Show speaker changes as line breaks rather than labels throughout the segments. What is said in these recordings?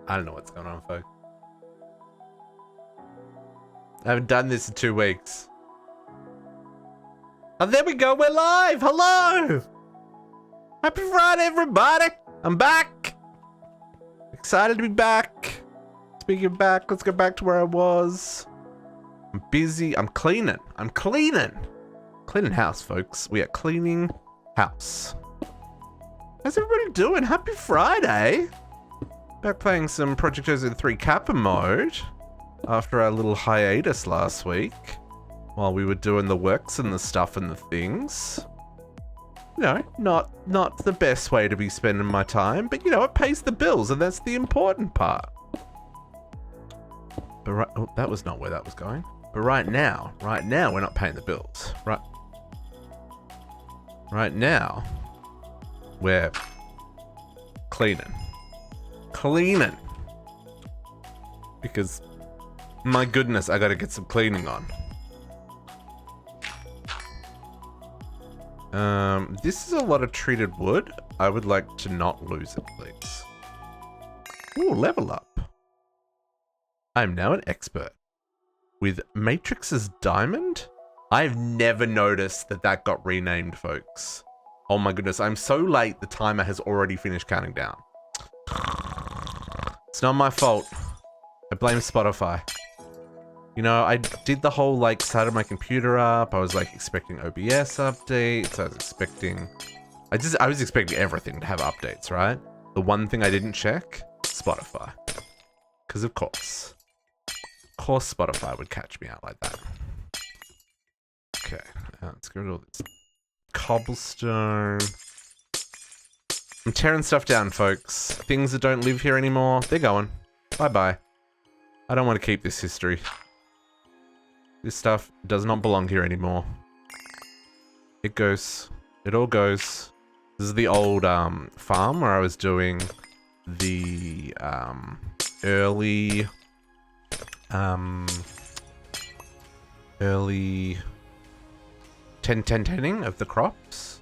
I don't know what's going on, folks. I haven't done this in 2 weeks. Oh, there we go. We're live. Hello. Happy Friday, everybody. I'm back. Excited to be back. Speaking of back, let's go back to where I was. I'm busy. I'm cleaning. Cleaning house, folks. We are cleaning house. How's everybody doing? Happy Friday. Back playing some Project Ozone 3 Kappa mode after our little hiatus last week while we were doing the works and the stuff and the things. You know, not the best way to be spending my time, but you know, it pays the bills and that's the important part. But oh, that was not where that was going. But right now, we're not paying the bills. Right now, we're cleaning. Because, my goodness, I gotta get some cleaning on. This is a lot of treated wood. I would like to not lose it, please. Ooh, level up. I'm now an expert. With Matrix's Diamond? I've never noticed that got renamed, folks. Oh my goodness, I'm so late, the timer has already finished counting down. It's not my fault. I blame Spotify. You know, I did the whole, like, started my computer up. I was, like, expecting OBS updates. I was expecting everything to have updates, right? The one thing I didn't check, Spotify. Because of course. Of course Spotify would catch me out like that. Okay, let's get rid of all this cobblestone. I'm tearing stuff down, folks. Things that don't live here anymore, they're going. Bye-bye. I don't want to keep this history. This stuff does not belong here anymore. It goes. It all goes. This is the old farm where I was doing the early tenning of the crops.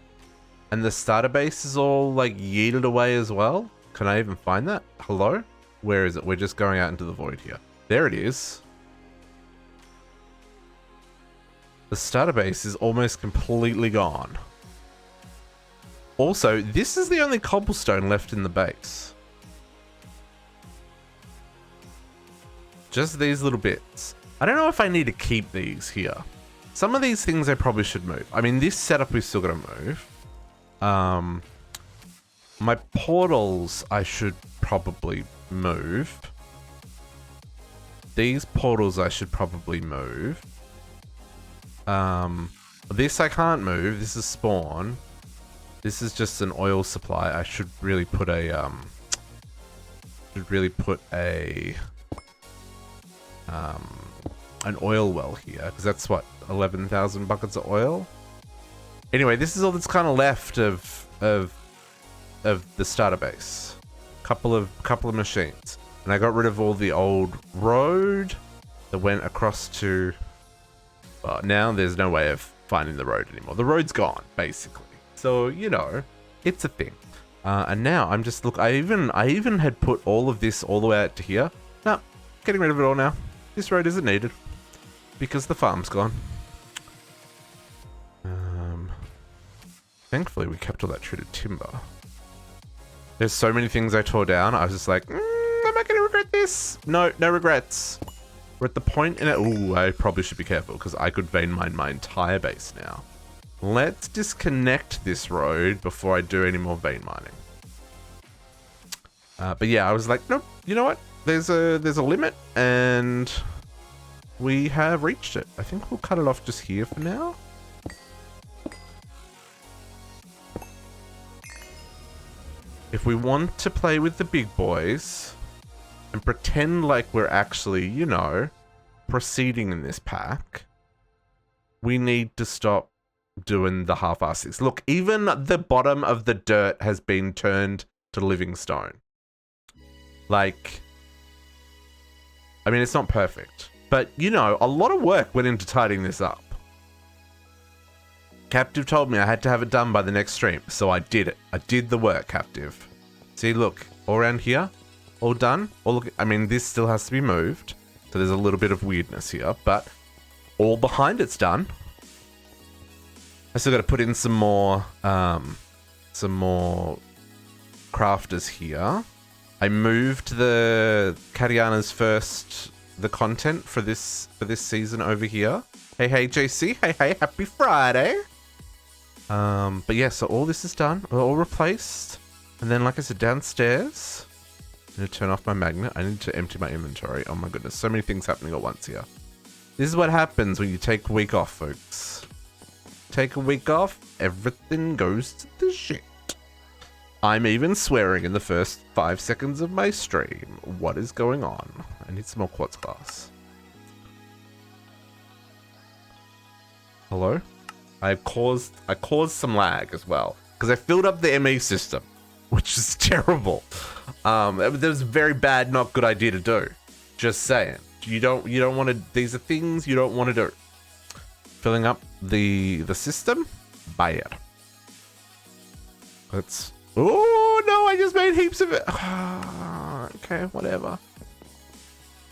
And the starter base is all, like, yeeted away as well. Can I even find that? Hello? Where is it? We're just going out into the void here. There it is. The starter base is almost completely gone. Also, this is the only cobblestone left in the base. Just these little bits. I don't know if I need to keep these here. Some of these things I probably should move. I mean, this setup we've still got to move. My portals I should probably move. These portals I should probably move. This I can't move. This is spawn. This is just an oil supply. I should really put a an oil well here, because that's what, 11,000 buckets of oil. Anyway, this is all that's kind of left of the starter base. Couple of machines, and I got rid of all the old road that went across to. Well, now there's no way of finding the road anymore. The road's gone, basically. So you know, it's a thing. And now I'm just I even had put all of this all the way out to here. No, getting rid of it all now. This road isn't needed because the farm's gone. Thankfully, we kept all that treated timber. There's so many things I tore down. I was just like, am I going to regret this? No, no regrets. We're at the point in it. Ooh, I probably should be careful because I could vein mine my entire base now. Let's disconnect this road before I do any more vein mining. But yeah, I was like, nope. You know what? There's a limit, and we have reached it. I think we'll cut it off just here for now. If we want to play with the big boys and pretend like we're actually, you know, proceeding in this pack, we need to stop doing the half-asses. Look, even the bottom of the dirt has been turned to living stone. Like, I mean, it's not perfect, but, you know, a lot of work went into tidying this up. Captive told me I had to have it done by the next stream, so I did it. I did the work, Captive. See, look, all around here, all done. I mean, this still has to be moved. So there's a little bit of weirdness here, but all behind it's done. I still got to put in some more crafters here. I moved the Kariana's the content for this season over here. Hey JC, hey happy Friday. But yeah, so all this is done, all replaced, and then like I said, downstairs, I'm gonna turn off my magnet. I need to empty my inventory. Oh my goodness, so many things happening at once here. This is what happens when you take a week off, folks. Take a week off, everything goes to the shit. I'm even swearing in the first 5 seconds of my stream. What is going on? I need some more quartz glass. Hello? I caused some lag as well because I filled up the ME system, which is terrible. That was a very bad, not good idea to do. Just saying. You don't want to. These are things you don't want to do. Filling up the system. Bad. Let's. Oh no! I just made heaps of it. Okay, whatever.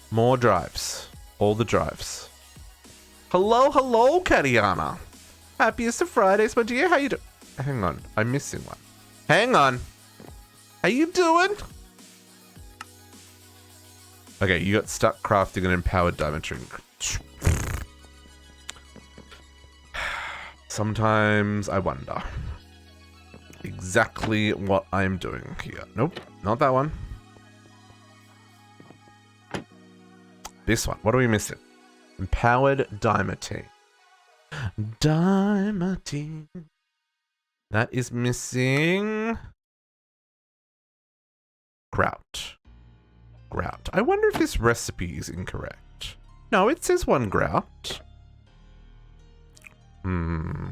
More drives. All the drives. Hello, Kariana. Happiest of Fridays, my dear. How you doing? Hang on, I'm missing one. Hang on. How you doing? Okay, you got stuck crafting an empowered diamond ring. Sometimes I wonder exactly what I'm doing here. Nope, not that one. This one. What are we missing? Empowered diamantine. Diamantine. That is missing. Grout. Grout. I wonder if this recipe is incorrect. No, it says 1 grout. I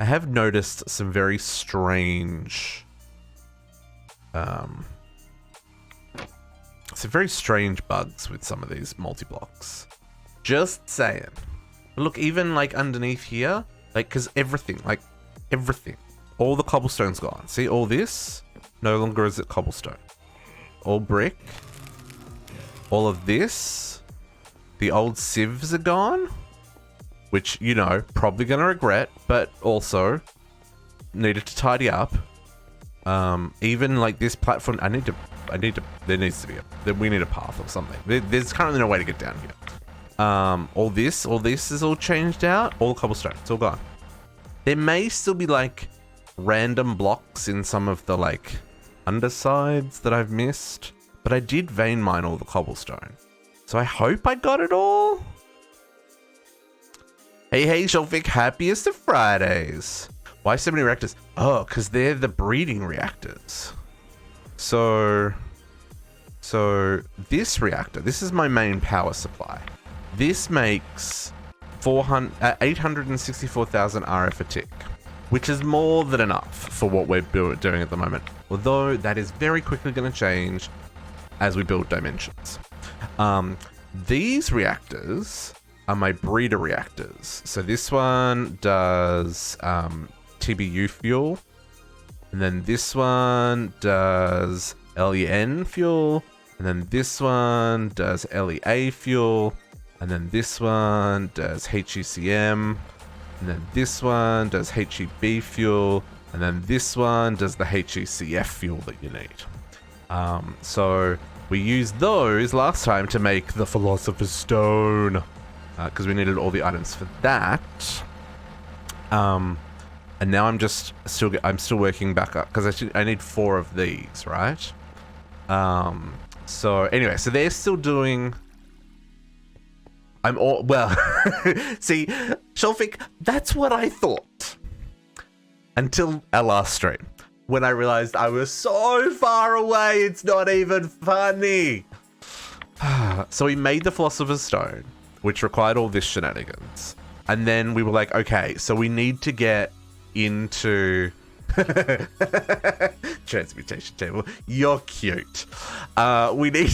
have noticed some very strange bugs with some of these multi-blocks. Just saying. Look, even like underneath here, like, because everything, all the cobblestone's gone. See, all this no longer is it cobblestone. All brick. All of this. The old sieves are gone. Which, you know, probably going to regret, but also needed to tidy up. Even like this platform, there needs to be we need a path or something. There's currently no way to get down here. All this is all changed out. All cobblestone, it's all gone. There may still be like random blocks in some of the like undersides that I've missed, but I did vein mine all the cobblestone. So I hope I got it all. Hey, Shelvic, happiest of Fridays. Why so many reactors? Oh, because they're the breeding reactors. So this reactor, this is my main power supply. This makes 864,000 RF a tick, which is more than enough for what we're doing at the moment. Although that is very quickly going to change as we build dimensions. These reactors are my breeder reactors. So this one does TBU fuel, and then this one does LEN fuel, and then this one does LEA fuel, and then this one does HECM, and then this one does HEB fuel, and then this one does the HECF fuel that you need. So we used those last time to make the Philosopher's Stone, because we needed all the items for that. And now I'm still working back up because I need 4 of these, right? So anyway, so they're still doing. See, Shelfic, that's what I thought until our last stream when I realized I was so far away. It's not even funny. So we made the Philosopher's Stone, which required all this shenanigans. And then we were like, okay, so we need to get into transmutation table. You're cute. We need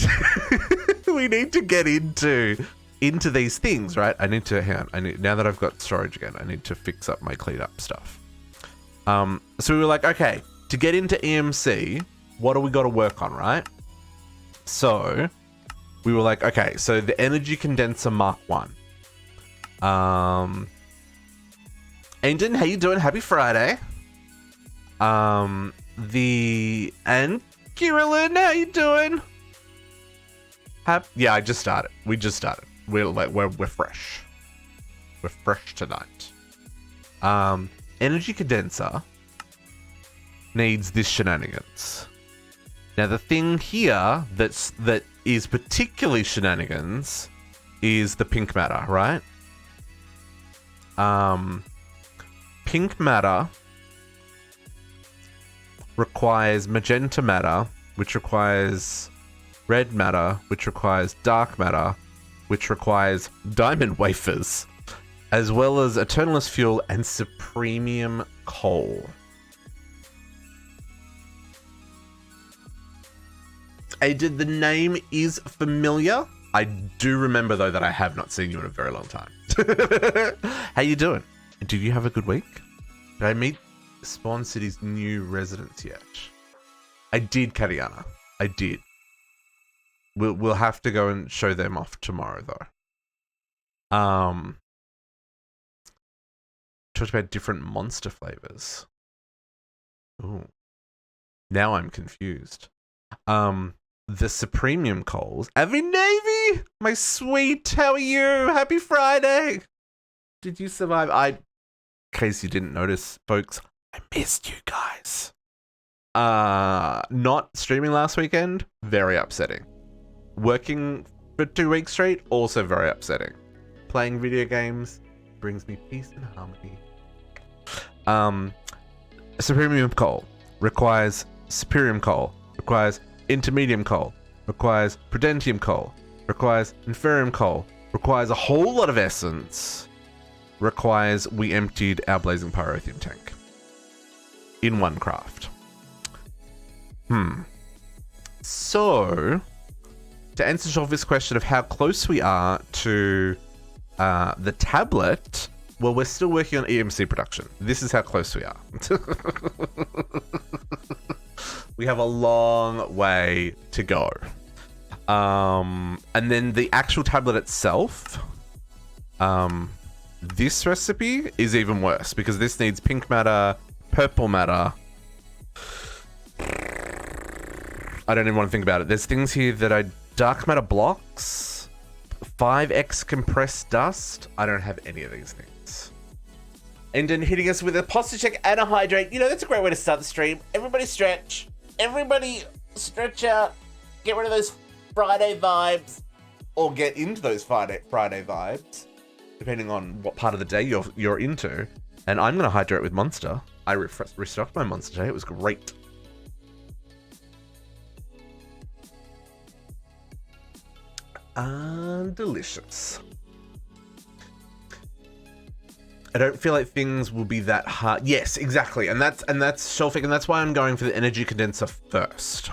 to get into these things, right? I need to hang on. Now that I've got storage again, I need to fix up my clean up stuff. So we were like, okay, to get into EMC, what do we got to work on, right? So we were like, okay, so the energy condenser Mark 1. Angel, how you doing? Happy Friday. And Kirillin, how you doing? Yeah, I just started. We just started. We're fresh. We're fresh tonight. Energy condenser needs this shenanigans. Now the thing here that is particularly shenanigans is the pink matter, right? Pink matter requires magenta matter, which requires red matter, which requires dark matter, which requires diamond wafers, as well as eternalist fuel and supremium coal. The name is familiar. I do remember though that I have not seen you in a very long time. How you doing? Did you have a good week? Did I meet Spawn City's new residents yet? I did, Katiana. I did. We'll have to go and show them off tomorrow though. Talked about different monster flavors. Ooh. Now I'm confused. The supremium coals. Avi Navy! My sweet, how are you? Happy Friday! Did you survive? In case you didn't notice, folks, I missed you guys. Not streaming last weekend, very upsetting. Working for 2 weeks straight, also very upsetting. Playing video games brings me peace and harmony. Supremium coal requires superium coal, requires intermedium coal, requires prudentium coal, requires inferium coal, requires a whole lot of essence, requires we emptied our Blazing Pyrotheum tank in one craft. So, to answer Sholvis' question of how close we are to the tablet, well, we're still working on EMC production. This is how close we are. We have a long way to go. And then the actual tablet itself, this recipe is even worse because this needs pink matter, purple matter. I don't even want to think about it. There's things here that are dark matter blocks, 5x compressed dust. I don't have any of these things. And then hitting us with a posture check and a hydrate. You know, that's a great way to start the stream. Everybody stretch. Everybody stretch out. Get rid of those Friday vibes. Or get into those Friday vibes. Depending on what part of the day you're into. And I'm going to hydrate with Monster. I restocked my Monster today. It was great. And delicious. I don't feel like things will be that hard. Yes, exactly. And that's shelving, and that's why I'm going for the energy condenser first.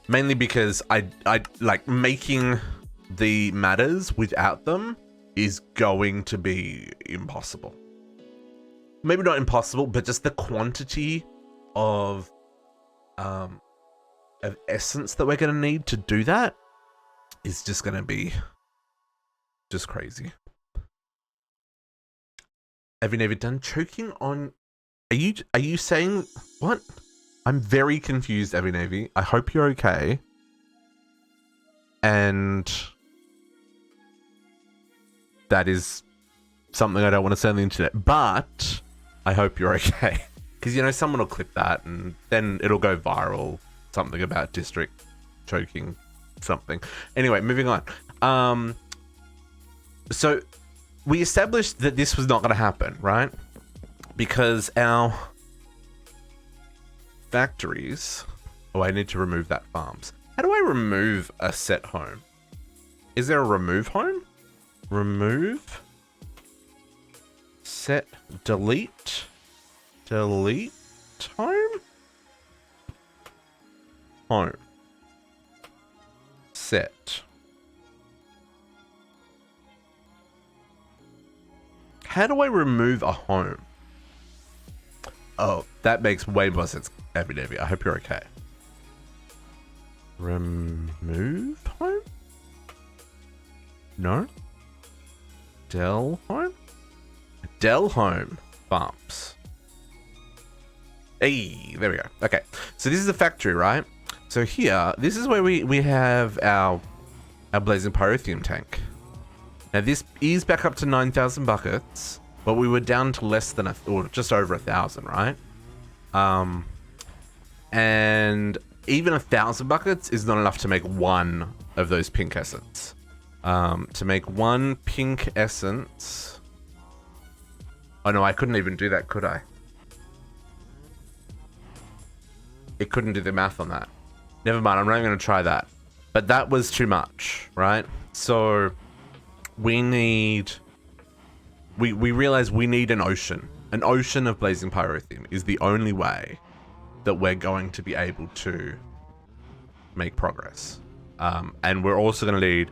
Mainly because I like making the matters without them is going to be impossible. Maybe not impossible, but just the quantity of essence that we're going to need to do that is just going to be just crazy. Have you never done choking on? Are you saying what? I'm very confused, Avi Navy. I hope you're okay. And that is something I don't want to say on the internet, but I hope you're okay. Because, you know, someone will clip that and then it'll go viral. Something about district choking something. Anyway, moving on. So we established that this was not going to happen, right? Because our factories... Oh, I need to remove that farms. How do I remove a set home? Is there a remove home? Remove. Set. Delete. Delete. Home. Home. Set. How do I remove a home? Oh, That makes way more sense, Abby Debbie. I hope you're okay. Remove home? No? Del home? Del home bumps. Hey, there we go. Okay, so this is the factory, right? So here, this is where we have our Blazing Pyrotheum tank. Now this is back up to 9,000 buckets, but we were down to less than or just over 1,000, right? And even 1,000 buckets is not enough to make one of those pink essence. To make one pink essence. Oh no, I couldn't even do that, could I? It couldn't do the math on that. Never mind, I'm not even going to try that. But that was too much, right? So we need... We realize we need an ocean. An ocean of Blazing Pyrotheum is the only way that we're going to be able to make progress. And we're also going to need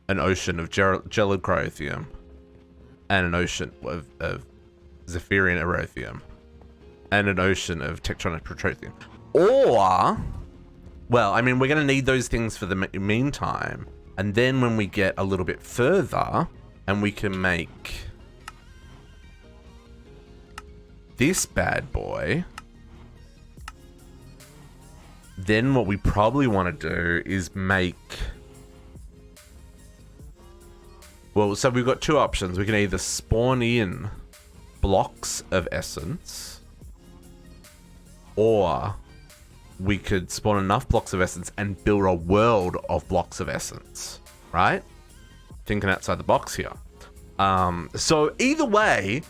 an ocean of gelid Pyrotheum and an ocean of Zephyrian Erythium and an ocean of tectonic Pyrotheum. Or, well, I mean, we're going to need those things for the meantime. And then when we get a little bit further and we can make this bad boy, then what we probably want to do is make... Well, so we've got two options. We can either spawn in blocks of essence, or we could spawn enough blocks of essence and build a world of blocks of essence, right? Thinking outside the box here. So either way,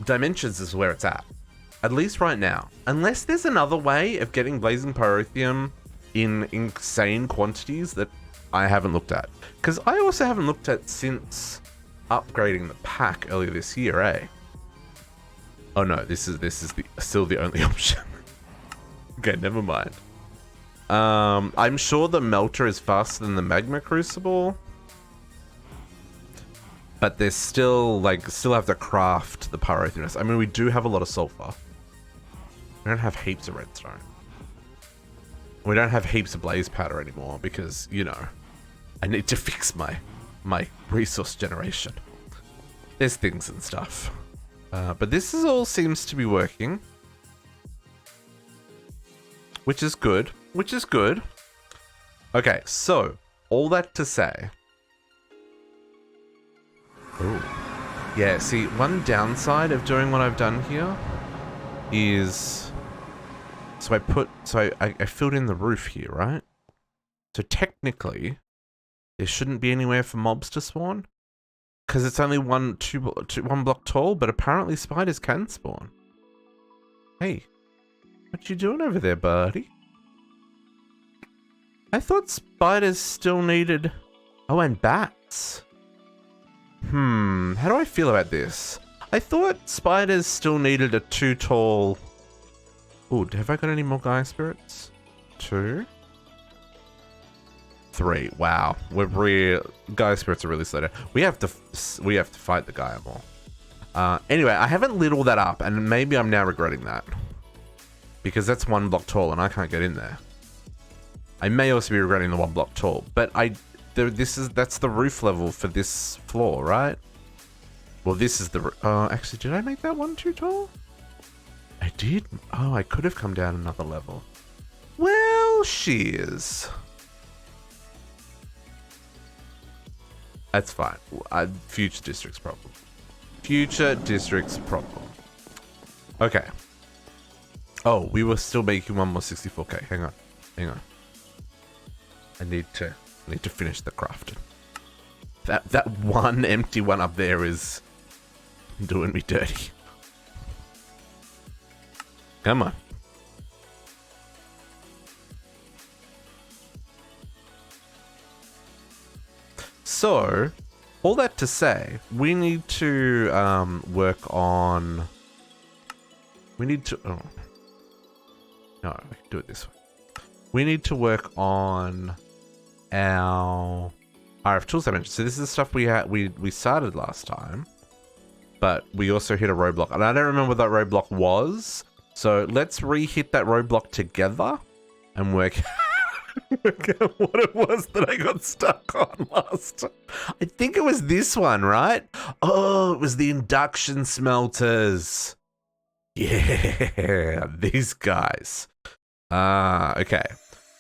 dimensions is where it's at least right now. Unless there's another way of getting Blazing Pyrotheum in insane quantities that I haven't looked at. Because I also haven't looked at since upgrading the pack earlier this year, eh? Oh no, this is still the only option. Okay, never mind. I'm sure the melter is faster than the magma crucible. But there's still, still have to craft the pyrotheum. I mean, we do have a lot of sulfur. We don't have heaps of redstone. We don't have heaps of blaze powder anymore because, you know, I need to fix my resource generation. There's things and stuff. But this all seems to be working. Which is good. Which is good. Okay, so, all that to say... Ooh. Yeah, see, one downside of doing what I've done here is... So I filled in the roof here, right? So technically, there shouldn't be anywhere for mobs to spawn. Because it's only one block tall, but apparently spiders can spawn. Hey, what you doing over there, buddy? I thought spiders still needed... Oh, and bats. How do I feel about this? I thought spiders still needed a 2 tall... Oh, have I got any more Gaia spirits? 2? 3. Wow, Gaia spirits are really slow down. We have to fight the Gaia more. Anyway, I haven't lit all that up, and maybe I'm now regretting that because that's 1 block tall, and I can't get in there. I may also be regretting the 1 block tall, but that's the roof level for this floor, right? Well, this is the. Actually, did I make that 1 too tall? I did. Oh, I could have come down another level. Well, shears. That's fine. Future district's problem. Future district's problem. Okay. Oh, we were still making 1 more 64k. Hang on. I need to finish the crafting. That one empty one up there is doing me dirty. Come on. So, all that to say, we need to work on... We need to... Oh. No, I can do it this way. We need to work on our RF tools I mentioned. So this is the stuff we started last time. but we also hit a roadblock. And I don't remember what that roadblock was. So let's re-hit that roadblock together and work out what it was that I got stuck on last time. I think it was this one, right? Oh, it was the induction smelters. Yeah, these guys. Okay.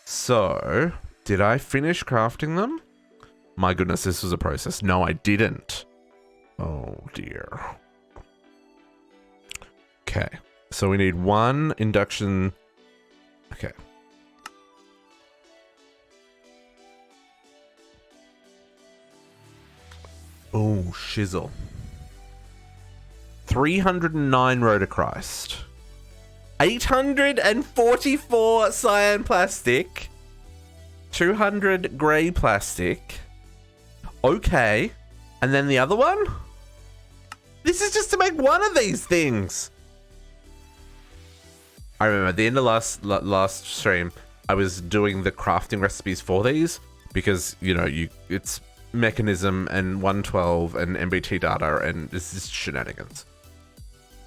So, did I finish crafting them? My goodness, this was a process. No, I didn't. Oh, dear. Okay. So we need one induction. Okay. Oh, shizzle. 309 Rotochrist. 844 cyan plastic. 200 grey plastic. Okay. And then the other one? This is just to make one of these things. I remember at the end of last stream, I was doing the crafting recipes for these because, you know, it's mechanism and 112 and MBT data and this is shenanigans.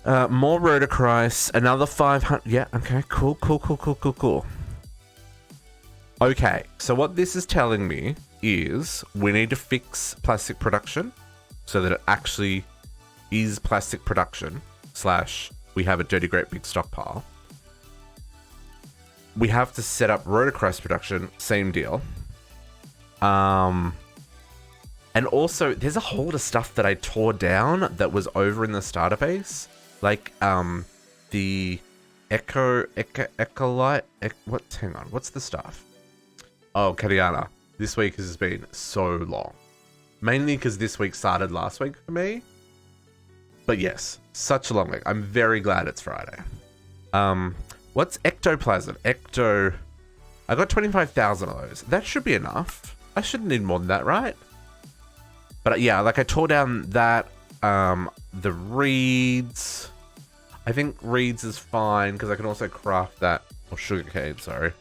More Rotochrist, another 500. Yeah, okay, cool. Okay, so what this is telling me is we need to fix plastic production so that it actually is plastic production / we have a dirty great big stockpile. We have to set up Rotochrist production, same deal. And also, there's a whole lot of stuff that I tore down that was over in the starter base. Like, the Ecolite, hang on, what's the stuff? Oh, Kadiana. This week has been so long. Mainly because this week started last week for me. But yes, such a long week. I'm very glad it's Friday. What's ectoplasm? I got 25,000 of those. That should be enough. I shouldn't need more than that, right? But yeah, like I tore down that, the reeds. I think reeds is fine because I can also craft that, or sugarcane, sorry.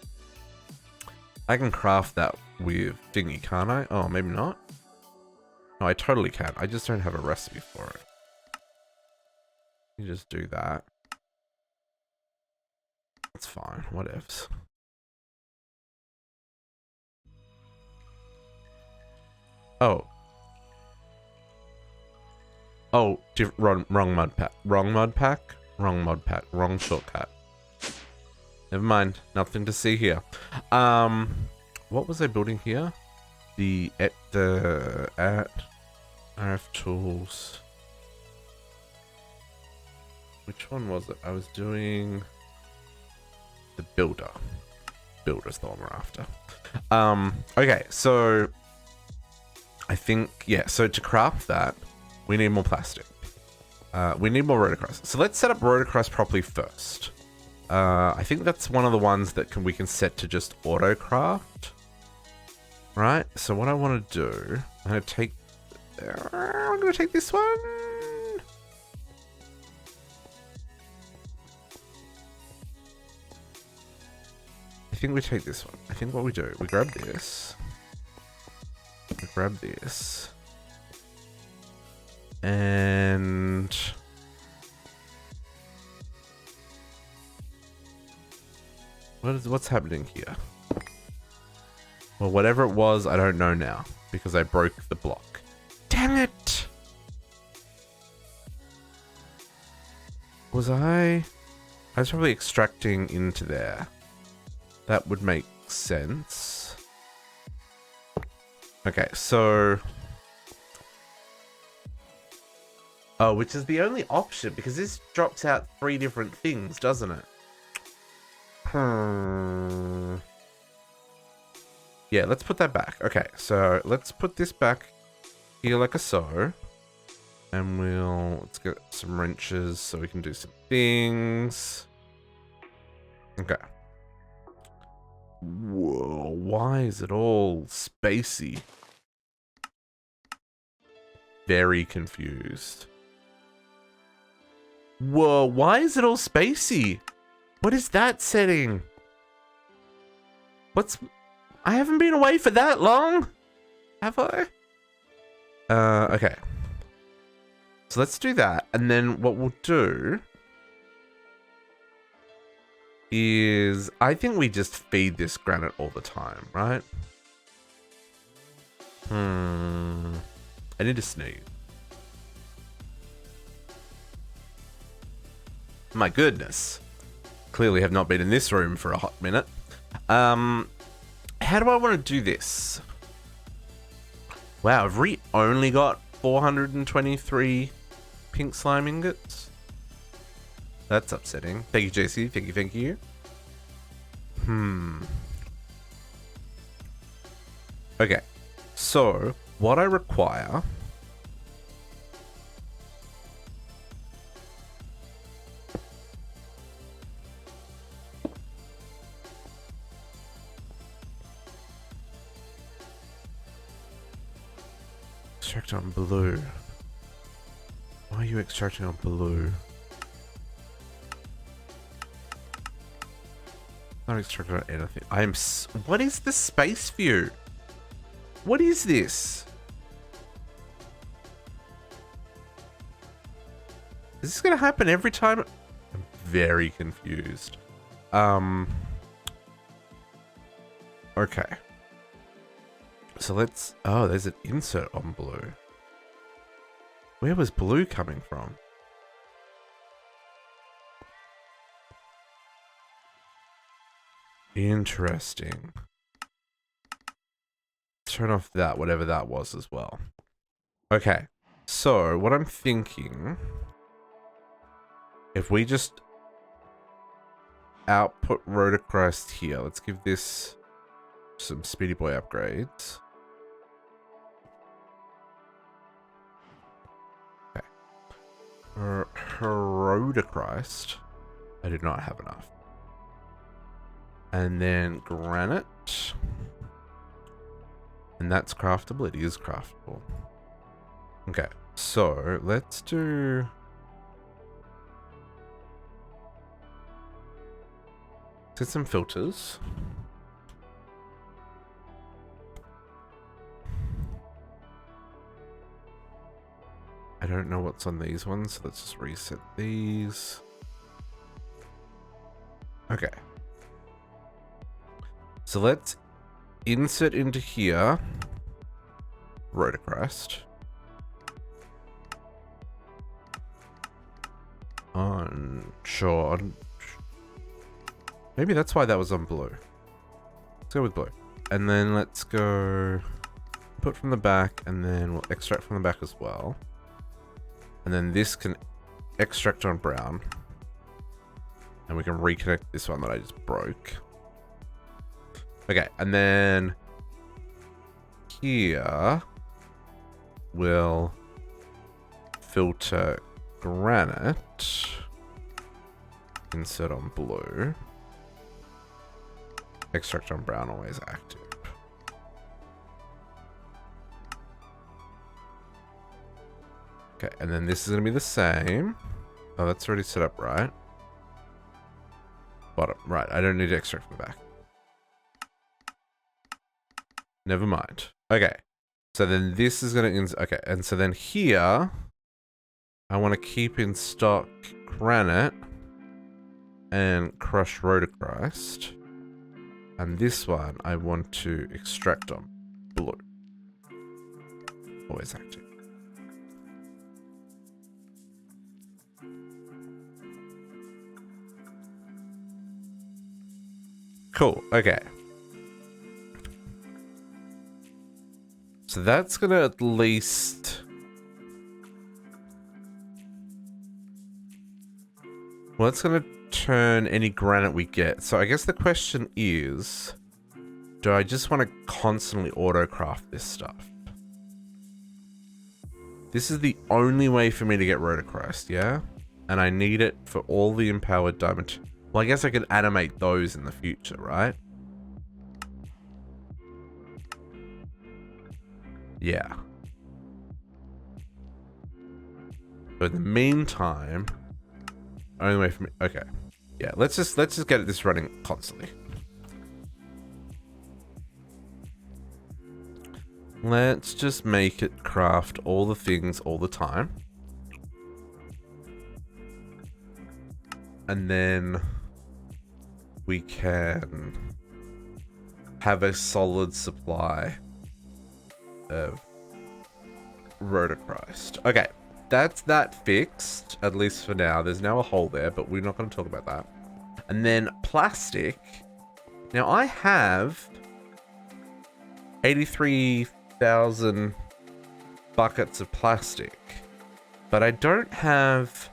I can craft that with thingy, can't I? Oh, maybe not. No, I totally can. I just don't have a recipe for it. You just do that. That's fine. What ifs? Oh. Oh, wrong mod pack. Wrong mod pack? Wrong mod pack. Wrong shortcut. Never mind. Nothing to see here. What was I building here? The RF tools. Which one was it? I was doing the builder. Builder's the one we're after. Okay, so I think, yeah, so to craft that, we need more plastic. We need more Rotochrist. So let's set up Rotochrist properly first. I think that's one of the ones that we can set to just auto craft. Right? So what I want to do, I'm going to take this one. I think we take this one. I think what we do, we grab this. We grab this. And what's happening here? Well, whatever it was, I don't know now because I broke the block. Dang it! I was probably extracting into there. That would make sense. Okay, so oh, which is the only option because this drops out 3 different things, doesn't it? Yeah, let's put that back. Okay, so let's put this back here like a so. And let's get some wrenches so we can do some things. Okay. Whoa, why is it all spacey? Very confused. Whoa, why is it all spacey? What is that setting? I haven't been away for that long. Have I? Okay. So let's do that. And then what we'll do is, I think we just feed this granite all the time, right? I need to sneeze. My goodness. Clearly have not been in this room for a hot minute. How do I want to do this? Wow, have we only got 423 pink slime ingots? That's upsetting. Thank you, JC. Thank you, thank you. Okay. So, what I require... Extract on blue. Why are you extracting on blue? Not extracting on anything. I am. What is the space view? What is this? Is this gonna happen every time? I'm very confused. Okay. So let's... Oh, there's an insert on blue. Where was blue coming from? Interesting. Turn off that, whatever that was as well. Okay. So, what I'm thinking... If we just... output Rotochrist here. Let's give this some Speedy Boy upgrades. Rotochrist. I did not have enough. And then granite. And that's craftable. It is craftable. Okay, so let's do... Let's get some filters. I don't know what's on these ones, so let's just reset these. Okay. So let's insert into here Rotochrist. Sure. Maybe that's why that was on blue. Let's go with blue. And then let's go put from the back, and then we'll extract from the back as well. And then this can extract on brown. And we can reconnect this one that I just broke. Okay, and then here we'll filter granite. Insert on blue. Extract on brown, always active. Okay, and then this is going to be the same. Oh, that's already set up, right? Bottom, right. I don't need to extract from the back. Never mind. Okay, so then this is going to... Okay, and so then here, I want to keep in stock granite and crush Rotochrist. And this one, I want to extract on blue. Always active. Cool, okay. So that's gonna at least... Well, it's gonna turn any granite we get. So I guess the question is, do I just want to constantly auto-craft this stuff? This is the only way for me to get Rotochrist, yeah? And I need it for all the empowered diamond... Well, I guess I could animate those in the future, right? Yeah. But in the meantime, only way for me... Okay. Yeah, let's just get this running constantly. Let's just make it craft all the things all the time. And then we can have a solid supply of Rhodochrist. Okay, that's that fixed, at least for now. There's now a hole there, but we're not going to talk about that. And then plastic. Now I have 83,000 buckets of plastic, but I don't have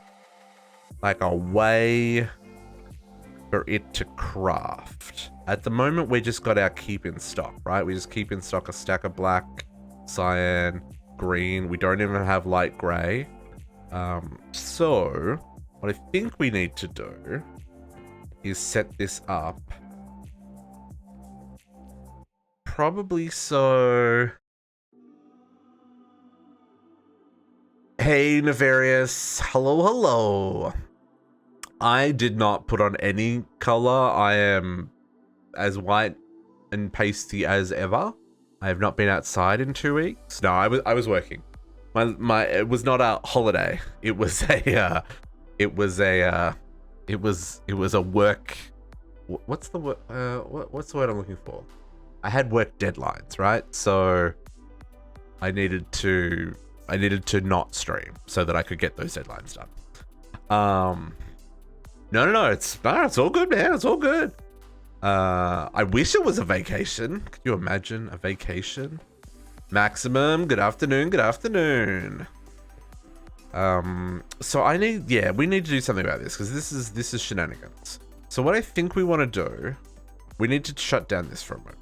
like a way for it to craft. At the moment, we just got our keep in stock, right? We just keep in stock a stack of black, cyan, green. We don't even have light gray. So what I think we need to do is set this up. Probably so. Hey, Nefarious. Hello, hello. I did not put on any color. I am as white and pasty as ever. I have not been outside in 2 weeks. No, I was working. It was not a holiday. It was a work. What's the word? What's the word I'm looking for? I had work deadlines, right? So I needed to not stream so that I could get those deadlines done. No, it's all good, man. It's all good. I wish it was a vacation. Could you imagine a vacation? Maximum, good afternoon, good afternoon. So we need to do something about this because this is shenanigans. So what I think we want to do, we need to shut down this for a moment.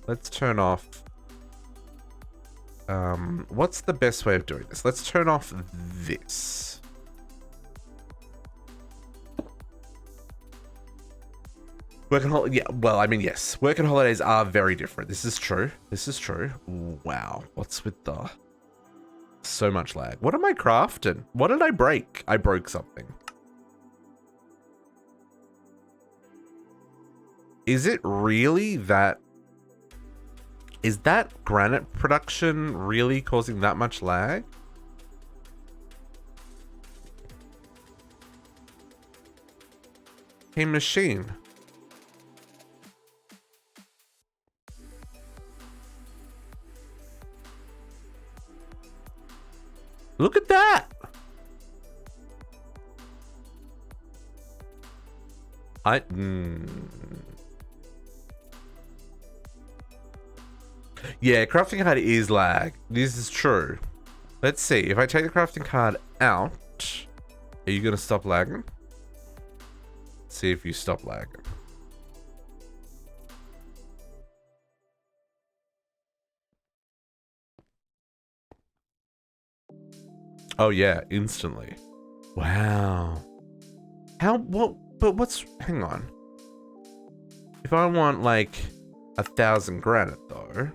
Let's turn off. What's the best way of doing this? Let's turn off this. Yes. Work and holidays are very different. This is true. Wow. What's with the... So much lag. What am I crafting? What did I break? I broke something. Is it really that... Is that granite production really causing that much lag? Hey, machine. Look at that. Yeah, crafting card is lag. This is true. Let's see. If I take the crafting card out, are you going to stop lagging? Let's see if you stop lagging. Oh yeah, instantly. Wow. Hang on. If I want like 1,000 granite though.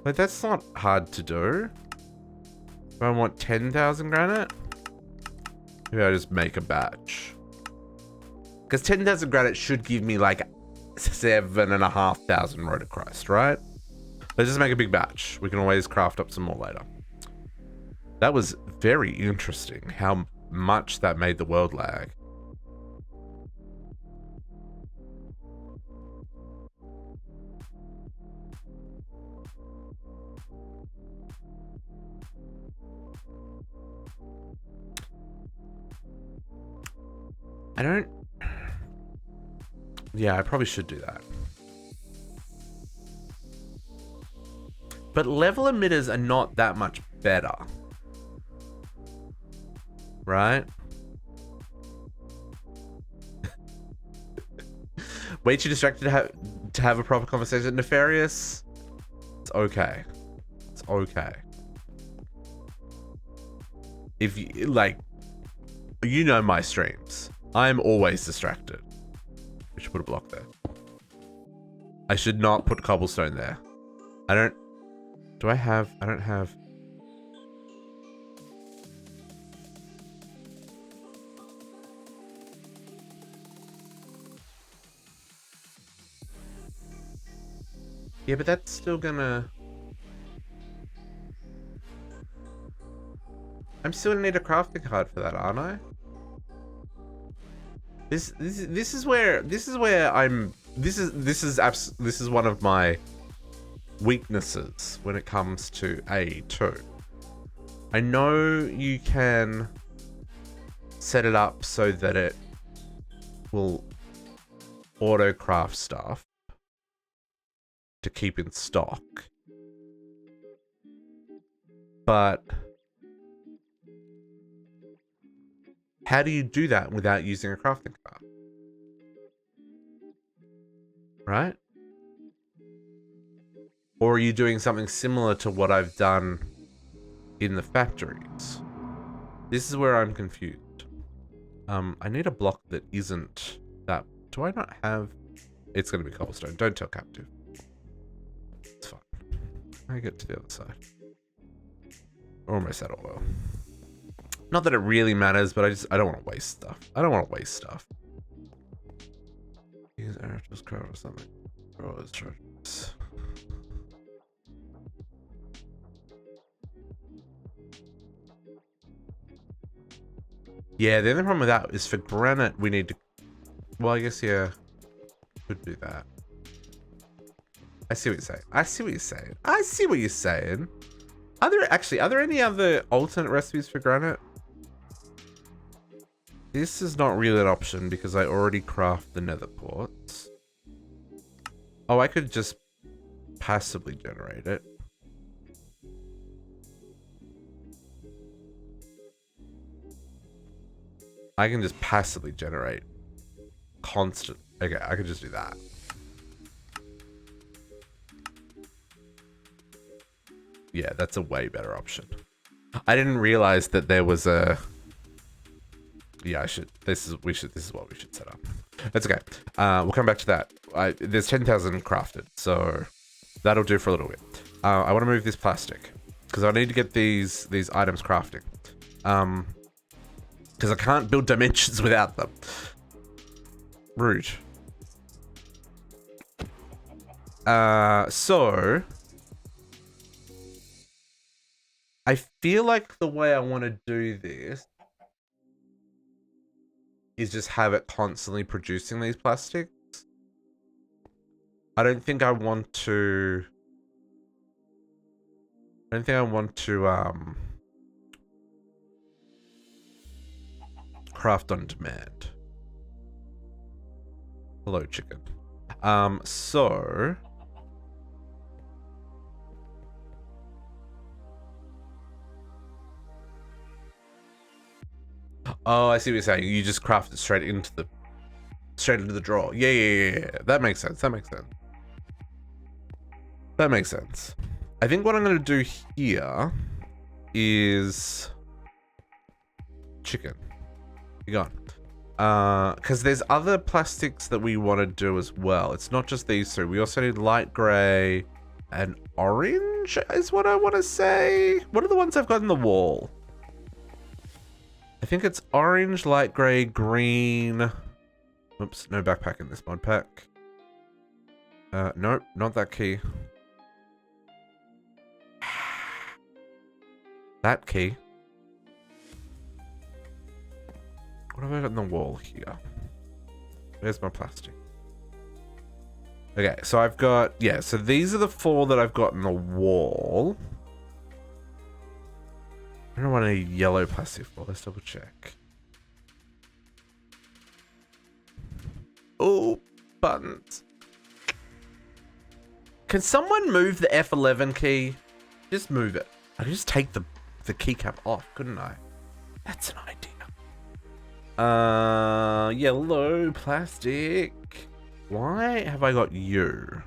But that's not hard to do. If I want 10,000 granite, maybe I just make a batch. Because 10,000 granite should give me like 7,500 Rhodochrist, right? Let's just make a big batch. We can always craft up some more later. That was very interesting how much that made the world lag. Yeah, I probably should do that. But level emitters are not that much better. Right? Way too distracted to have a proper conversation. Nefarious? It's okay. It's okay. If you, like, you know my streams. I'm always distracted. We should put a block there. I should not put cobblestone there. I don't have... Yeah, but that's still gonna... I'm still gonna need a crafting card for that, aren't I? This is where this is one of my weaknesses when it comes to A2. I know you can set it up so that it will auto craft stuff to keep in stock, but how do you do that without using a crafting card? Right? Or are you doing something similar to what I've done in the factories? This is where I'm confused. I need a block that isn't that. Do I not have? It's going to be cobblestone. Don't tell captive. It's fine. I get to the other side. Almost out of oil. Not that it really matters, but I don't want to waste stuff. I don't want to waste stuff. Use arrows, crow or something. Crows, charges. Yeah, the only problem with that is for granite we need to. Well, I guess yeah, could do that. I see what you're saying. I see what you're saying. I see what you're saying. Are there any other alternate recipes for granite? This is not really an option because I already craft the nether quartz. Oh, I could just passively generate it. I can just passively generate constant. Okay, I could just do that. Yeah, that's a way better option. I didn't realize that there was a. Yeah, this is what we should set up. That's okay. We'll come back to that. There's 10,000 crafted, so that'll do for a little bit. I want to move this plastic because I need to get these items crafting. Because I can't build dimensions without them. Rude. So I feel like the way I want to do this is just have it constantly producing these plastics. I don't think I want to craft on demand. Hello, chicken. So oh, I see what you're saying. You just craft it straight into the drawer. Yeah. That makes sense. That makes sense. I think what I'm gonna do here is chicken. You gone. Because there's other plastics that we want to do as well. It's not just these two. We also need light gray and orange is what I want to say. What are the ones I've got in the wall? I think it's orange, light gray, green. Oops, no backpack in this mod pack. Nope, not that key. That key. What have I got on the wall here? Where's my plastic? Okay, so I've got, yeah, so these are the 4 that I've got on the wall. I don't want any yellow plastic for. Let's double check. Oh, buttons. Can someone move the F11 key? Just move it. I could just take the keycap off, couldn't I? That's an idea. Yellow plastic. Why have I got you?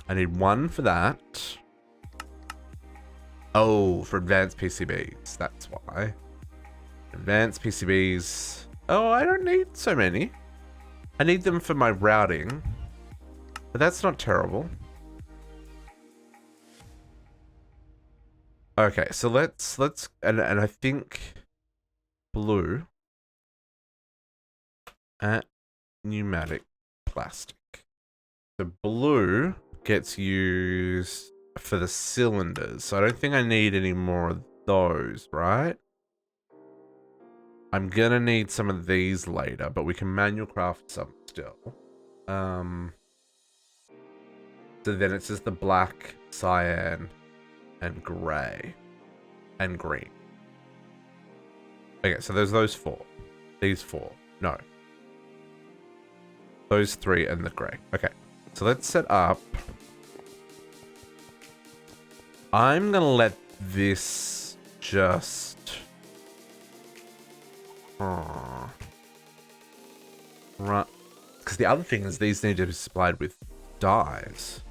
I need 1 for that. Oh, for advanced PCBs. That's why. Advanced PCBs. Oh, I don't need so many. I need them for my routing. But that's not terrible. Okay, so let's and I think blue at pneumatic plastic. So blue gets used for the cylinders. So I don't think I need any more of those, right? I'm gonna need some of these later, but we can manual craft some still. So then it's just the black, cyan, and gray, and green. Okay, so there's those four. These four. No. Those three and the gray. Okay, so let's set up. I'm gonna let this just... Right. Because the other thing is these need to be supplied with dyes.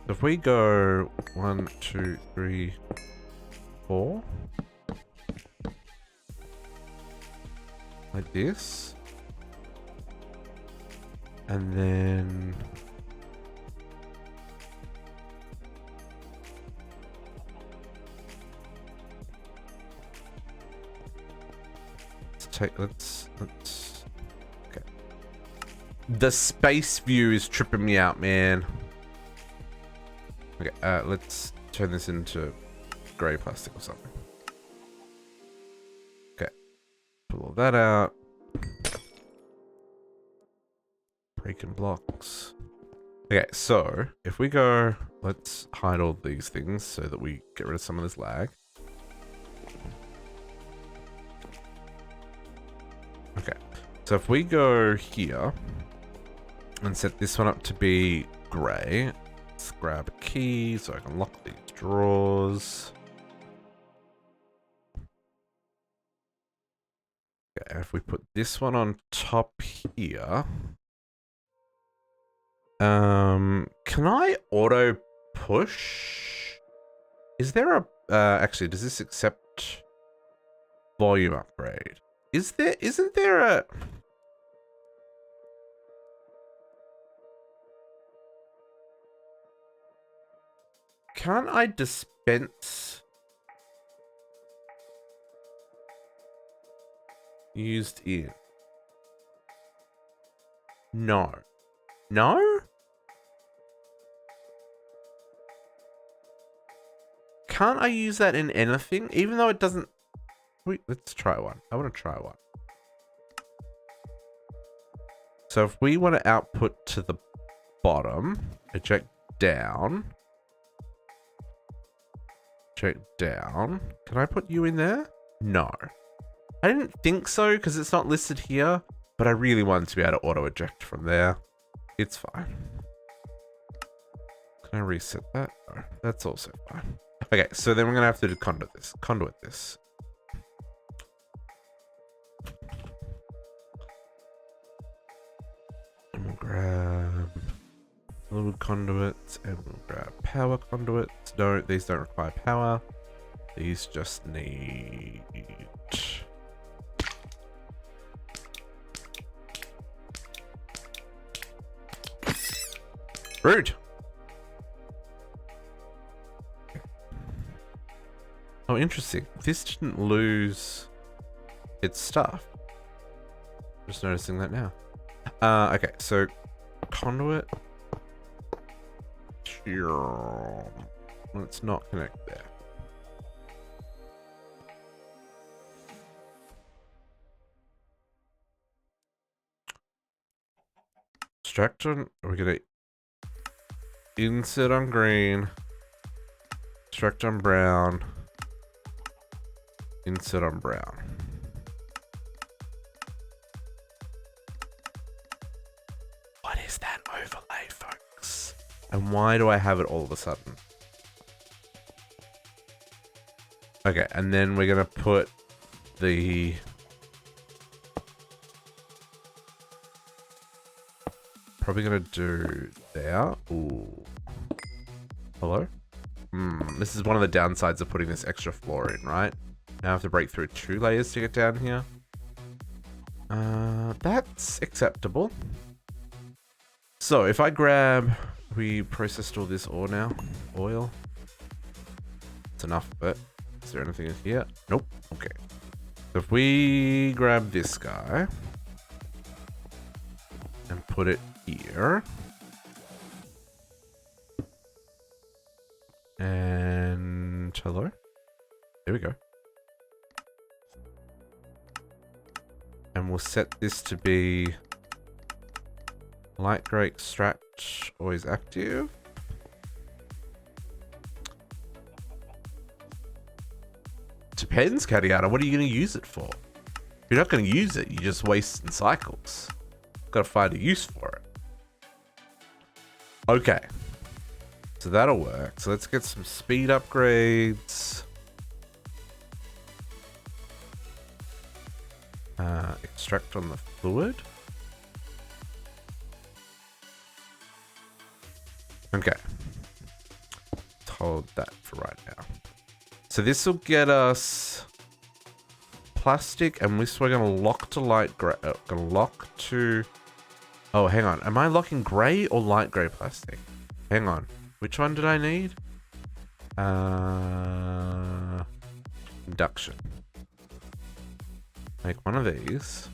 If we go 1, 2, 3, 4, like this, and then let's okay. The space view is tripping me out, man. Okay, let's turn this into grey plastic or something. Okay, pull all that out. Breaking blocks. Okay, so if we go, let's hide all these things so that we get rid of some of this lag. Okay, so if we go here and set this one up to be grey, let's grab a key so I can lock these drawers. Okay, if we put this one on top here, can I auto push? Is there a, actually, does this accept volume upgrade? Isn't there a... Can't I dispense used in? No. No? Can't I use that in anything? Even though it doesn't... Wait, let's try one. I want to try one. So if we want to output to the bottom, eject down. Eject down. Can I put you in there? No. I didn't think so because it's not listed here, but I really wanted to be able to auto eject from there. It's fine. Can I reset that? No, that's also fine. Okay, so then we're gonna have to do conduit this. And we'll grab little conduits and we'll grab power conduits. No, these don't require power. These just need... Rude! Oh, interesting. This didn't lose its stuff. Just noticing that now. Okay, so conduit. Let's not connect there. Extract on, we're gonna insert on green, extract on brown, insert on brown. What is that overlay, folks? And why do I have it all of a sudden? Okay, and then we're gonna put the... Probably gonna do there. Ooh. Hello? This is one of the downsides of putting this extra floor in, right? Now I have to break through 2 layers to get down here. That's acceptable. So if I grab, we processed all this ore now. Oil. It's enough, but is there anything in here? Nope. Okay. So if we grab this guy and put it here. And hello. There we go. And we'll set this to be light gray extract, always active. Depends, Cadiana. What are you going to use it for? If you're not going to use it, you just waste in cycles. Got to find a use for it. Okay. So that'll work. So let's get some speed upgrades. Extract on the fluid. Okay. Hold that for right now. So this will get us plastic, and this we're gonna lock to light gray. Gonna lock to. Oh, hang on. Am I locking gray or light gray plastic? Hang on. Which one did I need? Induction. Make one of these.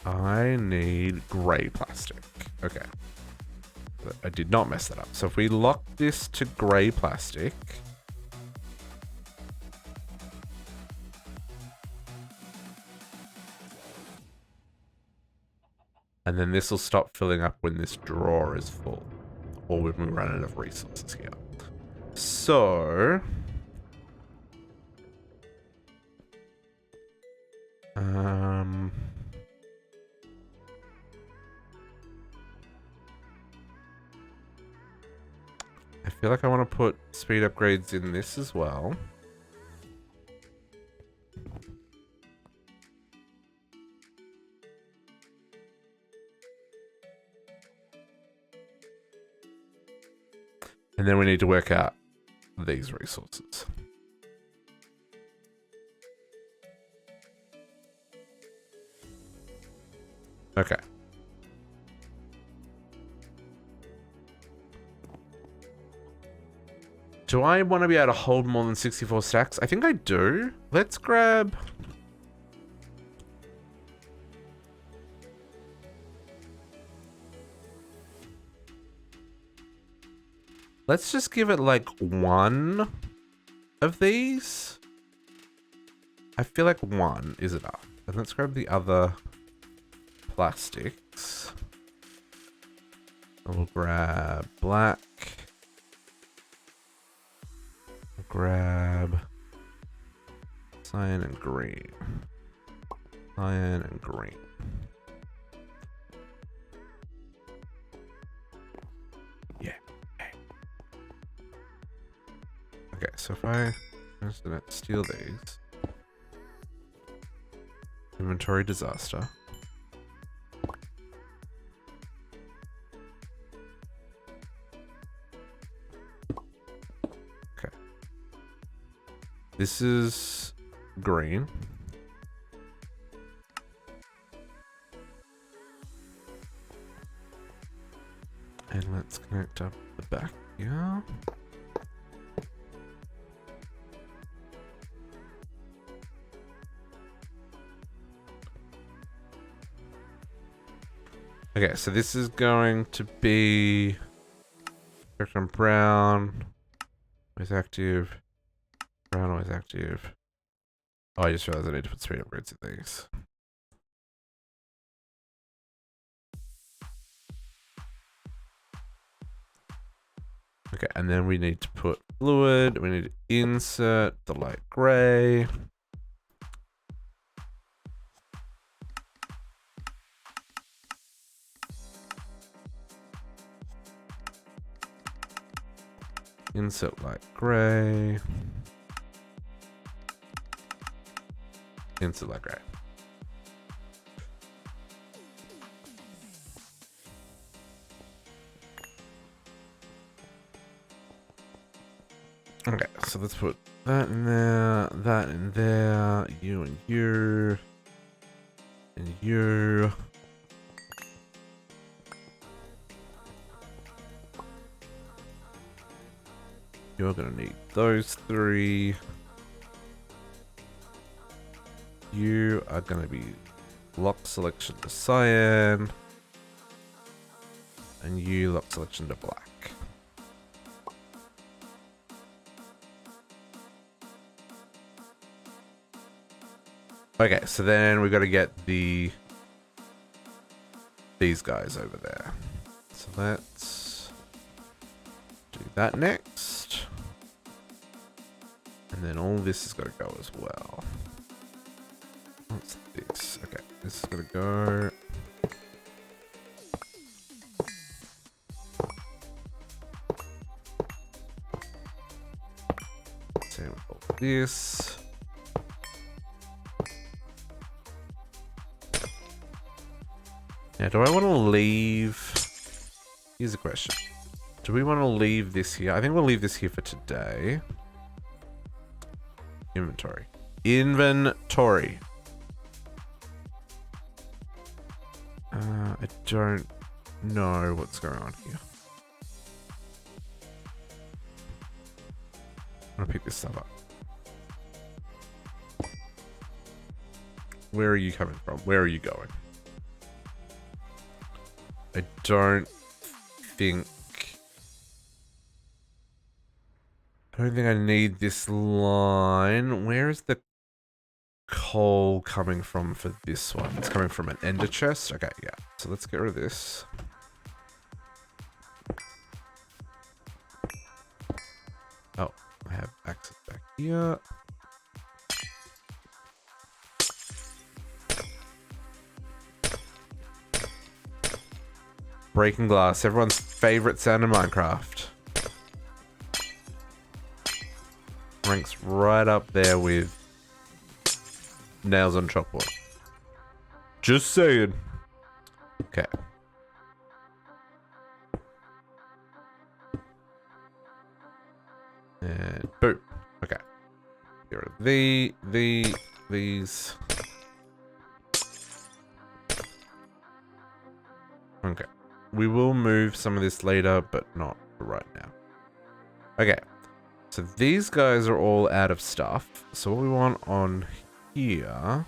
I need gray plastic. Okay. I did not mess that up. So if we lock this to gray plastic. And then this will stop filling up when this drawer is full. Or when we run out of resources here. So... I feel like I want to put speed upgrades in this as well. And then we need to work out these resources. Okay. Do I want to be able to hold more than 64 stacks? I think I do. Let's grab... Let's just give it like one of these. I feel like one is enough. And let's grab the other plastics. We'll grab black. Grab cyan and green. Cyan and green. Yeah. Okay, so if I just gonna steal these. Inventory disaster. This is green. And let's connect up the back here. Okay, so this is going to be spectrum brown with active. Brown always active. Oh, I just realized I need to put speed upgrades in these. Okay, and then we need to put fluid. We need to insert the light gray. Insert light gray. Insert light gray. Okay, so let's put that in there, you and you, and you. You're gonna need those 3. You are gonna be lock selection to cyan. And you lock selection to black. Okay, so then we got to get these guys over there. So let's do that next. And then all this has got to go as well. What's this? Okay, this is going to go. Same with all this. Now, do I want to leave... Here's a question. Do we want to leave this here? I think we'll leave this here for today. Inventory. Inventory. I don't know what's going on here. I'm going to pick this stuff up. Where are you coming from? Where are you going? I don't think I need this line. Where is the coal coming from for this one? It's coming from an ender chest. Okay, yeah. So let's get rid of this. Oh, I have access back here. Breaking glass, everyone's favorite sound in Minecraft. Ranks right up there with nails on chalkboard. Just saying. Okay. And boom. Okay. Here are these. Okay. We will move some of this later, but not right now. Okay. So these guys are all out of stuff. So what we want on here... I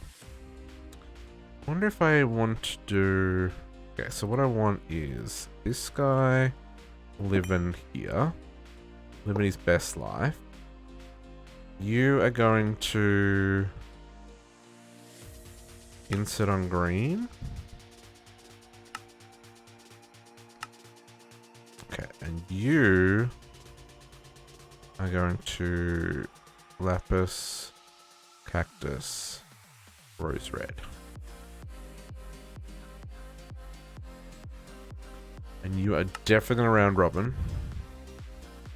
wonder if I want to do... Okay, so what I want is this guy living here. Living his best life. You are going to... insert on green. Okay, and you are going to lapis, cactus, rose red. And you are definitely going to round robin.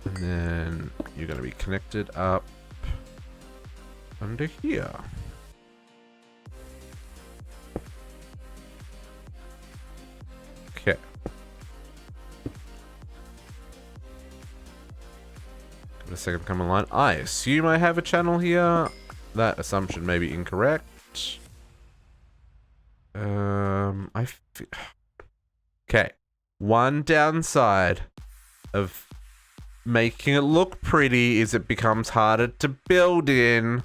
And then you're going to be connected up under here. Okay. Give it a second to come online. I assume I have a channel here. That assumption may be incorrect. Okay. One downside of making it look pretty is it becomes harder to build in.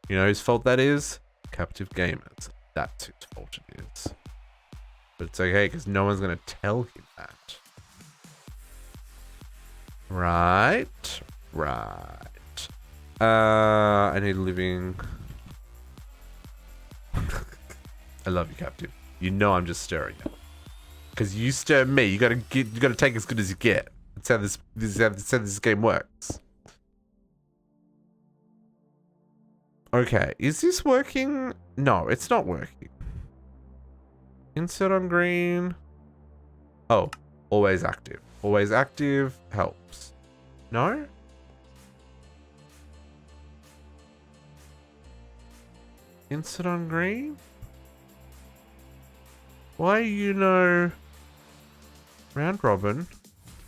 You know whose fault that is? Captive Gamers. That's whose fault it is. But it's okay because no one's going to tell him that. Right. Right. I need living. I love you, Captive. You know I'm just stirring you. Because you stir me, you gotta take as good as you get. That's how this game works. Okay, is this working? No, it's not working. Insert on green. Oh, always active. Always active helps. No? Insert on green? Why you know round robin,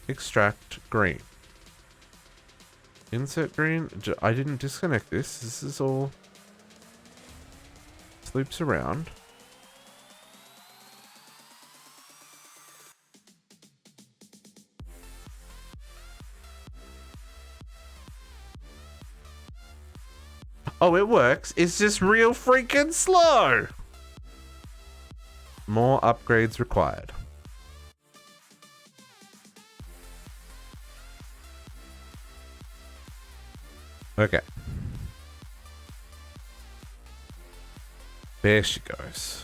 extract green. Insert green. I didn't disconnect this. This is all loops around. Oh, it works. It's just real freaking slow. More upgrades required. Okay. There she goes.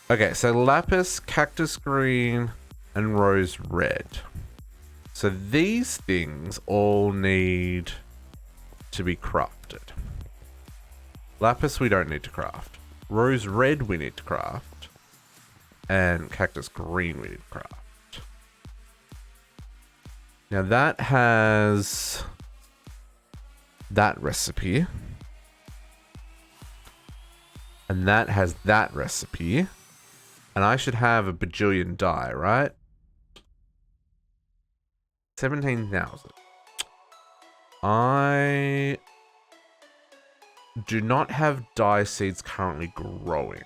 Okay, so lapis, cactus green, and rose red. So these things all need to be crafted. Lapis we don't need to craft. Rose red we need to craft. And cactus green we need to craft. Now that has that recipe. And that has that recipe. And I should have a bajillion dye, right? 17,000. I do not have dye seeds currently growing.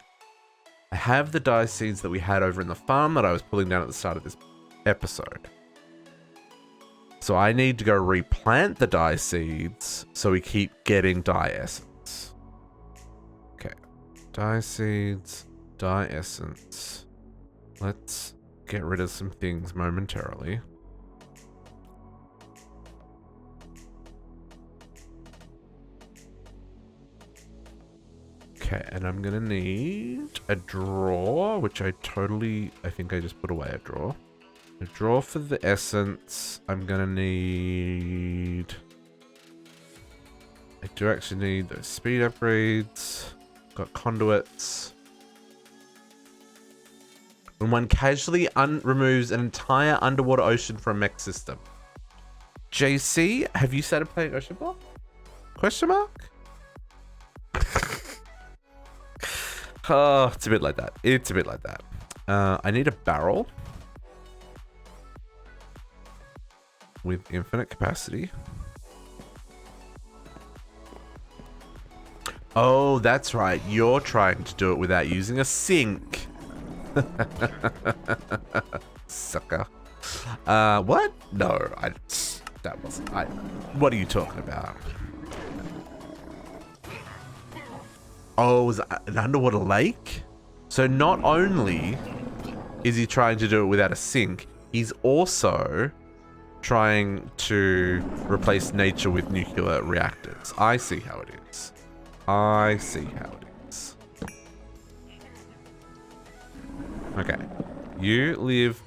I have the dye seeds that we had over in the farm that I was pulling down at the start of this episode. So I need to go replant the dye seeds so we keep getting dye essence. Okay. Dye seeds, dye essence. Let's get rid of some things momentarily. Okay, and I'm gonna need a drawer, which I think I just put away a drawer. A drawer for the essence. I'm gonna need... I do actually need those speed upgrades. Got conduits. When one casually removes an entire underwater ocean from a mech system. JC, have you started playing Ocean Block? Question mark? Oh, it's a bit like that. It's a bit like that. I need a barrel. With infinite capacity. Oh, that's right. You're trying to do it without using a sink. Sucker. What? No, that wasn't. What are you talking about? Oh, is that an underwater lake? So not only is he trying to do it without a sink, he's also trying to replace nature with nuclear reactors. I see how it is. I see how it is. Okay. You live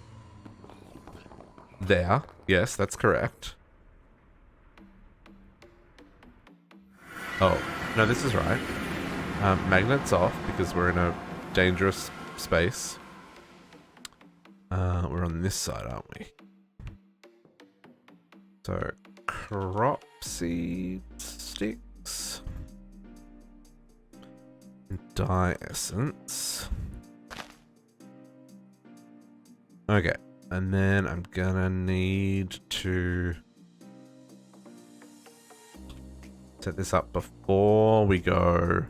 there. Yes, that's correct. Oh, no, this is right. Magnets off because we're in a dangerous space. We're on this side, aren't we? So, crop seed sticks. Dye essence. Okay, and then I'm gonna need to set this up before we go.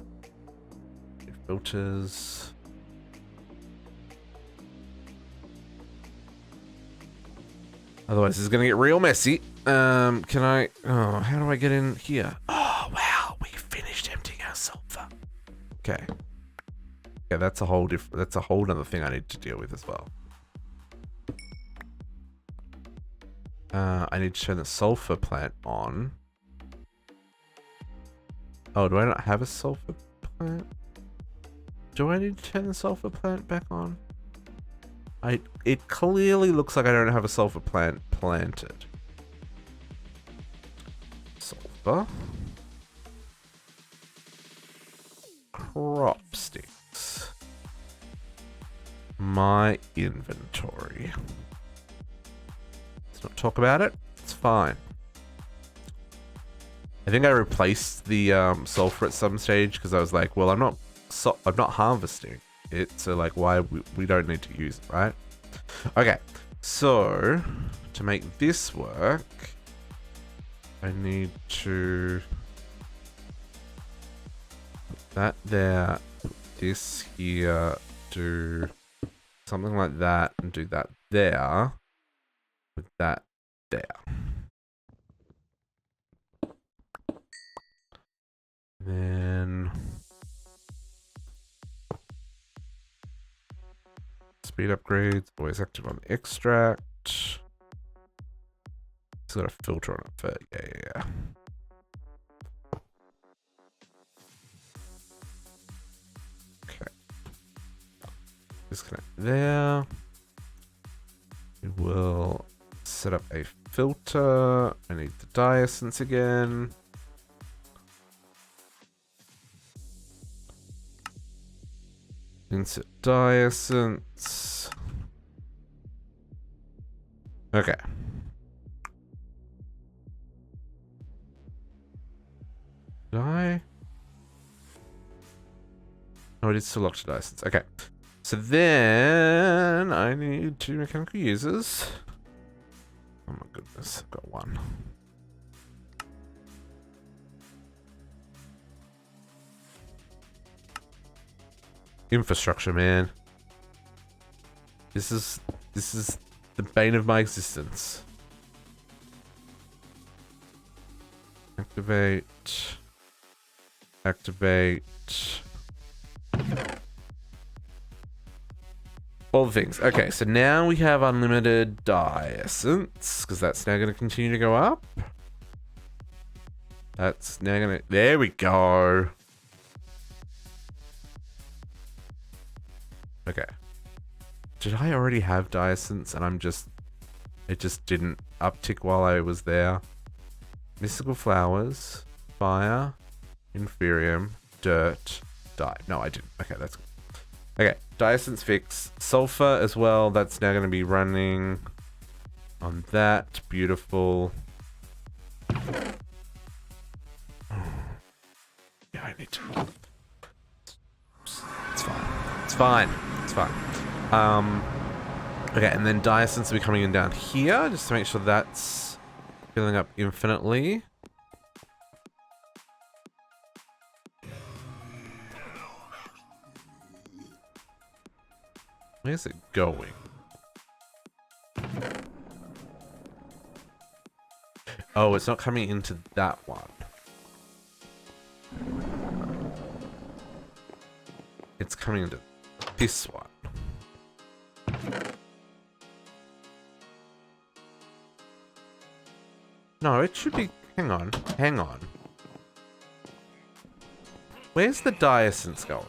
Filters. Otherwise, this is gonna get real messy. Can I? Oh, how do I get in here? Oh, wow, we finished emptying our sulfur. Okay. Yeah, that's a whole different. That's a whole other thing I need to deal with as well. I need to turn the sulfur plant on. Oh, do I not have a sulfur plant? Do I need to turn the sulfur plant back on? It clearly looks like I don't have a sulfur plant planted. Sulfur. Crop sticks. My inventory. Let's not talk about it. It's fine. I think I replaced the sulfur at some stage because I was like, well, I'm not harvesting it, so like why we don't need to use it, right? Okay, so to make this work, I need to put that there, put this here, do something like that, and do that there, with that there. then speed upgrades, always active on the extract. It's got a filter on it for, yeah. Okay. Disconnect there. We will set up a filter. I need the dye essence again. Insert dye essence. Okay. Dye. Oh, it is still locked to dye essence. Okay. So then I need 2 mechanical users. Oh my goodness, I've got 1. Infrastructure, man. This is the bane of my existence. Activate. Activate. All the things. Okay, so now we have unlimited dye essence, because that's now going to continue to go up. That's now going to... There we go. Okay. Did I already have dye essence and I'm just... It just didn't uptick while I was there. Mystical flowers, fire, inferium, dirt, dye. No, I didn't. Okay, that's good. Okay, dye essence fix. Sulfur as well. That's now going to be running on that. Beautiful. Yeah, I need to... It's fine. It's fine. It's fine. Okay, and then dye essence will be coming in down here, just to make sure that's filling up infinitely. Where's it going? Oh, it's not coming into that one. It's coming into this one. No, it should be... Hang on. Hang on. Where's the dye essence going?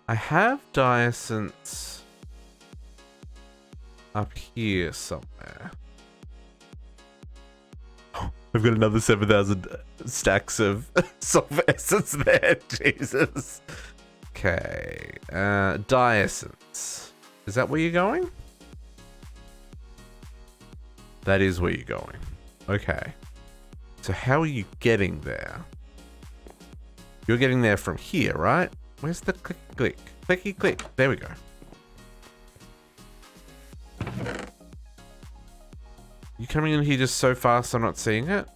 I have dye essence up here somewhere. I've got another 7,000 stacks of sulfur essence there. Jesus. Okay. Dye essence. Is that where you're going? That is where you're going. Okay. So how are you getting there? You're getting there from here, right? Where's the click, click? Clicky, click. There we go. You coming in here just so fast I'm not seeing it?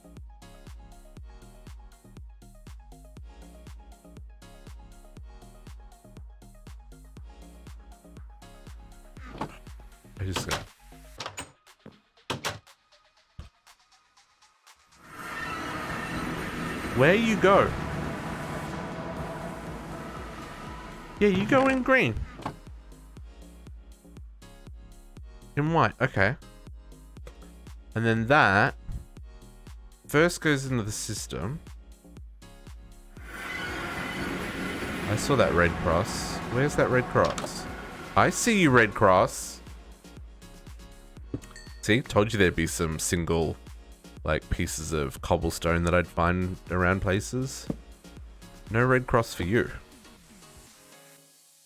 I just got... Where you go? Yeah, you go in green. In white, okay. And then that first goes into the system. I saw that red cross. Where's that red cross? I see you, red cross. See, told you there'd be some single, like, pieces of cobblestone that I'd find around places. No red cross for you.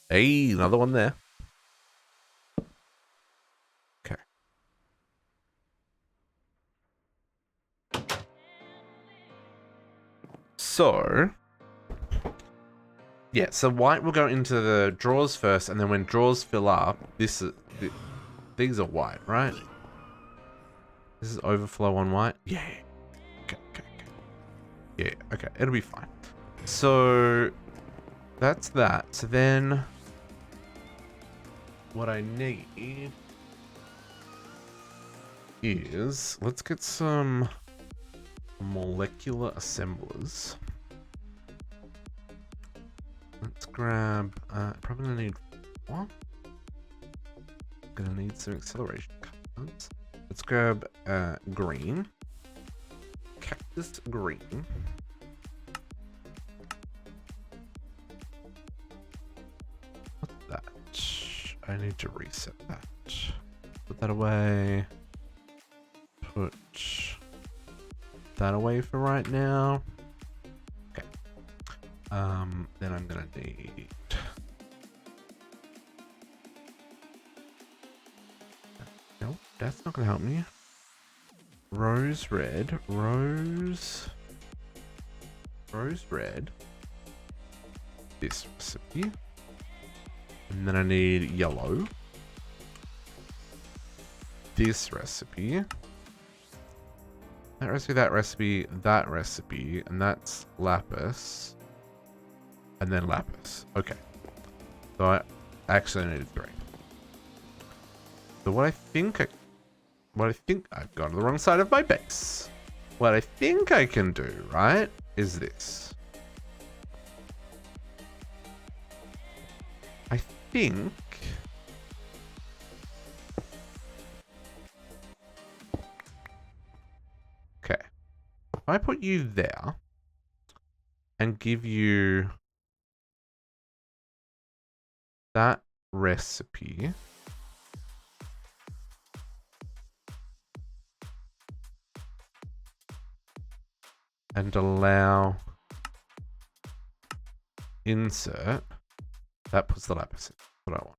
Hey, another one there. Okay. So, yeah, so white will go into the drawers first, and then when drawers fill up, these are white, right? This is overflow on white. Yeah. Okay. Yeah. Okay. It'll be fine. So that's that. So then what I need is, let's get some molecular assemblers. Let's grab, probably gonna need one. Gonna need some acceleration cards. Let's grab green. Cactus green. What's that? I need to reset that. Put that away. Put that away for right now. Okay. Then I'm gonna need nope, that's not gonna help me. Rose red, rose red. This recipe. And then I need yellow. This recipe. That recipe, that recipe, that recipe, and that's lapis. And then lapis. Okay. So I actually needed 3. So what I think I've gone to the wrong side of my base. What I think I can do, right, is this. I think okay. If I put you there and give you that recipe. And allow insert. That puts the lapis in. What I want.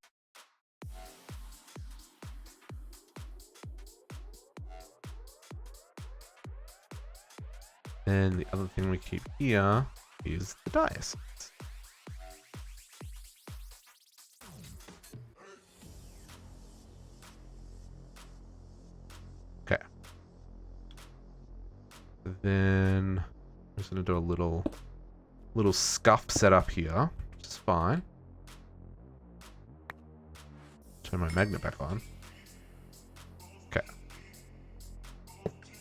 Then the other thing we keep here is the dye essence. Okay. Then I'm just gonna do a little scuff setup here, which is fine. Turn my magnet back on. Okay.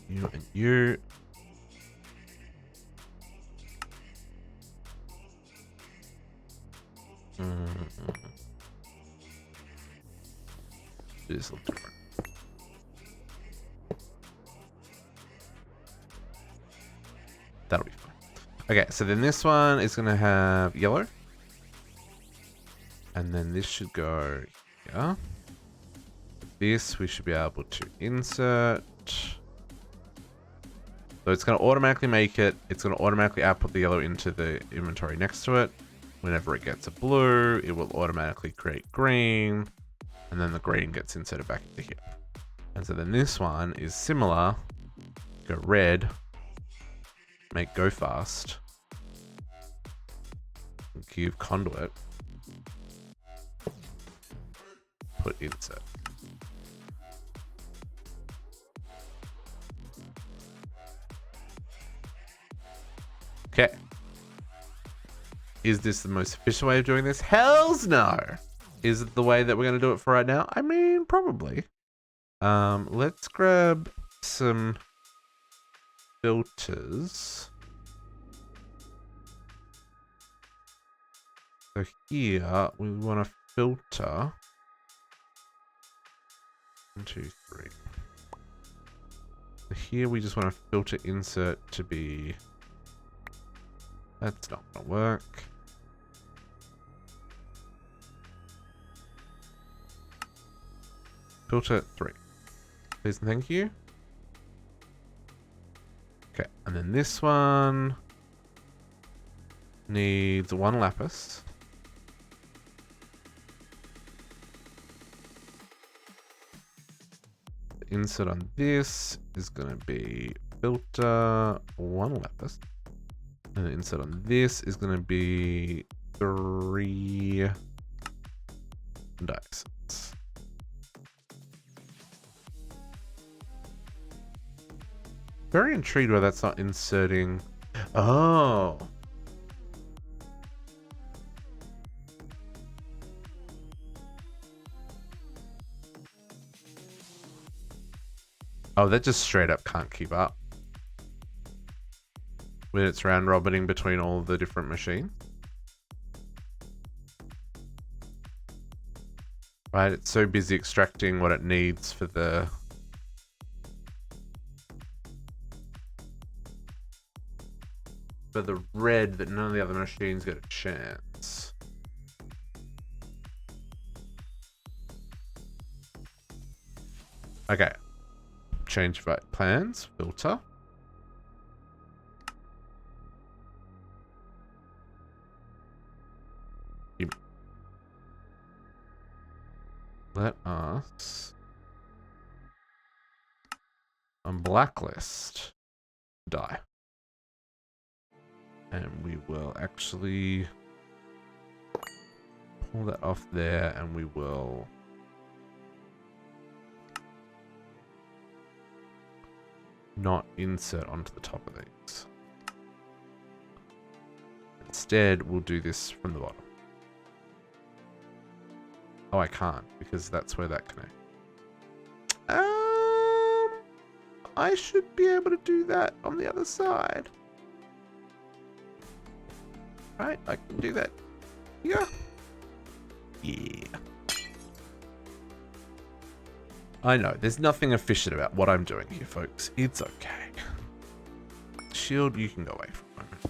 You and you. This looks different. That'll be fine. Okay, so then this one is going to have yellow. And then this should go here. This we should be able to insert. So it's going to automatically make it. It's going to automatically output the yellow into the inventory next to it. Whenever it gets a blue, it will automatically create green. And then the green gets inserted back into here. And so then this one is similar. Go red. Make go fast. Give conduit. Put insert. Okay. Is this the most efficient way of doing this? Hells no! Is it the way that we're going to do it for right now? I mean, probably. Let's grab some filters. So here we want to filter 1, 2, 3. So here we just want to filter insert to be. That's not gonna work. Filter 3. Please and thank you. Okay, and then this one needs 1 lapis. The insert on this is going to be filter 1 lapis. And the insert on this is going to be 3 dice. Very intrigued why that's not inserting. Oh. Oh, that just straight up can't keep up when it's round robining between all the different machines. Right, it's so busy extracting what it needs for the red that none of the other machines get a chance. Okay. Change plans, filter. Let us on blacklist die. And we will actually pull that off there, and we will not insert onto the top of these. Instead, we'll do this from the bottom. Oh, I can't, because that's where that connects. I should be able to do that on the other side. Right, I can do that. Yeah. Yeah. I know, there's nothing efficient about what I'm doing here, folks. It's okay. Shield, you can go away for a moment.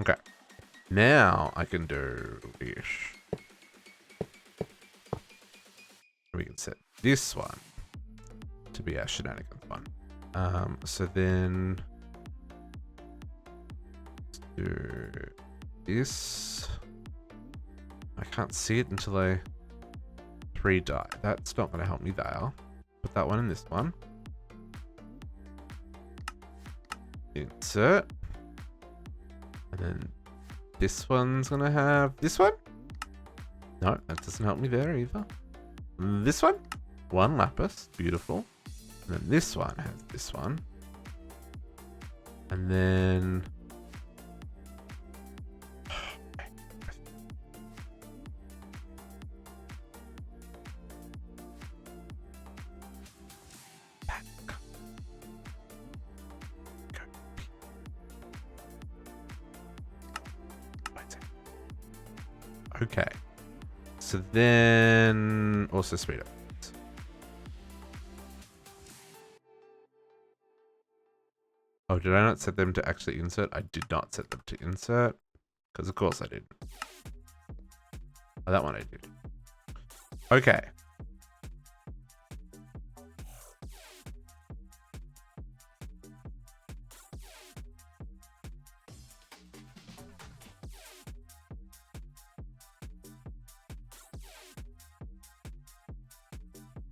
Okay. Now I can do ish. We can set this one to be our shenanigans one. So then let's do this. I can't see it until I 3 die. That's not going to help me there. Put that one in this one. Insert. And then this one's going to have this one. No, that doesn't help me there either. This one. 1 lapis. Beautiful. And then this one has this one. And then okay. So then also speed up. Oh, did I not set them to actually insert? I did not set them to insert. Because of course I did. Oh, that one I did. Okay.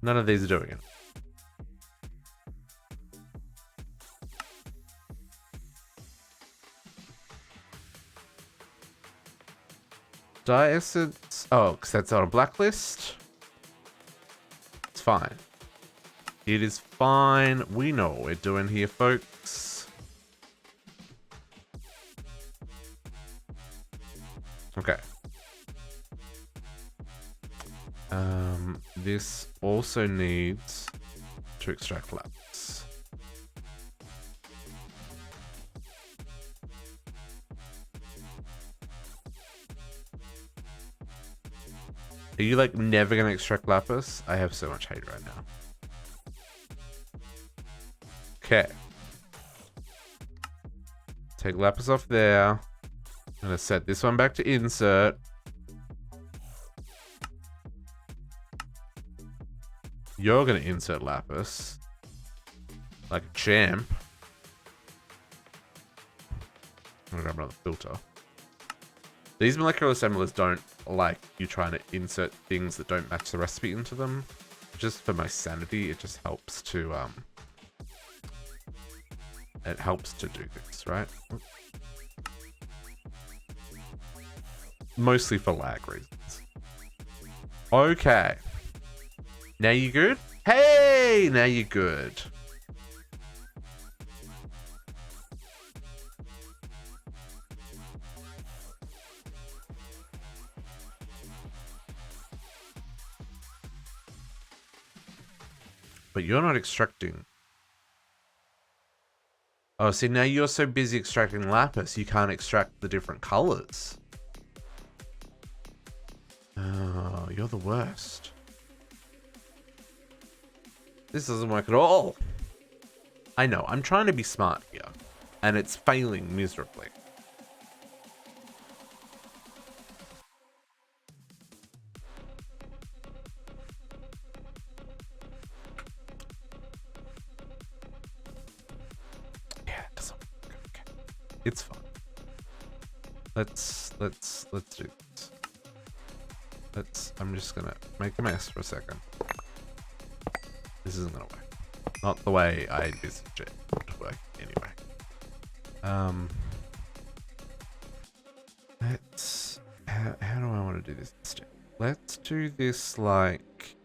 None of these are doing it. Dye essence. Oh, because that's on a blacklist. It's fine. It is fine. We know what we're doing here, folks. Okay. This also needs to extract lapis. Are you like never gonna extract lapis? I have so much hate right now. Okay. Take lapis off there. I'm gonna set this one back to insert. You're gonna insert lapis. Like a champ. I'm gonna grab another filter. These molecular assemblers don't like you trying to insert things that don't match the recipe into them. Just for my sanity, it just helps to do this, right? Mostly for lag reasons. Okay. Now you good? Hey, now you're good. But you're not extracting. Oh, see, now you're so busy extracting lapis, you can't extract the different colors. Oh, you're the worst. This doesn't work at all. I know, I'm trying to be smart here, and it's failing miserably. Yeah, it doesn't work. Okay. It's fine. Let's do this. I'm just gonna make a mess for a second. This isn't gonna work. Not the way I envisaged it to work anyway. How do I want to do this instead? Let's do this like...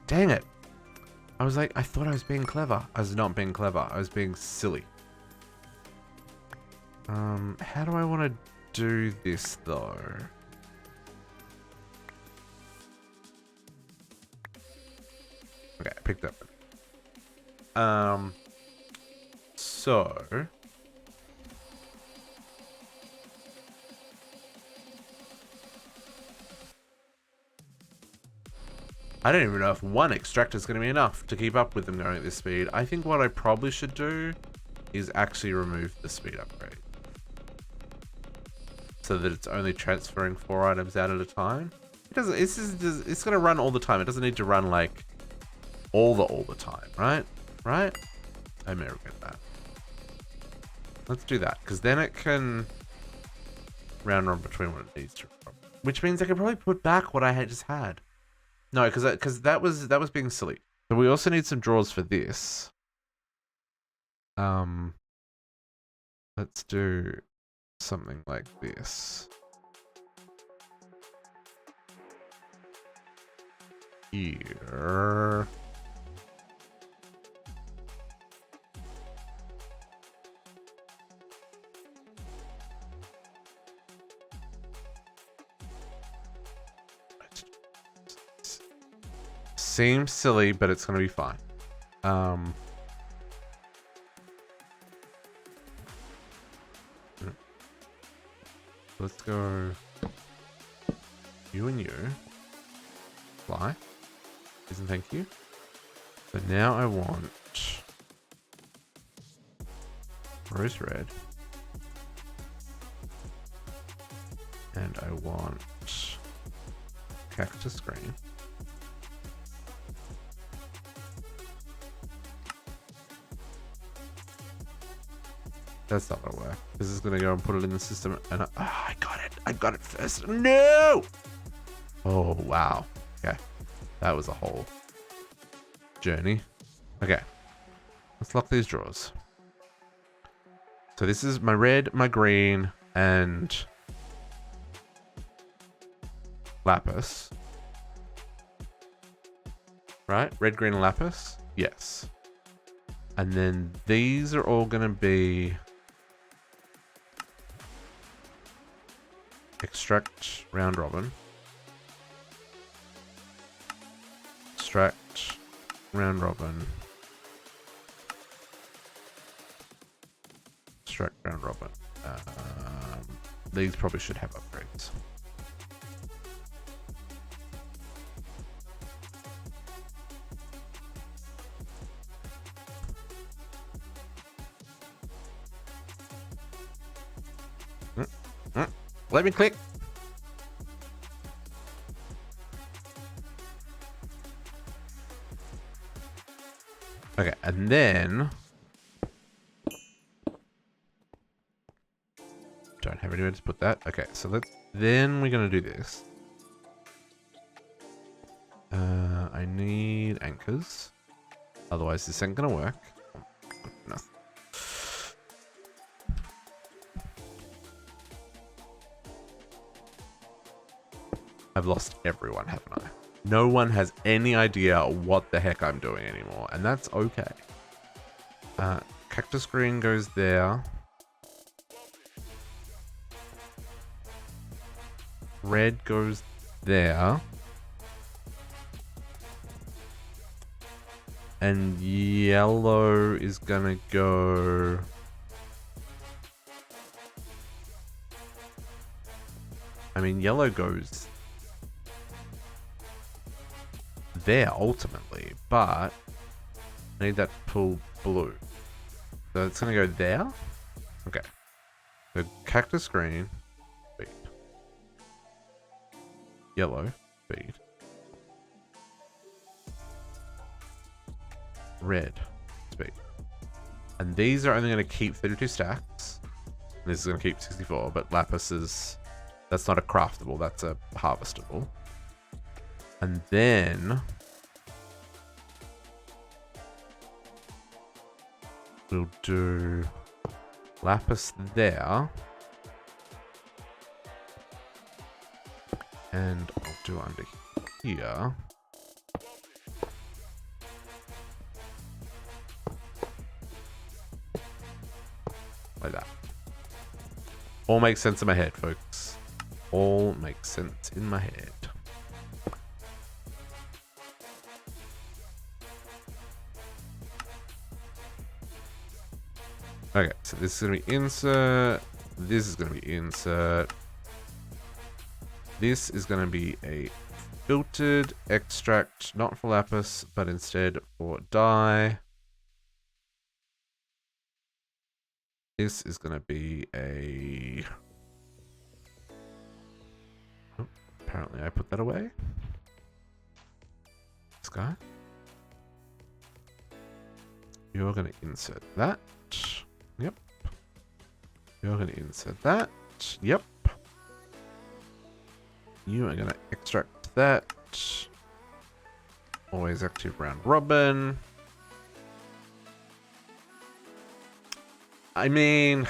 Dang it. I was like, I thought I was being clever. I was not being clever. I was being silly. How do I want to do this though? Okay, I picked up. So I don't even know if one extractor is going to be enough to keep up with them going at this speed. I think what I probably should do is actually remove the speed upgrade, so that it's only transferring 4 items out at a time. It doesn't. It's going to run all the time. It doesn't need to run like all the time, right? Right? I may regret that. Let's do that, because then it can round run between what it needs to, which means I can probably put back what I had just had. No, because that was being silly. So we also need some drawers for this. Let's do something like this. Here. Seems silly, but it's going to be fine. Let's go you and you. Fly. Please and thank you. So now I want rose red. And I want cactus green. That's not gonna work. This is gonna go and put it in the system, and I got it. I got it first. No! Oh wow. Okay, that was a whole journey. Okay, let's lock these drawers. So this is my red, my green, and lapis. Right? Red, green, and lapis. Yes. And then these are all gonna be extract round robin, extract round robin, extract round robin. These probably should have upgrades. Let me click. Okay, and then don't have anywhere to put that. Okay, so then we're gonna do this. I need anchors, otherwise this ain't gonna work. Nothing. I've lost everyone, haven't I? No one has any idea what the heck I'm doing anymore, and that's okay. Cactus green goes there. Red goes there. And yellow is gonna go... I mean, yellow goes there ultimately, but I need that to pull blue. So it's gonna go there. Okay. So cactus green, feed. Yellow, feed. Red, feed. And these are only gonna keep 32 stacks. This is gonna keep 64, but lapis is... That's not a craftable, that's a harvestable. And then we'll do lapis there. And I'll do under here. Like that. All makes sense in my head, folks. All makes sense in my head. Okay, so this is going to be insert. This is going to be insert. This is going to be a filtered extract, not for lapis, but instead for dye. This is going to be a... Oh, apparently I put that away. This guy. You're going to insert that. Yep. You're going to insert that. Yep. You are going to extract that. Always active round robin. I mean,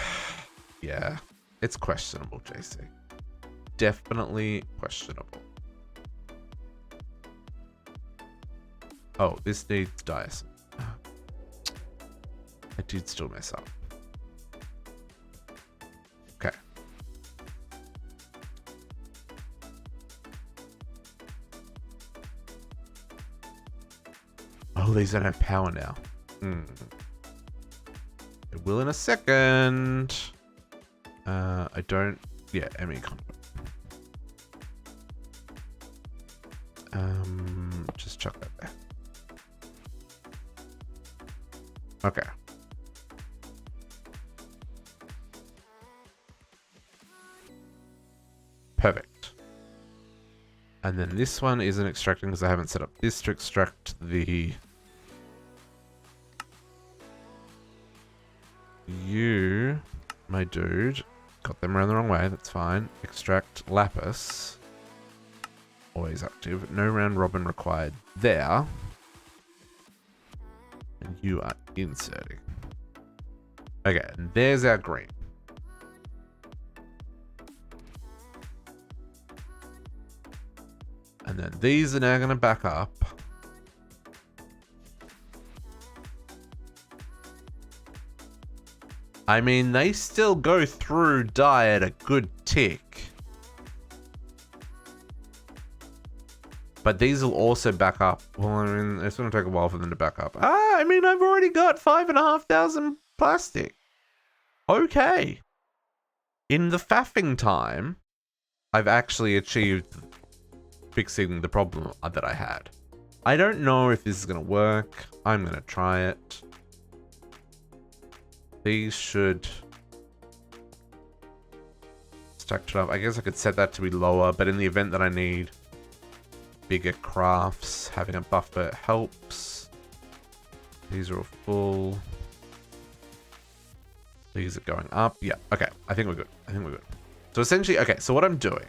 yeah, it's questionable, JC. Definitely questionable. Oh, this needs dice. I did still mess up. Okay. Oh, these don't have power now. It will in a second. I don't... Yeah, ME conduit. Just chuck that there. Okay. Perfect. And then this one isn't extracting because I haven't set up this to extract the... You, my dude, got them around the wrong way, that's fine. Extract lapis. Always active. No round robin required there. And you are inserting. Okay, and there's our green. And then these are now going to back up. I mean, they still go through dye at a good tick. But these will also back up. Well, I mean, it's going to take a while for them to back up. I mean, I've already got 5,500 plastic. Okay. In the faffing time, I've actually achieved fixing the problem that I had. I don't know if this is going to work. I'm going to try it. These should stack it up. I guess I could set that to be lower, but in the event that I need bigger crafts, having a buffer helps. These are all full. These are going up. Yeah, okay. I think we're good. I think we're good. So essentially, okay, so what I'm doing.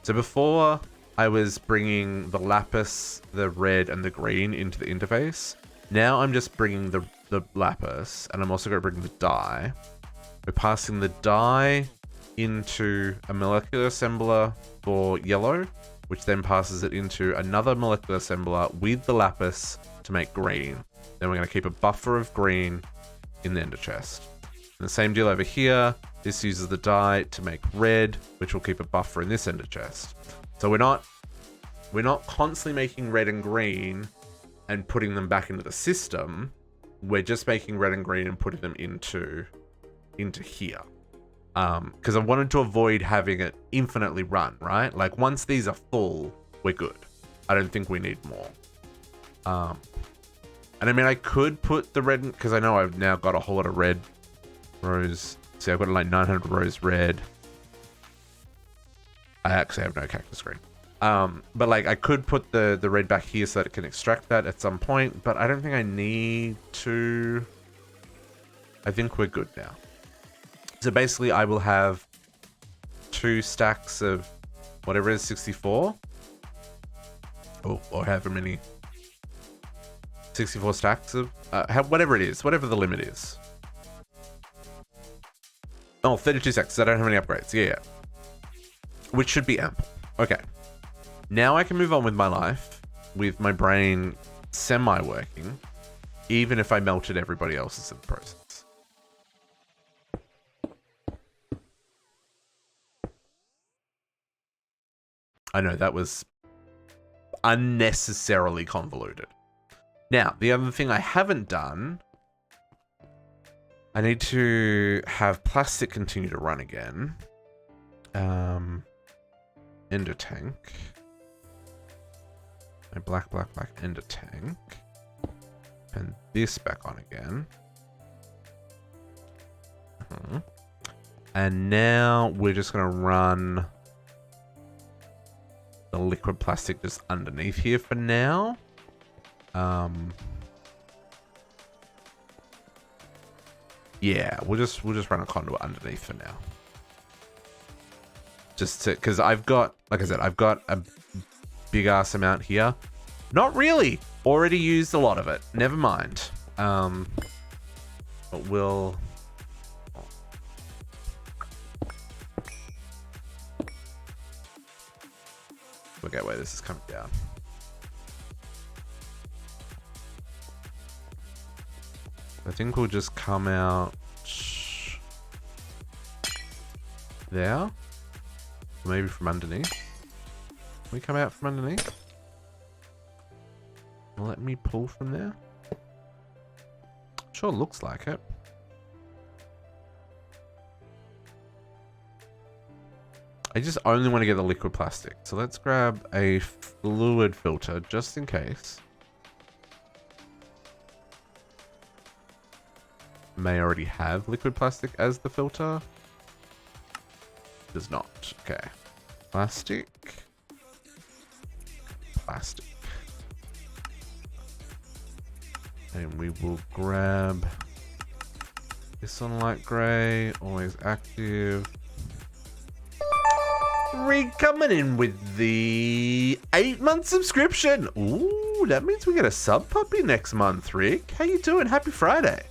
So before I was bringing the lapis, the red, and the green into the interface. Now I'm just bringing the lapis, and I'm also going to bring the dye. We're passing the dye into a molecular assembler for yellow, which then passes it into another molecular assembler with the lapis to make green. Then we're going to keep a buffer of green in the ender chest. And the same deal over here. This uses the dye to make red, which will keep a buffer in this ender chest. So we're not constantly making red and green and putting them back into the system. We're just making red and green and putting them into here. Because I wanted to avoid having it infinitely run, right? Like once these are full, we're good. I don't think we need more. And I mean, I could put the red, because I know I've now got a whole lot of red rows. See, I've got like 900 rows red. I actually have no cactus green. But like I could put the red back here so that it can extract that at some point, but I don't think I need to. I think we're good now. So basically I will have 2 stacks of whatever it is, 64. Oh, or however many. 64 stacks of, whatever it is, whatever the limit is. Oh, 32 stacks, I don't have any upgrades, yeah. Which should be ample. Okay. Now I can move on with my life, with my brain semi-working, even if I melted everybody else's in the process. I know, that was unnecessarily convoluted. Now, the other thing I haven't done, I need to have plastic continue to run again. Ender tank. My black ender tank. And this back on again. And now we're just going to run the liquid plastic just underneath here for now. Yeah, we'll just run a conduit underneath for now. Just to, because I've got, like I said, I've got a big ass amount here. Not really. Already used a lot of it. Never mind. But we'll. Forget where this is coming down. I think we'll just come out there. Maybe from underneath. Can we come out from underneath? Let me pull from there. Sure looks like it. I just only want to get the liquid plastic. So let's grab a fluid filter just in case. May already have liquid plastic as the filter. Does not. Okay. Plastic. Plastic. And we will grab this on light gray. Always active. Rick coming in with the 8-month subscription. Ooh, that means we get a sub puppy next month, Rick. How you doing? Happy Friday.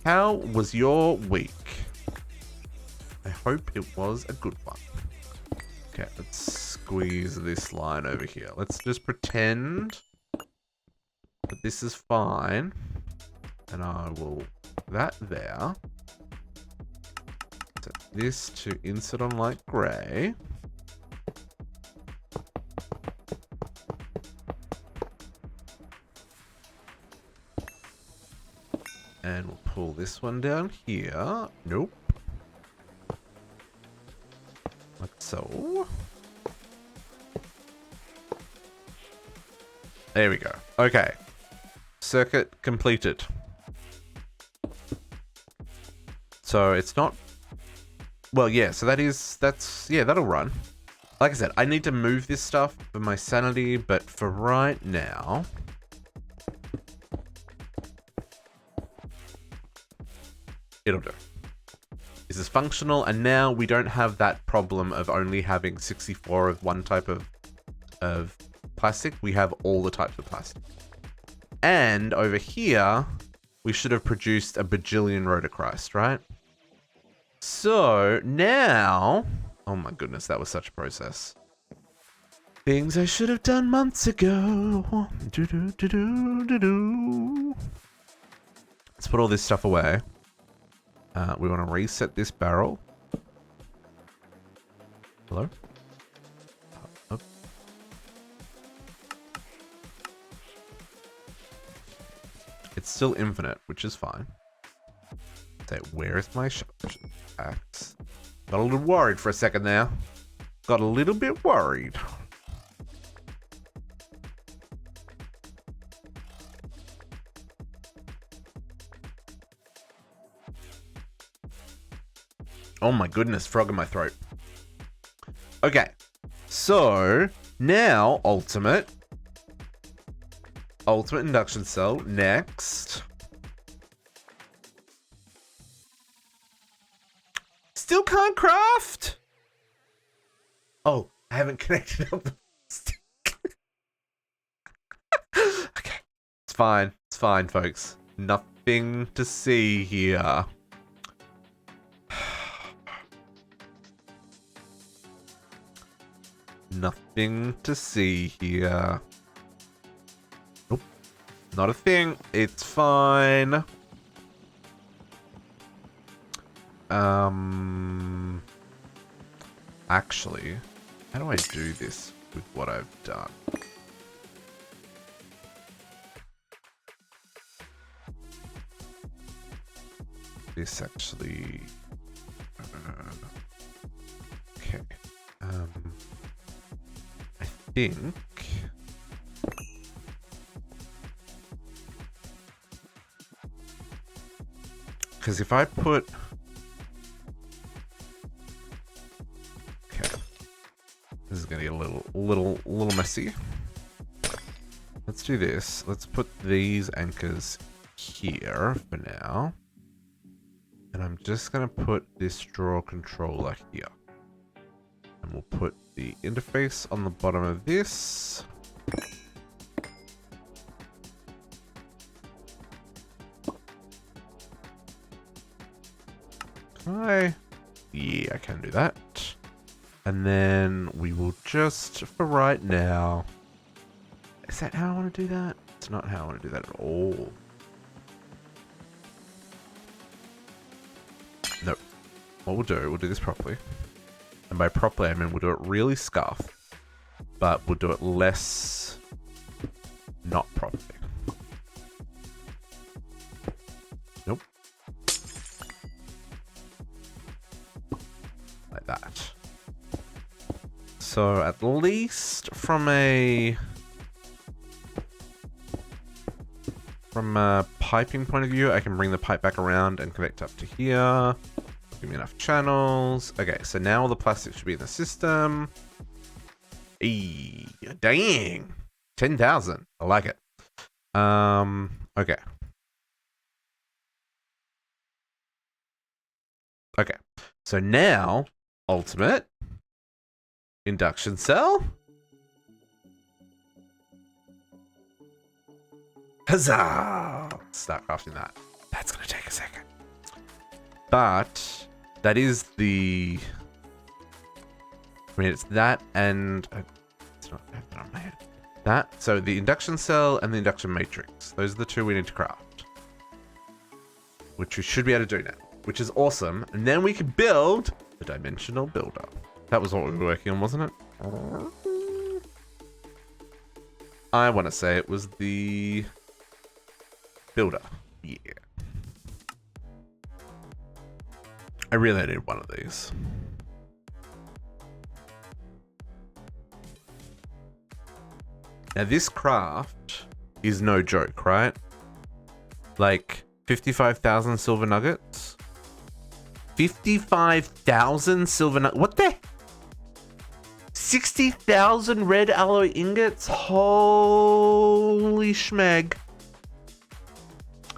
How was your week? I hope it was a good one. Okay, let's squeeze this line over here. Let's just pretend that this is fine. And I will that there. Set this to insert on light gray. And we'll pull this one down here. Nope. Like so. There we go. Okay. Circuit completed. So it's not... Well, yeah, so yeah, that'll run. Like I said, I need to move this stuff for my sanity, but for right now... It'll do. This is functional, and now we don't have that problem of only having 64 of one type of plastic. We have all the types of plastic. And over here, we should have produced a bajillion Rotochrist, right? So now... Oh my goodness, that was such a process. Things I should have done months ago. Let's put all this stuff away. We want to reset this barrel. Hello? Oh. It's still infinite, which is fine. Say, where is my axe? Got a little worried for a second there. Got a little bit worried. Oh my goodness, frog in my throat. Okay, so now ultimate induction cell next. Still can't craft. Oh, I haven't connected up the stick. Okay, it's fine, folks. Nothing to see here. Nothing to see here. Nope. Not a thing. It's fine. Actually, how do I do this with what I've done? This actually... okay. I think... because if I put... okay. This is gonna get a little messy. Let's do this. Let's put these anchors here for now. And I'm just gonna put this draw controller here. And we'll put the interface on the bottom of this. Can I? Yeah, I can do that. And then we will just, for right now... is that how I want to do that? It's not how I want to do that at all. Nope. What we'll do this properly. And by properly, I mean we'll do it really scuff. But we'll do it less... not properly. Nope. Like that. So at least from a piping point of view, I can bring the pipe back around and connect up to here. Give me enough channels. Okay, so now all the plastic should be in the system. Eee, dang, 10,000. I like it. Okay. Okay, so now ultimate induction cell. Huzzah! Start crafting that. That's gonna take a second. But that is the... I mean, it's that and... it's not that on my head. That, so the induction cell and the induction matrix. Those are the two we need to craft. Which we should be able to do now. Which is awesome. And then we can build the dimensional builder. That was what we were working on, wasn't it? I want to say it was the builder. Yeah. I really need one of these. Now this craft is no joke, right? Like 55,000 silver nuggets. 55,000 silver nuggets. What the? 60,000 red alloy ingots. Holy schmeg.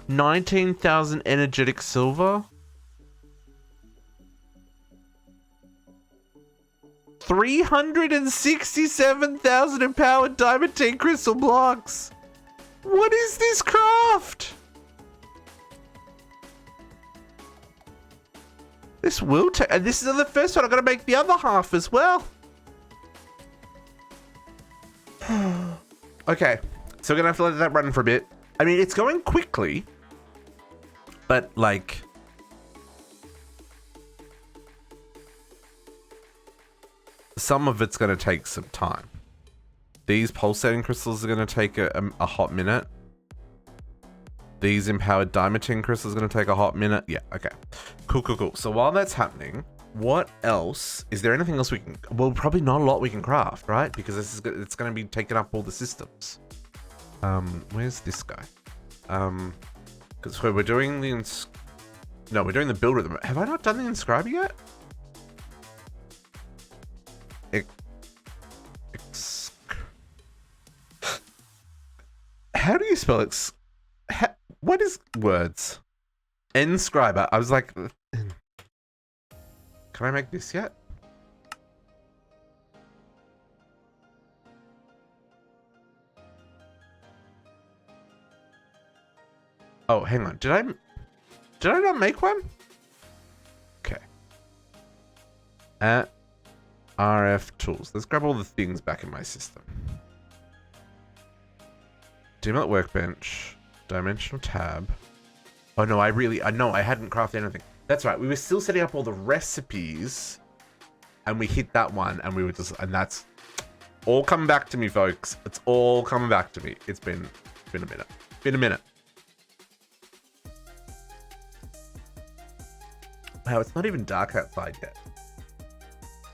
19,000 energetic silver. 367,000 empowered diamantine crystal blocks. What is this craft? This will take, and this is the first one. I've got to make the other half as well. Okay, so we're gonna have to let that run for a bit. I mean, it's going quickly, but like, some of it's going to take some time. These pulsating crystals are going to take a hot minute. These empowered diamantine crystals are going to take a hot minute. Yeah, okay. Cool, cool, cool. So while that's happening, what else? Is there anything else we can... Well, probably not a lot we can craft, right? Because this is it's going to be taking up all the systems. Where's this guy? Because we're doing the... No, we're doing the build rhythm. Have I not done the inscribe yet? How do you spell it? What is words? Inscriber. I was like, can I make this yet? Oh, hang on. Did I not make one? Okay. At RF tools. Let's grab all the things back in my system. Dimlet workbench, dimensional tab. Oh no, I hadn't crafted anything. That's right, we were still setting up all the recipes and we hit that one and we were just, and that's all coming back to me, folks. It's all coming back to me. It's been a minute. Been a minute. Wow, it's not even dark outside yet.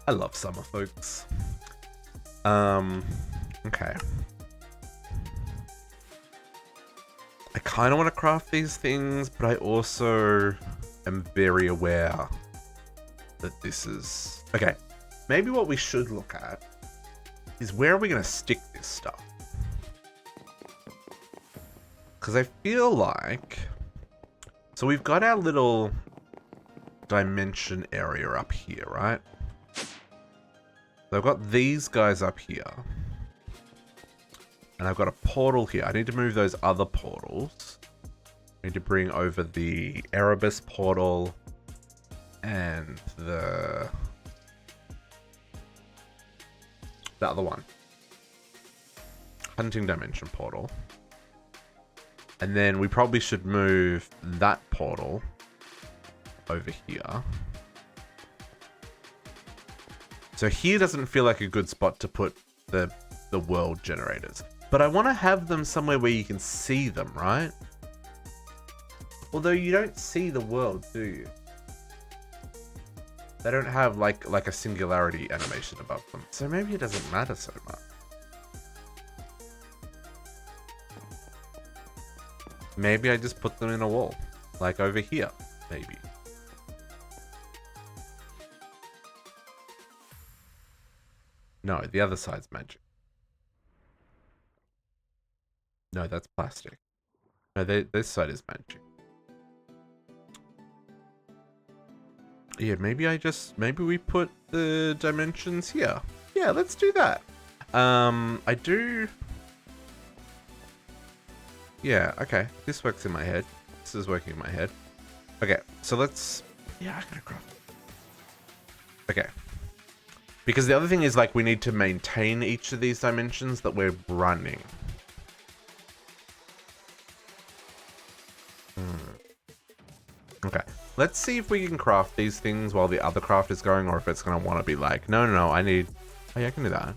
I love summer, folks. Okay. I kind of want to craft these things, but I also am very aware that this is... Okay, maybe what we should look at is where are we going to stick this stuff? Because I feel like... So we've got our little dimension area up here, right? So I've got these guys up here. And I've got a portal here. I need to move those other portals. I need to bring over the Erebus portal and the other one. Hunting dimension portal. And then we probably should move that portal over here. So here doesn't feel like a good spot to put the world generators. But I want to have them somewhere where you can see them, right? Although you don't see the world, do you? They don't have like a singularity animation above them. So maybe it doesn't matter so much. Maybe I just put them in a wall. Like over here, maybe. No, the other side's magic. No, that's plastic. No, this side is magic. Yeah, maybe we put the dimensions here. Yeah, let's do that. I do... Yeah, okay. This works in my head. This is working in my head. Okay, so let's... Yeah, I gotta craft. Okay. Because the other thing is, like, we need to maintain each of these dimensions that we're running. Okay, let's see if we can craft these things while the other craft is going, or if it's going to want to be like, no, I need... Oh yeah, I can do that.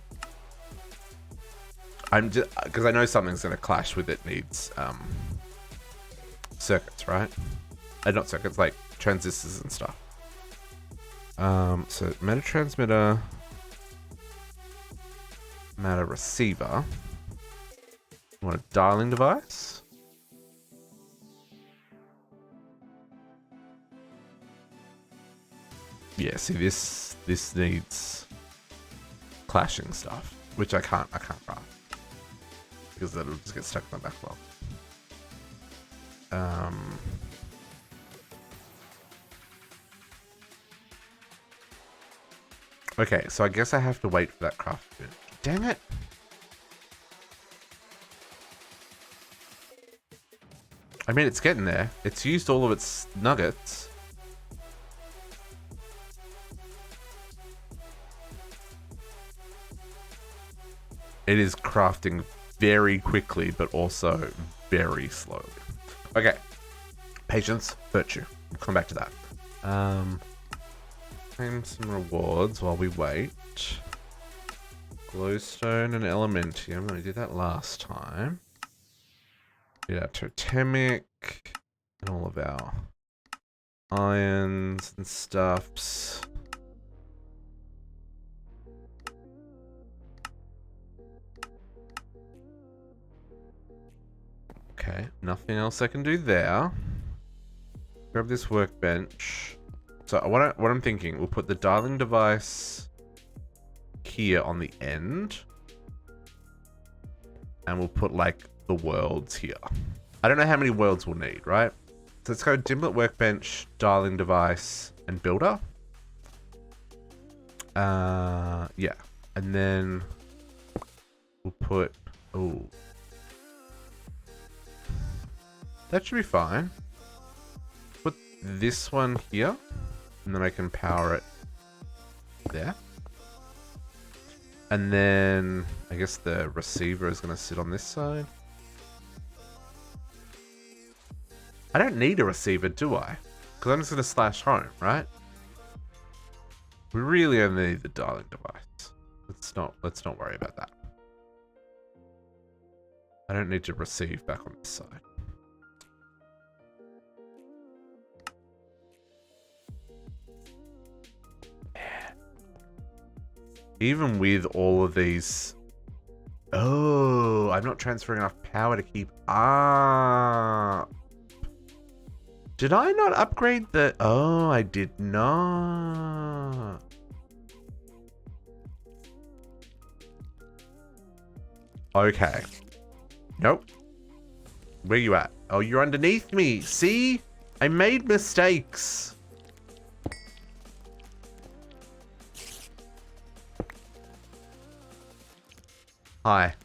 I'm just... Because I know something's going to clash with it needs circuits, right? Not circuits, like transistors and stuff. So matter transmitter, matter receiver. You want a dialing device? Yeah, see this needs clashing stuff, which I can't craft because that'll just get stuck in my backlog. Okay, so I guess I have to wait for that craft to finish. Dang it! I mean, it's getting there. It's used all of its nuggets. It is crafting very quickly, but also very slowly. Okay. Patience, virtue. We'll come back to that. Claim some rewards while we wait. Glowstone and Elementium. I did that last time. Did our totemic and all of our irons and stuffs. Okay, nothing else I can do there. Grab this workbench. So what I'm thinking, we'll put the dialing device here on the end. And we'll put like the worlds here. I don't know how many worlds we'll need, right? So let's go dimlet workbench, dialing device, and builder. Yeah. And then we'll put, oh. That should be fine. Put this one here, and then I can power it there. And then I guess the receiver is going to sit on this side. I don't need a receiver, do I? Because I'm just going to slash home, right? We really only need the dialing device. Let's not worry about that. I don't need to receive back on this side. Even with all of these... Oh, I'm not transferring enough power to keep up. Did I not upgrade the... Oh, I did not. Okay. Nope. Where you at? Oh, you're underneath me. See? I made mistakes. Hi.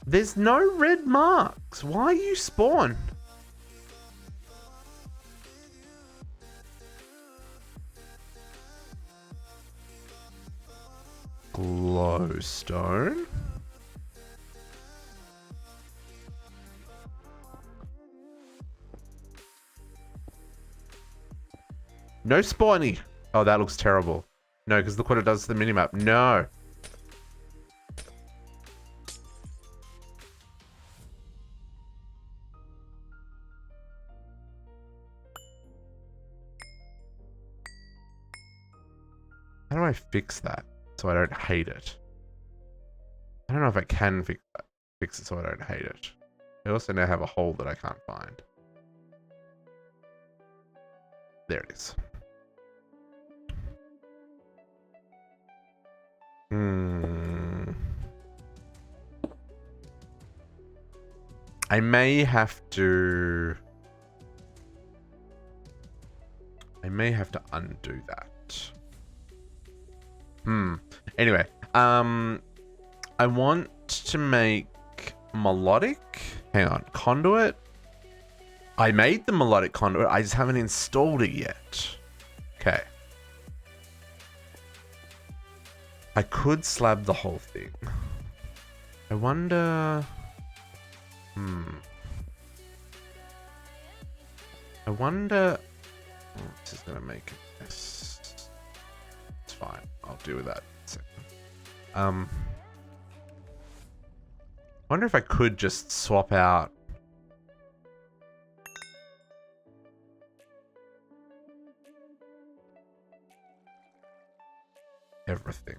There's no red marks. Why you spawn? Glowstone. No spawny. Oh, that looks terrible. No, because look what it does to the minimap. No. How do I fix that so I don't hate it? I don't know if I can fix it so I don't hate it. I also now have a hole that I can't find. There it is. I may have to undo that. Anyway, I want to make melodic. Hang on, conduit. I made the melodic conduit. I just haven't installed it yet. Okay. I could slab the whole thing. I wonder... I wonder... Oh, this is going to make a mess. It's fine. I'll deal with that in a second. I wonder if I could just swap out... everything.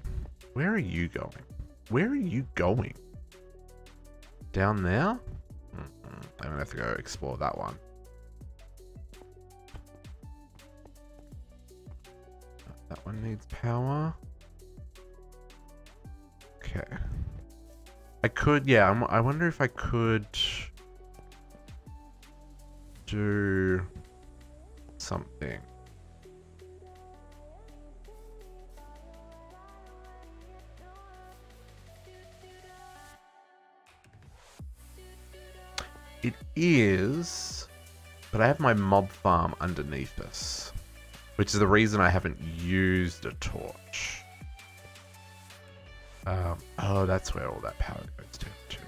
Where are you going? Where are you going? Down there? I'm gonna have to go explore that one. That one needs power. Okay. I could, yeah, I wonder if I could do something. It is, but I have my mob farm underneath us, which is the reason I haven't used a torch. Oh, that's where all that power goes down to.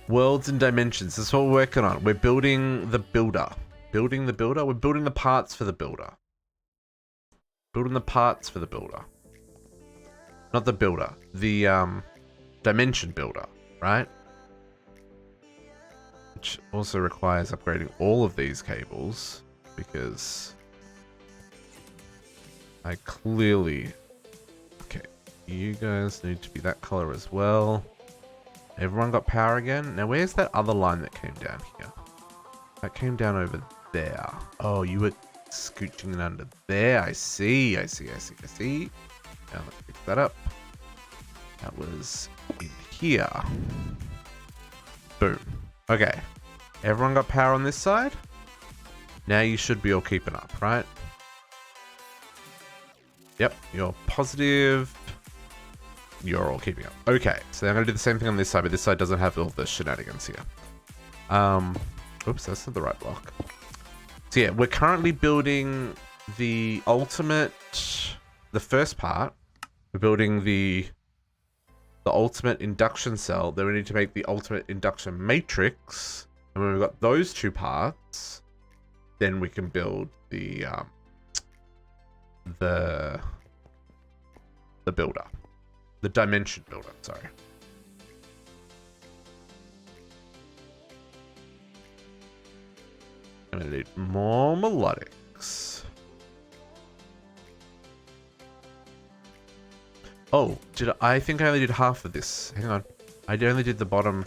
Worlds and dimensions. This is what we're working on. We're building the builder. Building the builder? We're building the parts for the builder. Building the parts for the builder. Not the builder. The dimension builder, right? Which also requires upgrading all of these cables because I clearly... Okay, you guys need to be that color as well. Everyone got power again? Now where's that other line that came down here? That came down over there. Oh, you were scooching it under there. I see. Now let's pick that up. That was in here. Boom. Okay. Everyone got power on this side? Now you should be all keeping up, right? Yep, you're positive. You're all keeping up. Okay, so I'm going to do the same thing on this side, but this side doesn't have all the shenanigans here. Oops, that's not the right block. So yeah, we're currently building the ultimate, the first part. We're building the ultimate induction cell. Then we need to make the ultimate induction matrix. And when we've got those two parts, then we can build the builder. The dimension builder, sorry. I'm gonna need more melodics. Oh, I think I only did half of this. Hang on. I only did the bottom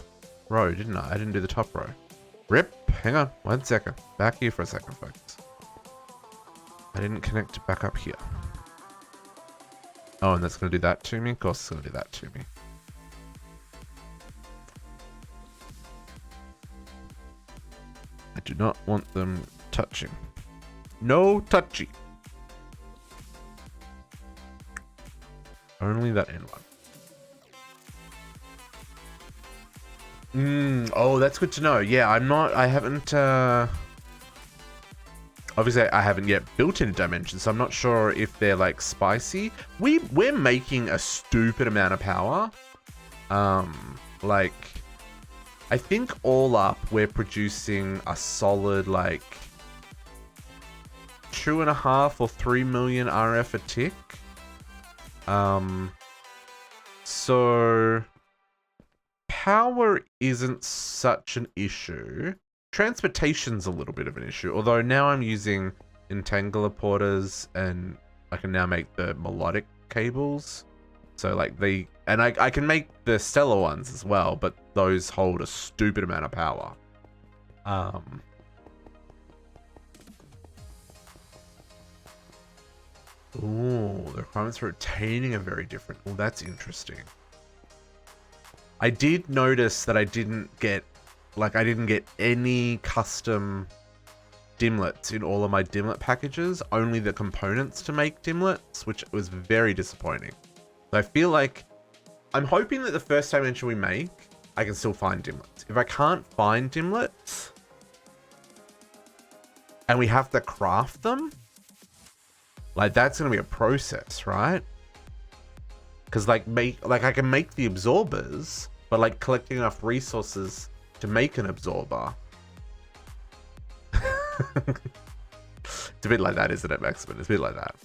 row, didn't I? I didn't do the top row. Rip. Hang on. 1 second. Back here for a second, folks. I didn't connect back up here. Oh, and that's going to do that to me? Of course it's going to do that to me. I do not want them touching. No touchy. Only that end one. Oh, that's good to know. Yeah, I haven't, obviously I haven't yet built any dimensions, so I'm not sure if they're like spicy. We're making a stupid amount of power. Like, I think all up we're producing a solid like 2.5 or 3 million RF a tick. So power isn't such an issue. Transportation's a little bit of an issue, although now I'm using entangler porters and I can now make the melodic cables. So like I can make the stellar ones as well, but those hold a stupid amount of power. Ooh, the requirements for obtaining are very different. Well, that's interesting. I did notice that I didn't get any custom dimlets in all of my dimlet packages, only the components to make dimlets, which was very disappointing. So I feel like, I'm hoping that the first dimension we make, I can still find dimlets. If I can't find dimlets, and we have to craft them, like that's gonna be a process, right? Because like I can make the absorbers, but like collecting enough resources to make an absorber. It's a bit like that, isn't it, Maximin? It's a bit like that.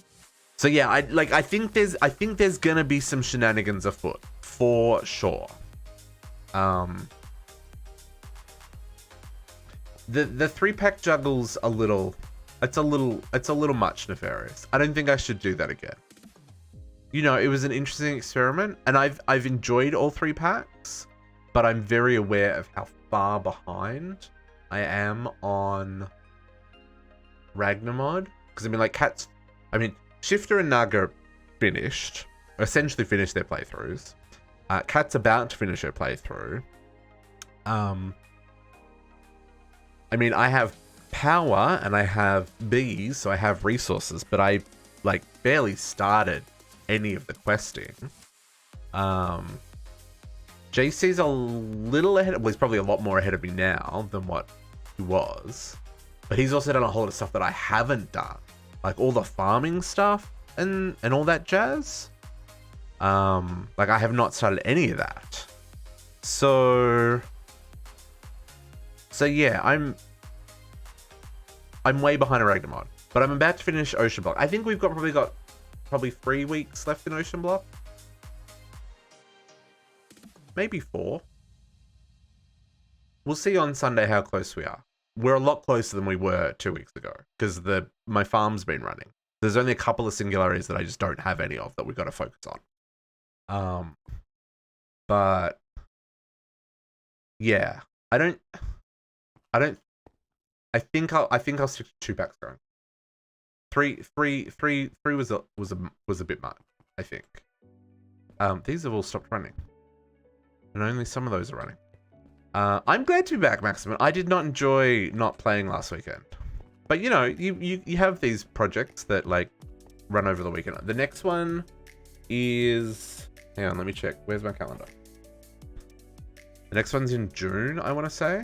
So yeah, I think there's gonna be some shenanigans afoot for sure. The 3-pack juggle's a little much nefarious. I don't think I should do that again. You know, it was an interesting experiment, and I've enjoyed all 3 packs, but I'm very aware of how far behind I am on Ragnarmod. Because I mean, Shifter and Naga essentially finished their playthroughs. Kat's about to finish her playthrough. I mean, I have power and I have bees, so I have resources, but I like barely started any of the questing. JC's a little ahead. Well, he's probably a lot more ahead of me now than what he was, but he's also done a whole lot of stuff that I haven't done, like all the farming stuff and all that jazz. Like I have not started any of that. So So yeah, I'm way behind a Ragnar mod, but I'm about to finish Ocean Block. I think we've probably got 3 weeks left in Ocean Block. Maybe 4. We'll see on Sunday how close we are. We're a lot closer than we were 2 weeks ago because my farm's been running. There's only a couple of singularities that I just don't have any of that we've got to focus on. But yeah, I think I'll stick to 2 packs going. Three was a bit much, I think. These have all stopped running, and only some of those are running. I'm glad to be back, Maximum. I did not enjoy not playing last weekend, but you know, you have these projects that like run over the weekend. The next one is, hang on, let me check. Where's my calendar? The next one's in June, I want to say.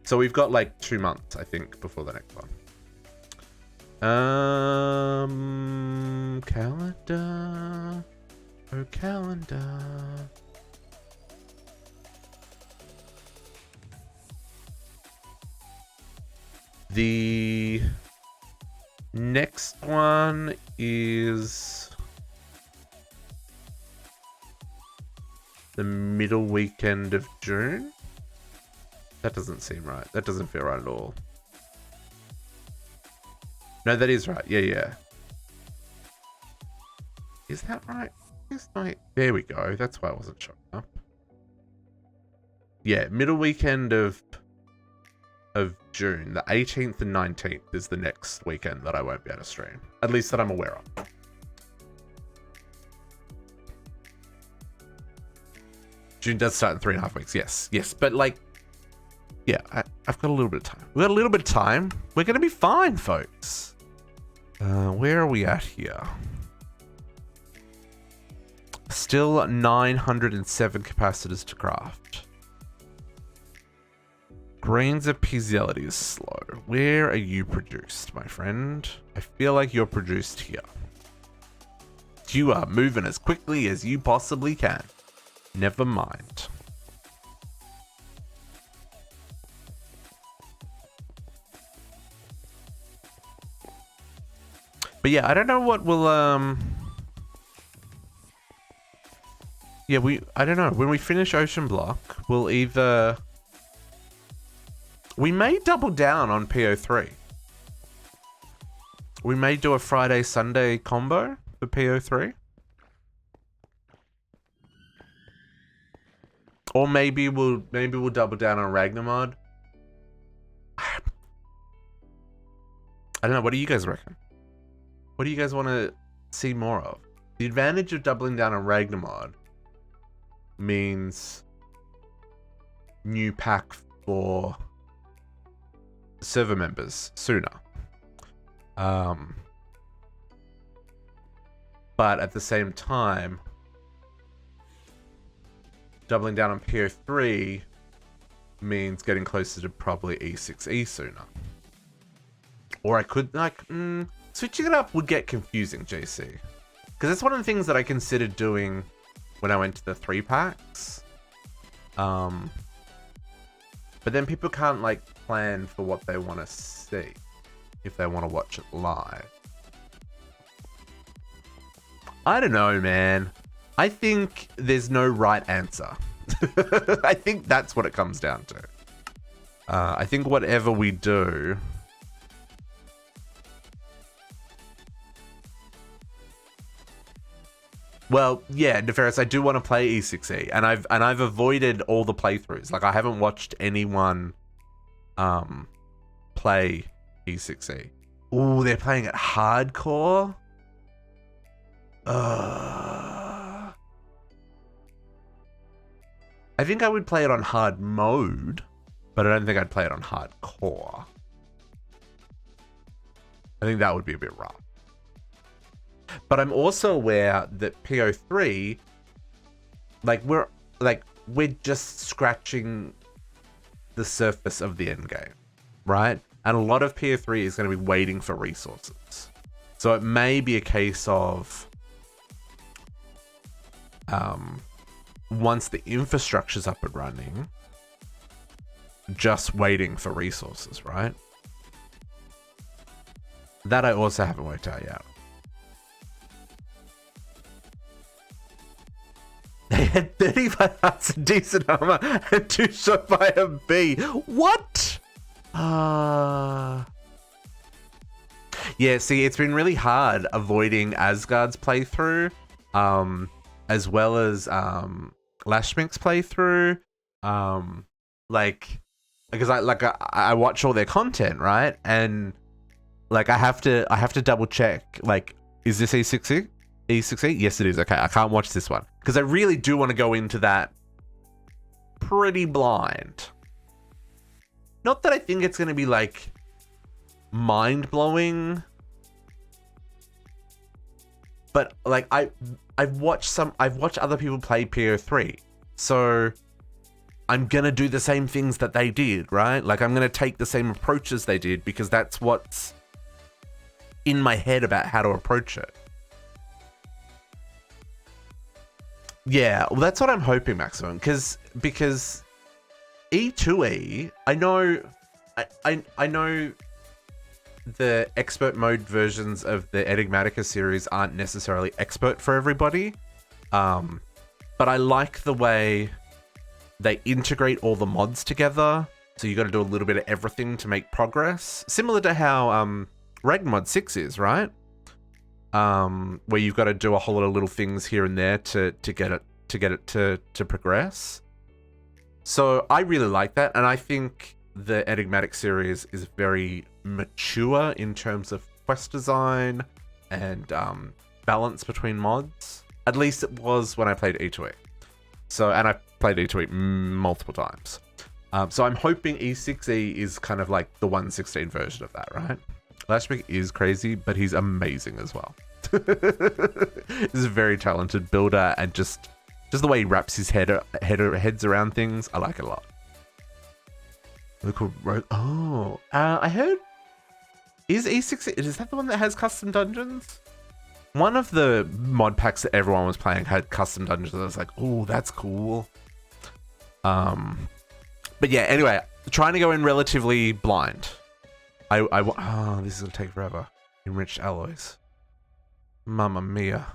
So we've got like 2 months, I think, before the next one. Calendar. Oh, calendar. The next one is the middle weekend of June. That doesn't seem right. That doesn't feel right at all. No, that is right. Yeah. Is that right? There we go. That's why I wasn't showing up. Yeah, middle weekend of June. The 18th and 19th is the next weekend that I won't be able to stream. At least that I'm aware of. June does start in 3.5 weeks. Yes. But like, yeah, I've got a little bit of time. We've got a little bit of time. We're going to be fine, folks. Where are we at here? Still 907 capacitors to craft. Grains of Piezelity is slow. Where are you produced, my friend? I feel like you're produced here. You are moving as quickly as you possibly can. Never mind. But yeah, I don't know what will yeah, I don't know. When we finish Ocean Block, we'll either, we may double down on PO3. We may do a Friday Sunday combo for PO3. Or maybe we'll double down on Ragnarmod. I don't know. What do you guys reckon? What do you guys want to see more of? The advantage of doubling down on Ragnarmod means new pack for server members sooner. But at the same time, doubling down on PO3 means getting closer to probably E6E sooner. Or I could, like, switching it up would get confusing, JC. Because that's one of the things that I considered doing when I went to the 3 packs. But then people can't, like, plan for what they want to see if they want to watch it live. I don't know, man. I think there's no right answer. I think that's what it comes down to. I think whatever we do, well, yeah, Nefarious, I do want to play E6E, and I've avoided all the playthroughs. Like, I haven't watched anyone play E6E. Ooh, they're playing it hardcore. I think I would play it on hard mode, but I don't think I'd play it on hardcore. I think that would be a bit rough. But I'm also aware that PO3, we're just scratching the surface of the end game, right? And a lot of PO3 is going to be waiting for resources. So it may be a case of once the infrastructure's up and running, just waiting for resources, right? That I also haven't worked out yet. They had 35 hearts and decent armor and 2 shot by a bee. What? Yeah, see, it's been really hard avoiding Asgard's playthrough, as well as Lashmink's playthrough, because I watch all their content, right? And like I have to double check, like, is this E6E? E6E? Yes, it is. Okay, I can't watch this one because I really do want to go into that pretty blind. Not that I think it's going to be like mind-blowing, but like I've watched other people play PO3, so I'm gonna do the same things that they did, right? Like I'm gonna take the same approaches they did because that's what's in my head about how to approach it. Yeah, well, that's what I'm hoping, Maximum, because E2E, I know the expert mode versions of the Enigmatica series aren't necessarily expert for everybody, but I like the way they integrate all the mods together, so you got to do a little bit of everything to make progress, similar to how Mod 6 is, right? Where you've got to do a whole lot of little things here and there to get it to progress. So I really like that, and I think the Enigmatic series is very mature in terms of quest design and balance between mods. At least it was when I played E2E. So, and I played E2E multiple times. So I'm hoping E6E is kind of like the 1.16 version of that, right? Lashmink is crazy, but he's amazing as well. He's a very talented builder, and just the way he wraps his heads around things, I like it a lot. Oh, I heard. Is E6 is that the one that has custom dungeons? One of the mod packs that everyone was playing had custom dungeons. I was like, oh, that's cool. But yeah, anyway, trying to go in relatively blind. Oh, this is gonna take forever. Enriched alloys. Mamma mia.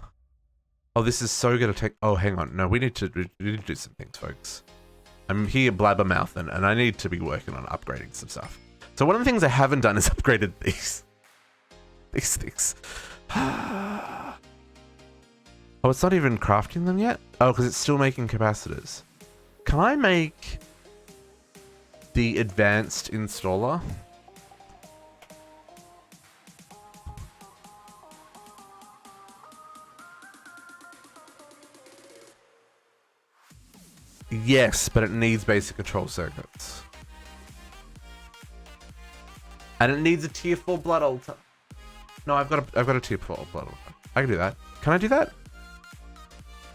Oh, this is so gonna take. Oh, hang on. No, we need to do some things, folks. I'm here blabbermouthing, and I need to be working on upgrading some stuff. So one of the things I haven't done is upgraded these things. Oh, it's not even crafting them yet? Oh, because it's still making capacitors. Can I make the advanced installer? Yes, but it needs basic control circuits. And it needs a tier 4 blood altar. No, I've got a tier 4 blood altar. I can do that. Can I do that?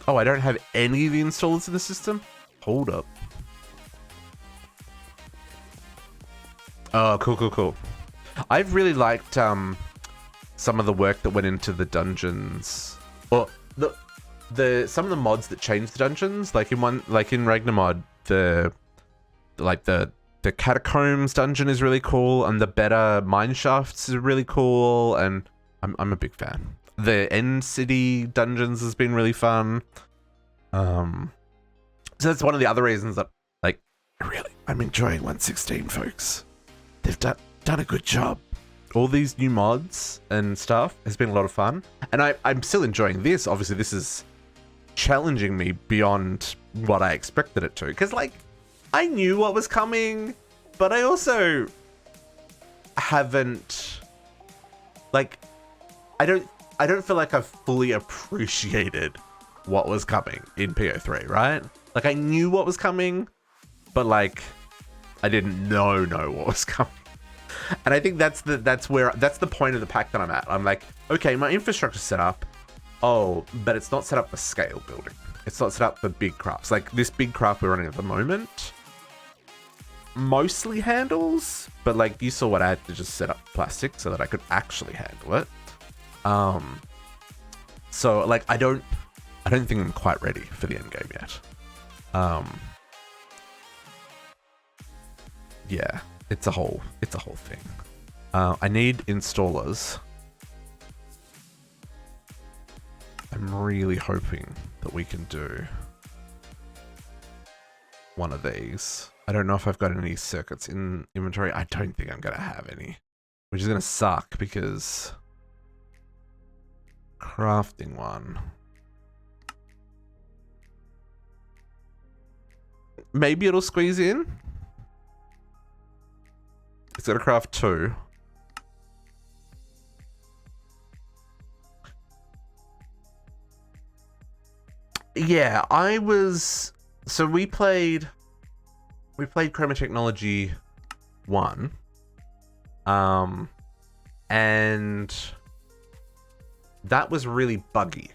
Oh, I don't have any of the installers in the system? Hold up. Oh, cool. I've really liked some of the work that went into the dungeons. Well, some of the mods that changed the dungeons, like in Ragnarmod, the catacombs dungeon is really cool, and the better mine shafts is really cool, and I'm a big fan. The end city dungeons has been really fun. So that's one of the other reasons that, like, I'm enjoying 1.16, folks. They've done a good job. All these new mods and stuff has been a lot of fun, and I'm still enjoying this. Obviously, this is challenging me beyond what I expected it to, because like I knew what was coming, but I also haven't, like, I don't feel like I've fully appreciated what was coming in PO3, right? Like I knew what was coming, but like I didn't know what was coming. And I think that's the point of the pack that I'm at. I'm like, okay, my infrastructure's set up. Oh, but it's not set up for scale building. It's not set up for big crafts. Like this big craft we're running at the moment mostly handles, but like you saw what I had to just set up plastic so that I could actually handle it. So like I don't think I'm quite ready for the end game yet. yeah, it's a whole thing. I need installers. I'm really hoping that we can do one of these. I don't know if I've got any circuits in inventory. I don't think I'm gonna have any, which is gonna suck because crafting one. Maybe it'll squeeze in. It's got to craft 2. Yeah, so we played Chroma Technology 1. And that was really buggy.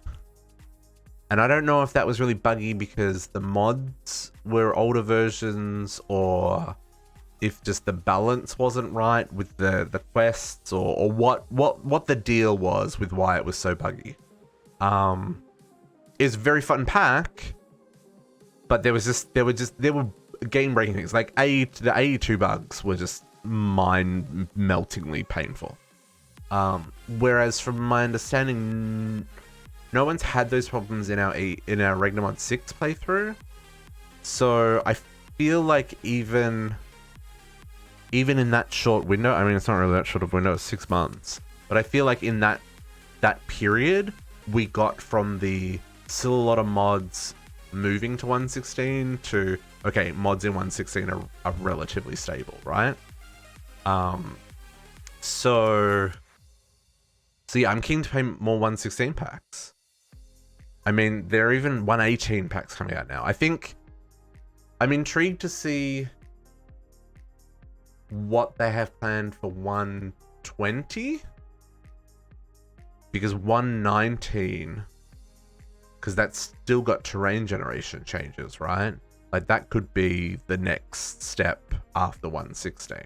And I don't know if that was really buggy because the mods were older versions, or if just the balance wasn't right with the quests, or what the deal was with why it was so buggy. It's a very fun pack, but there were game-breaking things. Like the AE2 bugs were just mind-meltingly painful. Whereas from my understanding, no one's had those problems in our Regnomod 6 playthrough. So I feel like even in that short window, I mean, it's not really that short of window, it's 6 months, but I feel like in that period, we got from the still a lot of mods moving to 1.16 to, okay, mods in 1.16 are relatively stable, right? So yeah, I'm keen to play more 1.16 packs. I mean, there are even 1.18 packs coming out now. I'm intrigued to see what they have planned for 1.20, because 1.19, because that's still got terrain generation changes, right? Like that could be the next step after 1.16.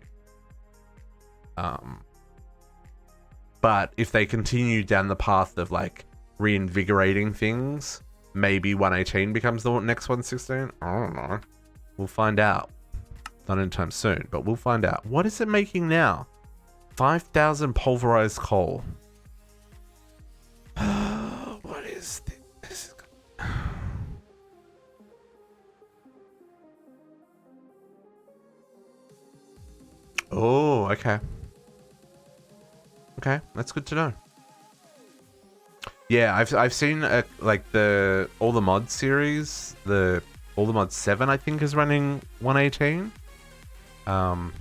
But if they continue down the path of like reinvigorating things, maybe 1.18 becomes the next 1.16. I don't know. We'll find out. Not anytime soon, but we'll find out. What is it making now? 5,000 pulverized coal. What is this? Oh, okay. Okay, that's good to know. Yeah, I've seen like all the mod series, all the mod 7 I think is running 1.18. I'm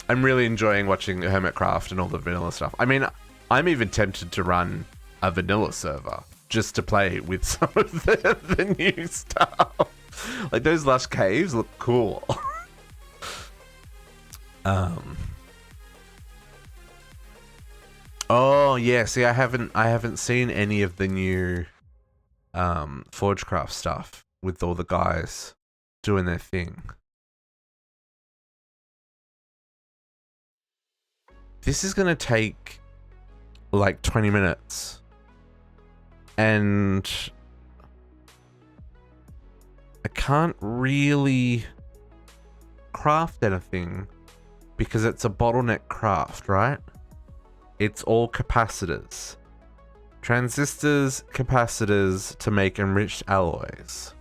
really enjoying watching Hermitcraft and all the vanilla stuff. I mean, I'm even tempted to run a vanilla server just to play with some of the new stuff. Like those lush caves look cool. Oh yeah, see, I haven't seen any of the new Forgecraft stuff with all the guys doing their thing. This is gonna take like 20 minutes, and I can't really craft anything because it's a bottleneck craft, right? It's all capacitors. Transistors, capacitors to make enriched alloys.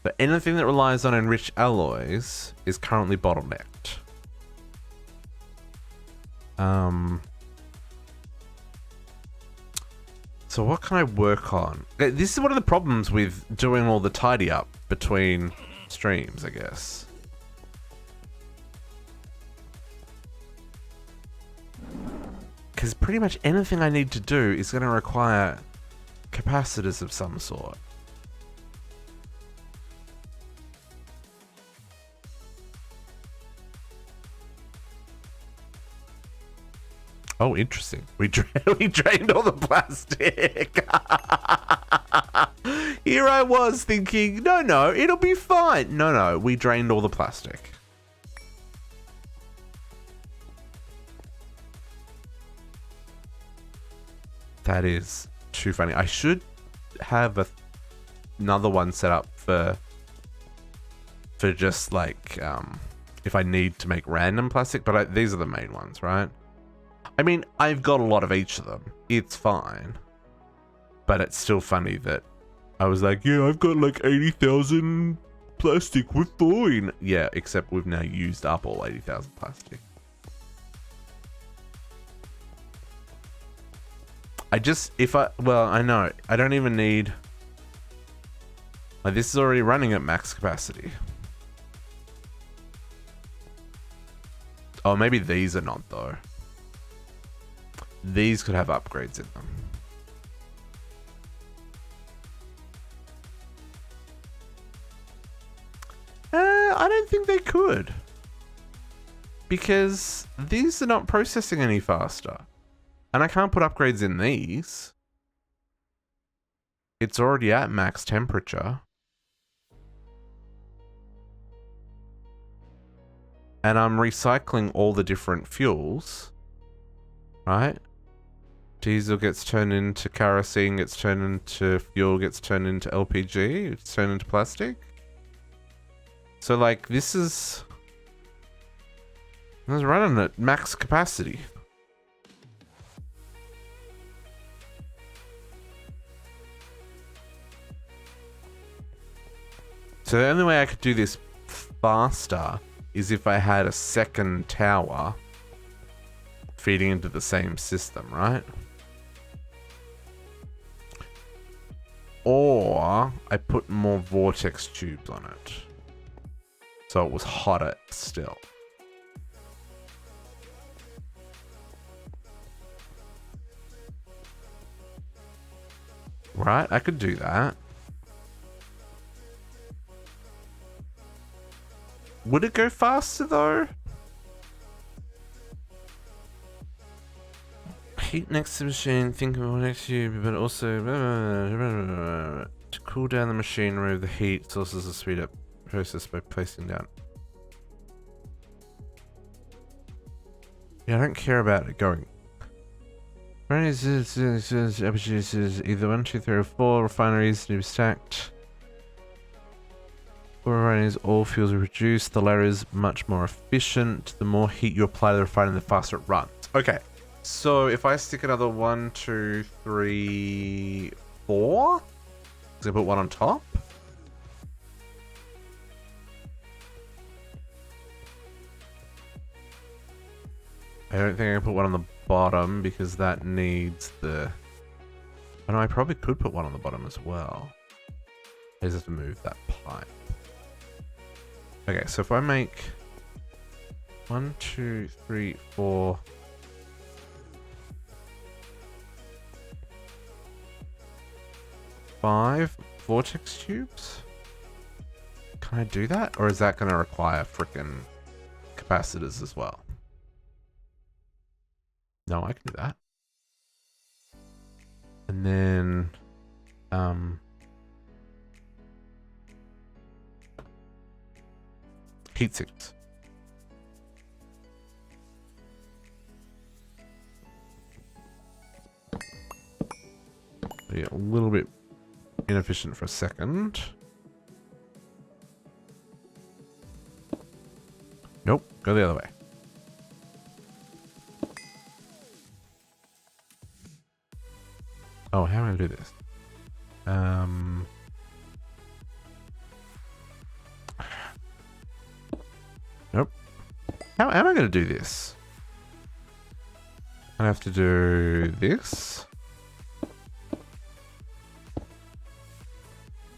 But anything that relies on enriched alloys is currently bottlenecked. So what can I work on? This is one of the problems with doing all the tidy up between streams, I guess. Because pretty much anything I need to do is going to require capacitors of some sort. Oh, interesting. We drained all the plastic. Here I was thinking, no, it'll be fine. No, we drained all the plastic. That is too funny. I should have another one set up for just like if I need to make random plastic, but these are the main ones, right? I mean, I've got a lot of each of them. It's fine. But it's still funny that I was like, yeah, I've got like 80,000 plastic, we're fine. Yeah, except we've now used up all 80,000 plastic. Well, I know, I don't even need, like this is already running at max capacity. Oh, maybe these are not though. These could have upgrades in them. I don't think they could. Because these are not processing any faster. And I can't put upgrades in these. It's already at max temperature. And I'm recycling all the different fuels. Right? Diesel gets turned into kerosene, gets turned into fuel, gets turned into LPG, it's turned into plastic. So like this is running at max capacity. So the only way I could do this faster is if I had a second tower feeding into the same system, right? Or I put more vortex tubes on it. So it was hotter still. Right, I could do that. Would it go faster though? Heat next to the machine, think of next to you, but also to cool down the machine, remove the heat sources to speed up process by placing down. Yeah, I don't care about it going. Either 1, 2, 3, or 4 refineries to be stacked. 4 refineries, all fuels are reduced. The latter is much more efficient. The more heat you apply to the refinery, the faster it runs. Okay, so if I stick another 1, 2, 3, 4, because I put one on top. I don't think I can put one on the bottom because that needs the... Oh no, I probably could put one on the bottom as well. I just have to move that pipe. Okay, so if I make 1, 2, 3, 4... 5 vortex tubes? Can I do that? Or is that going to require frickin' capacitors as well? No, I can do that. And then, heat sinks. Yeah, a little bit inefficient for a second. Nope, go the other way. Oh, how am I gonna do this? Nope. How am I gonna do this? I have to do this.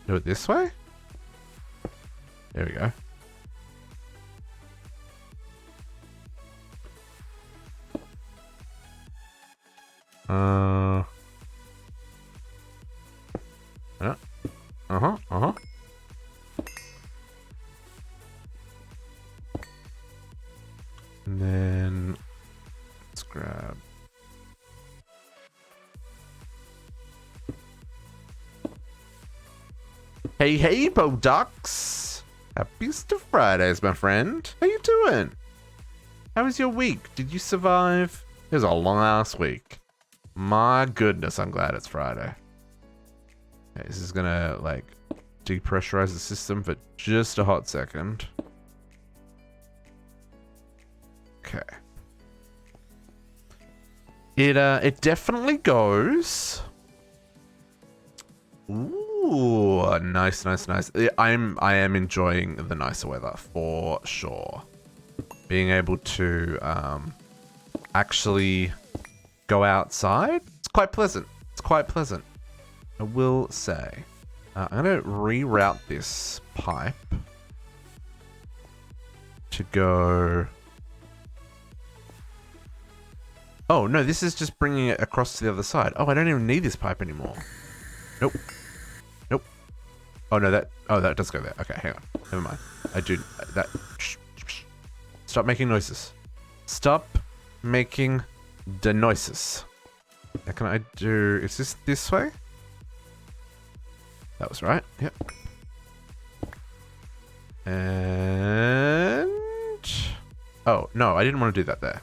Do it this way? There we go. And then let's grab. Hey, Boducks! Happy Easter Fridays, my friend. How you doing? How was your week? Did you survive? It was a long ass week. My goodness, I'm glad it's Friday. Okay, this is gonna like depressurize the system for just a hot second. It definitely goes. Ooh, nice, nice, nice. I am enjoying the nicer weather for sure. Being able to actually go outside, it's quite pleasant. It's quite pleasant, I will say. I'm gonna reroute this pipe to go. Oh no, this is just bringing it across to the other side. Oh, I don't even need this pipe anymore. Nope. Nope. Oh no, that does go there. Okay, hang on. Never mind. I do that. Shh, shh, shh. Stop making noises. Stop making the noises. Now can I do, is this way? That was right. Yep. And oh no, I didn't want to do that there.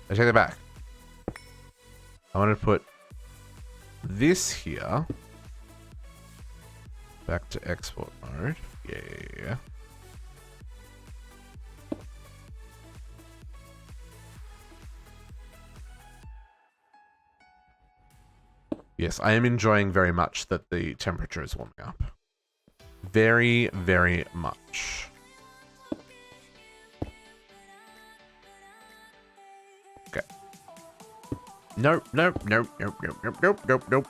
I take that back. I want to put this here back to export mode. Yeah. Yes, I am enjoying very much that the temperature is warming up. Very, very much. Okay. Nope, nope, nope, nope, nope, nope, nope, nope, nope.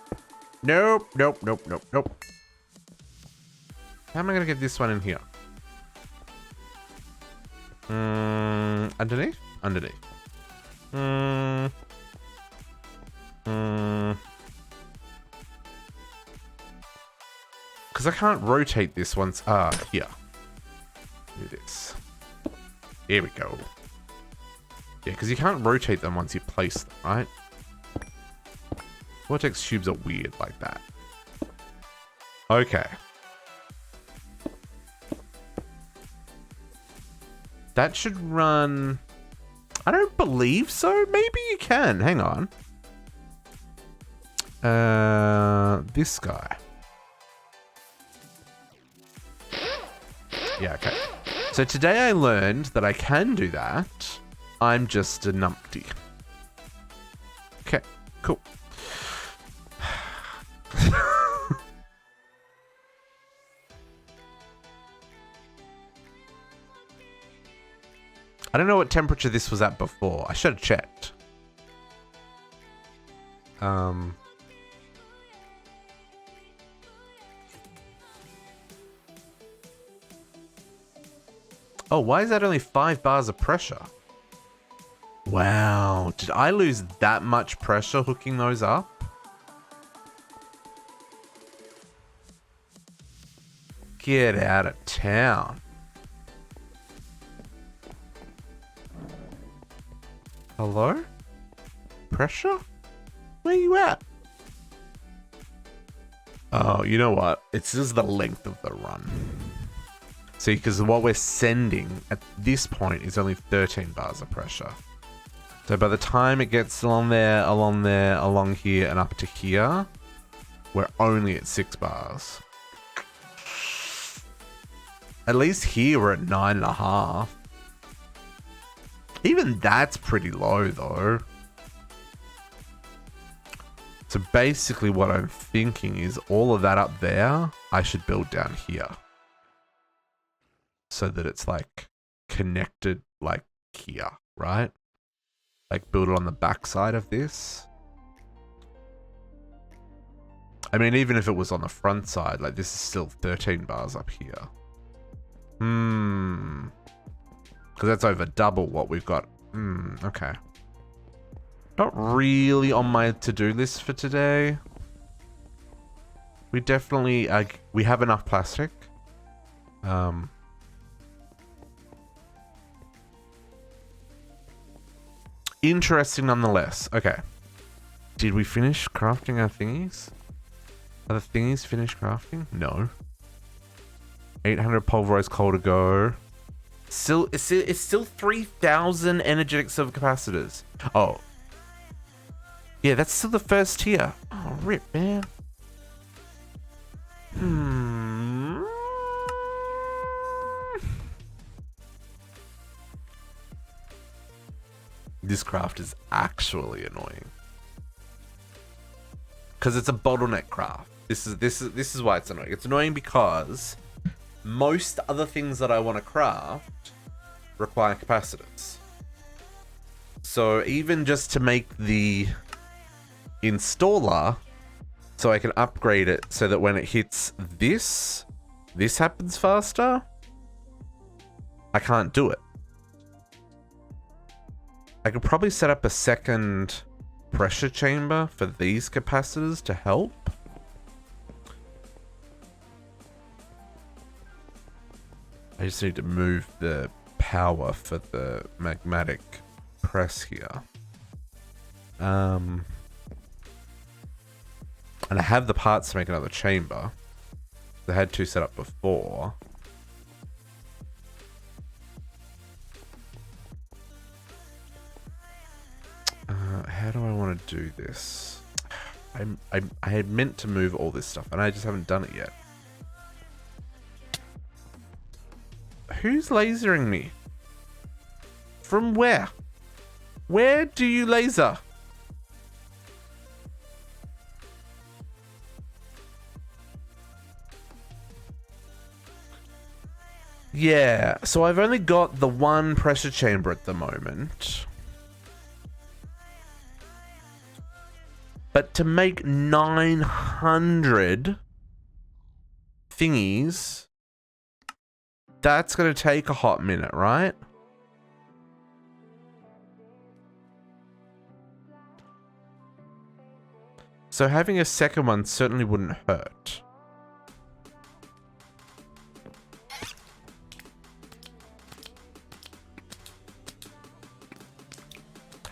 Nope, nope, nope, nope, nope. How am I gonna get this one in here? Underneath? Underneath. Because I can't rotate this once. Here. Do this. Here we go. Yeah, because you can't rotate them once you place them, right? Vortex tubes are weird like that. Okay. That should run... I don't believe so. Maybe you can. Hang on. This guy. Yeah, okay. So today I learned that I can do that. I'm just a numpty. Okay, cool. I don't know what temperature this was at before. I should have checked. Oh, why is that only 5 bars of pressure? Wow, did I lose that much pressure hooking those up? Get out of town. Hello? Pressure? Where you at? Oh, you know what? It's just the length of the run. See, because what we're sending at this point is only 13 bars of pressure. So by the time it gets along there, along here, and up to here, we're only at 6 bars. At least here we're at 9.5. Even that's pretty low though. So basically what I'm thinking is all of that up there, I should build down here. So that it's like connected like here, right? Like build it on the back side of this. I mean, even if it was on the front side, like this is still 13 bars up here. Because that's over double what we've got. Okay. Not really on my to-do list for today. We definitely, we have enough plastic. Interesting nonetheless. Okay. Did we finish crafting our thingies? Are the thingies finished crafting? No. 800 pulverized coal to go. Still, it's still 3,000 energetic silver capacitors. Oh. Yeah, that's still the first tier. Oh, rip, man. This craft is actually annoying. Because it's a bottleneck craft. This is why it's annoying. It's annoying because most other things that I want to craft require capacitors. So even just to make the installer so I can upgrade it so that when it hits this happens faster, I can't do it. I could probably set up a second pressure chamber for these capacitors to help. I just need to move the power for the magmatic press here. And I have the parts to make another chamber. I had two set up before. How do I want to do this? I had meant to move all this stuff and I just haven't done it yet. Who's lasering me? From where? Where do you laser? Yeah, so I've only got the one pressure chamber at the moment. But to make 900 thingies, that's going to take a hot minute, right? So having a second one certainly wouldn't hurt.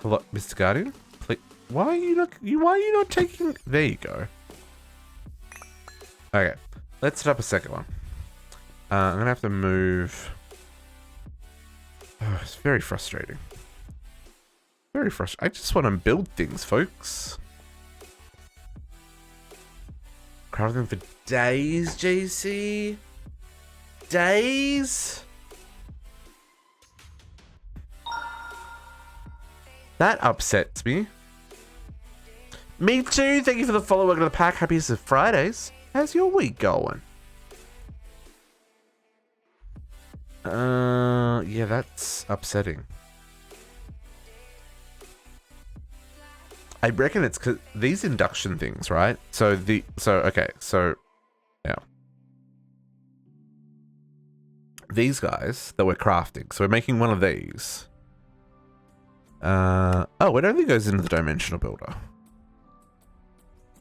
Hello, Mr. Guardian? Please. Why are you not taking... There you go. Okay. Let's set up a second one. I'm going to have to move... Oh, it's very frustrating. Very frustrating. I just want to build things, folks. Crafting for days, JC? Days? That upsets me. Me too. Thank you for the follow. Welcome to the pack. Happy Fridays. How's your week going? Yeah, that's upsetting. I reckon it's cause these induction things, right? Okay, yeah. These guys that we're crafting. So we're making one of these. Oh, it only goes into the dimensional builder.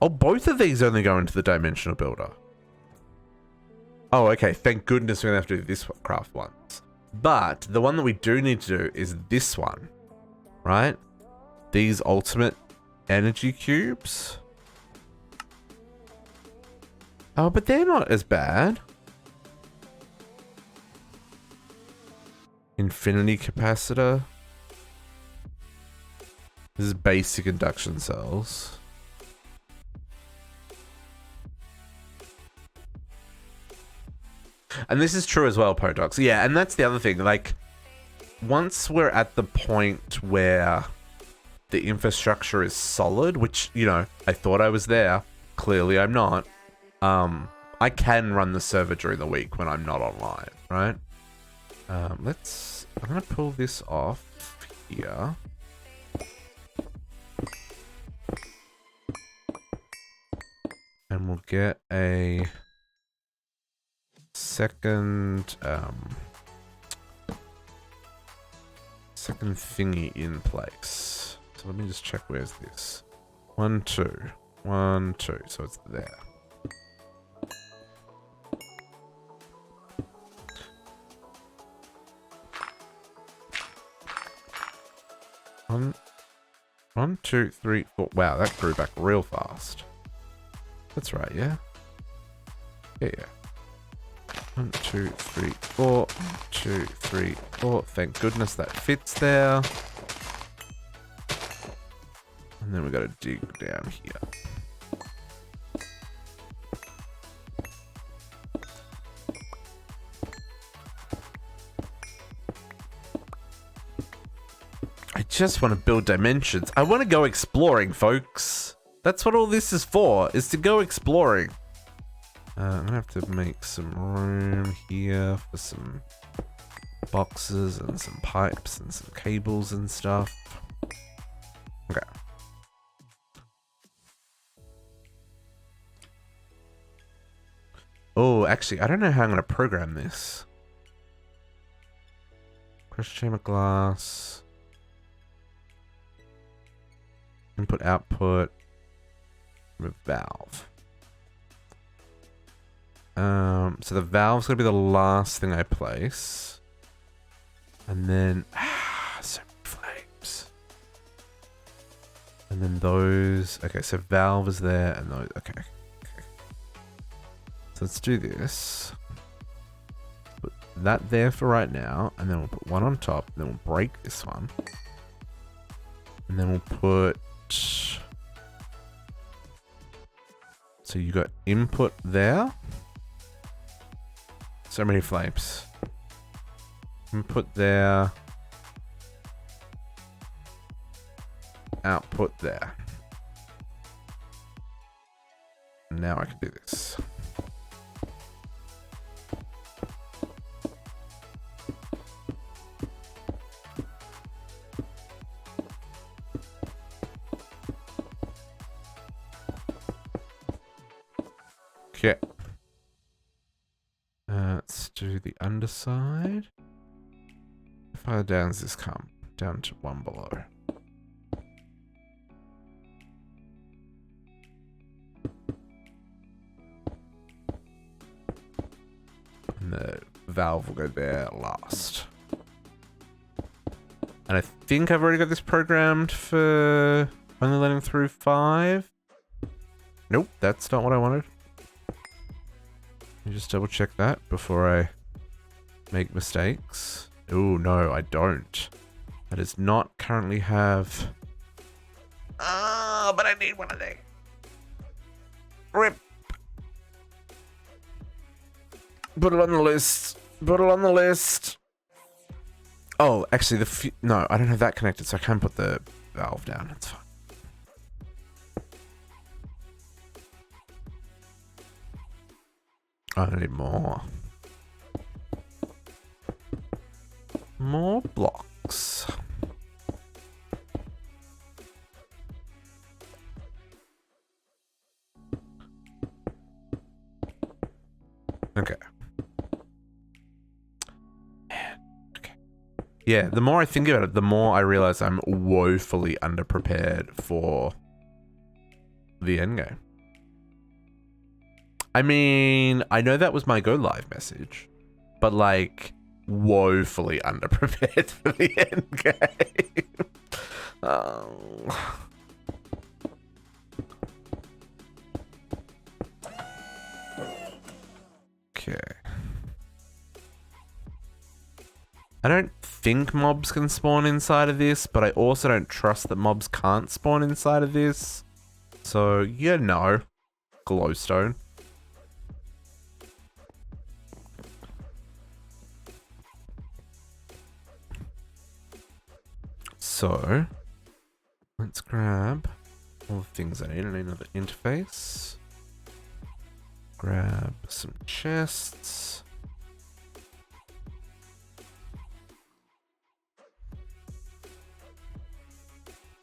Oh, both of these only go into the dimensional builder. Oh, okay. Thank goodness we're gonna have to do this craft once. But the one that we do need to do is this one, right? These ultimate energy cubes. Oh, but they're not as bad. Infinity capacitor. This is basic induction cells. And this is true as well, Podox. Yeah, and that's the other thing. Like, once we're at the point where the infrastructure is solid, which, you know, I thought I was there. Clearly I'm not. I can run the server during the week when I'm not online, right? I'm going to pull this off here. And we'll get a second second thingy in place. So let me just check, where's this? 1, 2. 1, 2. So it's there. One, 2, 3, 4. Wow, that grew back real fast. That's right, yeah? Yeah. 1, 2, 3, 4. 1, 2, 3, 4. Thank goodness that fits there. And then we got to dig down here. just want to build dimensions. I want to go exploring, folks. That's what all this is for, is to go exploring. I'm gonna have to make some room here for some boxes and some pipes and some cables and stuff. Okay. Oh, actually, I don't know how I'm gonna program this. Pressure chamber glass. Input output. Valve. So the valve's gonna be the last thing I place. And then so many flames. And then those, okay, so valve is there and those, okay. So let's do this. Put that there for right now, and then we'll put one on top, and then we'll break this one. And then we'll put, so you got input there. So many flames. Input there. Output there. Now I can do this. Okay. Let's do the underside. How far down does this come? Down to 1 below. And the valve will go there last. And I think I've already got this programmed for only letting through 5. Nope, that's not what I wanted. Let me just double check that before I make mistakes. Oh, no, I don't. That does not currently have... Ah, but I need one of these. Rip. Put it on the list. Put it on the list. Oh, actually, no, I don't have that connected, so I can't put the valve down. It's fine. I need more. More blocks. Okay. Okay. Yeah, the more I think about it, the more I realize I'm woefully underprepared for the endgame. I mean, I know that was my go live message, but like woefully underprepared for the end game. Oh. Okay. I don't think mobs can spawn inside of this, but I also don't trust that mobs can't spawn inside of this. So, you know, glowstone. So, let's grab all the things I need. I need another interface. Grab some chests.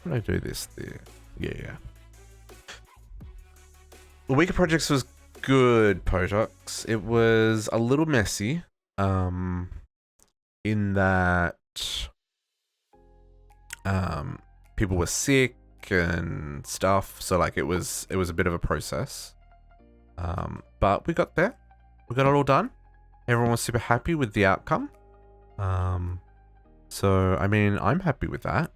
How did I do this there? Yeah. The week of projects was good, Potox. It was a little messy. In that people were sick and stuff, so like it was a bit of a process. But we got there. We got it all done. Everyone was super happy with the outcome. So I mean, I'm happy with that.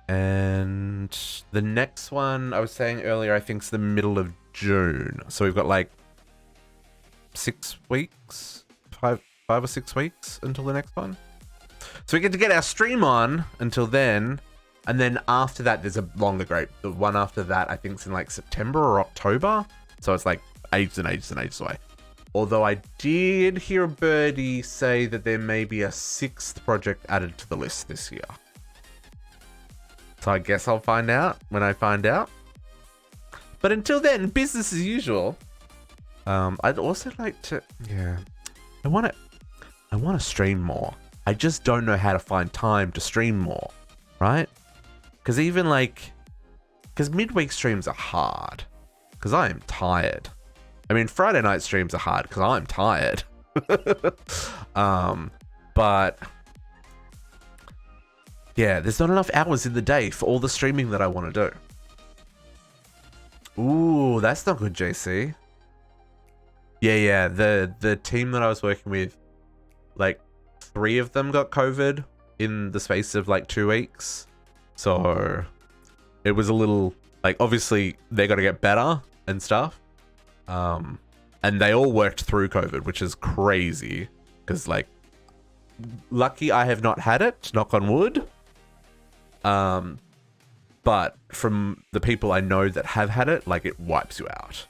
And the next one I was saying earlier, I think is the middle of June. So we've got like 6 weeks, five or 6 weeks until the next one. So we get to get our stream on until then. And then after that, there's a longer break. The one after that, I think is in like September or October. So it's like ages and ages and ages away. Although I did hear a birdie say that there may be a 6th project added to the list this year. So I guess I'll find out when I find out. But until then, business as usual. I'd also like to, I want to stream more. I just don't know how to find time to stream more, right? Because midweek streams are hard. Because I am tired. I mean, Friday night streams are hard because I'm tired. But yeah, there's not enough hours in the day for all the streaming that I want to do. Ooh, that's not good, JC. Yeah. The team that I was working with, like 3 of them got COVID in the space of like 2 weeks. So it was a little like, obviously they got to get better and stuff. And they all worked through COVID, which is crazy because like, lucky I have not had it, knock on wood. But from the people I know that have had it, like it wipes you out.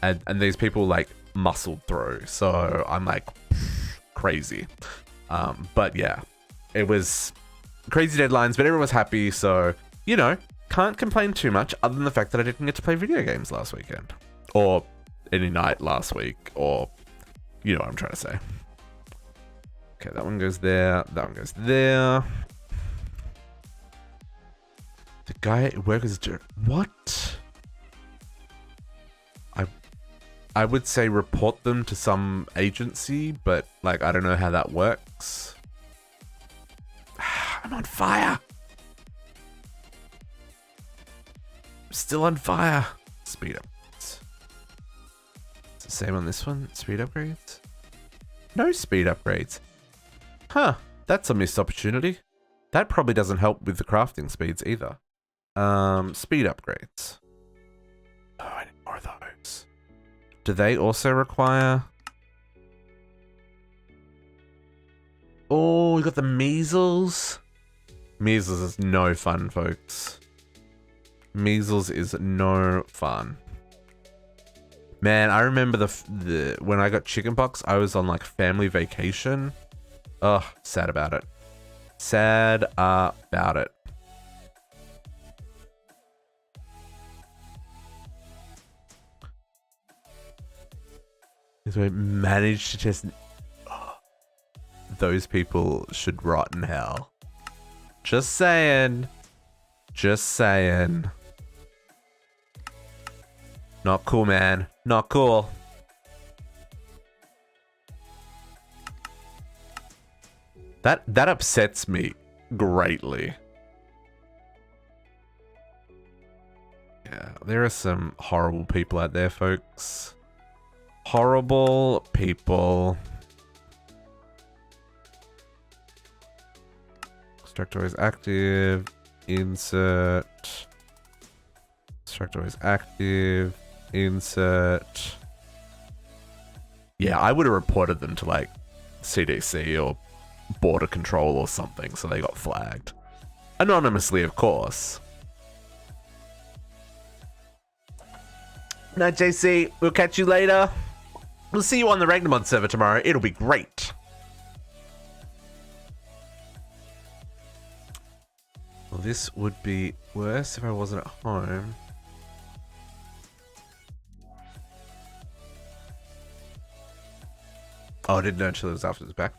And these people like muscled through. So I'm like crazy. But yeah, it was crazy deadlines, but everyone was happy. So, you know, can't complain too much other than the fact that I didn't get to play video games last weekend or any night last week, or you know what I'm trying to say. Okay, that one goes there. That one goes there. The guy at work is what? I would say report them to some agency, but like I don't know how that works. I'm on fire. I'm still on fire. Speed upgrades. It's the same on this one. Speed upgrades. No speed upgrades. Huh. That's a missed opportunity. That probably doesn't help with the crafting speeds either. Speed upgrades. Oh, I need more of those. Do they also require... Oh, we got the measles. Measles is no fun, folks. Measles is no fun. Man, I remember the when I got chickenpox, I was on like family vacation. Ugh, sad about it. Sad about it. Because we managed to test... Oh, those people should rot in hell. Just saying. Just saying. Not cool, man. Not cool. That upsets me greatly. Yeah, there are some horrible people out there, folks. Horrible people. Constructor is active. Insert. Constructor is active. Insert. Yeah, I would have reported them to like CDC or border control or something, so they got flagged. Anonymously, of course. No, JC, we'll catch you later. We'll see you on the Ragnamod server tomorrow. It'll be great. Well, this would be worse if I wasn't at home. Oh, I didn't know until it was after it was back.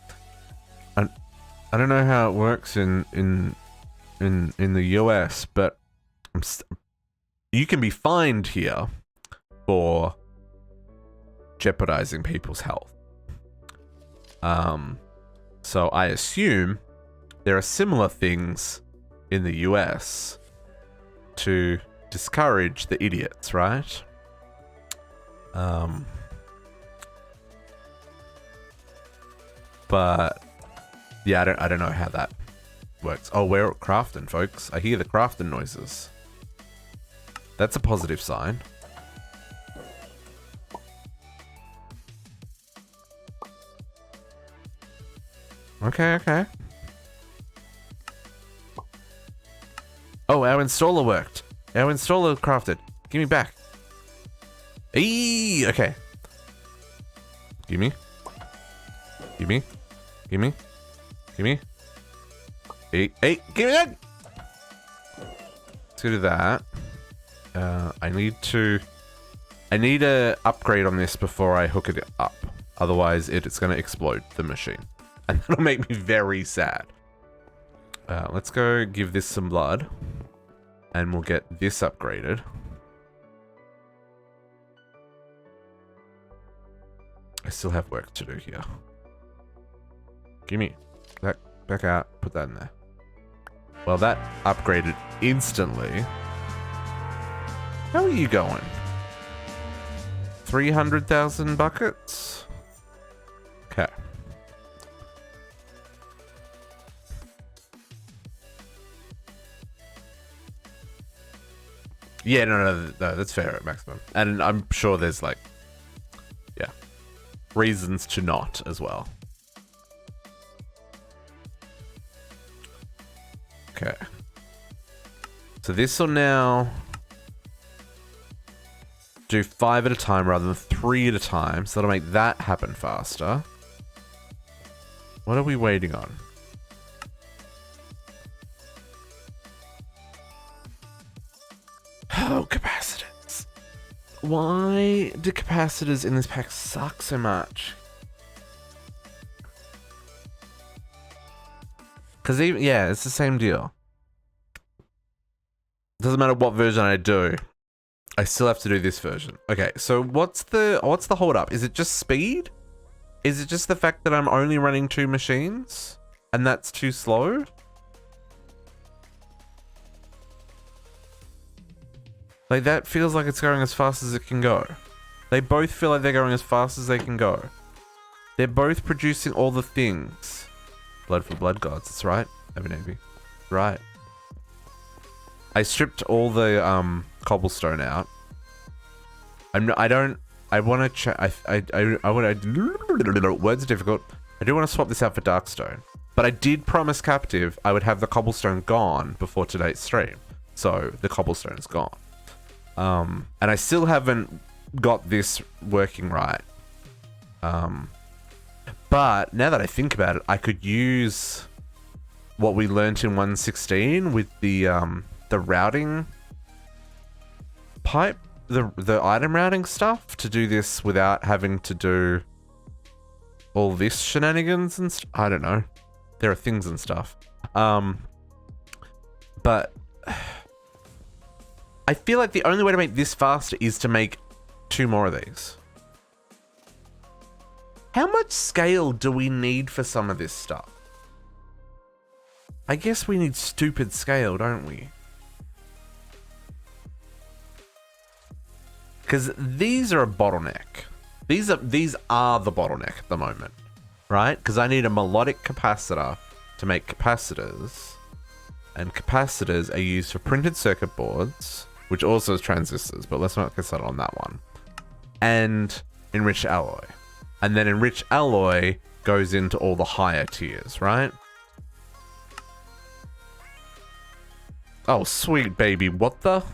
And I don't know how it works in the US, but you can be fined here for jeopardizing people's health. So I assume there are similar things in the US to discourage the idiots, right? But yeah, I don't know how that works. Oh, we're crafting, folks. I hear the crafting noises. That's a positive sign. Okay, okay. Oh, our installer worked. Our installer crafted. Give me back. Eee, okay. Gimme. Gimme. Gimme. Gimme. Hey, hey, give me that! Let's go to that. I need to upgrade on this before I hook it up. Otherwise, it's going to explode the machine. And that'll make me very sad. Let's go give this some blood. And we'll get this upgraded. I still have work to do here. Gimme. Back out. Put that in there. Well, that upgraded instantly. How are you going? 300,000 buckets? Okay. Yeah, no, that's fair at maximum. And I'm sure there's like, yeah, reasons to not as well. Okay. So this will now do 5 at a time rather than 3 at a time. So that'll make that happen faster. What are we waiting on? Oh, capacitors. Why do capacitors in this pack suck so much? Because even, yeah, it's the same deal. Doesn't matter what version I do, I still have to do this version. Okay, so what's the hold up? Is it just speed? Is it just the fact that I'm only running 2 machines and that's too slow? Like, that feels like it's going as fast as it can go. They both feel like they're going as fast as they can go. They're both producing all the things. Blood for blood gods, that's right. Navy. Right. I stripped all the cobblestone out. I want to check. Words are difficult. I do want to swap this out for darkstone. But I did promise Captive I would have the cobblestone gone before today's stream. So the cobblestone is gone. And I still haven't got this working right. But now that I think about it, I could use what we learnt in 1.16 with the routing pipe, the item routing stuff to do this without having to do all this shenanigans and I don't know. There are things and stuff. But I feel like the only way to make this faster is to make 2 more of these. How much scale do we need for some of this stuff? I guess we need stupid scale, don't we? Because these are a bottleneck. These are the bottleneck at the moment, right? Because I need a melodic capacitor to make capacitors. And capacitors are used for printed circuit boards, which also is transistors, but let's not get started on that one. And enriched alloy. And then enriched alloy goes into all the higher tiers, right? Oh, sweet baby, what the?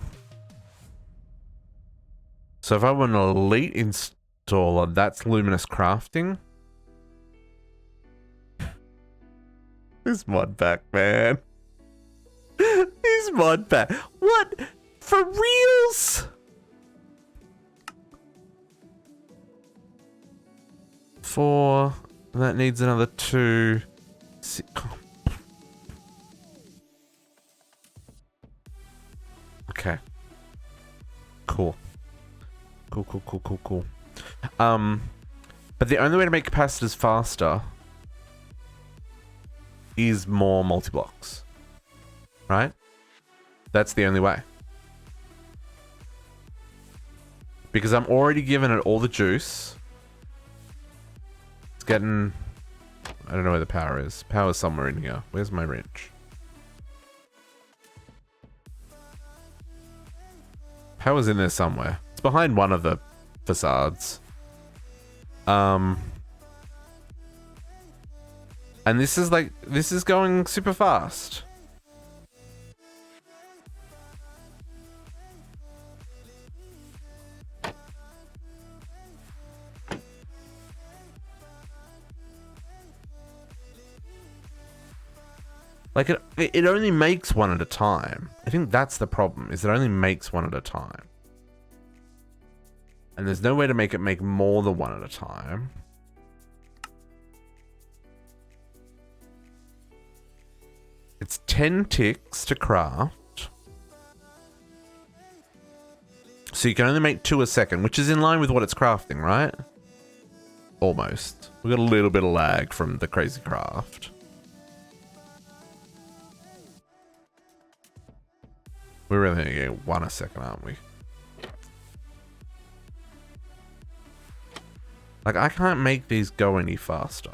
So if I want an elite installer, that's luminous crafting. This mod pack, man. This mod pack. What? For reals? 4. That needs another 2. 6. Okay. Cool. Cool. But the only way to make capacitors faster is more multi-blocks. Right? That's the only way. Because I'm already giving it all the juice. It's getting... I don't know where the power is. Power's somewhere in here. Where's my wrench? Power's in there somewhere. It's behind one of the facades. And this is like... This is going super fast. Like, it only makes one at a time. I think that's the problem, is it only makes one at a time. And there's no way to make it make more than one at a time. It's 10 ticks to craft. So you can only make 2 a second, which is in line with what it's crafting, right? Almost. We got a little bit of lag from the crazy craft. We're really gonna get 1 a second, aren't we? Like, I can't make these go any faster.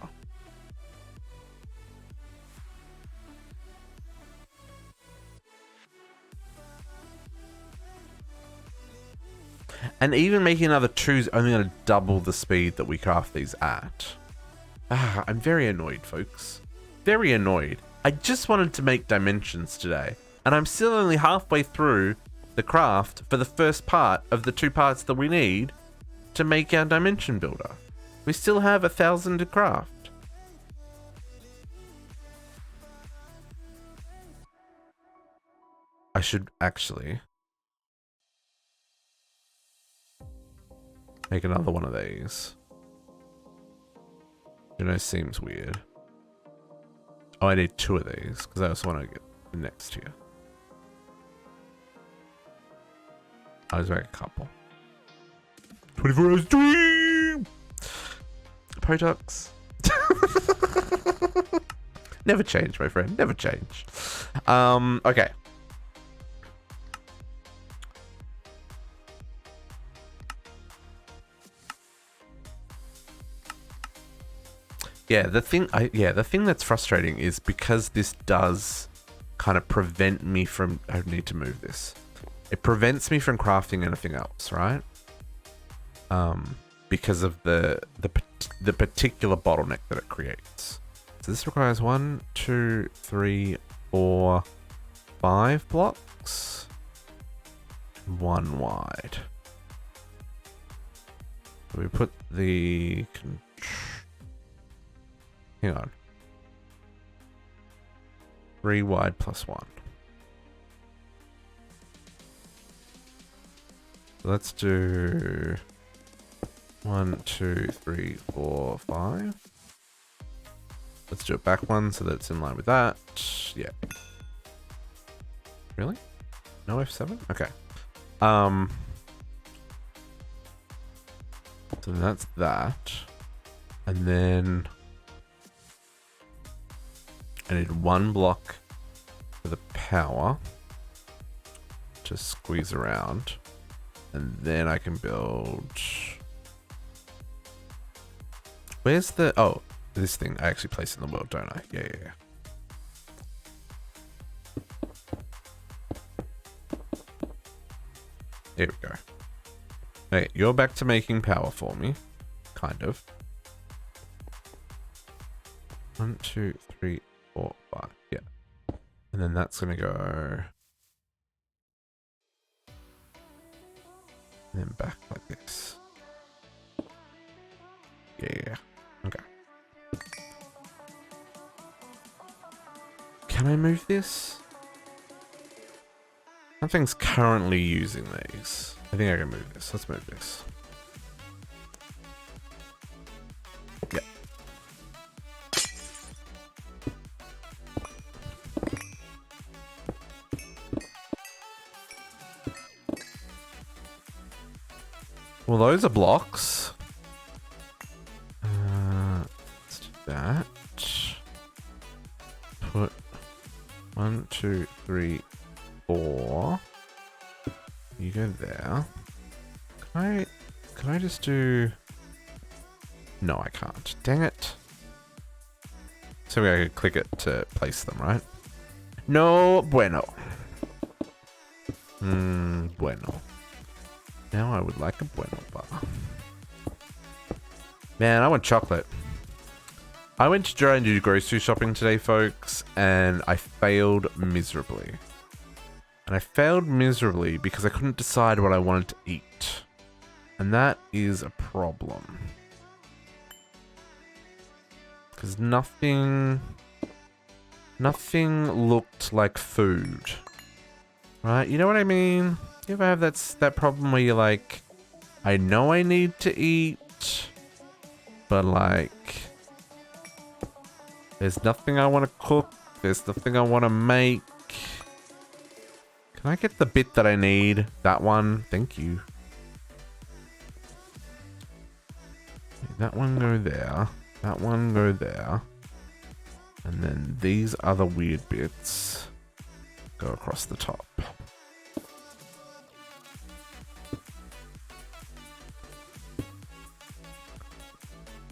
And even making another 2 is only going to double the speed that we craft these at. I'm very annoyed, folks. Very annoyed. I just wanted to make dimensions today. And I'm still only halfway through the craft for the first part of the 2 parts that we need to make our dimension builder. We still have 1,000 to craft. I should actually make another one of these. You know, seems weird. Oh, I need 2 of these because I also want to get the next tier. I'll just make a couple. 24 hours dream! Protox. Never change, my friend. Never change. Okay. Yeah, the thing that's frustrating is because this does kind of prevent me from... I need to move this. It prevents me from crafting anything else, right? Because of the particular bottleneck that it creates. So this requires 1, 2, 3, 4, 5 blocks. 1 wide. So we put the... Hang on. 3 wide plus 1. Let's do 1, 2, 3, 4, 5. Let's do it back 1 so that it's in line with that. Yeah. Really? No F7? Okay. So that's that. And then I need 1 block for the power to squeeze around. And then I can build... Where's the... Oh, this thing I actually place in the world, don't I? Yeah. There we go. Okay, you're back to making power for me. Kind of. 1, 2, 3, 4, 5. Yeah. And then that's going to go... And then back like this. Yeah. Okay. Can I move this? Nothing's currently using these. I think I can move this. Let's move this. Yeah. Well, those are blocks. Let's do that. Put 1, 2, 3, 4. You go there. Can I just do... No, I can't. Dang it. So I could click it to place them, right? No bueno. Bueno. Now I would like a bueno bar. Man, I want chocolate. I went to try and do grocery shopping today, folks, and I failed miserably. And I failed miserably because I couldn't decide what I wanted to eat. And that is a problem. Because nothing Nothing looked like food. Right? You know what I mean? You ever have that problem where you're like, I know I need to eat, but like, there's nothing I want to cook. There's nothing I want to make. Can I get the bit that I need? That one? Thank you. That one go there. That one go there. And then these other weird bits go across the top.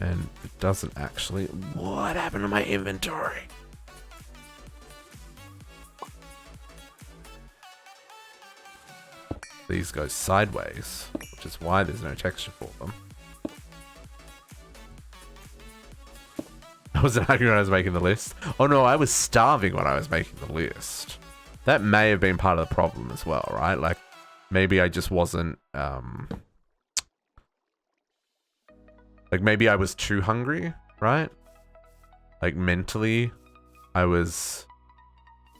And it doesn't actually... What happened to my inventory? These go sideways, which is why there's no texture for them. I wasn't hungry when I was making the list. Oh no, I was starving when I was making the list. That may have been part of the problem as well, right? Like, maybe I just wasn't... Like, maybe I was too hungry, right? Like, mentally, I was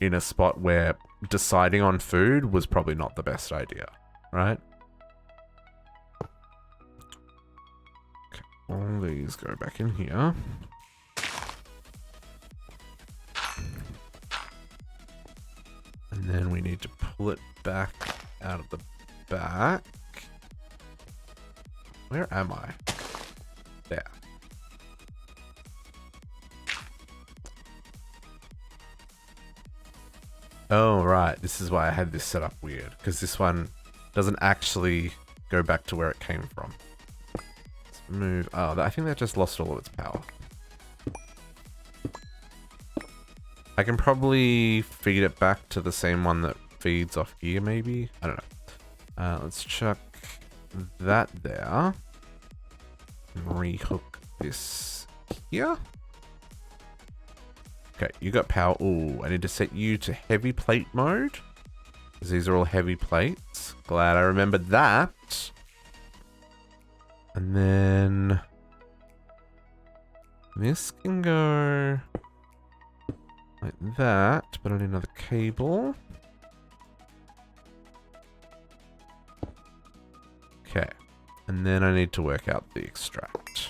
in a spot where deciding on food was probably not the best idea, right? Okay, all these go back in here. And then we need to pull it back out of the back. Where am I? There. Oh, right. This is why I had this set up weird. Because this one doesn't actually go back to where it came from. Let's move. Oh, I think that just lost all of its power. I can probably feed it back to the same one that feeds off here, maybe? I don't know. Let's chuck that there. Rehook this here. Okay, you got power. Ooh, I need to set you to heavy plate mode. Because these are all heavy plates. Glad I remembered that. And then... this can go... like that, but I need another cable. Okay. And then I need to work out the extract.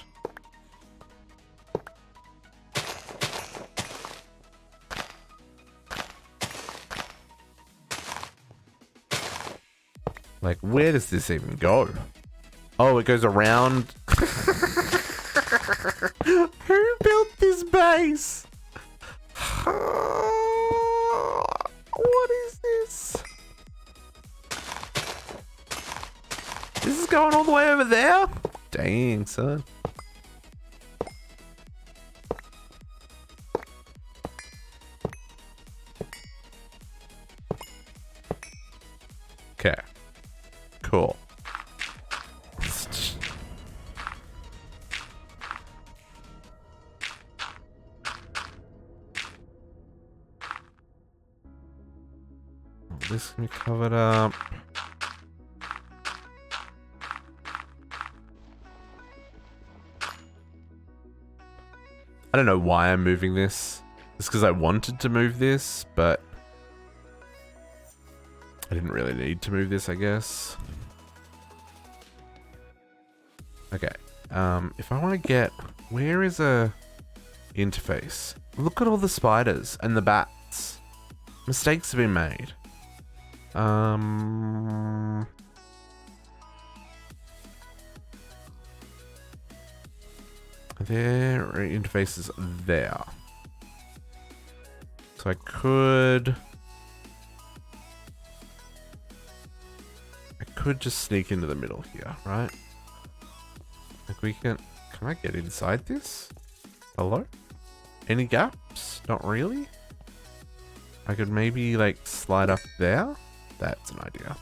Like, where does this even go? Oh, it goes around. Who built this base? What is this? This is going all the way over there? Dang, son. Okay. Cool. This can be covered up. I don't know why I'm moving this. It's because I wanted to move this, but I didn't really need to move this, I guess. Okay. If I want to get... where is a interface? Look at all the spiders and the bats. Mistakes have been made. There are interfaces there. So I could just sneak into the middle here, right? Like we can I get inside this? Hello? Any gaps? Not really. I could maybe like slide up there. That's an idea.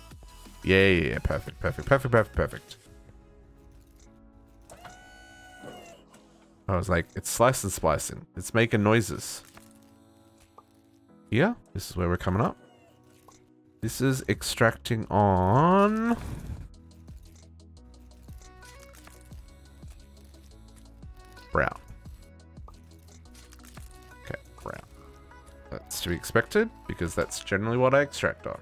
Yeah. Perfect. I was like, it's slice and splicing. It's making noises. Here, this is where we're coming up. This is extracting on... brown. Okay, brown. to be expected, because that's generally what I extract on.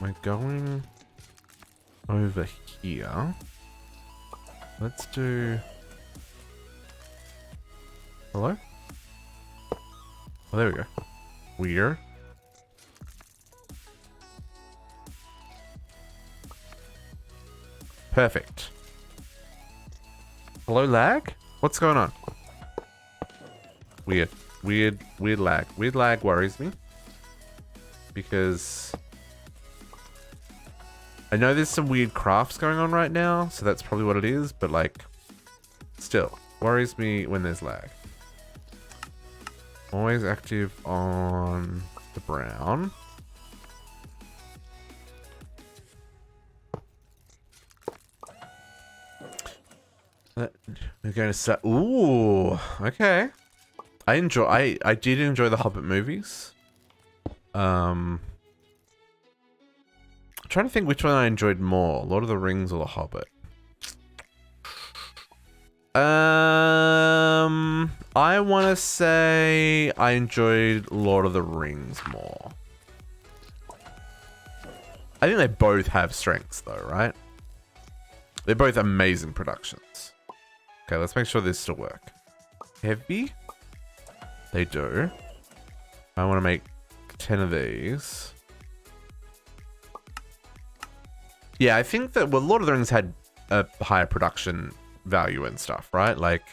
We're going over here. Let's do... Hello? Oh, there we go. Weird. Perfect. Hello, lag? What's going on? Weird. Weird lag. Weird lag worries me. Because... I know there's some weird crafts going on right now, so that's probably what it is, but like... Still, worries me when there's lag. Always active on the brown. We're going to start. Ooh, okay. I did enjoy the Hobbit movies. I'm trying to think which one I enjoyed more, Lord of the Rings or the Hobbit. I want to say I enjoyed Lord of the Rings more. I think they both have strengths though, right? They're both amazing productions. Okay, let's make sure these still work. Heavy? They do. I want to make 10 of these. Yeah, I think that, well, Lord of the Rings had a higher production value and stuff, right? Like,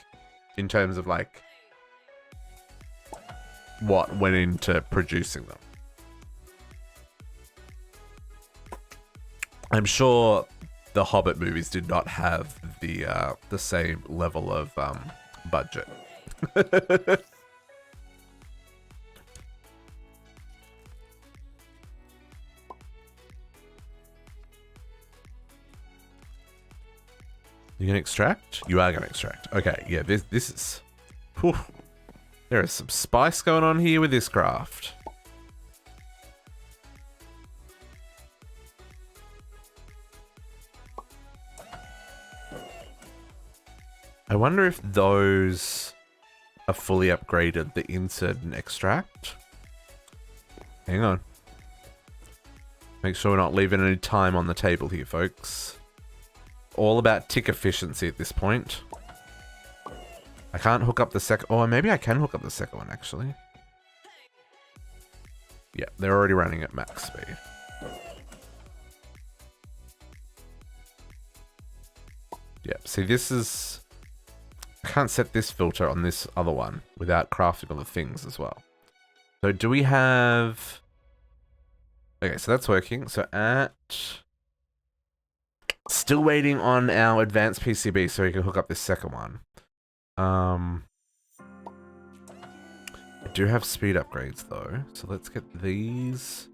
in terms of, like, what went into producing them. I'm sure the Hobbit movies did not have the same level of budget. You gonna extract? You are gonna extract. Okay, yeah, this is... Whew, there is some spice going on here with this craft. I wonder if those are fully upgraded, the insert and extract. Hang on. Make sure we're not leaving any time on the table here, folks. All about tick efficiency at this point. I can't hook up the second... Oh, maybe I can hook up the second one, actually. Yeah, they're already running at max speed. Yeah, see, this is... I can't set this filter on this other one without crafting all the things as well. So do we have... Okay, so that's working. So at... Still waiting on our advanced PCB so we can hook up this second one. I do have speed upgrades though. So let's get these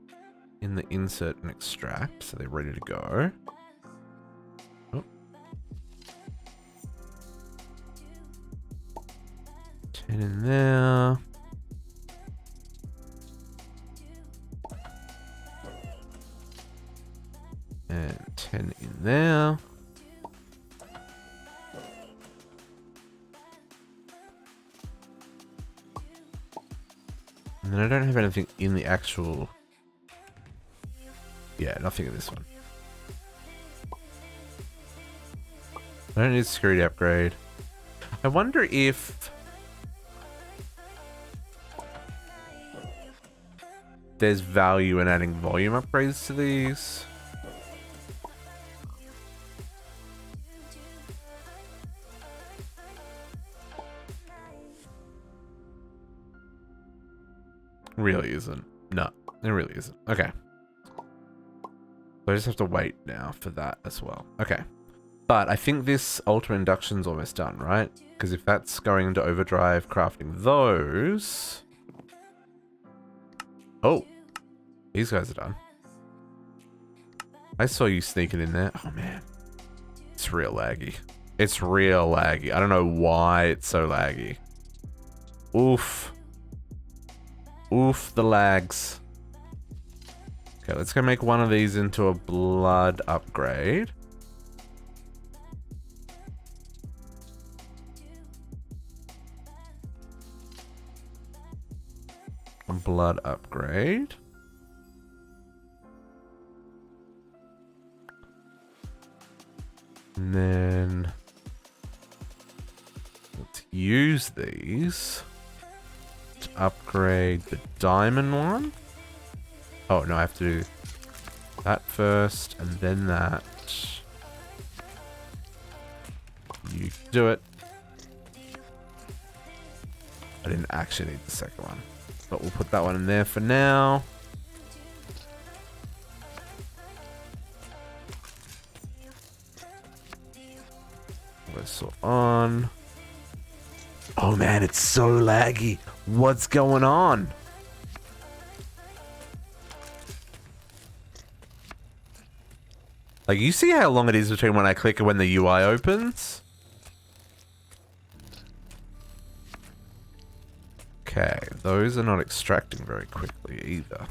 in the insert and extract so they're ready to go. Oh. 10 in there. And 10 in there. And then I don't have anything in the actual... Yeah, nothing in this one. I don't need security upgrade. I wonder if... there's value in adding volume upgrades to these. Really isn't. No, it really isn't. Okay. So I just have to wait now for that as well. Okay. But I think this ultimate induction's almost done, right? Because if that's going into overdrive crafting those... Oh. These guys are done. I saw you sneaking in there. Oh, man. It's real laggy. It's real laggy. I don't know why it's so laggy. Oof. Oof, the lags. Okay, let's go make one of these into a blood upgrade. blood upgrade. And then let's use these to upgrade the diamond one. Oh, no, I have to do that first and then that. You do it. I didn't actually need the second one, but we'll put that one in there for now. Whistle on. Oh man, it's so laggy. What's going on? Like, you see how long it is between when I click and when the UI opens? Okay, those are not extracting very quickly either.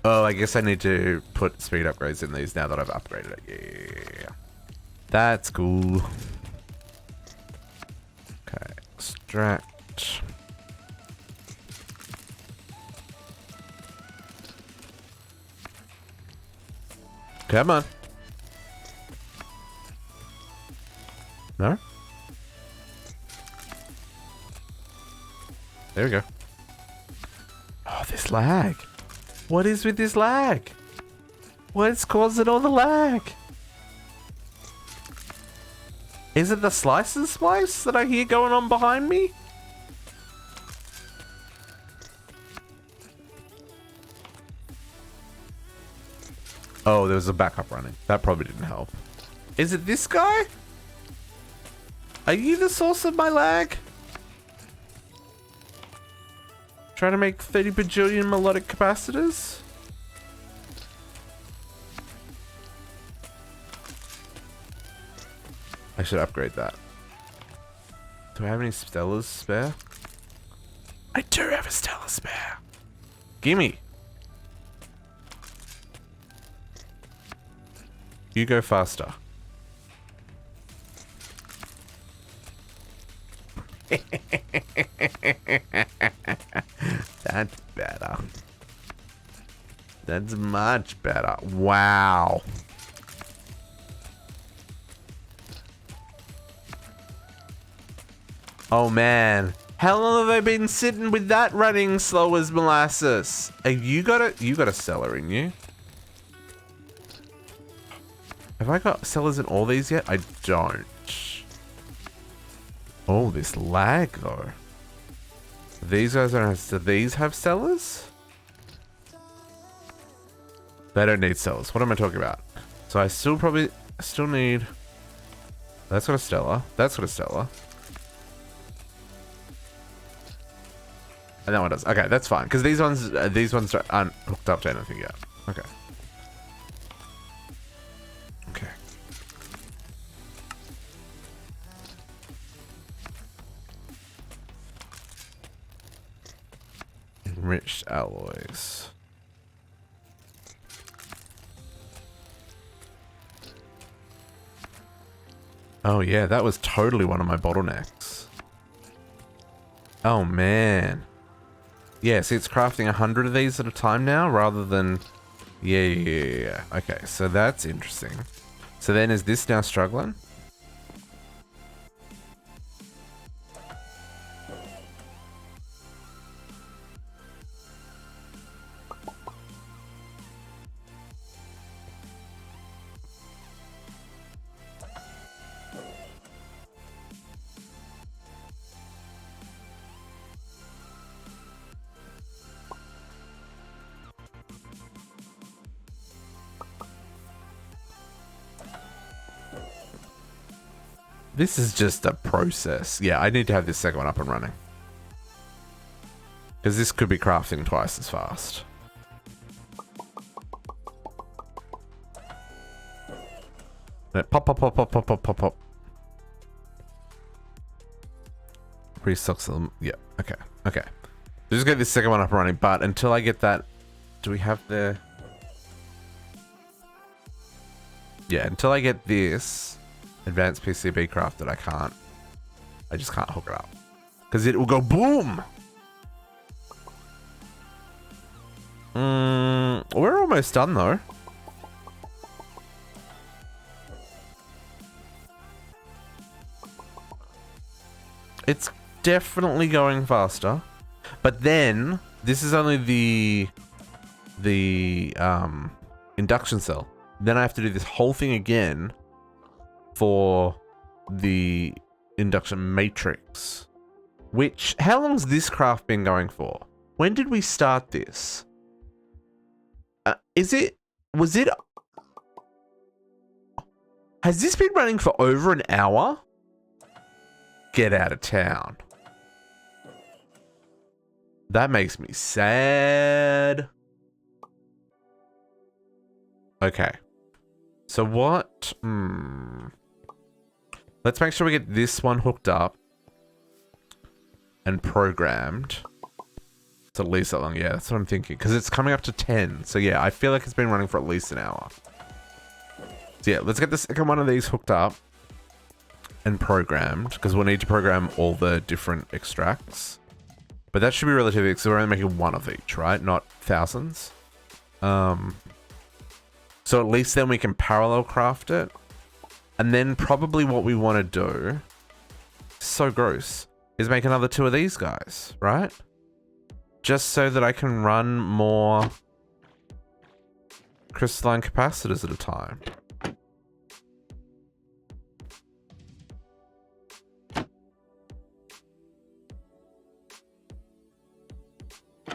Oh, I guess I need to put speed upgrades in these now that I've upgraded it. Yeah. That's cool. Okay, extract. Come on. No? There we go. Oh, this lag. What is with this lag? What's causing all the lag? Is it the slices splice that I hear going on behind me? Oh, there was a backup running. That probably didn't help. Is it this guy? Are you the source of my lag? Trying to make 30 bajillion melodic capacitors? I should upgrade that. Do I have any Stellas spare? I do have a Stella spare. Gimme. You go faster. That's better. That's much better. Wow. Oh man. How long have I been sitting with that running slow as molasses? Have you got a cellar in you? Have I got cellars in all these yet? I don't. Oh, this lag though. These guys don't have, do these have cellars? They don't need cellars. What am I talking about? So I still need, that's got a stellar. That's got a stellar. And that one does. Okay, that's fine. Because these ones aren't hooked up to anything yet. Okay. Okay. Enriched alloys. Oh yeah, that was totally one of my bottlenecks. Oh man. Yeah, see it's crafting 100 of these at a time now rather than... Yeah. Okay, so that's interesting. So then is this now struggling? This is just a process. Yeah, I need to have this second one up and running. Because this could be crafting twice as fast. Pop, pop, pop, pop, pop, pop, pop, pop. Restocks them. Yeah, okay, okay. Just get this second one up and running, but until I get that... Do we have the... Yeah, until I get this... Advanced PCB crafted, I just can't hook it up. Because it will go boom! We're almost done though. It's definitely going faster. But then this is only the induction cell. Then I have to do this whole thing again for the induction matrix. Which, how long's this craft been going for? When did we start this? Has this been running for over an hour? Get out of town. That makes me sad. Okay. So what? Let's make sure we get this one hooked up and programmed. It's at least that long. Yeah, that's what I'm thinking. Because it's coming up to 10. So yeah, I feel like it's been running for at least an hour. So yeah, let's get the second one of these hooked up and programmed. Because we'll need to program all the different extracts. But that should be relatively, because we're only making one of each, right? Not thousands. So at least then we can parallel craft it. And then probably what we want to do, so gross, is make another 2 of these guys, right? Just so that I can run more crystalline capacitors at a time.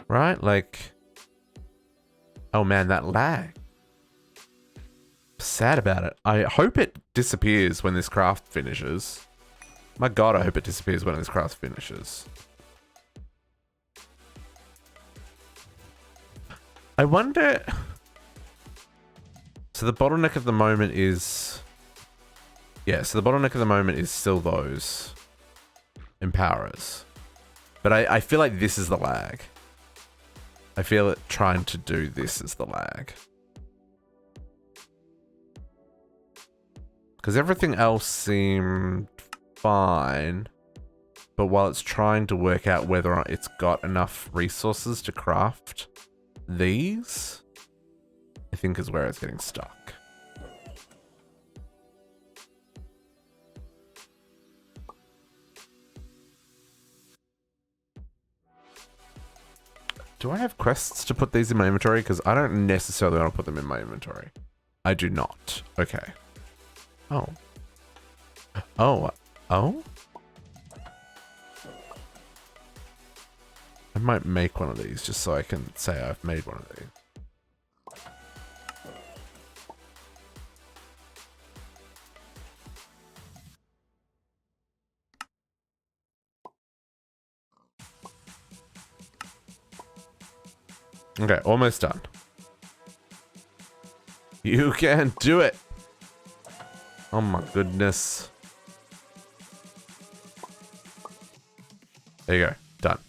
Right? Like, oh man, that lag. Sad about it. I hope it disappears when this craft finishes. My god, I hope it disappears when this craft finishes. I wonder... So the bottleneck at the moment is... Yeah, so the bottleneck at the moment is still those empowerers. But I feel like this is the lag. I feel it trying to do this is the lag. Because everything else seemed fine. But while it's trying to work out whether or not it's got enough resources to craft these, I think is where it's getting stuck. Do I have quests to put these in my inventory? Because I don't necessarily want to put them in my inventory. I do not. Okay. Oh. Oh. Oh? I might make one of these just so I can say I've made one of these. Okay, almost done. You can do it. Oh my goodness. There you go. Done.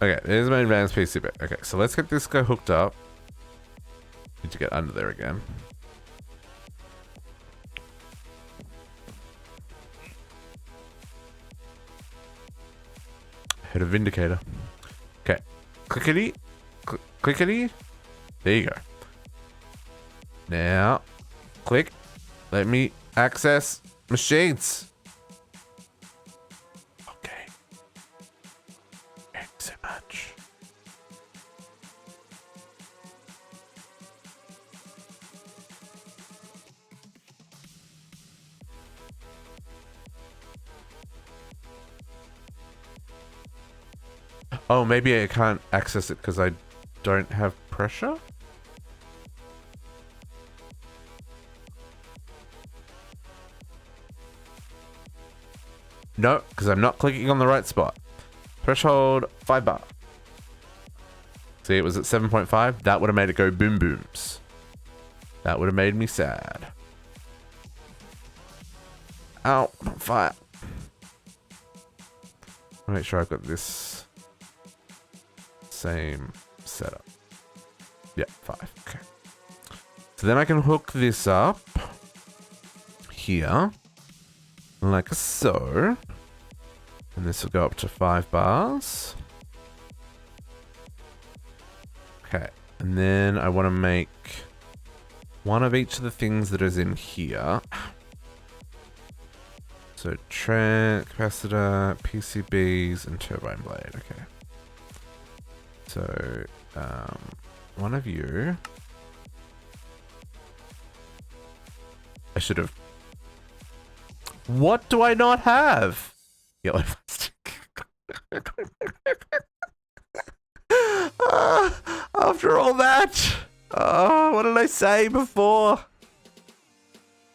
Okay, there's my advanced PC bit. Okay, so let's get this guy hooked up. Need to get under there again. Hit a vindicator. Okay. Clickety. Clickety. There you go. Now, click. Let me access machines. Okay. Thanks so much. Oh, maybe I can't access it because I don't have pressure? No, because I'm not clicking on the right spot. Threshold 5 bar. See, it was at 7.5. That would have made it go boom booms. That would have made me sad. Ow, fire. I'll make sure I've got this same setup. Yeah, 5. Okay. So then I can hook this up here. like so. And this will go up to 5 bars. Okay, and then I want to make one of each of the things that is in here. So capacitor, PCBs, and turbine blade. Okay. So one of you. I should have. What do I not have? Yellow plastic. After all that. Oh, what did I say before?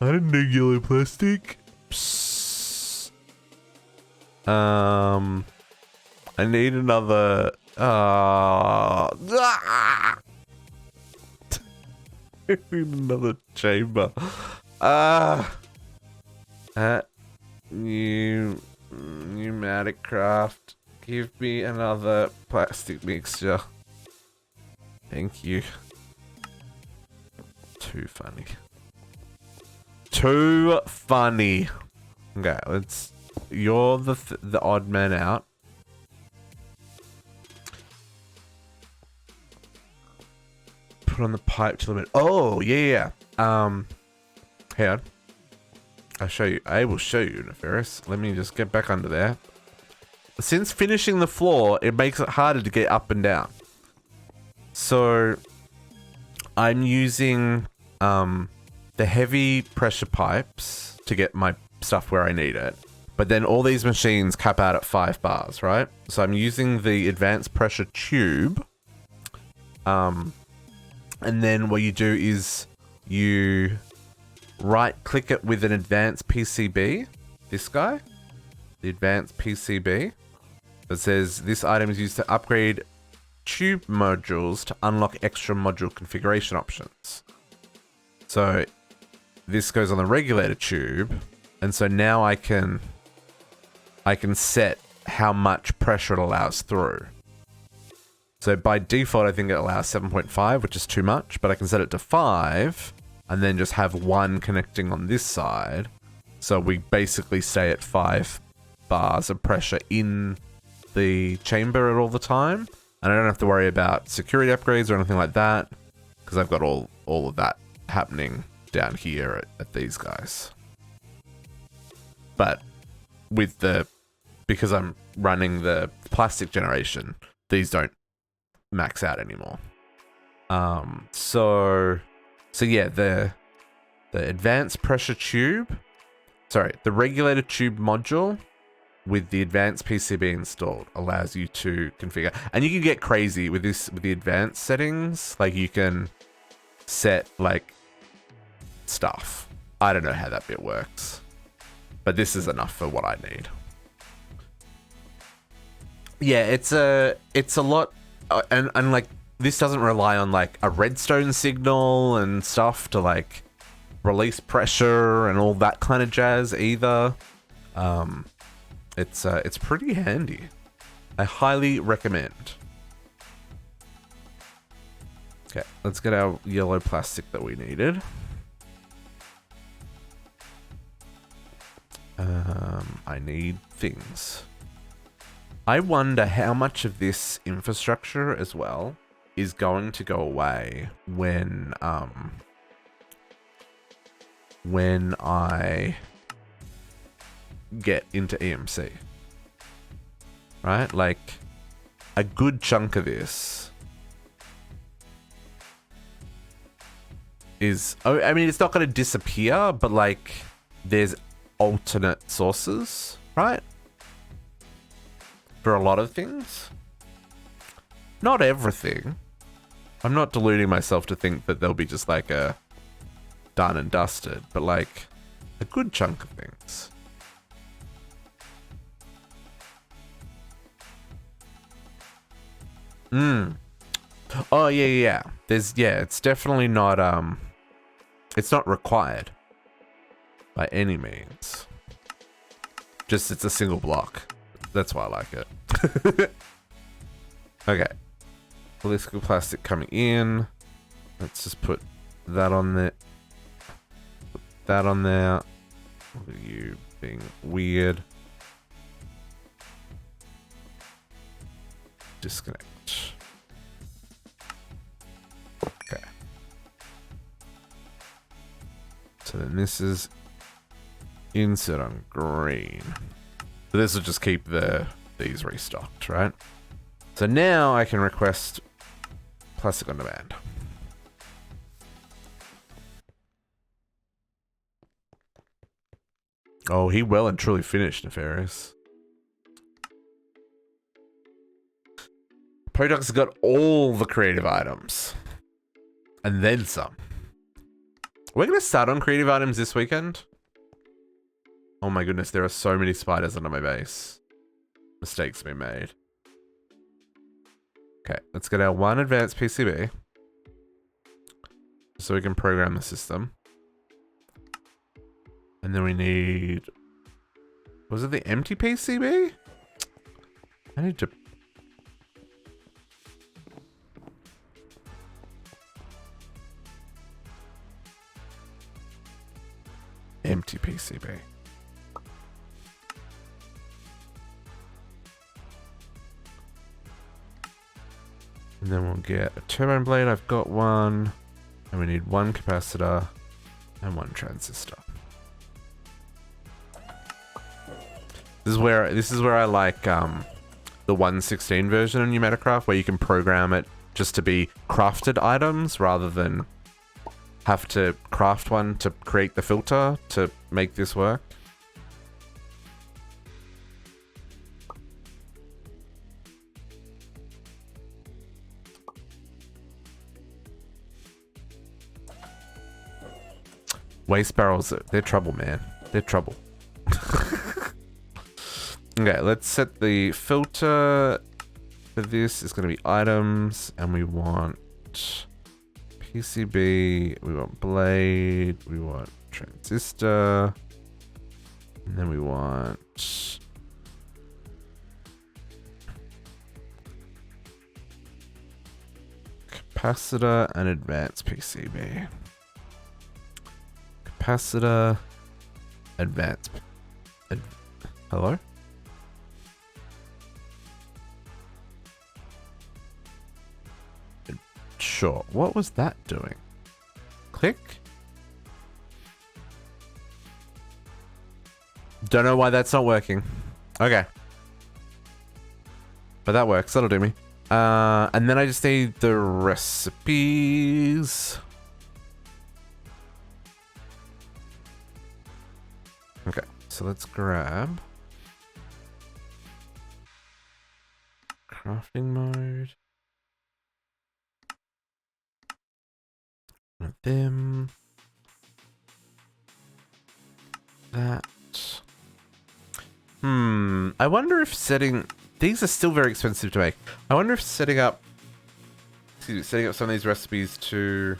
I didn't need yellow plastic. Psst. I need another. I need another chamber. Pneumatic craft. Give me another plastic mixture. Thank you. Too funny. Too funny. Okay, let's. You're the odd man out. Put on the pipe to limit. Oh yeah. Hang on. I'll show you. I will show you, Nefarious. Let me just get back under there. Since finishing the floor, it makes it harder to get up and down. So I'm using the heavy pressure pipes to get my stuff where I need it. But then all these machines cap out at 5 bars, right? So I'm using the advanced pressure tube. And then what you do is you right click it with an advanced PCB. This guy, the advanced PCB, that says this item is used to upgrade tube modules to unlock extra module configuration options. So this goes on the regulator tube, and so now I can set how much pressure it allows through. So by default, I think it allows 7.5, which is too much, but I can set it to 5 and then just have one connecting on this side. So we basically stay at 5 bars of pressure in the chamber at all the time. And I don't have to worry about security upgrades or anything like that, because I've got all of that happening down here at these guys. But with because I'm running the plastic generation, these don't max out anymore. So yeah, the advanced pressure tube, the regulator tube module with the advanced PCB installed allows you to configure, and you can get crazy with this with the advanced settings. Like you can set like stuff. I don't know how that bit works, but this is enough for what I need. Yeah, it's a lot, and like this doesn't rely on like a redstone signal and stuff to like release pressure and all that kind of jazz either. It's pretty handy. I highly recommend. Okay, let's get our yellow plastic that we needed. I need things. I wonder how much of this infrastructure as well is going to go away when I get into EMC. Right? Like a good chunk of this is, I mean, it's not going to disappear, but like there's alternate sources, right? For a lot of things. Not everything. I'm not deluding myself to think that they'll be just like a done and dusted, but like a good chunk of things. Oh yeah. It's definitely not it's not required by any means. Just it's a single block. That's why I like it. Okay. Political plastic coming in. Let's just put that on there. Put that on there. Look at you being weird. Disconnect. Okay. So then this is insert on green. So this will just keep these restocked, right? So now I can request plastic on demand. Oh, he well and truly finished, Nefarious. Product's got all the creative items. And then some. We're going to start on creative items this weekend. Oh my goodness, there are so many spiders under my base. Mistakes been made. Okay, let's get our one advanced PCB. So we can program the system. And then we need... Was it the empty PCB? I need to... Empty PCB. And then we'll get a turbine blade. I've got one. And we need one capacitor and one transistor. This is where I like the 1.16 version of Pneumaticraft, where you can program it just to be crafted items rather than have to craft one to create the filter to make this work. Waste barrels, they're trouble, man. They're trouble. Okay, let's set the filter for this. It's going to be items, and we want PCB, we want blade, we want transistor, and then we want capacitor and advanced PCB. Capacitor, advanced. Hello? Sure. What was that doing? Click? Don't know why that's not working. Okay. But that works. That'll do me. And then I just need the recipes. Okay. So let's grab crafting mode. One of them. That. I wonder if setting... These are still very expensive to make. I wonder if setting up some of these recipes to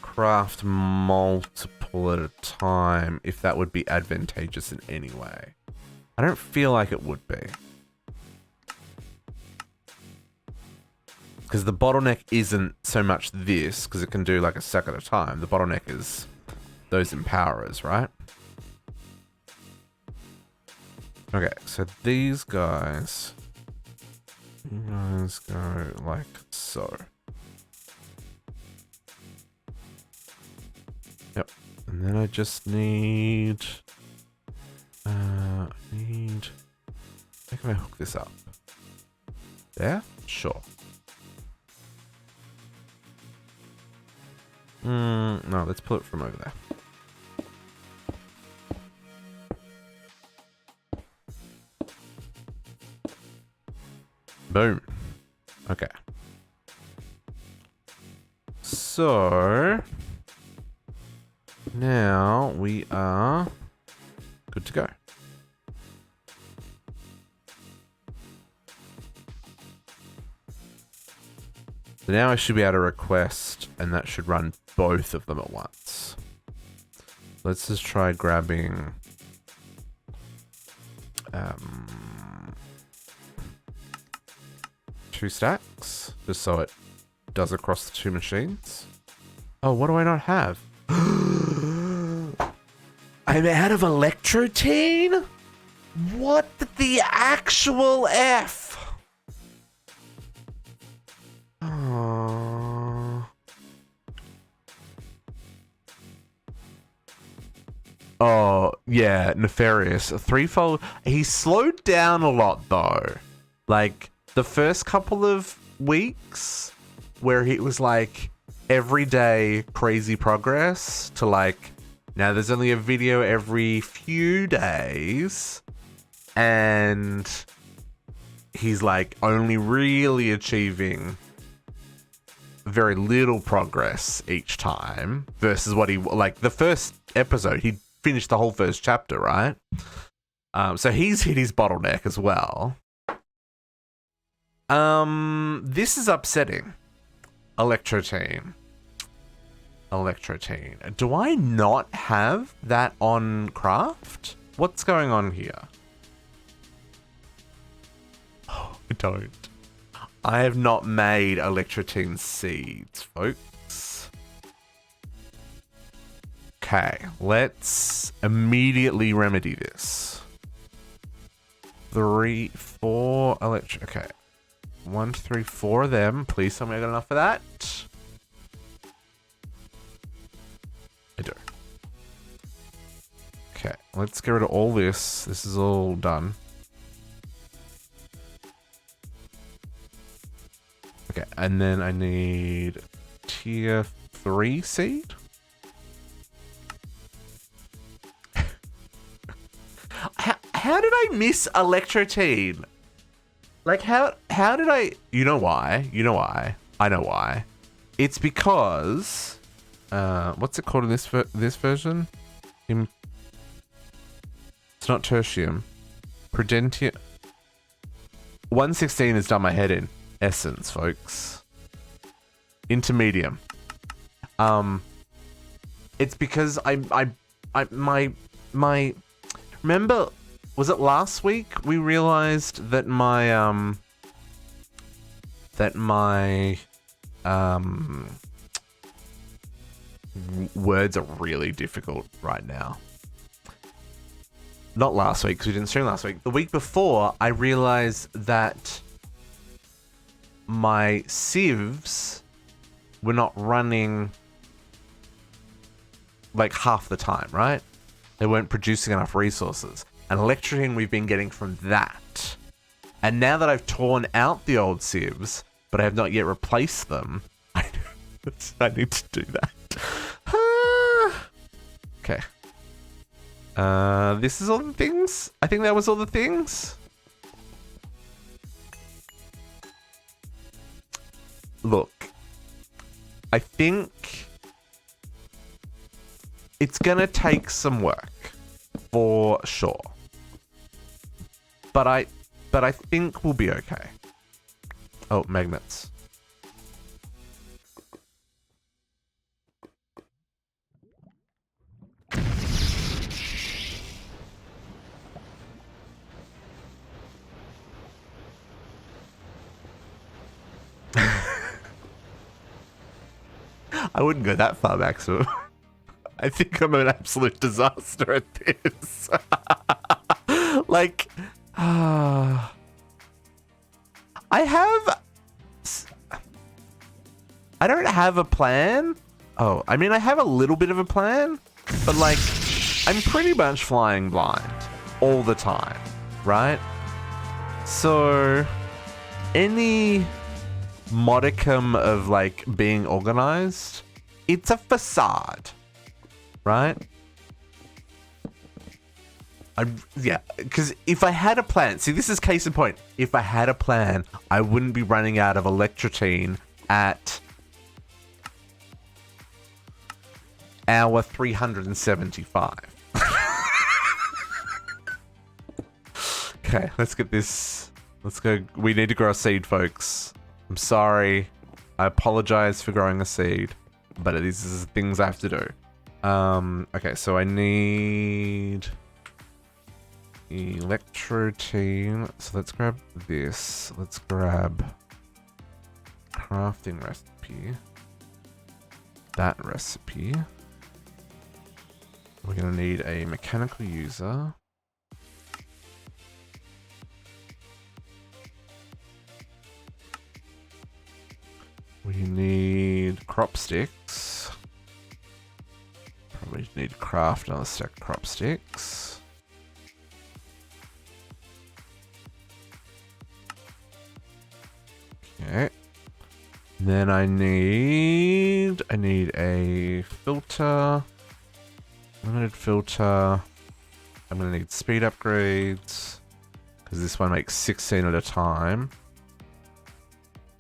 craft multiple at a time, if that would be advantageous in any way. I don't feel like it would be. Because the bottleneck isn't so much this, because it can do like a stack at a time. The bottleneck is those empowerers, right? Okay, so these guys go like so. Yep, and then I just need, how can I hook this up? There? Sure. No, let's pull it from over there. Boom. Okay. So now we are good to go. So now I should be able to request, and that should run both of them at once. Let's just try grabbing 2 stacks, just so it does across the 2 machines. Oh, what do I not have? I I'm out of electrotine? What the actual F? Oh, yeah, nefarious. Threefold. He slowed down a lot, though. Like, the first couple of weeks where he was like, everyday crazy progress to like, now there's only a video every few days. And he's like only really achieving very little progress each time versus what he, like the first episode, he finished the whole first chapter, right? So he's hit his bottleneck as well. This is upsetting. Electrotine. Do I not have that on craft? What's going on here? Oh, I don't. I have not made electrotine seeds, folks. Okay, let's immediately remedy this. 3, 4 okay. 1, 2, 3, 4 of them. Please tell me I got enough for that. I do. Okay, let's get rid of all this. This is all done. Okay, and then I need tier 3 seed. How did I miss electrotine? Like how did I? You know why? I know why. It's because what's it called in this version? It's not tertium. Prudentium. 116 has done my head in. Essence, folks. Intermedium. It's because my remember, was it last week we realized that my words are really difficult right now. Not last week, because we didn't stream last week. The week before, I realized that my sieves were not running like half the time, right? They weren't producing enough resources. And electrotine we've been getting from that. And now that I've torn out the old sieves, but I have not yet replaced them, I need to do that. Okay. This is all the things? I think that was all the things. Look, I think it's gonna take some work for sure, but I think we'll be okay. Oh, magnets. I wouldn't go that far, Maximum. I think I'm an absolute disaster at this. Like, I don't have a plan. Oh, I mean, I have a little bit of a plan, but like, I'm pretty much flying blind all the time, right? So, any modicum of like being organized, it's a facade, right? Yeah, because if I had a plan, see, this is case in point. If I had a plan, I wouldn't be running out of electrotine at hour 375. Okay, let's get this. Let's go. We need to grow a seed, folks. I'm sorry. I apologize for growing a seed, but these are things I have to do. Okay, so I need electrotine. So let's grab this. Let's grab crafting recipe. That recipe. We're going to need a mechanical user. We need crop sticks. Probably need to craft another stack of crop sticks. Okay. Then I need a filter. Limited filter. I'm gonna need speed upgrades because this one makes 16 at a time.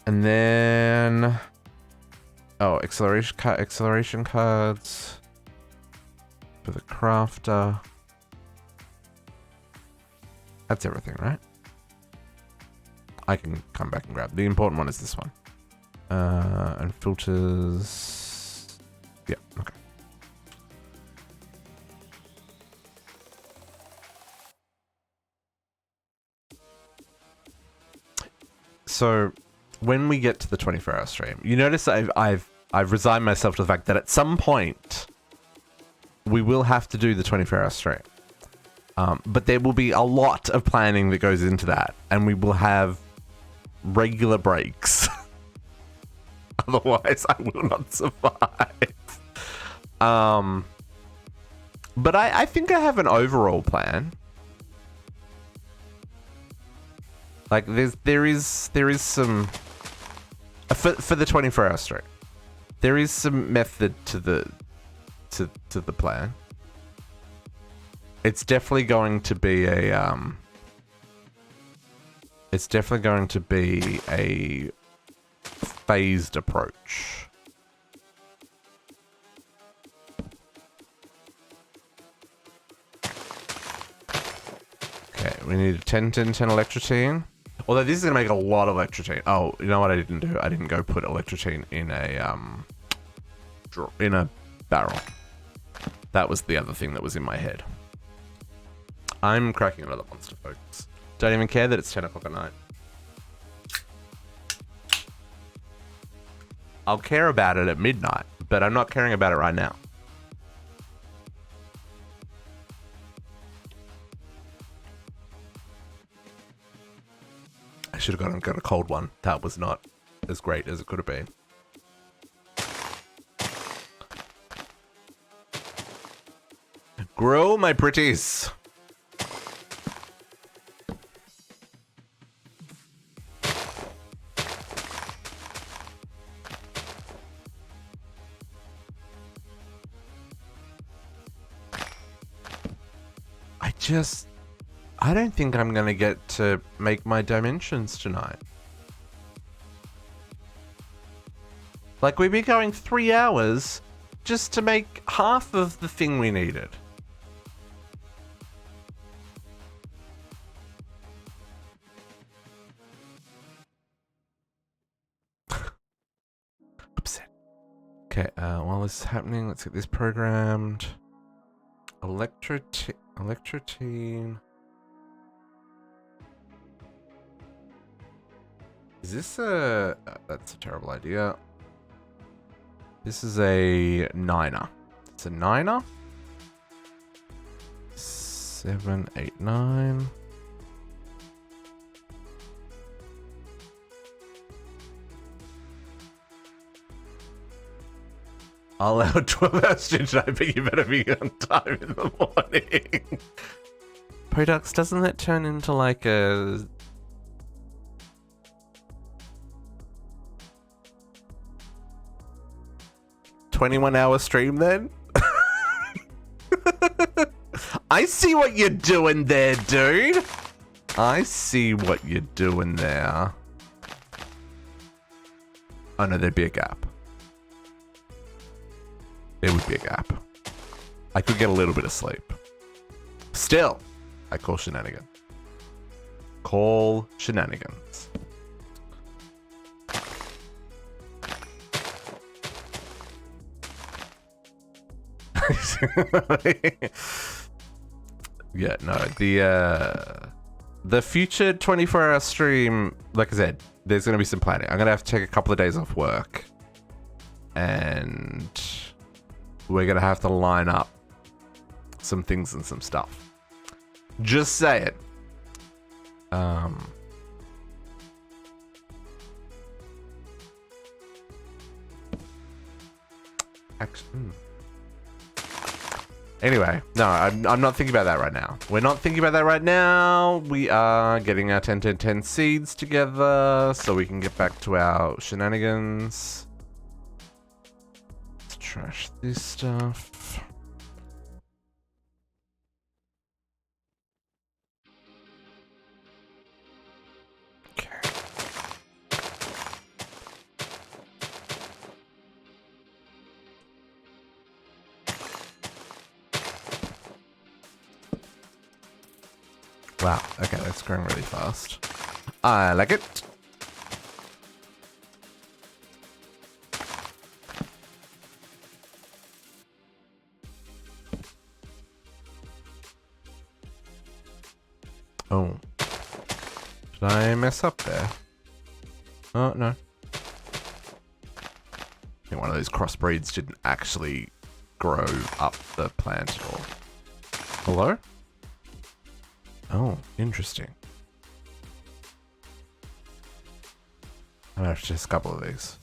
And then acceleration cards for the crafter. That's everything, right? I can come back and grab. The important one is this one. And filters. Yeah, okay. So when we get to the 24-hour stream, you notice I've resigned myself to the fact that at some point we will have to do the 24-hour stream. But there will be a lot of planning that goes into that, and we will have regular breaks. Otherwise, I will not survive. But I think I have an overall plan. Like there is some for the 24-hour stream. There is some method to the plan. It's definitely going to be a phased approach. Okay, we need a 10-10-10 electrotine. Although this is gonna make a lot of electrotine. Oh, you know what I didn't do? I didn't go put electrotine in a barrel. That was the other thing that was in my head. I'm cracking another monster, folks. Don't even care that it's 10 o'clock at night. I'll care about it at midnight, but I'm not caring about it right now. I should have got a cold one. That was not as great as it could have been. Grow, my pretties. I don't think I'm gonna get to make my dimensions tonight. Like, we've been going 3 hours just to make half of the thing we needed. Upset. Okay, while this is happening, let's get this programmed. Electrotine. Is this a... that's a terrible idea. This is a 9er. It's a 9er. 7, 8, 9. I'll allow 12 hours tonight, but you better be on time in the morning. Products, doesn't that turn into like a... 21-hour stream then? I see what you're doing there, dude. I see what you're doing there. Oh no, there'd be a gap. There would be a gap. I could get a little bit of sleep. Still, I call shenanigans. Call shenanigans. Yeah, no, the future 24-hour stream, like I said, there's going to be some planning. I'm going to have to take a couple of days off work. And we're going to have to line up some things and some stuff. Just say it. Anyway, no, I'm not thinking about that right now. We're not thinking about that right now. We are getting our 10 seeds together so we can get back to our shenanigans. Let's trash this stuff. Okay. Wow, okay, that's growing really fast. I like it. Oh. Did I mess up there? Oh, no. I think one of those crossbreeds didn't actually grow up the plant at all. Hello? Oh, interesting. I have just a couple of these.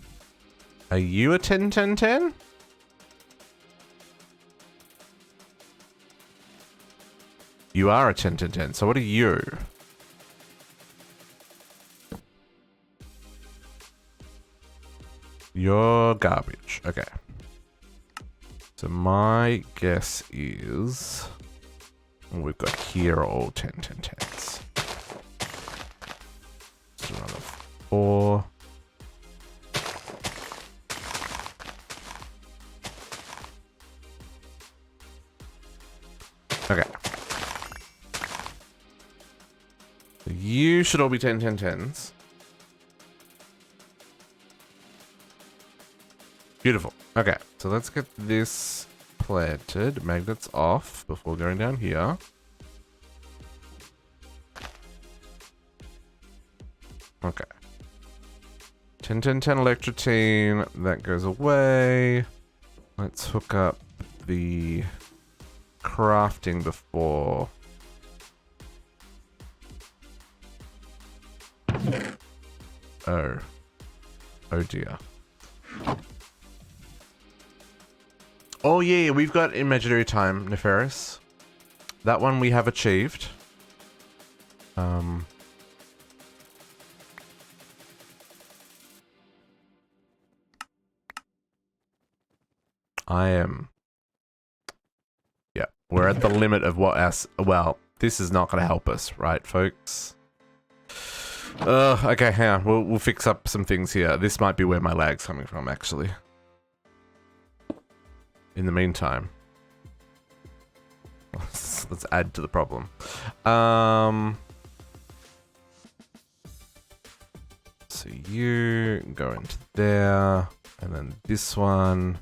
Are you a 10-10-10? You are a 10-10-10, so what are you? You're garbage. Okay. So my guess is we've got here all 10-10-10s. Let's do another 4. Okay. So you should all be 10-10-10s. Beautiful. Okay, so let's get this planted. Magnets off before going down here. Okay. 10-10-10 electrotine. That goes away. Let's hook up the crafting before. Oh. Oh dear. Oh yeah, we've got imaginary time, Nefarious. That one we have achieved. I am. Yeah, we're at the limit of what us. Well, this is not going to help us, right, folks? Okay, hang on. We'll fix up some things here. This might be where my lag's coming from, actually. In the meantime, let's add to the problem. So you go into there, and then this one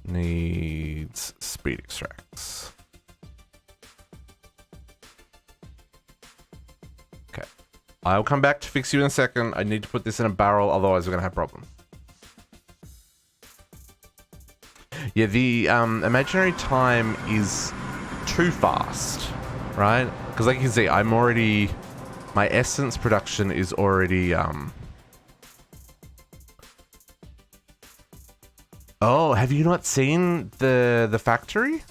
needs speed extracts. Okay, I'll come back to fix you in a second. I need to put this in a barrel, otherwise we're gonna have problems. Yeah, the imaginary time is too fast, right? Because like you can see, I'm already... My essence production is already... Oh, have you not seen the factory?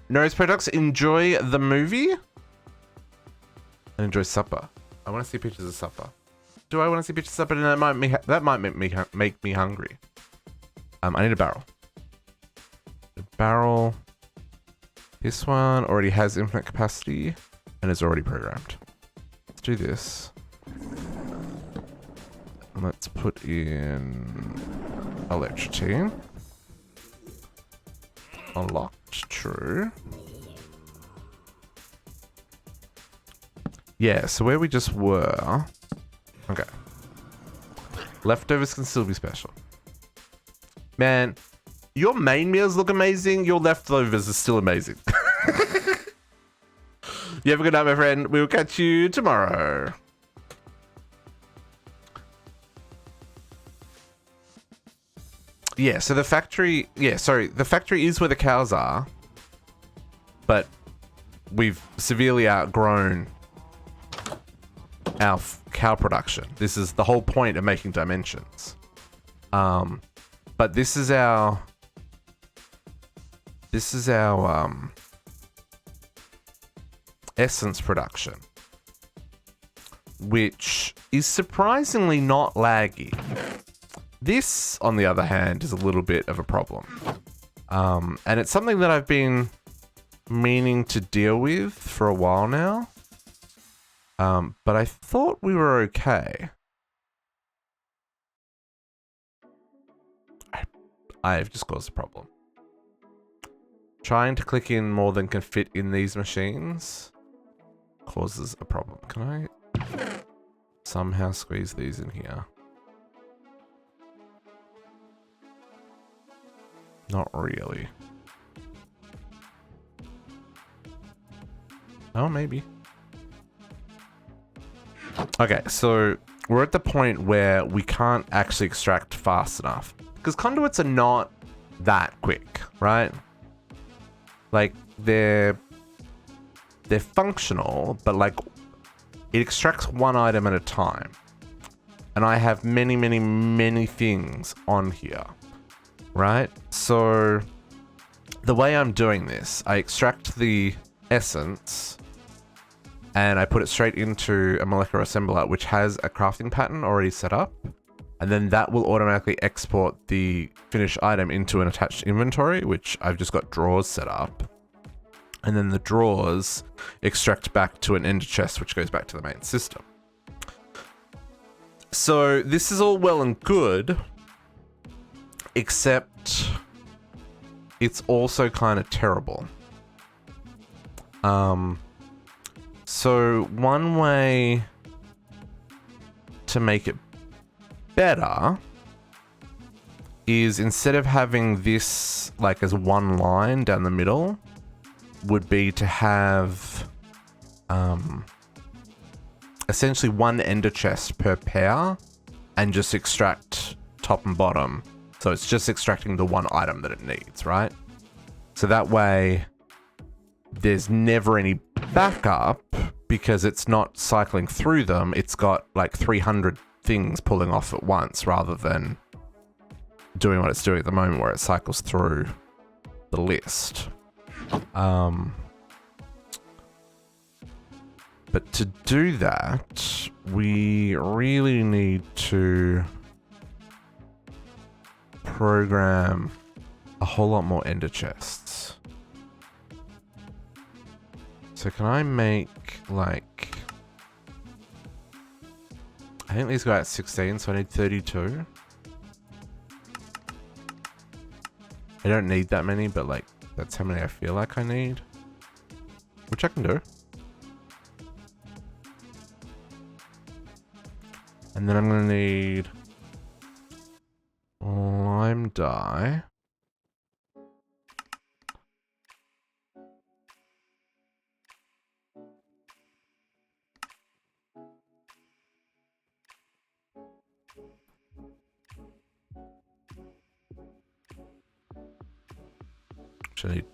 Nose products, enjoy the movie? And enjoy supper. I want to see pictures of supper. Do I want to see pictures of supper? And that might make me hungry. I need a barrel. A barrel. This one already has infinite capacity and is already programmed. Let's do this. Let's put in electricity. Unlocked, true. Yeah, so where we just were. Okay. Leftovers can still be special. Man, your main meals look amazing. Your leftovers are still amazing. You have a good night, my friend. We will catch you tomorrow. yeah, so the factory, the factory is where the cows are, but we've severely outgrown our cow production. This is the whole point of making dimensions. But this is our essence production, which is surprisingly not laggy. This, on the other hand, is a little bit of a problem. And it's something that I've been meaning to deal with for a while now. But I thought we were okay. I've just caused a problem. Trying to click in more than can fit in these machines causes a problem. Can I somehow squeeze these in here? Not really. Oh, maybe. Okay, so we're at the point where we can't actually extract fast enough. Because conduits are not that quick, right? Like, they're functional, but like, it extracts one item at a time. And I have many, many, many things on here, right? So the way I'm doing this, I extract the essence and I put it straight into a molecular assembler, which has a crafting pattern already set up. And then that will automatically export the finished item into an attached inventory, which I've just got drawers set up. And then the drawers extract back to an ender chest, which goes back to the main system. So this is all well and good, except it's also kind of terrible. So one way to make it better is, instead of having this like as one line down the middle, would be to have essentially one ender chest per pair and just extract top and bottom. So it's just extracting the one item that it needs, right? So that way there's never any backup, because it's not cycling through them. It's got like 300 things pulling off at once, rather than doing what it's doing at the moment, where it cycles through the list. But to do that, we really need to program a whole lot more ender chests. So can I make, like, I think these go at 16, so I need 32. I don't need that many, but like, that's how many I feel like I need, which I can do. And then I'm gonna need lime dye. Which I need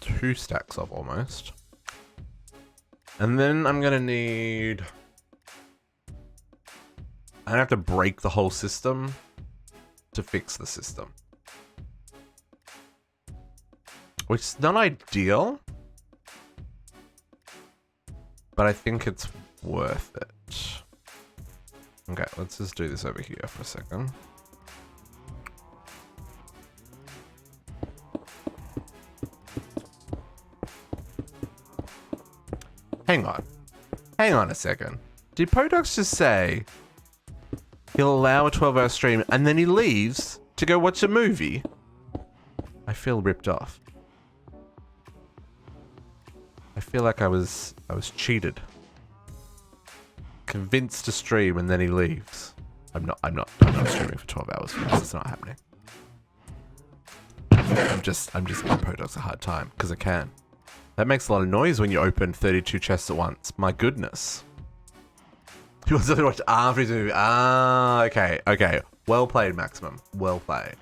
2 stacks of almost. And then I'm gonna need, I have to break the whole system to fix the system, which is not ideal, but I think it's worth it. Okay, let's just do this over here for a second. Hang on a second. Did Podox just say he'll allow a 12-hour stream and then he leaves to go watch a movie? I feel ripped off. I feel like I was cheated. Convinced to stream and then he leaves. I'm not streaming for 12 hours. It's not happening. I'm just giving Podox a hard time because I can. That makes a lot of noise when you open 32 chests at once. My goodness. He wants to watch after his movie. Ah, okay. Well played, Maximum. Well played.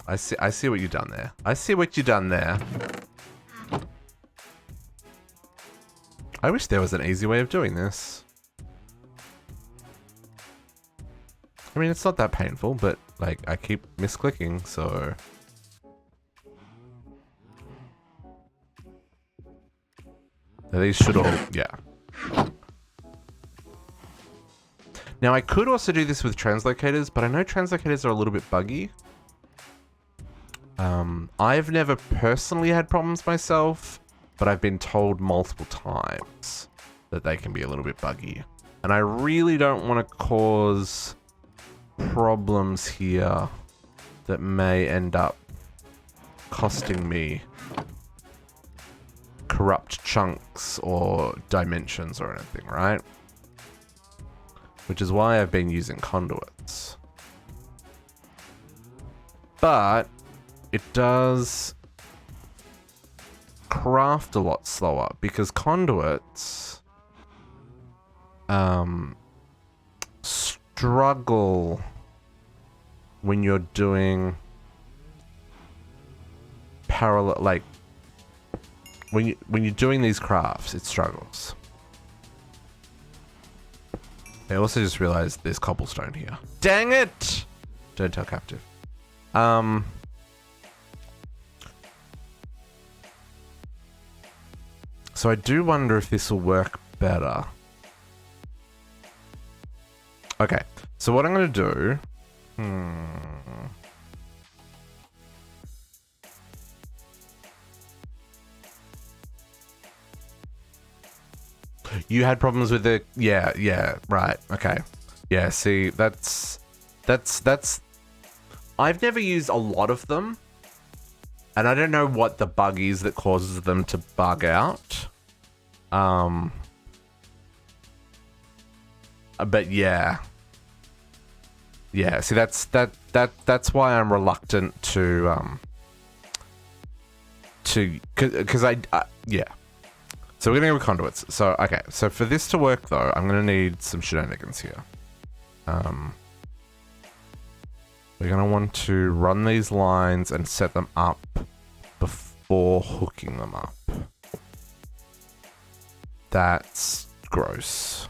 I see what you've done there. I see what you've done there. I wish there was an easy way of doing this. I mean, it's not that painful, but like I keep misclicking, so. These should all, yeah. Now I could also do this with translocators, but I know translocators are a little bit buggy. I've never personally had problems myself, but I've been told multiple times that they can be a little bit buggy. And I really don't want to cause problems here that may end up costing me corrupt chunks or dimensions or anything, right? Which is why I've been using conduits. But it does craft a lot slower because conduits struggle when you're doing parallel, like when you're doing these crafts, it struggles. I also just realized there's cobblestone here. Dang it! Don't tell captive. So I do wonder if this will work better. Okay, so what I'm gonna do... You had problems with the... Yeah, right, okay. Yeah, see, that's... I've never used a lot of them. And I don't know what the bug is that causes them to bug out. But yeah. Yeah, see that's why I'm reluctant to cuz yeah. So we're going to go with conduits. So okay, so for this to work though, I'm going to need some shenanigans here. We're going to want to run these lines and set them up before hooking them up. That's gross.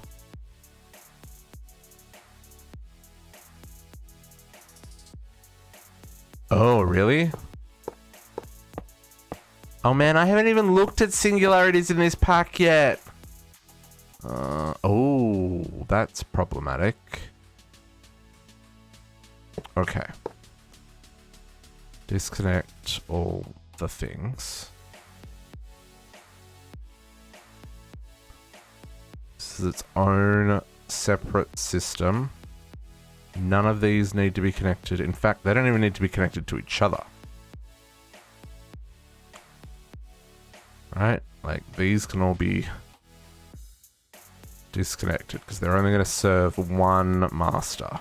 Oh, really? Oh man, I haven't even looked at singularities in this pack yet. Oh, that's problematic. Okay. Disconnect all the things. This is its own separate system. None of these need to be connected. In fact, they don't even need to be connected to each other. Right? Like, these can all be disconnected because they're only going to serve one master.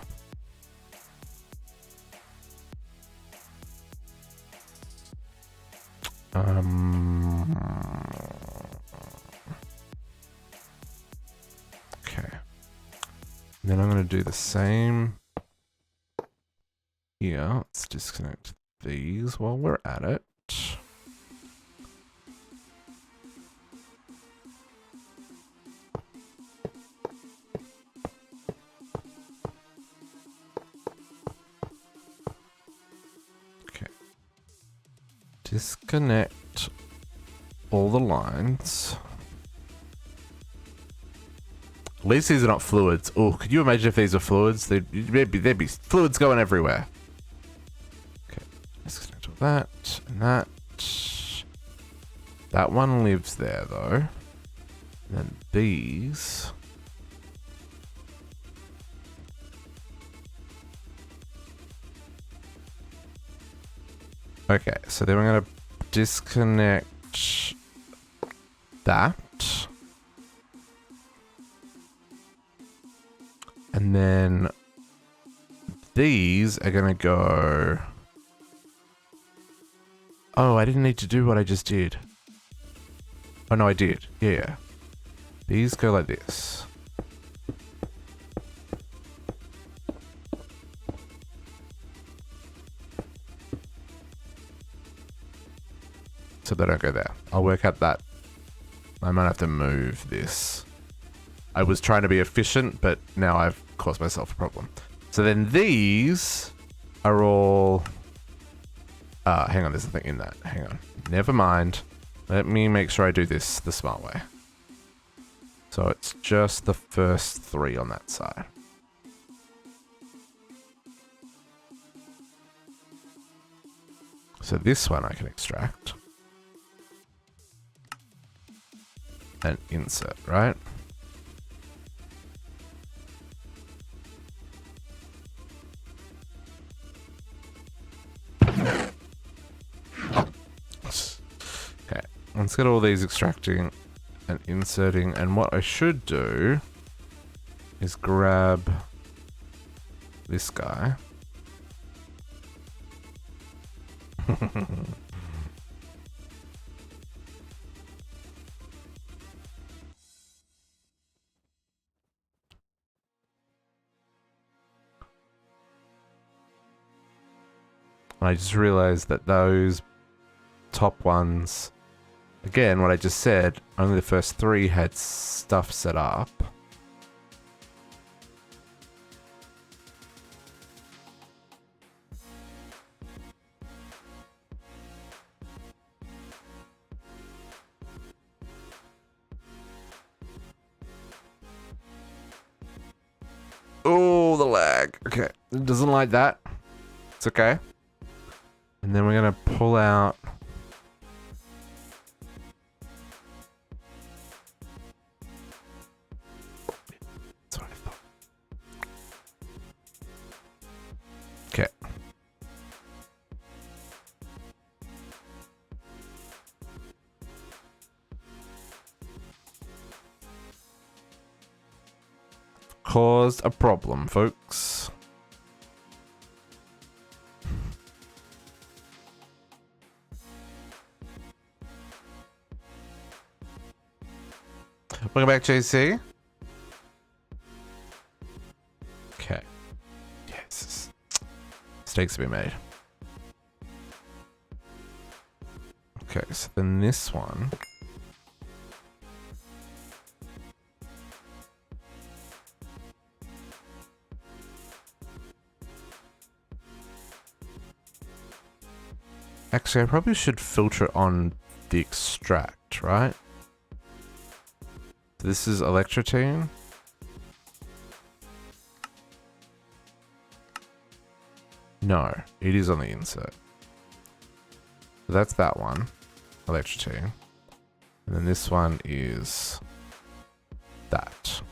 Okay. And then I'm going to do the same here. Let's disconnect these while we're at it. Okay. Disconnect all the lines. At least these are not fluids. Oh, could you imagine if these were fluids? There'd be fluids going everywhere. Okay, disconnect all that and that. That one lives there though. And then these. Okay, so then we're gonna disconnect that. And then these are gonna go... Oh, I didn't need to do what I just did. Oh no, I did. Yeah. These go like this. so they don't go there. I'll work out that. I might have to move this. I was trying to be efficient, but now I've caused myself a problem. So then these are all... hang on, there's something in that. Hang on. Never mind. Let me make sure I do this the smart way. So it's just the first 3 on that side. So this one I can extract. And insert, right? Okay, let's get all these extracting and inserting, and what I should do is grab this guy. I just realized that those top ones, again, what I just said, only the first 3 had stuff set up. Oh, the lag. Okay, it doesn't like that. It's okay. And then we're gonna pull out that's what I thought. Okay. Caused a problem, folks. Welcome back, JC. Okay. Yes. Mistakes to be made. Okay, so then this one. Actually, I probably should filter on the extract, right? This is electrotune. No, it is on the insert. So that's that one, electrotune. And then this one is that.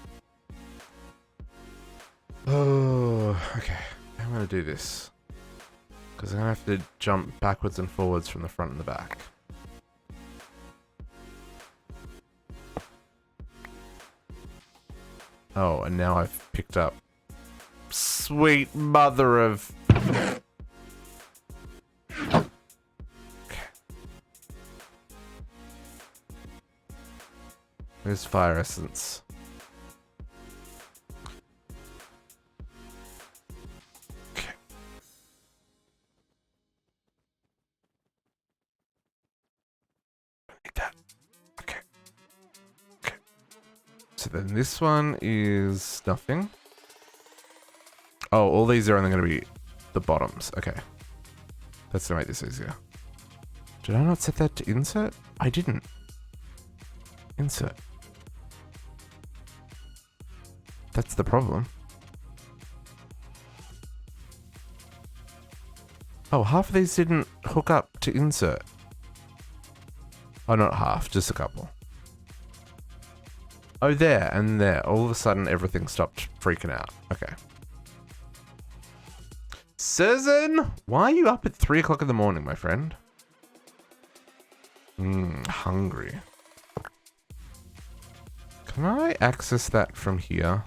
Oh, okay. I'm gonna do this. Because I'm gonna have to jump backwards and forwards from the front and the back. Oh, and now I've picked up sweet mother of... Okay. There's fire essence. Okay. I need that. Okay. Okay. So then this one is nothing. Oh, all these are only going to be the bottoms. Okay. That's going to make this easier. Did I not set that to insert? I didn't. Insert. That's the problem. Oh, half of these didn't hook up to insert. Oh, not half, just a couple. Oh, there and there. All of a sudden, everything stopped freaking out. Okay. Susan, why are you up at 3 o'clock in the morning, my friend? Hungry. Can I access that from here?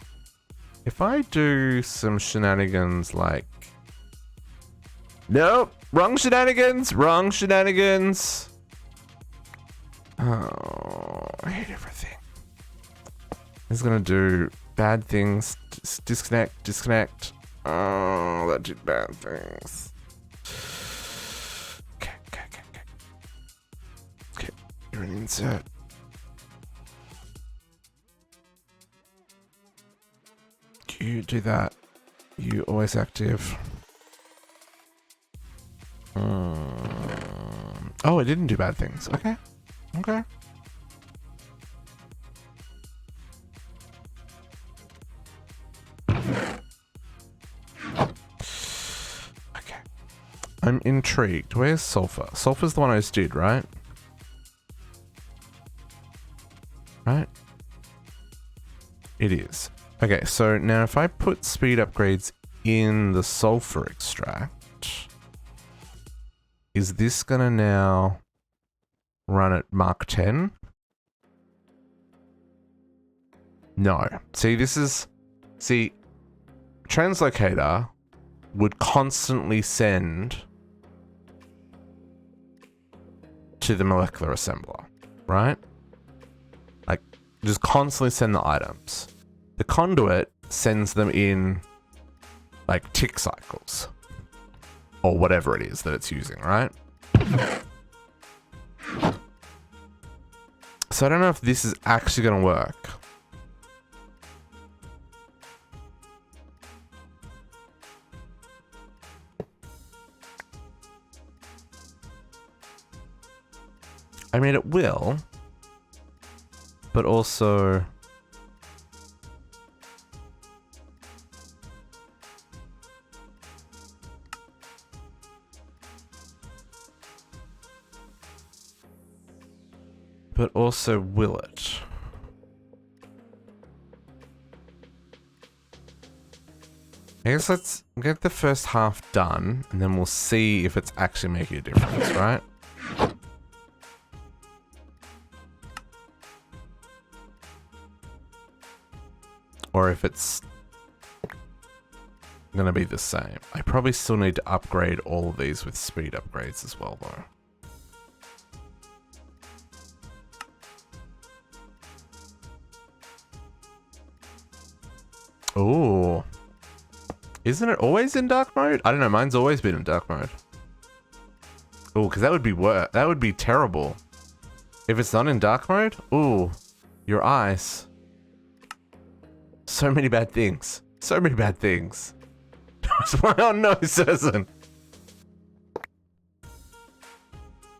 If I do some shenanigans like... Nope! Wrong shenanigans! Wrong shenanigans! Oh, I hate everything. It's gonna do bad things. Disconnect, disconnect. Oh, that did bad things. Okay, okay, okay, okay. do an insert. You do that. You always active. Oh, it didn't do bad things. Okay. Okay. Okay. I'm intrigued. Where's sulfur? Sulfur's the one I just did, right? Right? It is. Okay, so now if I put speed upgrades in the sulfur extract, is this gonna now run at Mark 10? No. See, translocator would constantly send to the molecular assembler, right? Like, just constantly send the items. The conduit sends them in, like, tick cycles. Or whatever it is that it's using, right? So I don't know if this is actually going to work. I mean, it will. But also... But also, will it? I guess let's get the first half done, and then we'll see if it's actually making a difference, right? Or if it's gonna be the same. I probably still need to upgrade all of these with speed upgrades as well, though. Oh, isn't it always in dark mode? I don't know. Mine's always been in dark mode. Oh, because that would be that would be terrible if it's not in dark mode. Oh, your eyes. So many bad things. So many bad things. Oh no, Susan.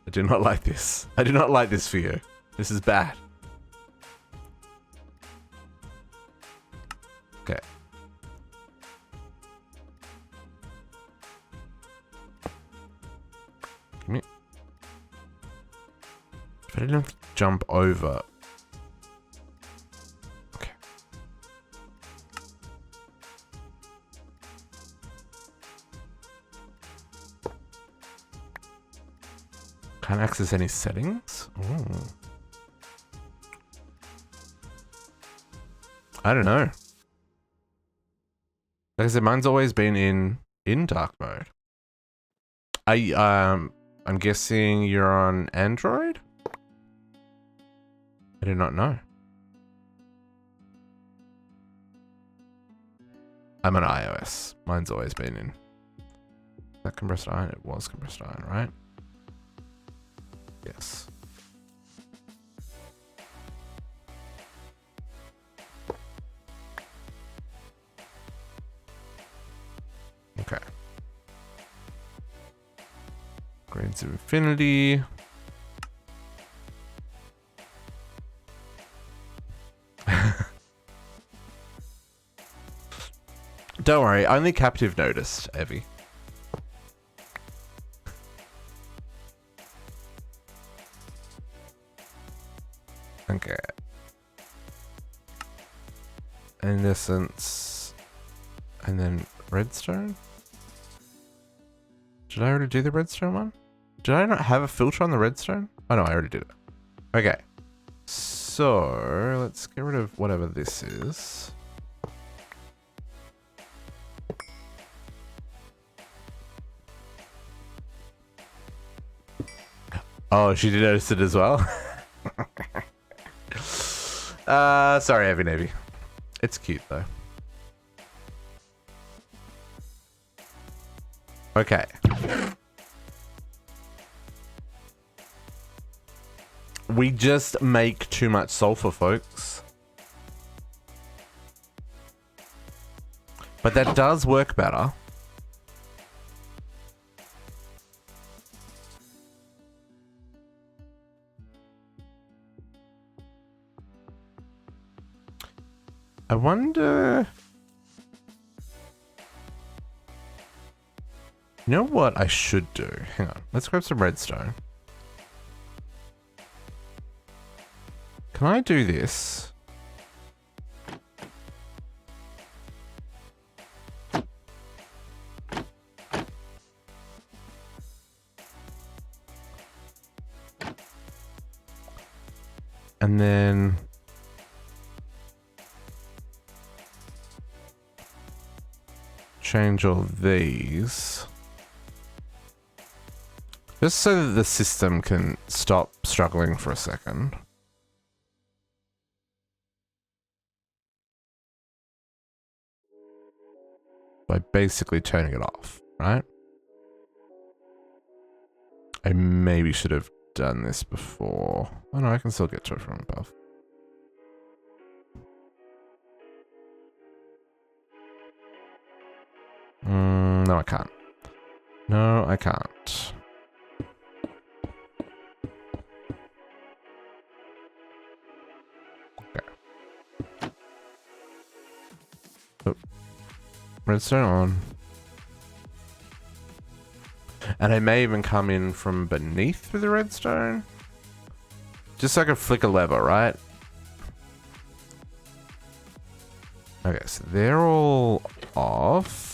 I do not like this. I do not like this for you. This is bad. Okay. Give me... If I didn't jump over... Okay. Can't access any settings? Ooh. I don't know. Like I said, mine's always been in dark mode. I'm guessing you're on Android? I do not know. I'm on iOS. Mine's always been in. Is that compressed iron? It was compressed iron, right? Yes. Okay. Grades of infinity. Don't worry, only captive noticed, Evie. Okay. Innocence. And then redstone? Did I already do the redstone one? Did I not have a filter on the redstone? Oh no, I already did it. Okay. So, let's get rid of whatever this is. Oh, she did notice it as well? Sorry, Heavy Navy. It's cute, though. Okay. We just make too much sulfur, folks. But that does work better. I wonder... You know what I should do? Hang on. Let's grab some redstone. Can I do this? And then... change all these. Just so that the system can stop struggling for a second. By basically turning it off, right? I maybe should have done this before. Oh no, I can still get to it from above. No, I can't. No, I can't. Okay. Oh. Redstone on. And I may even come in from beneath with the redstone. Just so I can flick a lever, right? Okay, so they're all off.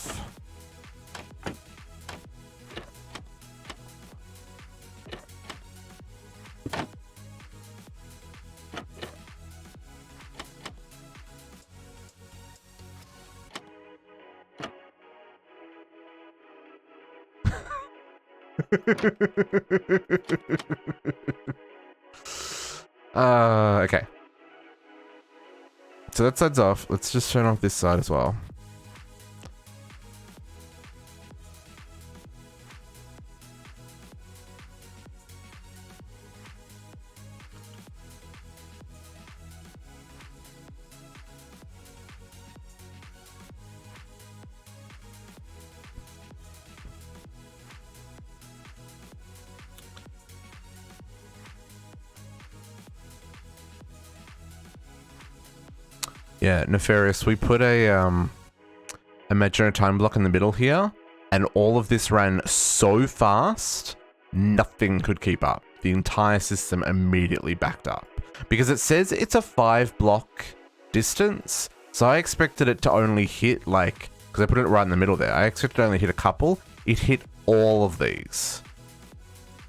Okay. So that side's off. Let's just turn off this side as well. Yeah, Nefarious, we put a imaginary time block in the middle here, and all of this ran so fast, nothing could keep up. The entire system immediately backed up. Because it says it's a 5-block distance, so I expected it to only hit, like, because I put it right in the middle there, I expected it to only hit a couple. It hit all of these.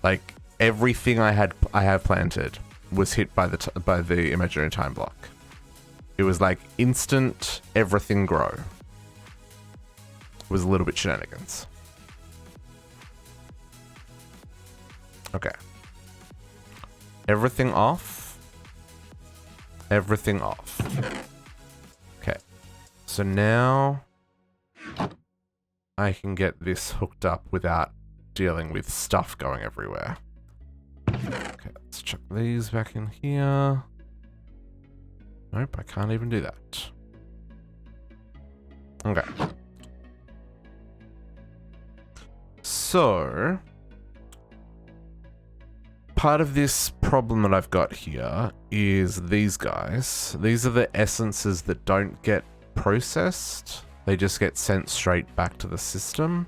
Like, everything I have planted was hit by the imaginary time block. It was like instant everything grow. It was a little bit shenanigans. Okay. Everything off. Everything off. Okay. So now I can get this hooked up without dealing with stuff going everywhere. Okay, let's chuck these back in here. Nope, I can't even do that. Okay. So, part of this problem that I've got here is these guys. These are the essences that don't get processed. They just get sent straight back to the system.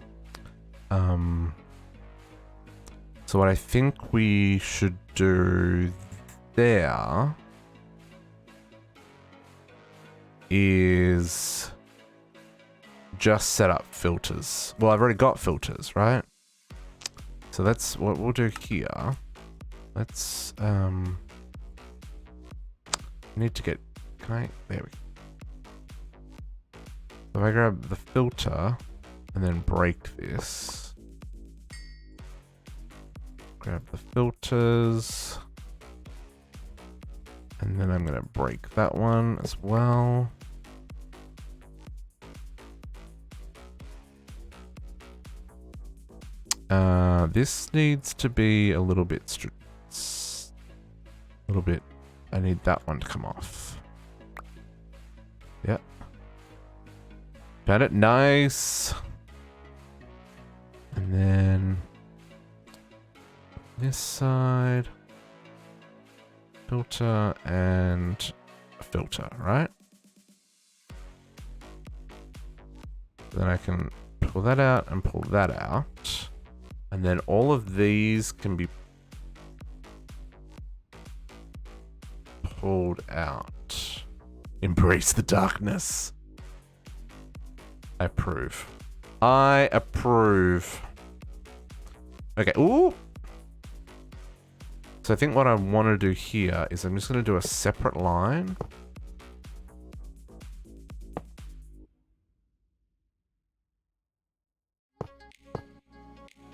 So what I think we should do there is just set up filters. Well, I've already got filters, right? So that's what we'll do here. Let's need to get, there we go. So if I grab the filter and then break this, grab the filters, and then I'm gonna break that one as well. This needs to be a little bit little bit. I need that one to come off. Yep. Found it. Nice. And then this side. Filter and a filter, right? Then I can pull that out and pull that out. And then all of these can be pulled out. Embrace the darkness. I approve. I approve. Okay. Ooh. So I think what I want to do here is I'm just going to do a separate line.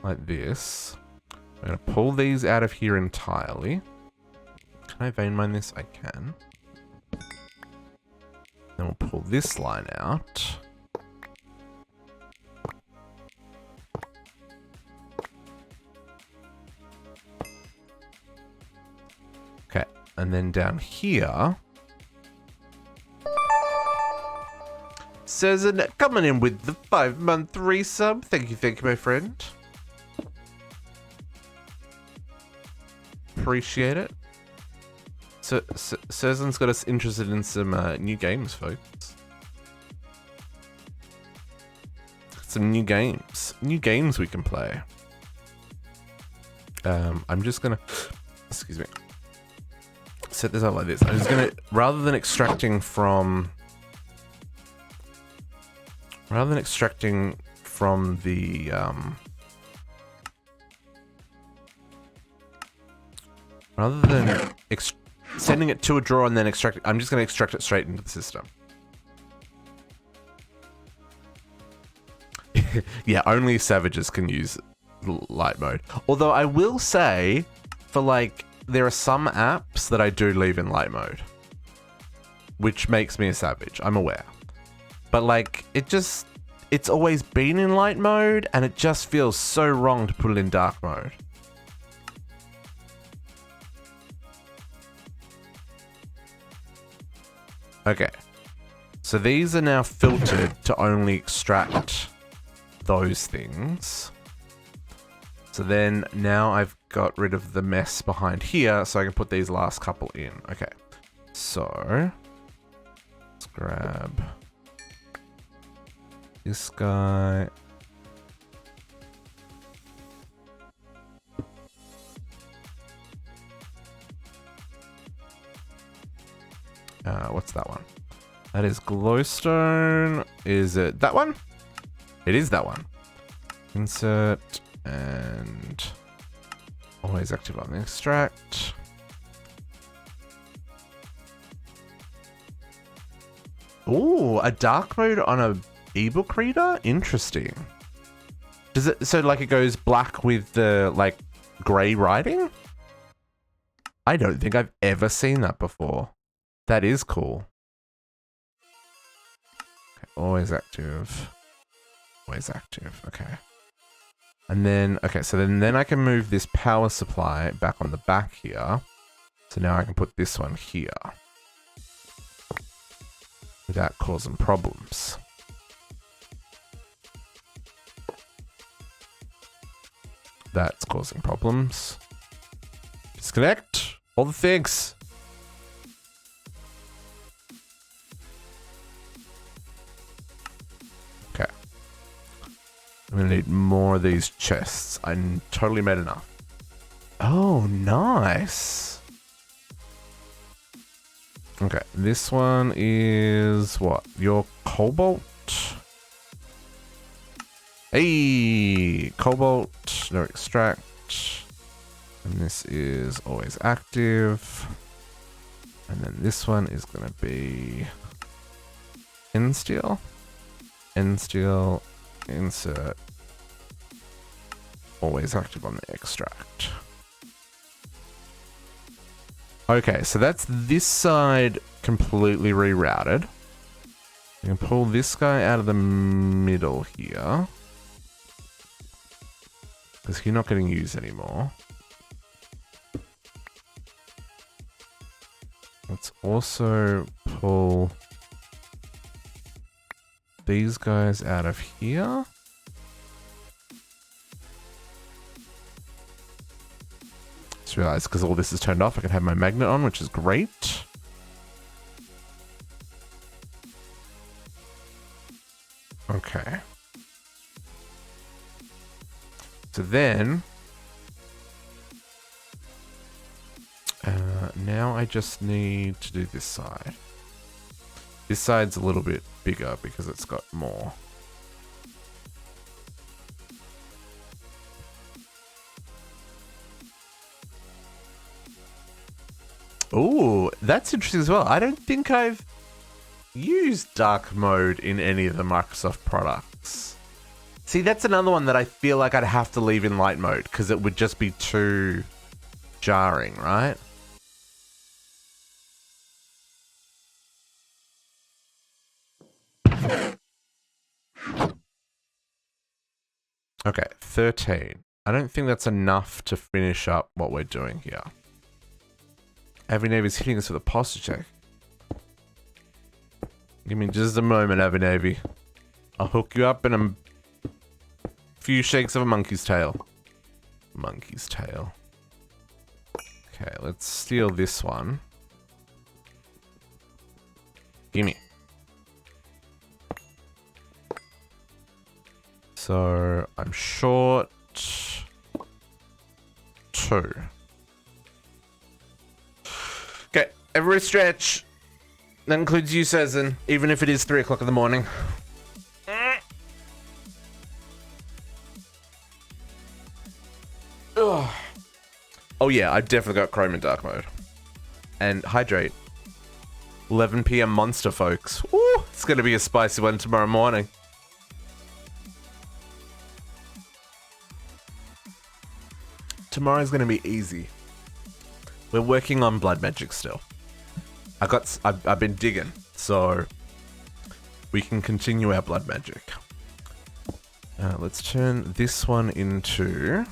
Like this. I'm going to pull these out of here entirely. Can I vein mine this? I can. Then we'll pull this line out. Okay, and then down here, says coming in with the 5-month resub. Thank you, my friend. Appreciate it. So, Susan's got us interested in some new games, folks. Some new games we can play. I'm just gonna, excuse me, set this up like this. I'm just gonna, rather than extracting from the rather than sending it to a drawer and then extract it, I'm just going to extract it straight into the system. Yeah, only savages can use light mode. Although I will say, for like, there are some apps that I do leave in light mode, which makes me a savage. I'm aware. But like, it's always been in light mode, and it just feels so wrong to put it in dark mode. Okay, so these are now filtered to only extract those things. So then now I've got rid of the mess behind here, so I can put these last couple in. Okay, so let's grab this guy. What's that one? That is glowstone. Is it that one? It is that one. Insert and always active on the extract. Ooh, a dark mode on a ebook reader? Interesting. Does it, so like it goes black with the like gray writing? I don't think I've ever seen that before. That is cool. Okay, always active. Always active. Okay. And then, okay, so then I can move this power supply back on the back here. So now I can put this one here without causing problems. That's causing problems. Disconnect all the things. Okay. I'm gonna need more of these chests. I totally made enough. Oh, nice. Okay, this one is what? Your cobalt? Hey, cobalt, no extract. And this is always active. And then this one is gonna be N steel. N steel, insert, always active on the extract. Okay, so that's this side completely rerouted. You can pull this guy out of the middle here, because he's not getting used anymore. Let's also pull these guys out of here. Just realized because all this is turned off, I can have my magnet on, which is great. Okay. So then, now I just need to do this side. This side's a little bit bigger because it's got more. Ooh, that's interesting as well. I don't think I've used dark mode in any of the Microsoft products. See, that's another one that I feel like I'd have to leave in light mode because it would just be too jarring, right? Okay, 13. I don't think that's enough to finish up what we're doing here. Avi Navy's hitting us with a posture check. Give me just a moment, Avi Navy. I'll hook you up in a few shakes of a monkey's tail. Monkey's tail. Okay, let's steal this one. Gimme. So, I'm short 2. Okay, every stretch. That includes you, Susan, even if it is 3 o'clock in the morning. Ugh. Oh yeah, I've definitely got Chrome in dark mode. And hydrate. 11 PM monster, folks. Ooh, it's going to be a spicy one tomorrow morning. Tomorrow's going to be easy. We're working on blood magic still. I've been digging, so we can continue our blood magic. Let's turn this one into...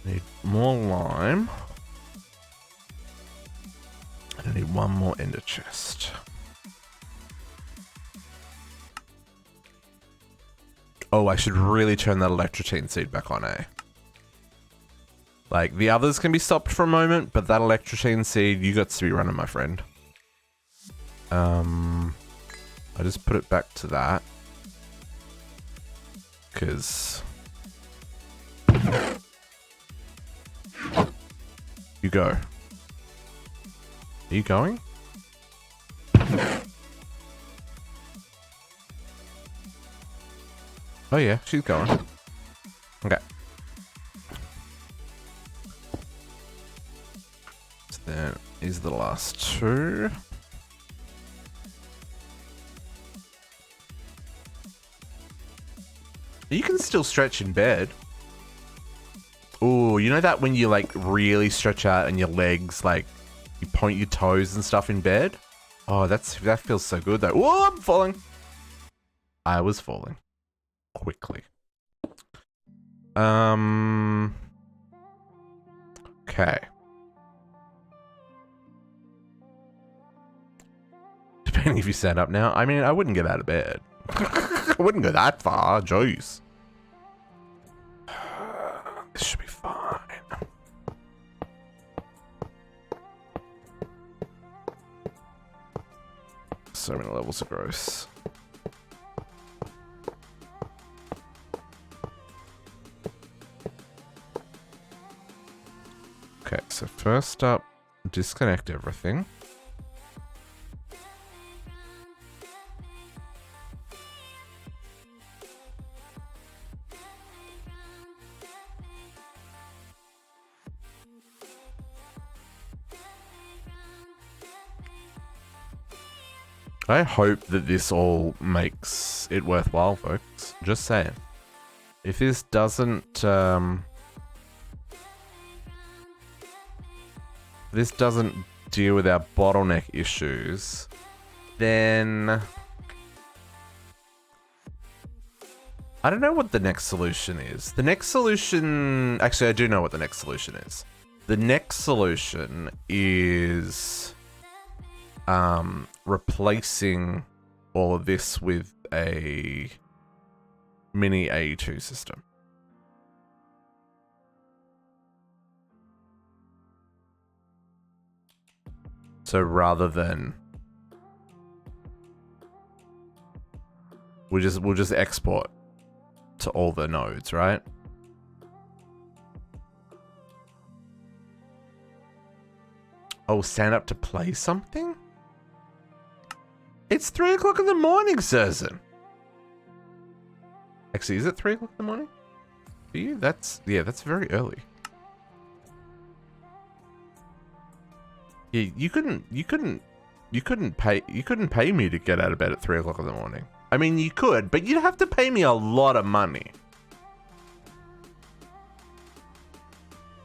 Need more lime. And I need one more ender chest. Oh, I should really turn that electrotine seed back on, eh? Like, the others can be stopped for a moment, but that electrotine seed, you got to be running, my friend. I just put it back to that. Because... You go. Are you going? Oh yeah, she's going. Okay. So then is the last 2. You can still stretch in bed. Ooh, you know that when you like really stretch out and your legs, like you point your toes and stuff in bed? Oh, that feels so good though. Whoa, I'm falling. I was falling. Quickly. Okay. Depending if you stand up now. I mean, I wouldn't get out of bed. I wouldn't go that far. Jeez. This should be fine. So many levels of gross. Okay, so first up, disconnect everything. I hope that this all makes it worthwhile, folks. Just saying. If this doesn't, deal with our bottleneck issues, then I don't know what the next solution is. The next solution, actually I do know what the next solution is. The next solution is replacing all of this with a mini AE2 system. So rather than we'll just export to all the nodes, right? Oh, stand up to play something? It's 3 o'clock in the morning, Susan. Actually, is it 3 o'clock in the morning? For you? Yeah, that's very early. Yeah, you couldn't pay me to get out of bed at 3 o'clock in the morning. I mean, you could, but you'd have to pay me a lot of money.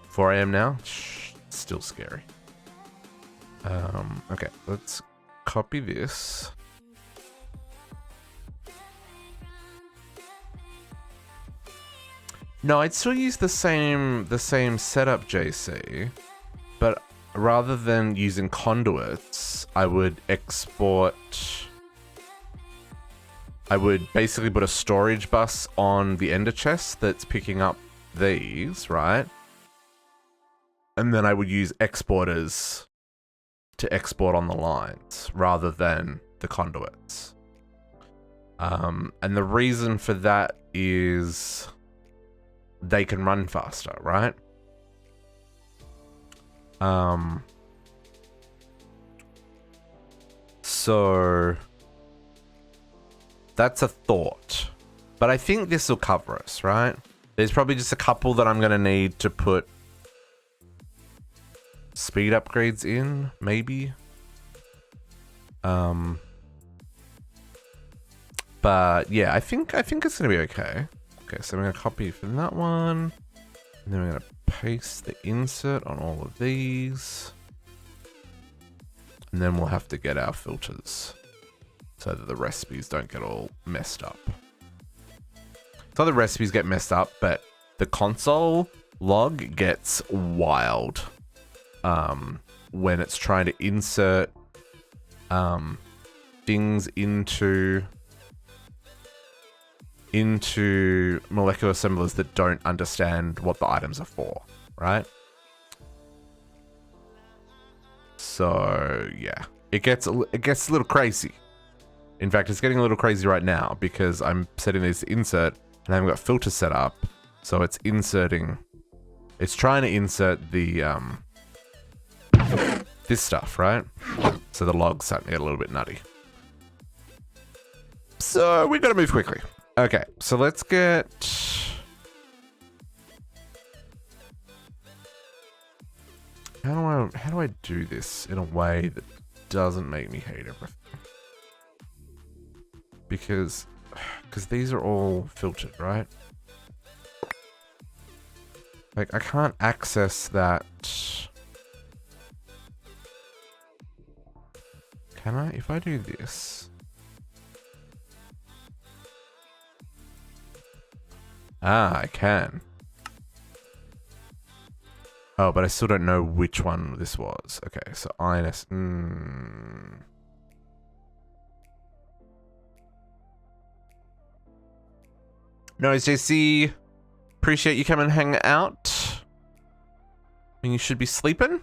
4 a.m. now? Shh, still scary. Okay, let's copy this. No, I'd still use the same setup, JC, but rather than using conduits, I would basically put a storage bus on the ender chest that's picking up these, right? And then I would use exporters to export on the lines rather than the conduits. And the reason for that is they can run faster, right? So that's a thought, but I think this will cover us, right? There's probably just a couple that I'm gonna need to put speed upgrades in, maybe. But yeah, I think it's gonna be okay. Okay, so I'm gonna copy from that one, and then we're gonna paste the insert on all of these, and then we'll have to get our filters so that the recipes don't get all messed up. So the recipes get messed up, but the console log gets wild when it's trying to insert things into molecular assemblers that don't understand what the items are for, right? So yeah, it gets a little crazy. In fact, it's getting a little crazy right now because I'm setting this to insert and I haven't got filters set up, so it's trying to insert the this stuff, right? So the log's starting to get a little bit nutty. So we gotta move quickly. Okay, so let's get... How do I do this in a way that doesn't make me hate everything? Because these are all filtered, right? Like, I can't access that. Can I? If I do this. Ah, I can. Oh, but I still don't know which one this was. Okay, so INS. No, JC. Appreciate you coming and hang out. And you should be sleeping.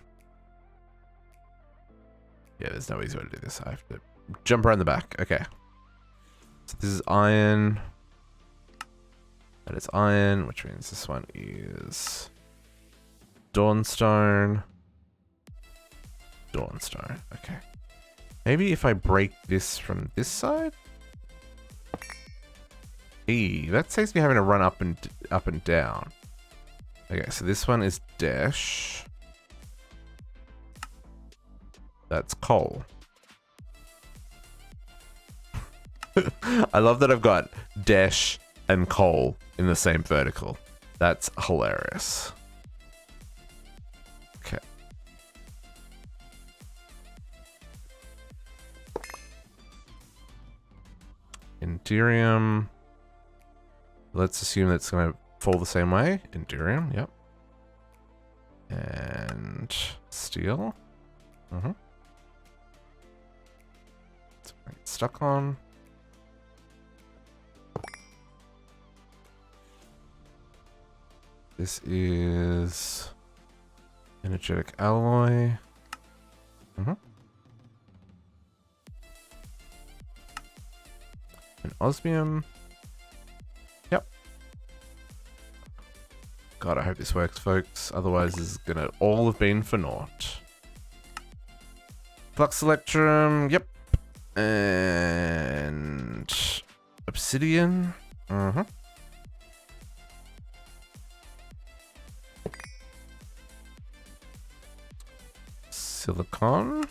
Yeah, there's no easy way to do this. I have to jump around the back. Okay. So this is iron. That is iron, which means this one is Dawnstone. Dawnstone. Okay. Maybe if I break this from this side. E. That saves me having to run up and down. Okay, so this one is dash. That's coal. I love that I've got dash and coal in the same vertical. That's hilarious. Okay. Enderium. Let's assume that's going to fall the same way. Enderium, yep. And steel. Mm-hmm. Stuck on. This is energetic alloy. Mm-hmm. And osmium. Yep. God, I hope this works, folks. Otherwise, this is gonna all have been for naught. Flux electrum. Yep. And obsidian. Mm-hmm. Silicon.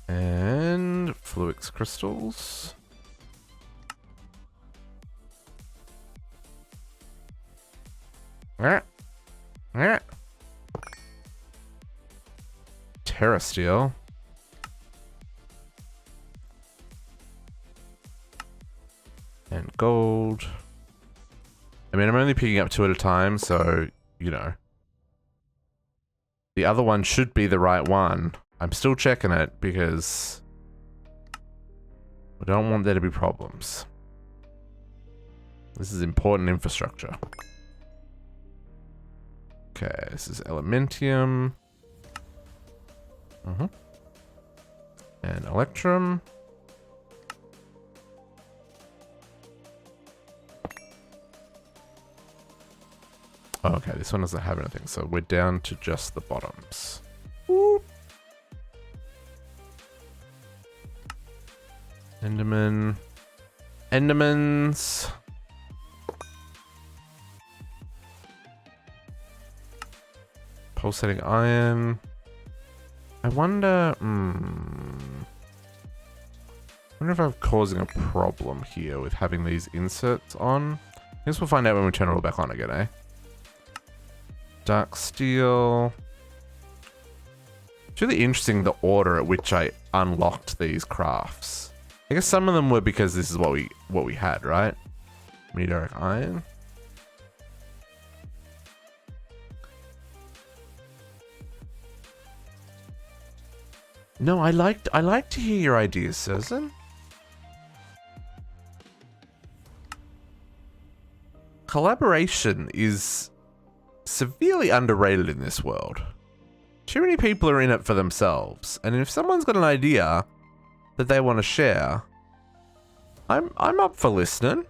And fluix crystals. Terra steel. And gold. I mean, I'm only picking up 2 at a time, so, you know. The other one should be the right one. I'm still checking it because we don't want there to be problems. This is important infrastructure. Okay, this is elementium. Mm-hmm. And electrum. Oh, okay, this one doesn't have anything, so we're down to just the bottoms. Whoop. Enderman. Endermans. Pulsating iron. I wonder... I wonder if I'm causing a problem here with having these inserts on. I guess we'll find out when we turn it all back on again, eh? Dark steel. It's really interesting the order at which I unlocked these crafts. I guess some of them were because this is what we had, right? Meteoric iron. No, I like to hear your ideas, Susan. Collaboration is severely underrated in this world. Too many people are in it for themselves, and if someone's got an idea that they want to share, I'm up for listening.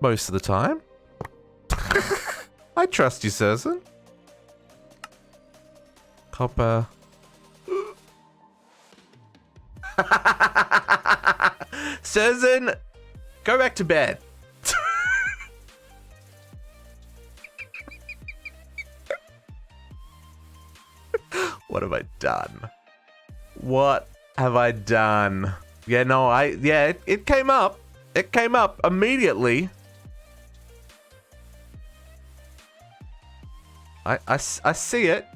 Most of the time. I trust you, Susan. Copper. Susan, go back to bed. What have I done? What have I done? Yeah, no, it came up. It came up immediately. I see it.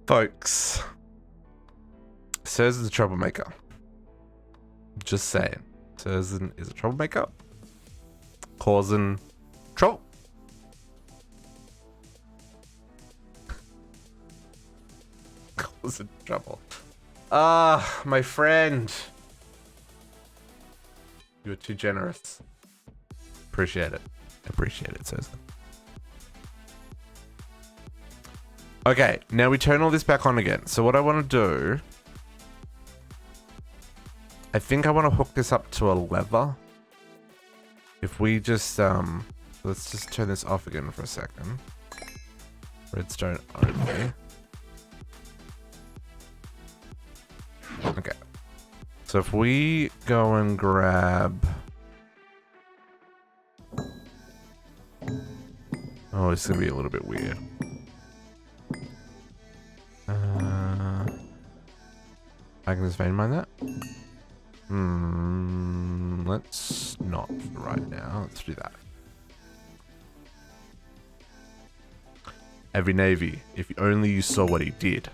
Folks. Susan's a troublemaker. Just saying. Susan is a troublemaker. Causing trouble. Causing trouble. Ah, my friend. You're too generous. Appreciate it. Appreciate it, Susan. Okay, now we turn all this back on again. So what I want to do... I think I want to hook this up to a lever. If we just, let's just turn this off again for a second. Redstone only. Okay. So if we go and grab... Oh, it's going to be a little bit weird. I can just vein mine that. Let's not right now. Let's do that. Every Navy, if only you saw what he did.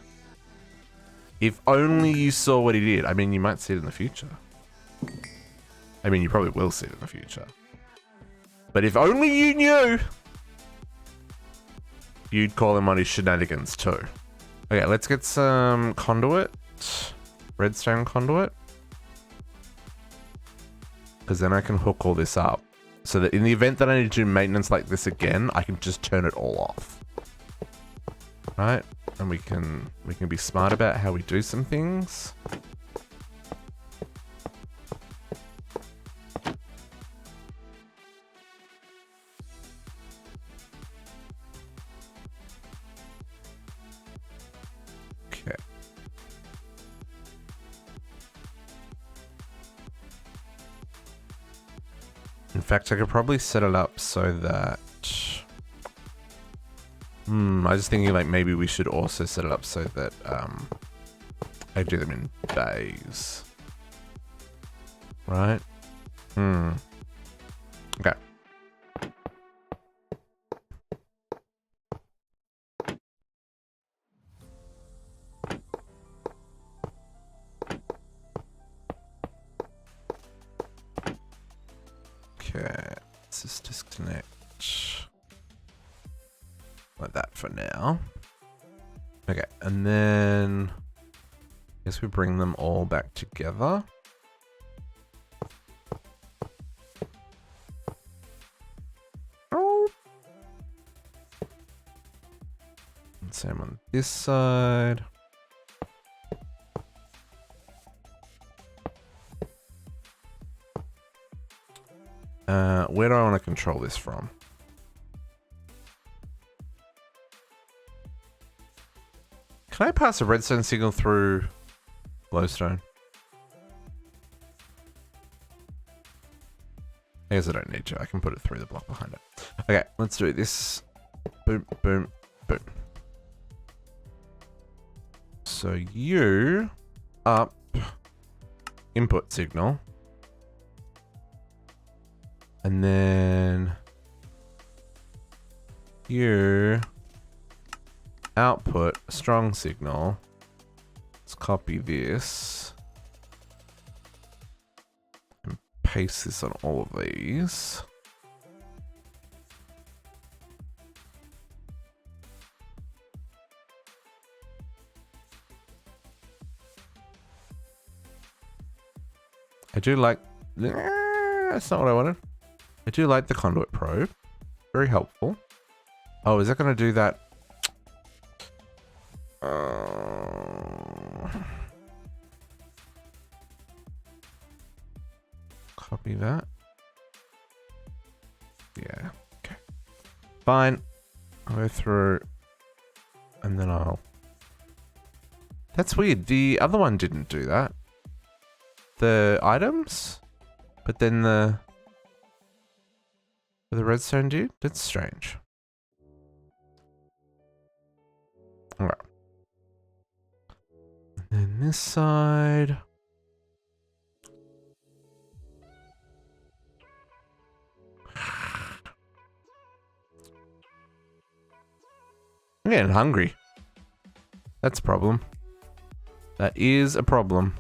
If only you saw what he did. I mean, you might see it in the future. I mean, you probably will see it in the future. But if only you knew, you'd call him on his shenanigans too. Okay, let's get some conduit. Redstone conduit. Because then I can hook all this up. So that in the event that I need to do maintenance like this again, I can just turn it all off. Right? And we can be smart about how we do some things. Okay. In fact, I could probably set it up so that... I was thinking like maybe we should also set it up so that I do them in days. Right? Okay. Okay, let's just disconnect. Like that for now. Okay, and then I guess we bring them all back together. Oh. And same on this side. Where do I want to control this from? Can I pass a redstone signal through glowstone? I guess I don't need to. I can put it through the block behind it. Okay, let's do this. Boom, boom, boom. So you up input signal. And then you output a strong signal. Let's copy this and paste this on all of these. I do like... That's not what I wanted. I do like the conduit probe. Very helpful. Oh, is that going to do that? Copy that. Yeah. Okay. Fine. I'll go through and then I'll... That's weird. The other one didn't do that. The items? But then the redstone did? That's strange. Alright. And then this side. I'm getting hungry. That's a problem. That is a problem.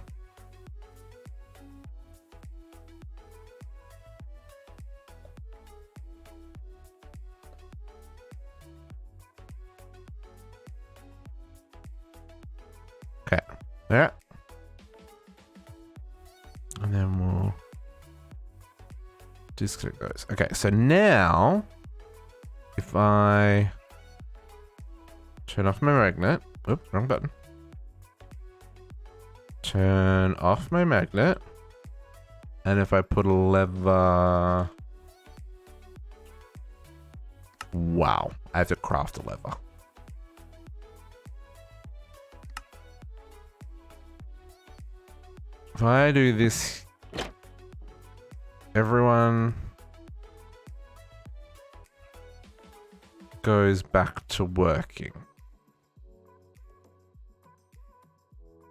Okay. Yeah. And then we'll disconnect those. Okay, so now if I turn off my magnet. Oops, wrong button. Turn off my magnet. And if I put a lever... Wow, I have to craft a lever. If I do this, everyone goes back to working.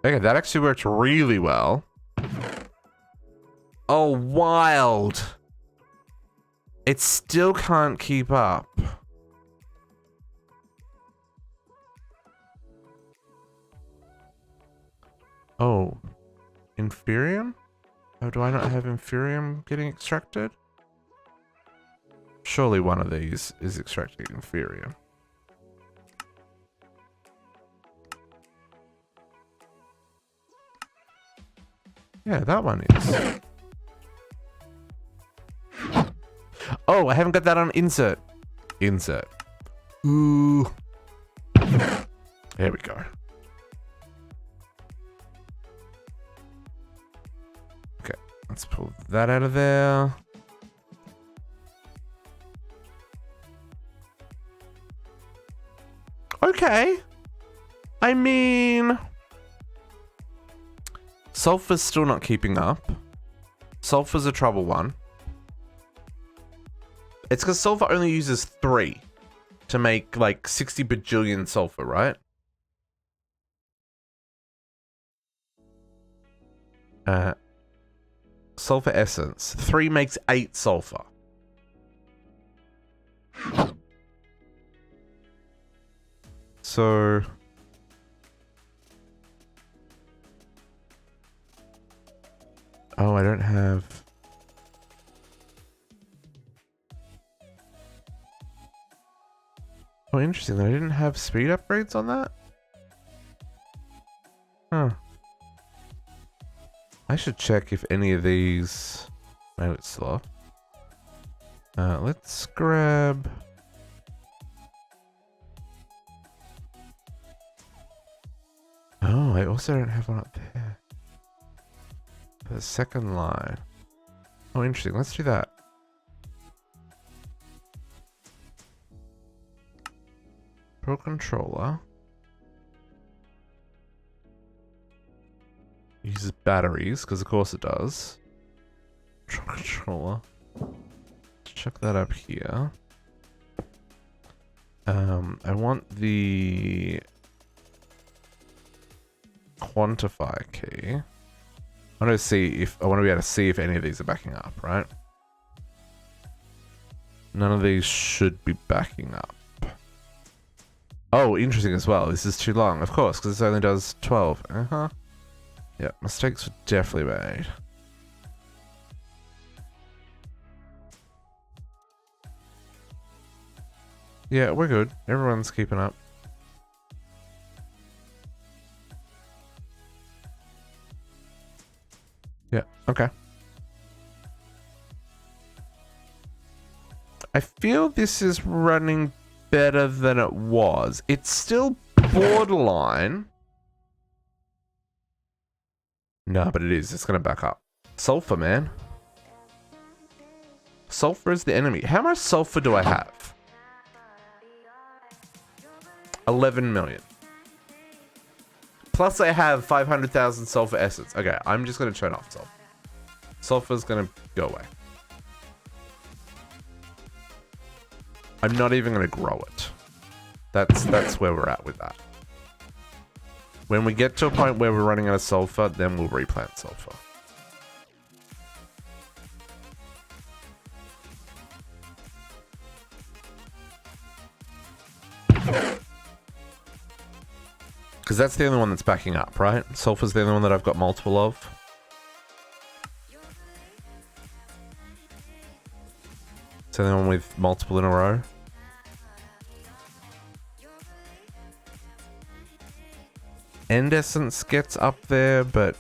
Okay, that actually worked really well. Oh, wild. It still can't keep up. Oh, inferium? Oh, do I not have inferium getting extracted? Surely one of these is extracting inferium. Yeah, that one is. Oh, I haven't got that on insert. Insert. Ooh. There we go. Okay, let's pull that out of there. Okay. I mean, sulfur's still not keeping up. Sulfur's a trouble one. It's because sulfur only uses 3 to make like 60 bajillion sulfur, right? Sulfur essence. 3 makes 8 sulfur. So... Oh, I don't have... Oh, interesting. I didn't have speed upgrades on that? Huh. I should check if any of these... No, it's slow. Let's grab... Oh, I also don't have one up there. The second line. Oh, interesting. Let's do that. Pro controller. Uses batteries, because of course it does. Pro controller. Check that up here. I want the quantify key. I want to be able to see if any of these are backing up, right? None of these should be backing up. Oh, interesting as well. This is too long, of course, because this only does 12. Yeah, mistakes were definitely made. Yeah, we're good. Everyone's keeping up. Yeah, okay. I feel this is running better than it was. It's still borderline. No, but it is. It's going to back up. Sulfur, man. Sulfur is the enemy. How much sulfur do I have? 11 million. Plus I have 500,000 sulfur essence. Okay, I'm just going to turn off sulfur. Sulfur's going to go away. I'm not even going to grow it. That's where we're at with that. When we get to a point where we're running out of sulfur, then we'll replant sulfur. Because that's the only one that's backing up, right? Sulfur's the only one that I've got multiple of. It's the only one with multiple in a row. End essence gets up there, but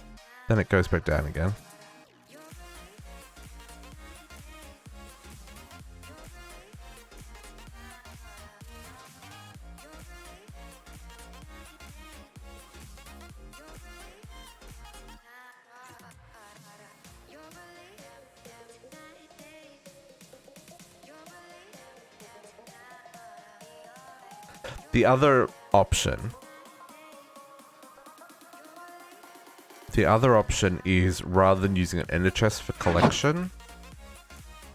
then it goes back down again. The other option is, rather than using an ender chest for collection,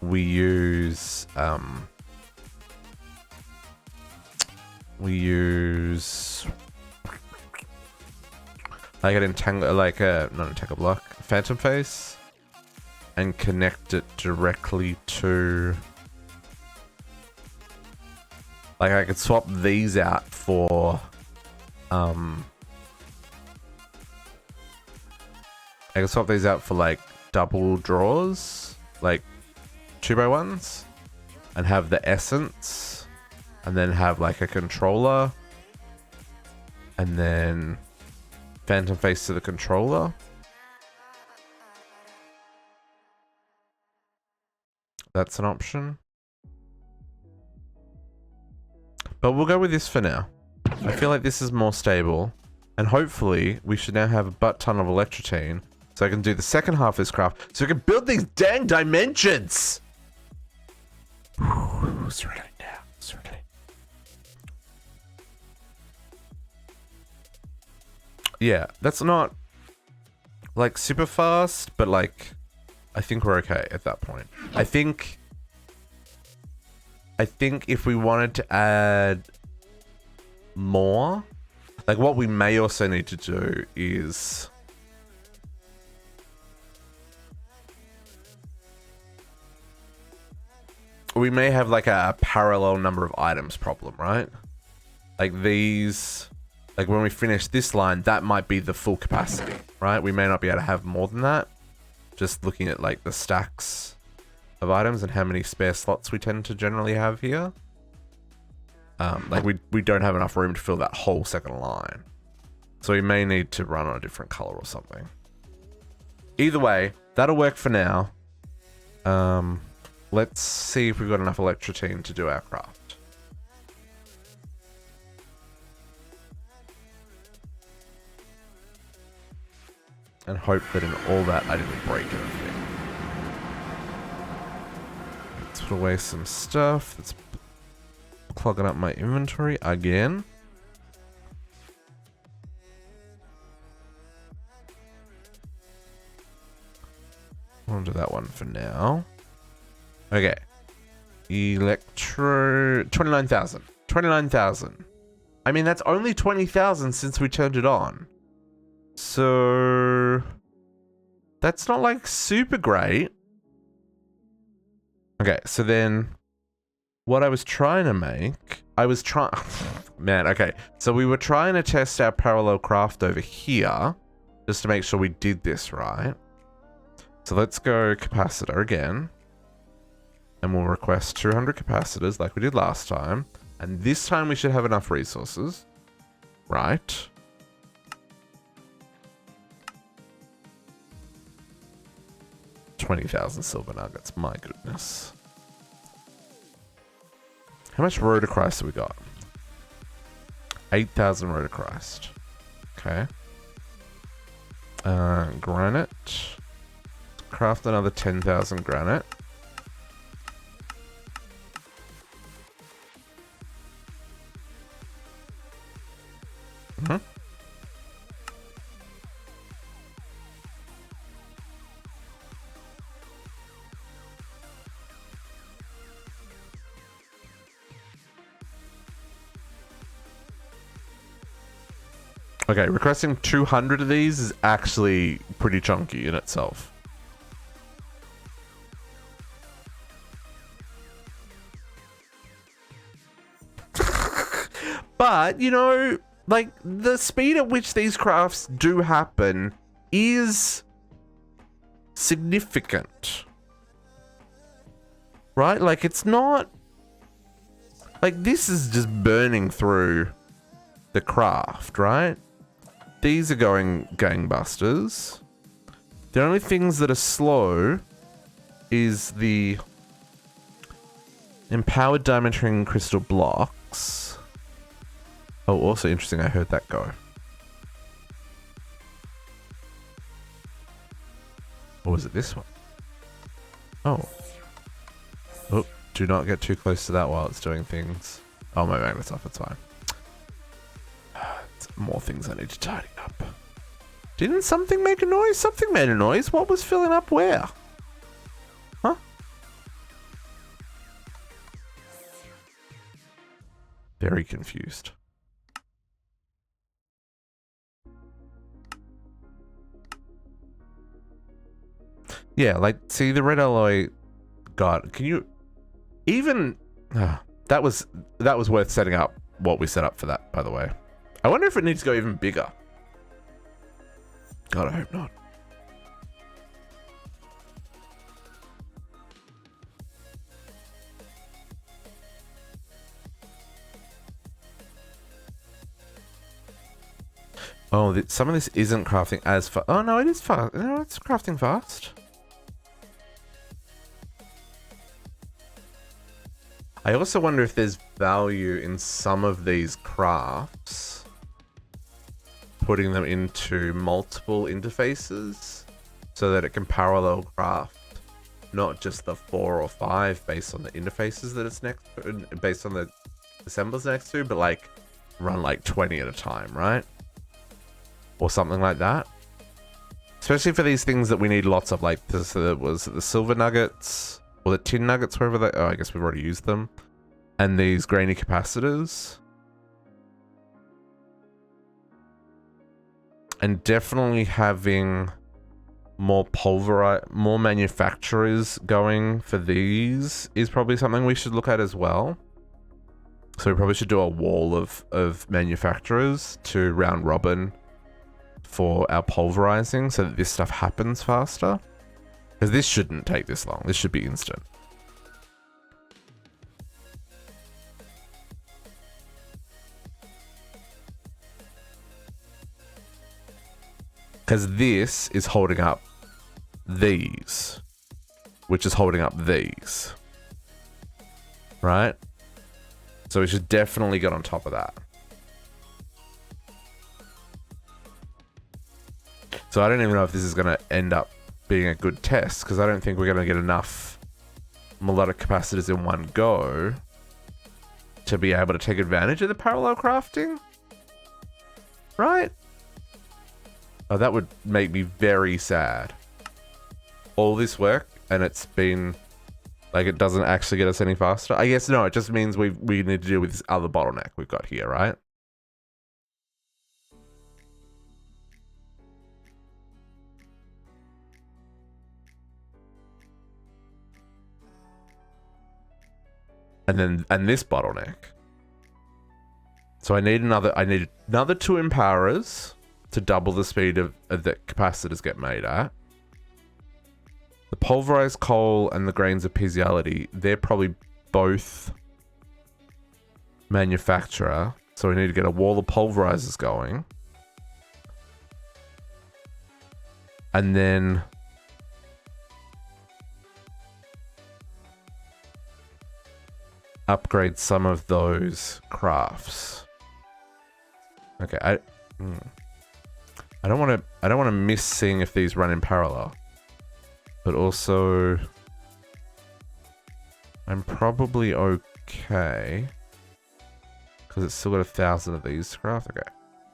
we use like an entangle, like a not entangle block, phantom face, and connect it directly to. Like I could swap these out for I can swap these out for like double drawers, like 2x1s, and have the essence, and then have like a controller, and then phantom face to the controller. That's an option. But we'll go with this for now. I feel like this is more stable. And hopefully, we should now have a butt ton of electrotine. So I can do the second half of this craft. So I can build these dang dimensions! Certainly now. Certainly. Yeah, that's not like super fast, but like I think we're okay at that point. I think if we wanted to add more, like what we may also need to do is we may have like a parallel number of items problem, right? Like these, like when we finish this line, that might be the full capacity, right? We may not be able to have more than that. Just looking at like the stacks of items and how many spare slots we tend to generally have here. Like we don't have enough room to fill that whole second line. So we may need to run on a different color or something. Either way, that'll work for now. Let's see if we've got enough electrotine to do our craft. And hope that in all that I didn't break anything. Let's put away some stuff that's clogging up my inventory again. I'll do that one for now. Okay. Electro... 29,000. 29,000. I mean, that's only 20,000 since we turned it on. So... that's not like super great. Okay, so then... what I was trying to make... I was trying... man, okay. So we were trying to test our parallel craft over here. Just to make sure we did this right. So let's go capacitor again. And we'll request 200 capacitors like we did last time. And this time we should have enough resources. Right. $20,000 silver nuggets. My goodness. How much rhodochrist have we got? 8,000 rhodochrist. Okay. Granite. Craft another 10,000 granite. Mm-hmm. Okay, requesting 200 of these is actually pretty chunky in itself. But, you know, like, the speed at which these crafts do happen is significant. Right? Like, it's not... like, this is just burning through the craft, right? These are going gangbusters. The only things that are slow is the empowered diamond ring crystal blocks. Oh, also interesting, I heard that go. Or was it this one? Oh. Oh, do not get too close to that while it's doing things. Oh, my magnet's off, it's fine. More things I need to tidy up. Didn't something make a noise? Something made a noise. What was filling up where? Huh? Very confused. Yeah, like, see the red alloy. God, can you even... that was worth setting up what we set up for that, by the way. I wonder if it needs to go even bigger. God, I hope not. Oh, some of this isn't crafting as fast. Oh, no, it is fast. No, it's crafting fast. I also wonder if there's value in some of these crafts, putting them into multiple interfaces so that it can parallel craft not just the 4 or 5 based on the interfaces that it's next to, based on the assemblers next to, but like run like 20 at a time, right? Or something like that. Especially for these things that we need lots of, like this was the silver nuggets or the tin nuggets, wherever they. Oh, I guess we've already used them. And these grainy capacitors. And definitely having more more manufacturers going for these is probably something we should look at as well. So we probably should do a wall of manufacturers to round robin for our pulverizing so that this stuff happens faster. Because this shouldn't take this long. This should be instant. Because this is holding up these, which is holding up these. Right? So we should definitely get on top of that. So I don't even know if this is going to end up being a good test, because I don't think we're going to get enough melodic capacitors in one go to be able to take advantage of the parallel crafting. Right? Oh, that would make me very sad. All this work, and it's been like it doesn't actually get us any faster. I guess no, it just means we need to deal with this other bottleneck we've got here, right? And this bottleneck. So I need another 2 empowerers to double the speed of that capacitors get made at. The pulverized coal and the grains of physiology, they're probably both manufacturer. So we need to get a wall of pulverizers going. And then upgrade some of those crafts. Okay, I don't want to miss seeing if these run in parallel. But also I'm probably okay because it's still got 1,000 of these to craft. Okay,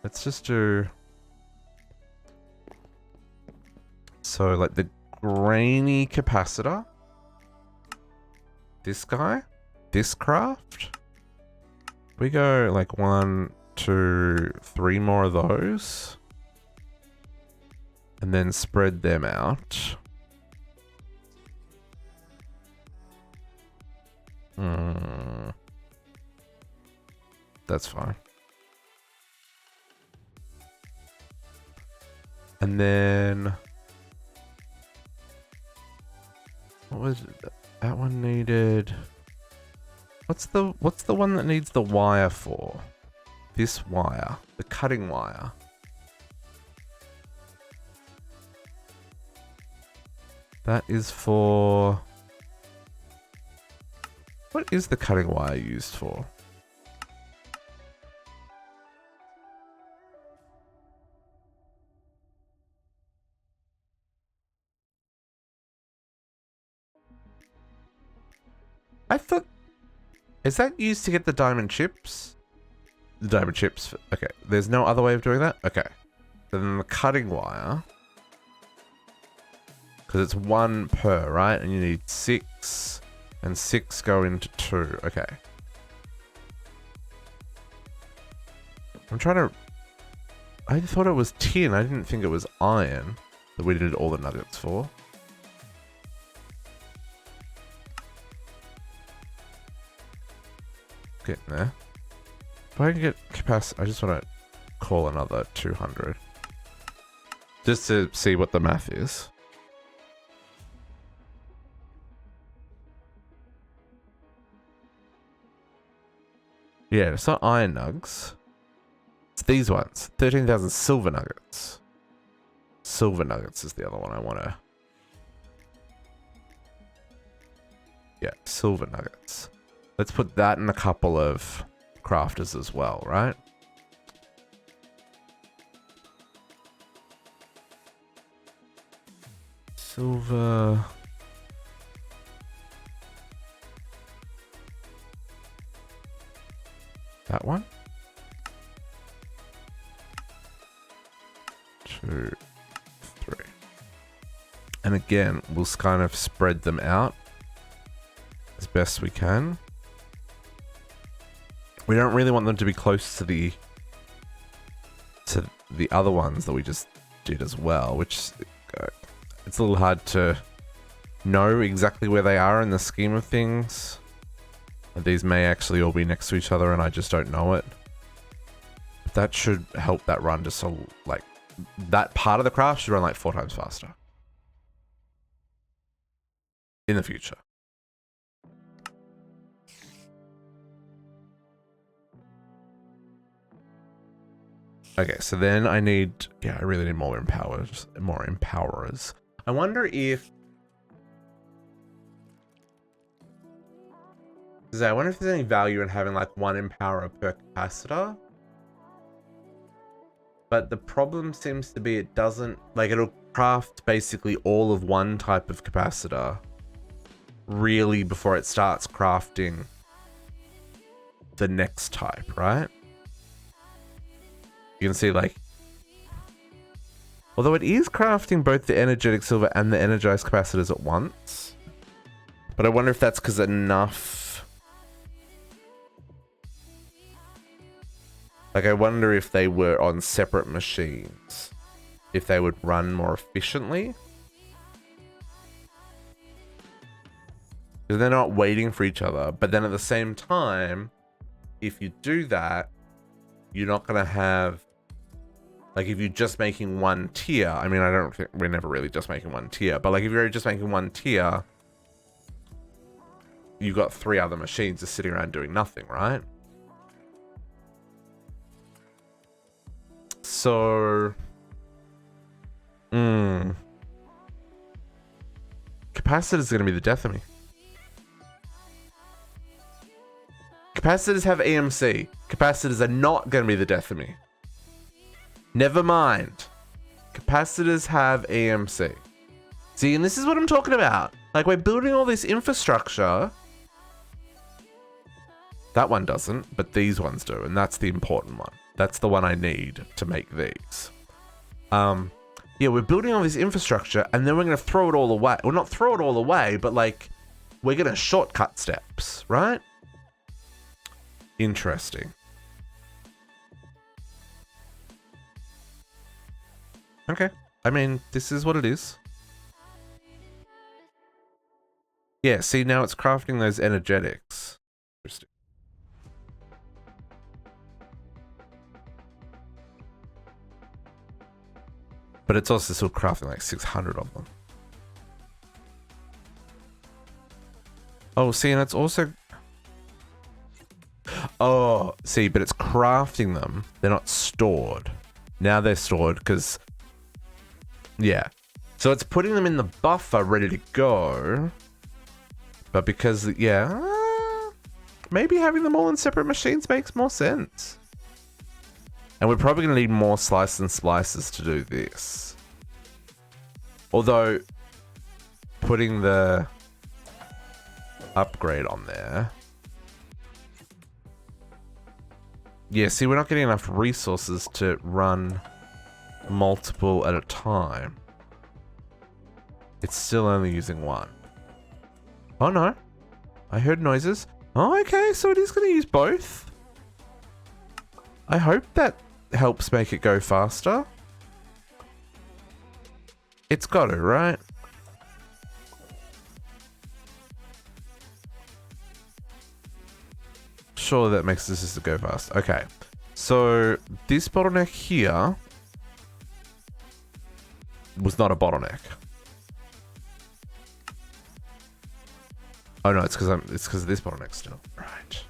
let's just do so like the grainy capacitor, this guy, this craft. We go like 1, 2, 3 more of those and then spread them out. That's fine. And then what was it? That one needed. What's the one that needs the wire for? This wire, the cutting wire. That is for. What is the cutting wire used for? I thought... Is that used to get the diamond chips? The diamond chips. Okay, there's no other way of doing that? Okay. Then the cutting wire. Because it's 1 per, right? And you need 6. And 6 go into 2. Okay. I'm trying to... I thought it was tin. I didn't think it was iron that we did all the nuggets for. Getting there. If I can get capacity... I just want to call another 200. Just to see what the math is. Yeah, it's not iron nugs. It's these ones. 13,000 silver nuggets. Silver nuggets is the other one I want to... Yeah, silver nuggets. Let's put that in a couple of crafters as well, right? Silver... That one? 2, 3. And again, we'll kind of spread them out as best we can. We don't really want them to be close to the other ones that we just did as well, which it's a little hard to know exactly where they are in the scheme of things. These may actually all be next to each other and I just don't know it. But that should help that run just so, like, that part of the craft should run like 4 times faster in the future. Okay, so then I need, yeah, I really need more empowerers. I wonder if, I wonder if there's any value in having like 1 empowerer per capacitor. But the problem seems to be it doesn't, like, it'll craft basically all of one type of capacitor really before it starts crafting the next type, right? You can see, like, although it is crafting both the energetic silver and the energized capacitors at once. But I wonder if that's because enough... Like, I wonder if they were on separate machines, if they would run more efficiently. Because they're not waiting for each other. But then at the same time, if you do that, you're not going to have... Like, if you're just making 1 tier, I mean, I don't think we're never really just making 1 tier, but like if you're just making 1 tier, you've got 3 other machines just sitting around doing nothing, right? So, capacitors are going to be the death of me. Capacitors have EMC. Capacitors are not going to be the death of me. Never mind. Capacitors have EMC. See, and this is what I'm talking about. Like, we're building all this infrastructure. That one doesn't, but these ones do, and that's the important one. That's the one I need to make these. Yeah, we're building all this infrastructure, and then we're going to throw it all away. Well, not throw it all away, but, like, we're going to shortcut steps, right? Interesting. Okay. I mean, this is what it is. Yeah, see, now it's crafting those energetics. Interesting. But it's also still crafting like 600 of them. Oh, see, and it's also... Oh, see, but it's crafting them. They're not stored. Now they're stored because... Yeah. So it's putting them in the buffer ready to go. But because, yeah... Maybe having them all in separate machines makes more sense. And we're probably going to need more slices and splices to do this. Although, putting the upgrade on there. Yeah, see, we're not getting enough resources to run multiple at a time. It's still only using 1. Oh no, I heard noises. Oh, okay, so it is going to use both. I hope that helps make it go faster. It's got to, right? Sure, that makes this just go fast. Okay, so this bottleneck here was not a bottleneck. Oh no, it's because of this bottleneck still. Right.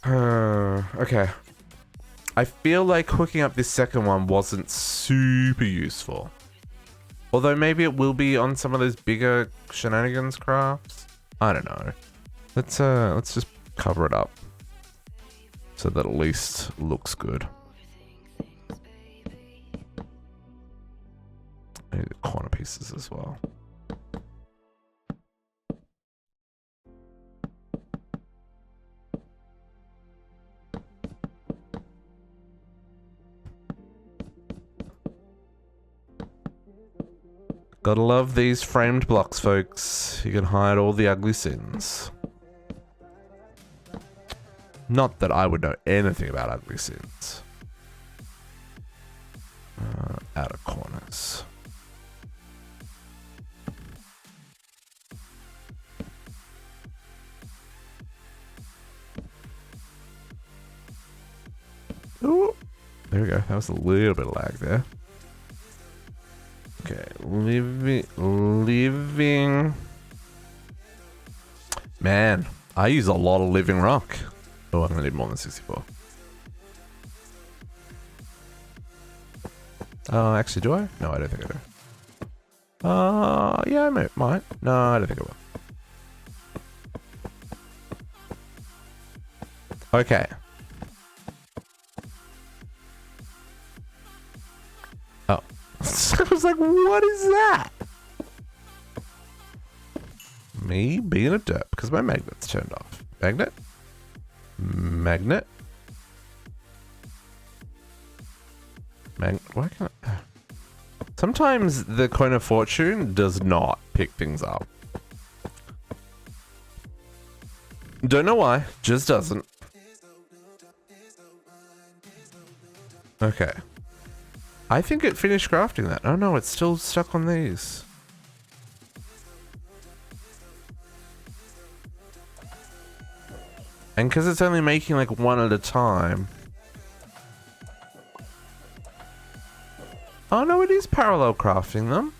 Okay. I feel like hooking up this second one wasn't super useful. Although maybe it will be on some of those bigger shenanigans crafts. I don't know. Let's just cover it up so that at least looks good. I need the corner pieces as well. Gotta love these framed blocks, folks. You can hide all the ugly sins. Not that I would know anything about ugly sins. Outer corners. Ooh. There we go. That was a little bit of lag there. Okay, living. Man, I use a lot of living rock. Oh, I'm gonna need more than 64. Actually, do I? No, I don't think I do. Yeah, I might. No, I don't think I will. Okay. Oh. I was like, what is that? Me being a derp because my magnet's turned off. Magnet? Magnet? Why can't I? Sometimes the coin of fortune does not pick things up. Don't know why, just doesn't. Okay. I think it finished crafting that. Oh no, it's still stuck on these. And because it's only making like one at a time. Oh no, it is parallel crafting them.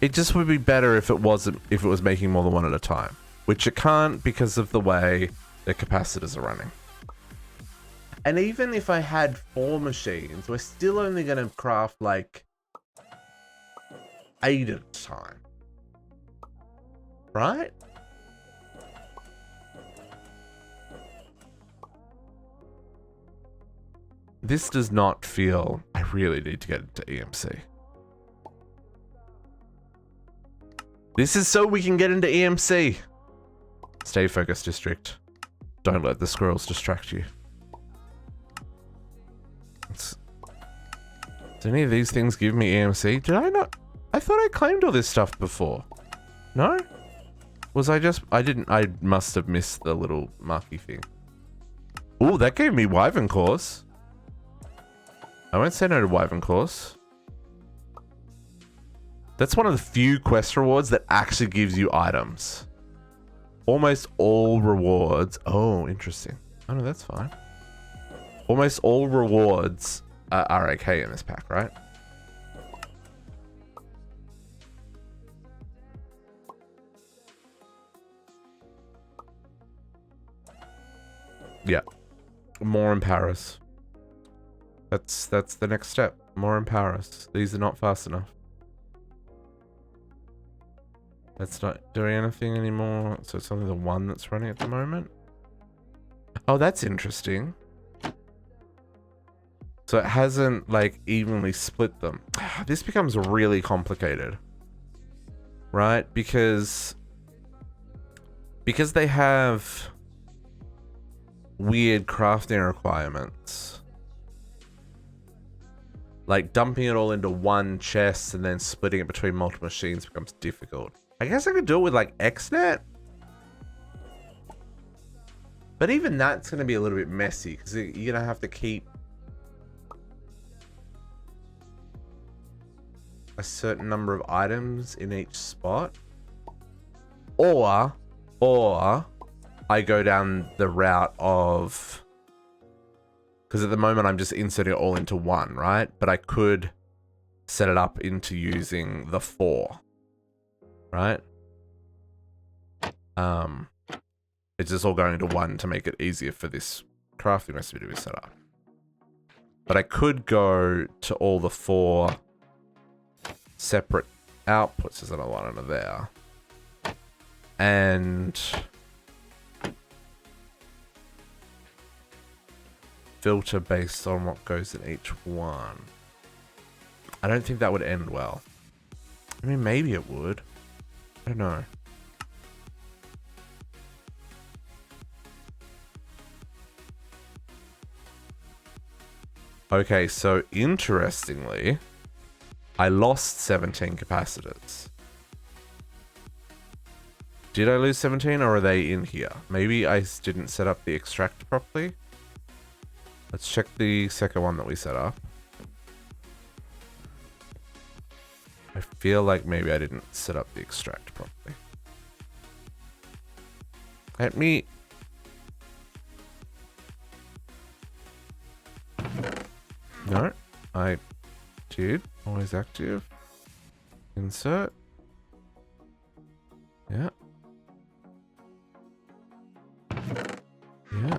It just would be better if it was making more than one at a time. Which it can't because of the way the capacitors are running. And even if I had 4 machines, we're still only going to craft like 8 at a time. Right? This does not feel... I really need to get into EMC. This is so we can get into EMC. Stay focused, District. Don't let the squirrels distract you. Do any of these things give me EMC? Did I not? I thought I claimed all this stuff before. No? Was I just... I didn't... I must have missed the little marky thing. Ooh, that gave me Wyvern Cores. I won't say no to Wyvern Cores. That's one of the few quest rewards that actually gives you items. Almost all rewards... Oh, interesting. Oh no, that's fine. Almost all rewards are okay in this pack, right? Yeah. More in Paris. That's the next step. More in Paris. These are not fast enough. That's not doing anything anymore. So it's only the one that's running at the moment. Oh, that's interesting. So it hasn't like evenly split them. This becomes really complicated. Right? Because they have weird crafting requirements. Like dumping it all into one chest and then splitting it between multiple machines becomes difficult. I guess I could do it with like XNet. But even that's going to be a little bit messy because you're going to have to keep a certain number of items in each spot. Or I go down the route of... Because at the moment I'm just inserting it all into one, right? But I could set it up into using the 4. Right? It's just all going into one to make it easier for this crafting recipe to be set up. But I could go to all the 4 separate outputs. There's another one under there. And filter based on what goes in each one. I don't think that would end well. I mean, maybe it would. I don't know. Okay, so interestingly, I lost 17 capacitors. Did I lose 17 or are they in here? Maybe I didn't set up the extract properly. Let's check the second one that we set up. I feel like maybe I didn't set up the extract properly. Let me... No, I did. Always active. Insert. Yeah. Yeah.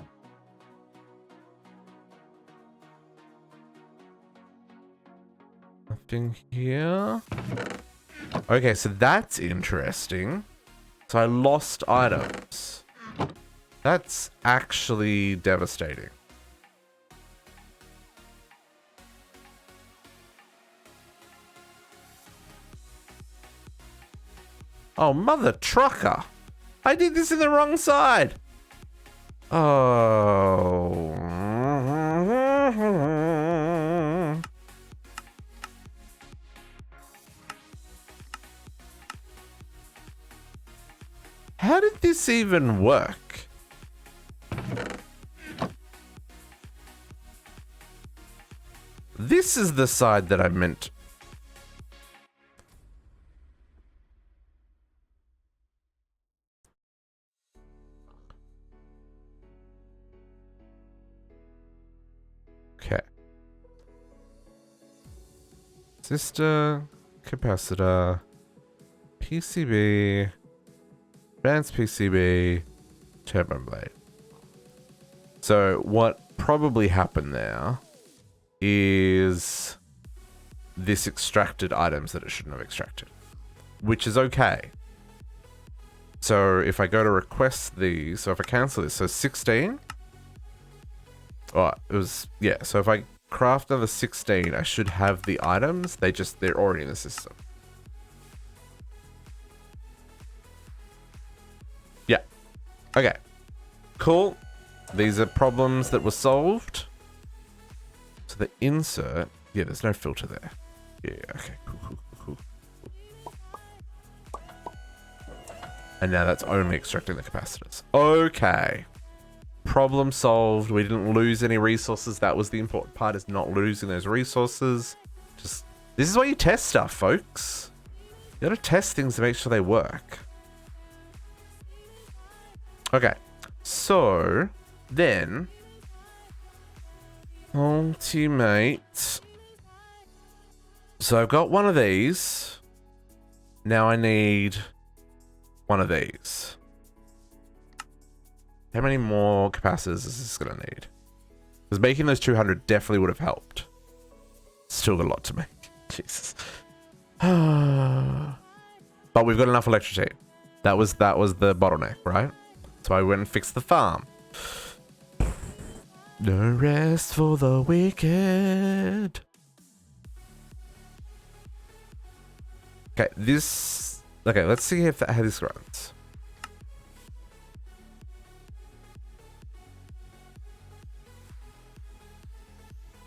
Nothing here. Okay, so that's interesting. So I lost items. That's actually devastating. Oh, mother trucker. I did this in the wrong side. Oh. How did this even work? This is the side that I meant. Okay. Resistor, capacitor, PCB, advanced PCB, turbo blade. So what probably happened there is this extracted items that it shouldn't have extracted, which is okay. So if I go to request these, so if I cancel this, so 16. Oh, it was, yeah. So if I craft another 16, I should have the items. They're already in the system. Yeah. Okay. Cool. These are problems that were solved. So the insert, yeah, there's no filter there. Yeah, okay, cool. And now that's only extracting the capacitors. Okay. Problem solved. We didn't lose any resources. That was the important part, is not losing those resources. Just, this is why you test stuff, folks. You gotta test things to make sure they work. Okay. So, then, ultimate. So I've got one of these. Now I need one of these. How many more capacitors is this gonna need? Because making those 200 definitely would have helped. Still got a lot to make. Jesus. But we've got enough electricity. That was the bottleneck, right? So I went and fixed the farm. No rest for the wicked. Okay, this... Okay, let's see how this runs.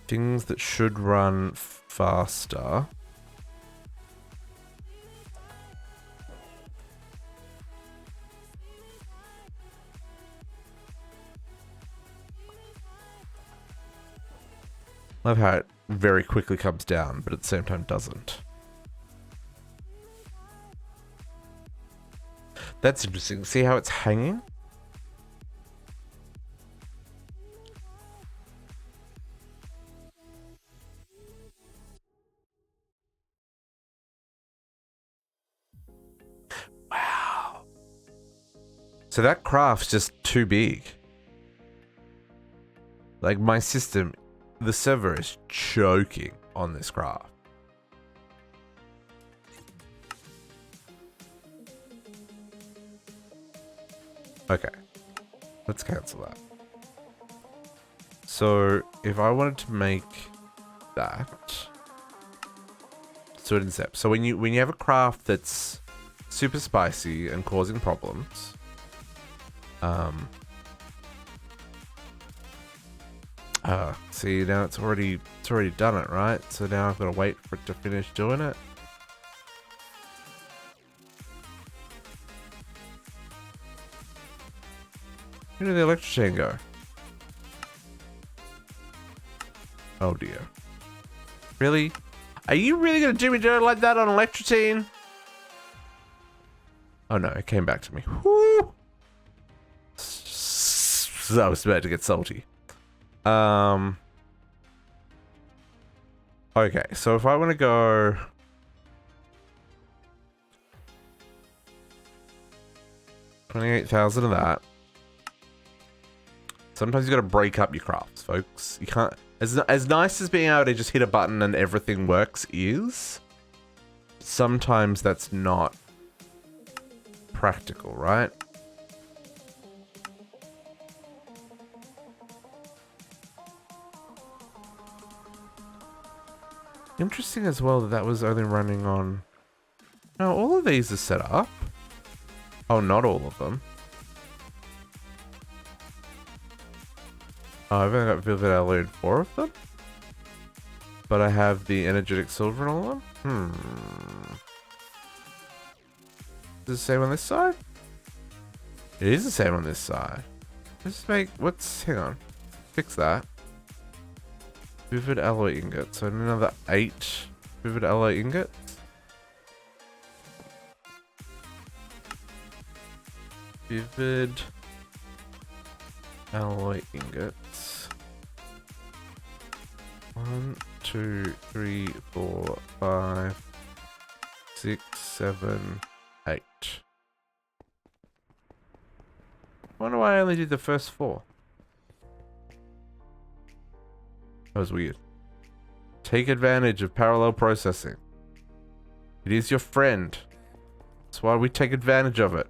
Things that should run faster. Love how it very quickly comes down, but at the same time doesn't. That's interesting. See how it's hanging? So So that craft's just too big. Like my system, the server is choking on this craft. Okay, let's cancel that. So if I wanted to make that, so it incept. So when you have a craft that's super spicy and causing problems, see now it's already done it, right? So now I've got to wait for it to finish doing it. Where did the electro chain go? Oh dear. Really? Are you really gonna do me dirty like that on electrotine? Oh no, it came back to me. Whoo! I was about to get salty. Okay, so if I want to go... $28,000 of that. Sometimes you gotta break up your crafts, folks. You can't... As nice as being able to just hit a button and everything works is, sometimes that's not practical, right? Interesting as well that was only running on... No, all of these are set up. Oh, not all of them. Oh, I've only got Vivid Alloy in 4 of them. But I have the Energetic Silver in all of them? Is it the same on this side? It is the same on this side. Let's make... hang on. Fix that. Vivid Alloy Ingot. So another 8 Vivid Alloy Ingots. Vivid Alloy Ingots. 1, 2, 3, 4, 5, 6, 7, 8. Why do I only do the first 4? That was weird. Take advantage of parallel processing. It is your friend. That's why we take advantage of it.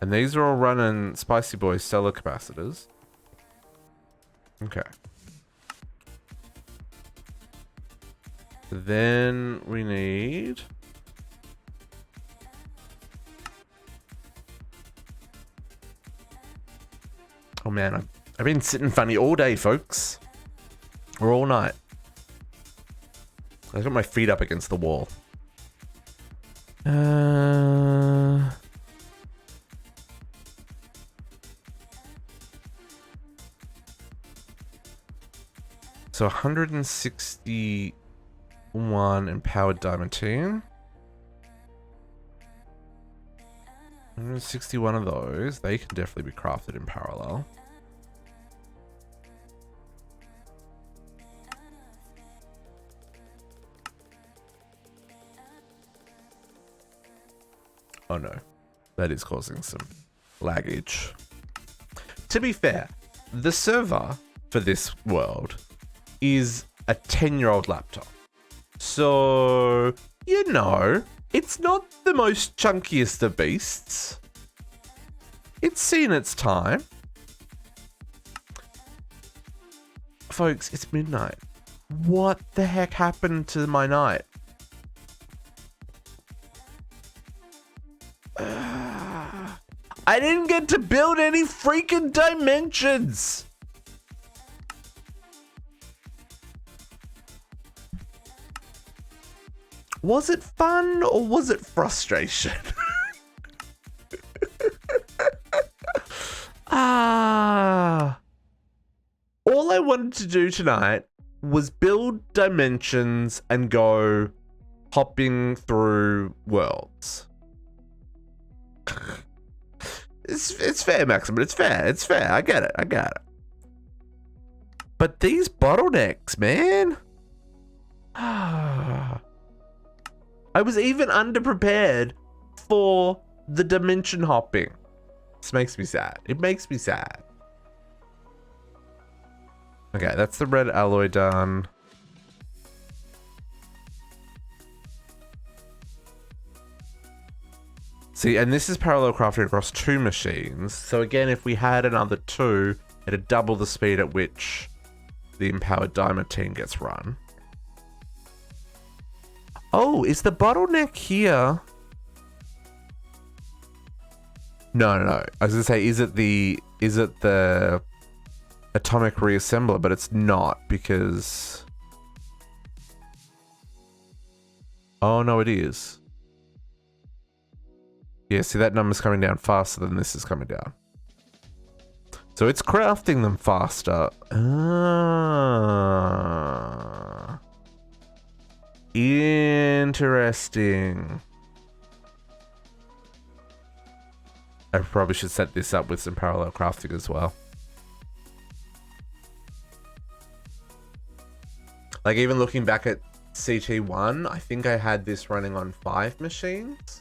And these are all running Spicy Boy stellar capacitors. Okay. Then we need... Oh man, I've been sitting funny all day, folks. Or all night. I've got my feet up against the wall. So 161 empowered diamantine. 161 of those. They can definitely be crafted in parallel. Oh no. That is causing some laggage. To be fair, the server for this world is a 10-year-old laptop. So, you know, it's not the most chunkiest of beasts. It's seen its time. Folks, it's midnight. What the heck happened to my night? I didn't get to build any freaking dimensions. Was it fun or was it frustration? All I wanted to do tonight was build dimensions and go hopping through worlds. It's fair, Maximum. It's fair. I get it. But these bottlenecks, man. I was even underprepared for the dimension hopping. This makes me sad. It makes me sad. Okay, that's the red alloy done. See, and this is parallel crafting across 2 machines. So again, if we had another 2, it'd double the speed at which the empowered diamantine gets run. Oh, is the bottleneck here? No. I was gonna say, is it the atomic reassembler? But it's not, because... Oh no, it is. Yeah, see, that number's coming down faster than this is coming down. So it's crafting them faster. Ah. Interesting. I probably should set this up with some parallel crafting as well. Like, even looking back at CT1, I think I had this running on 5 machines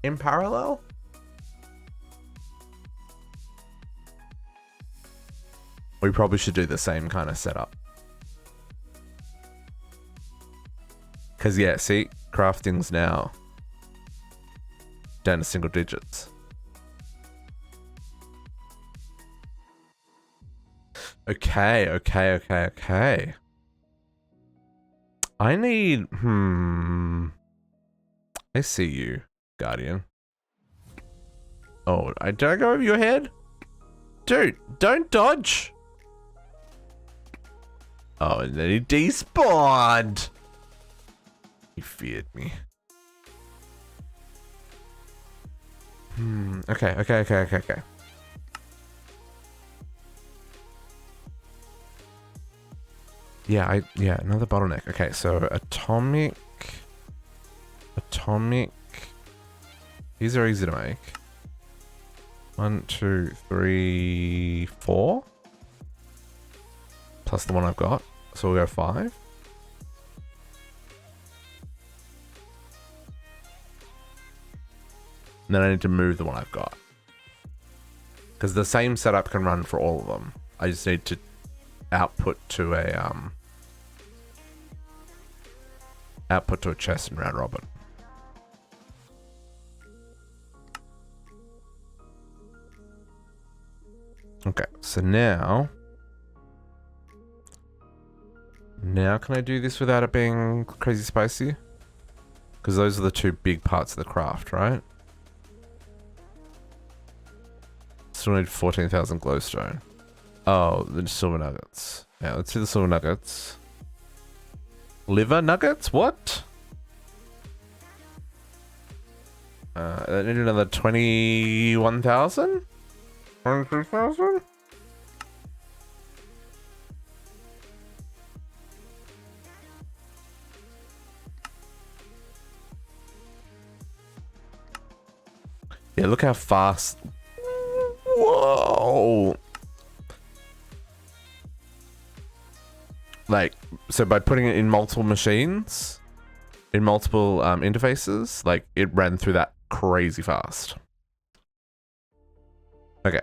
in parallel. We probably should do the same kind of setup. Because, yeah, see, crafting's now down to single digits. Okay. I need... I see you, Guardian. Oh, did I go over your head? Dude, don't dodge! Oh, and then he despawned! He feared me. Okay. Yeah, another bottleneck. Okay, so atomic. These are easy to make. 1, 2, 3, 4. Plus the one I've got. So we'll go 5. And then I need to move the one I've got. Because the same setup can run for all of them. I just need to output to a chest and round robin. Okay, so now can I do this without it being crazy spicy? Because those are the 2 big parts of the craft, right? Still need 14,000 glowstone. Oh, the silver nuggets. Yeah, let's do the silver nuggets. Liver nuggets? What? I need another 21,000? 22,000? Yeah, look how fast. Whoa. Like, so by putting it in multiple machines, in multiple interfaces, like, it ran through that crazy fast. Okay.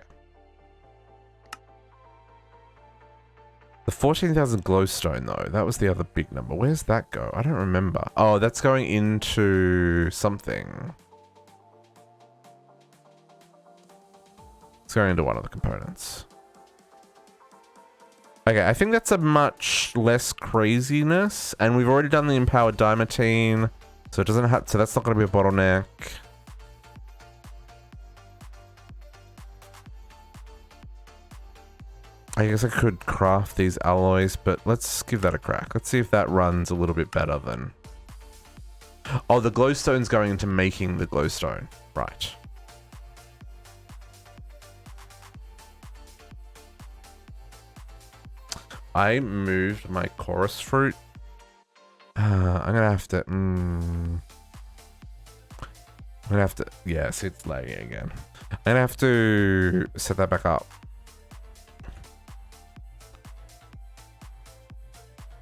The 14,000 glowstone, though, that was the other big number. Where's that go? I don't remember. Oh, that's going into something. It's going into one of the components. Okay, I think that's a much less craziness, and we've already done the empowered diamantine, so it doesn't have. So that's not going to be a bottleneck. I guess I could craft these alloys, but let's give that a crack. Let's see if that runs a little bit better than. Oh, the glowstone's going into making the glowstone, right? I moved my chorus fruit. I'm gonna have to. Yeah, see, it's lagging again. I'm gonna have to set that back up.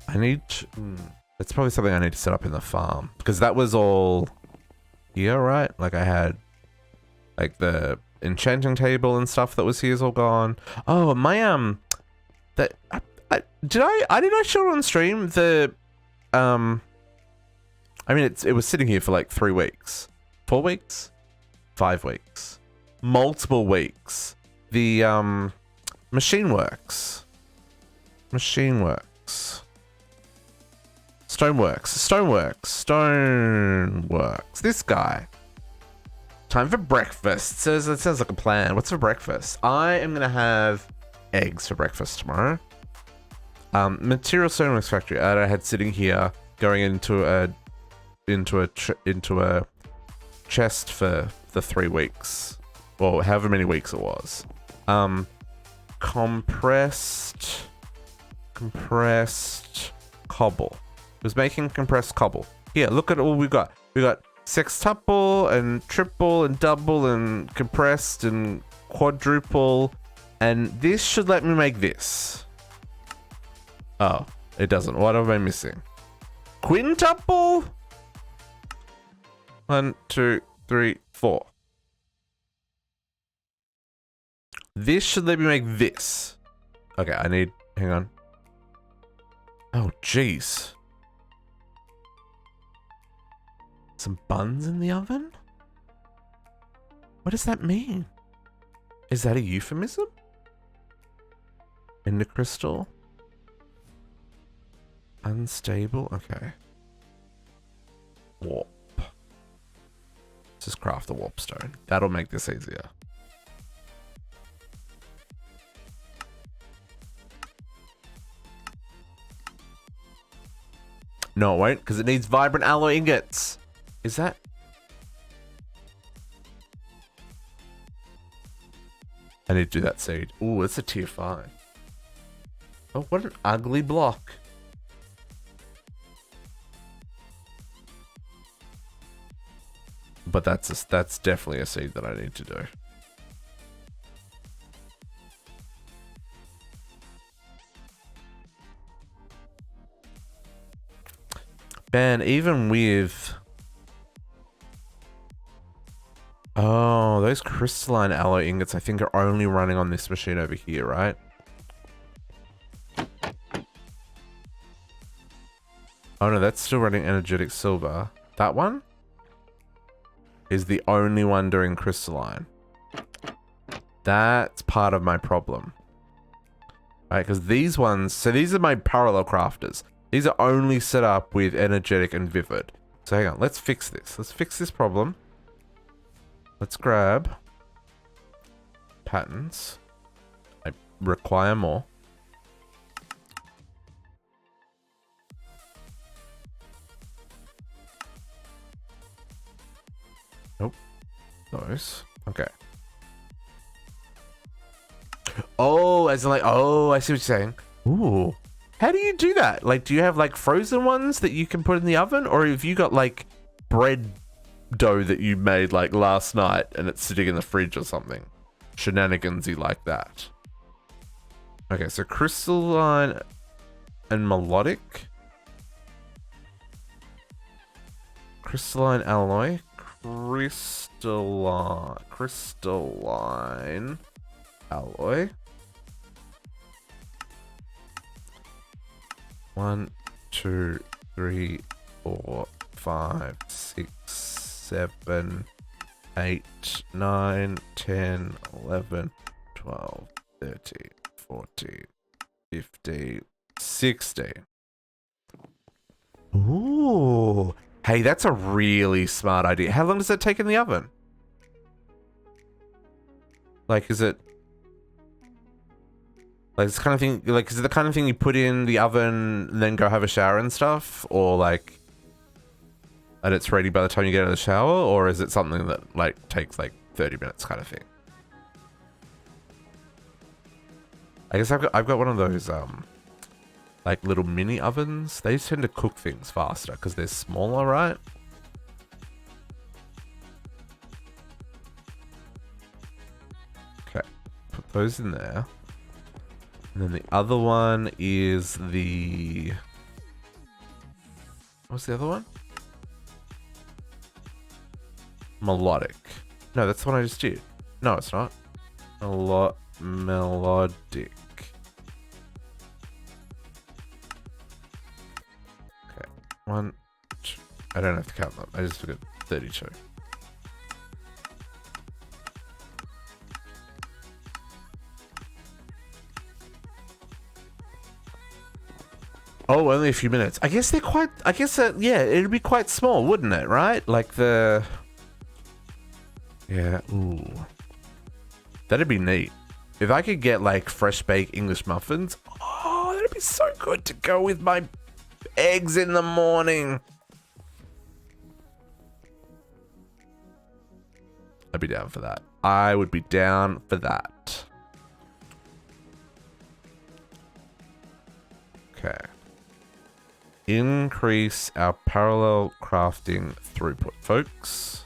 I need to. It's probably something I need to set up in the farm. Because that was all here, right? Like I had like the enchanting table and stuff that was here is all gone. Oh, my that did I show it on stream? The I mean it was sitting here for like 3 weeks. 4 weeks? 5 weeks. Multiple weeks. The machine works. Machine works. Stoneworks. This guy. Time for breakfast. So it sounds like a plan. What's for breakfast? I am gonna have eggs for breakfast tomorrow. Material stoneworks factory. I had sitting here, going into a chest for the 3 weeks, or however many weeks it was. Compressed cobble. It was making compressed cobble. Here, look at all we got. We got sextuple and triple and double and compressed and quadruple, and this should let me make this. Oh, it doesn't. What am I missing? Quintuple? 1, 2, 3, 4. This should let me make this. Okay, hang on. Oh, jeez. Some buns in the oven? What does that mean? Is that a euphemism? Ender crystal? Unstable? Okay. Warp. Let's just craft the warp stone. That'll make this easier. No, it won't, because it needs vibrant alloy ingots. Is that? I need to do that seed. Ooh, it's a tier 5. Oh, what an ugly block. But that's definitely a seed that I need to do. Man, even with... Oh, those crystalline alloy ingots I think are only running on this machine over here, right? Oh no, that's still running energetic silver. That one is the only one doing crystalline. That's part of my problem. Right, because these ones... So these are my parallel crafters. These are only set up with energetic and vivid. So hang on, let's fix this. Let's fix this problem. Let's grab patterns. I require more. Nope. Those. Okay. Oh, as in like, oh, I see what you're saying. Ooh. How do you do that? Like, do you have like frozen ones that you can put in the oven? Or have you got like bread dough that you made like last night and it's sitting in the fridge or something? Shenanigansy like that. Okay, so crystalline and melodic. Crystalline alloy. Crystalline alloy. 1, 2, 3, 4, 5, 6, 7, 8, 9, 10, 11, 12, 13, 14, 15, 16. Ooh. Hey, that's a really smart idea. How long does that take in the oven? Like, is it... Like, it's kind of thing, like, is it the kind of thing you put in the oven and then go have a shower and stuff? Or, like, and it's ready by the time you get out of the shower? Or is it something that, like, takes, like, 30 minutes kind of thing? I guess I've got one of those, like, little mini ovens. They tend to cook things faster because they're smaller, right? Okay, put those in there. And then the other one is the What's the other one? Melodic. No, that's the one I just did. No, it's not. Melodic. Okay. 1, 2. I don't have to count them. I just took it 32. Oh, only a few minutes. I guess they're quite... I guess that, yeah, it'd be quite small, wouldn't it, right? Like the... Yeah, ooh. That'd be neat. If I could get, like, fresh baked English muffins, oh, that'd be so good to go with my eggs in the morning. I'd be down for that. I would be down for that. Okay. Increase our parallel crafting throughput, folks.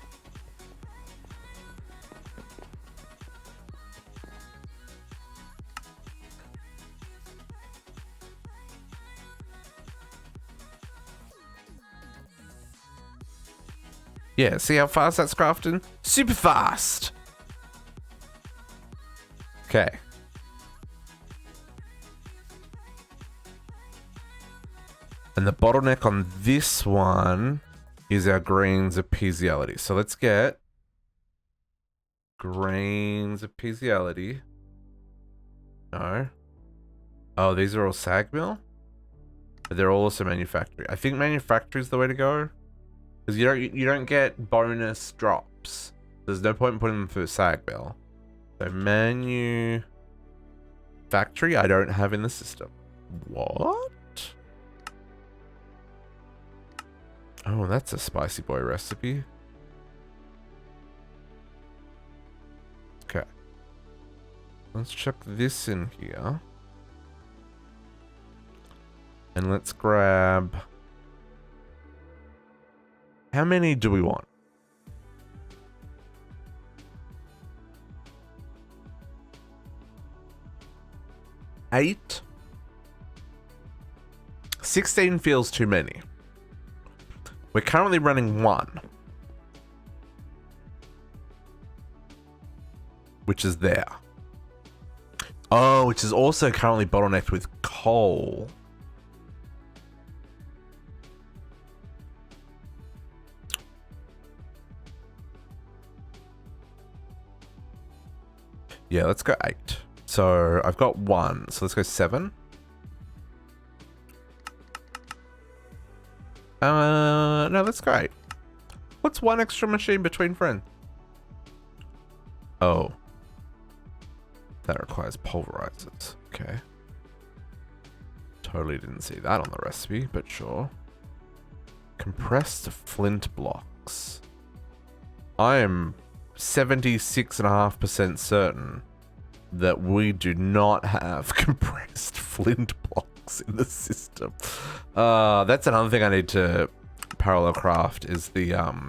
Yeah, see how fast that's crafting? Super fast! Okay. And the bottleneck on this one is our grains of physiality. So let's get grains of physiality. No. Oh, these are all sag mill? But they're all also manufacturing. I think manufacturing is the way to go. Because you don't get bonus drops. There's no point in putting them through sag mill. So factory I don't have in the system. What? Oh, that's a spicy boy recipe. Okay. Let's chuck this in here. And let's grab... How many do we want? 8? 16 feels too many. We're currently running 1. Which is there. Oh, which is also currently bottlenecked with coal. Yeah, let's go 8. So I've got 1. So let's go 7. No, let's go 8. What's 1 extra machine between friends? Oh. That requires pulverizers. Okay. Totally didn't see that on the recipe, but sure. Compressed flint blocks. I am 76.5% certain that we do not have compressed flint blocks in the system. That's another thing I need to parallel craft is the